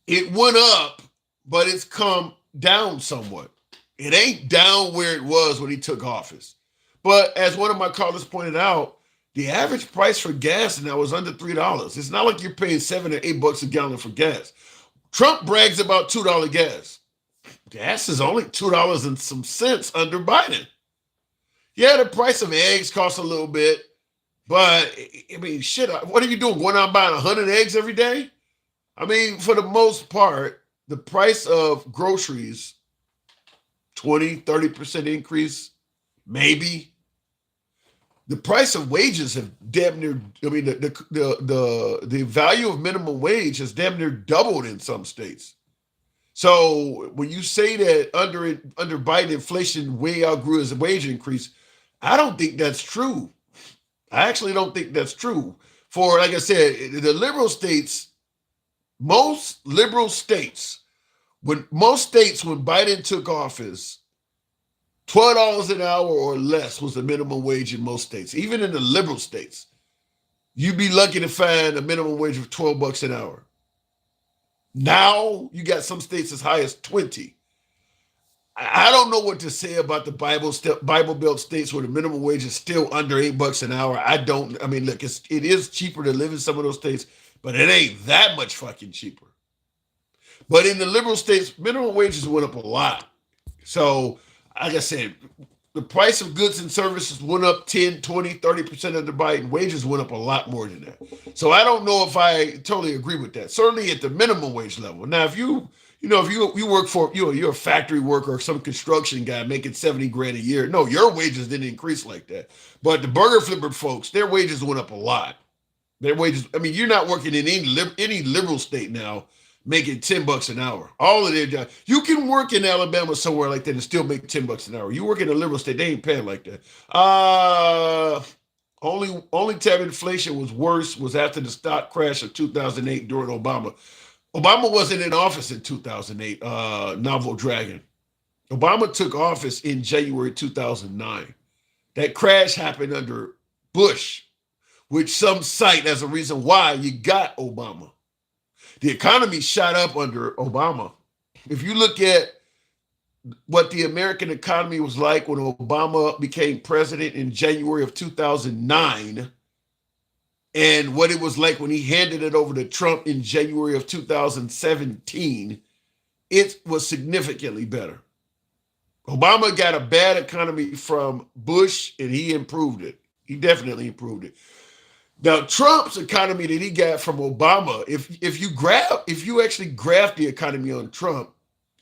A: It went up, but it's come down somewhat. It ain't down where it was when he took office. But as one of my callers pointed out, the average price for gas now is under $3. It's not like you're paying $7 or $8 a gallon for gas. Trump brags about $2 gas. Gas is only $2 and some cents under Biden. Yeah, the price of eggs costs a little bit, but I mean, shit, what are you doing? Going out buying 100 eggs every day? I mean, for the most part, the price of groceries, 20, 30% increase, maybe. The price of wages have damn near, I mean, the value of minimum wage has damn near doubled in some states. So when you say that under Biden, inflation way outgrew his wage increase, I don't think that's true. I actually don't think that's true. For, like I said, the liberal states, most liberal states, when Biden took office, $12 an hour or less was the minimum wage in most states. Even in the liberal states, you'd be lucky to find a minimum wage of $12 an hour. Now you got some states as high as 20. I don't know what to say about the Bible Belt states where the minimum wage is still under $8 an hour. I mean, look, it is cheaper to live in some of those states, but it ain't that much fucking cheaper. But in the liberal states, minimum wages went up a lot. So, like I said, the price of goods and services went up 10, 20, 30% under Biden. Wages went up a lot more than that. So I don't know if I totally agree with that. Certainly at the minimum wage level. Now, if you work for, you're a factory worker or some construction guy making 70 grand a year. No, your wages didn't increase like that. But the burger flipper folks, their wages went up a lot. Their wages, I mean, you're not working in any liberal state now making $10 an hour. All of their jobs. You can work in Alabama somewhere like that and still make $10 an hour. You work in a liberal state, they ain't paying like that. Only time inflation was worse was after the stock crash of 2008 during Obama. Obama wasn't in office in 2008, Novel Dragon. Obama took office in January 2009. That crash happened under Bush, which some cite as a reason why you got Obama. The economy shot up under Obama. If you look at what the American economy was like when Obama became president in January of 2009 and what it was like when he handed it over to Trump in January of 2017, it was significantly better. Obama got a bad economy from Bush and he improved it. He definitely improved it. Now, Trump's economy that he got from Obama, if you actually graph the economy on Trump,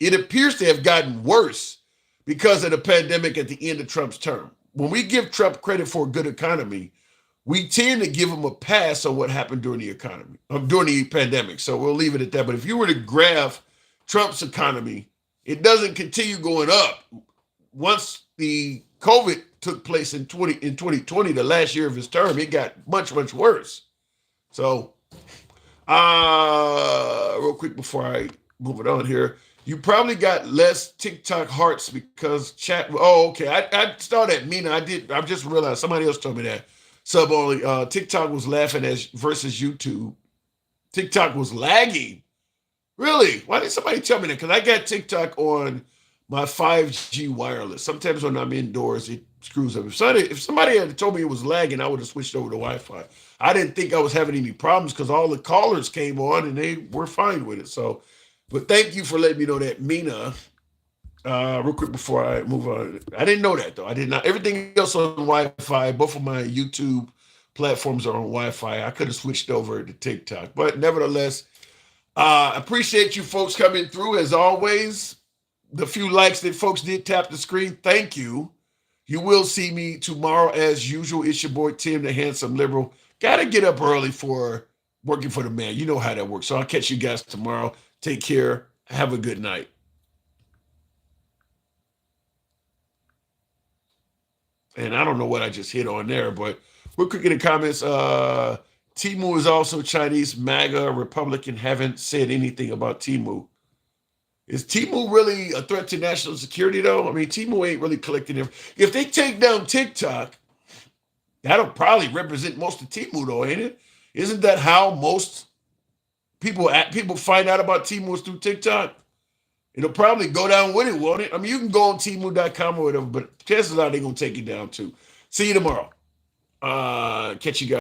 A: it appears to have gotten worse because of the pandemic at the end of Trump's term. When we give Trump credit for a good economy, we tend to give him a pass on what happened during the pandemic. So we'll leave it at that. But if you were to graph Trump's economy, it doesn't continue going up. Once the COVID took place in 2020, the last year of his term, it got much, much worse. So, real quick before I move it on here, you probably got less TikTok hearts because chat. Oh, okay. I started at Mina. I just realized somebody else told me that. Sub only. TikTok was laughing as versus YouTube. TikTok was lagging. Really? Why did somebody tell me that? Because I got TikTok on my 5G wireless. Sometimes when I'm indoors, it screws up. If somebody had told me it was lagging, I would have switched over to Wi-Fi. I didn't think I was having any problems because all the callers came on and they were fine with it. So, but thank you for letting me know that, Mina. Real quick before I move on. I didn't know that, though. I did not. Everything else on Wi-Fi, both of my YouTube platforms are on Wi-Fi. I could have switched over to TikTok. But nevertheless, appreciate you folks coming through as always. The few likes that folks did tap the screen, thank you. You will see me tomorrow as usual. It's your boy Tim, the handsome liberal. Gotta get up early for working for the man. You know how that works. So I'll catch you guys tomorrow. Take care. Have a good night. And I don't know what I just hit on there, but real quick in the comments, Timu is also Chinese. MAGA Republican haven't said anything about Timu. Is Timu really a threat to national security, though? I mean, Timu ain't really collecting them. If they take down TikTok, that'll probably represent most of Timu, though, ain't it? Isn't that how most people find out about Timu is through TikTok? It'll probably go down with it, won't it? I mean, you can go on Timu.com or whatever, but chances are they're going to take it down, too. See you tomorrow. Catch you guys.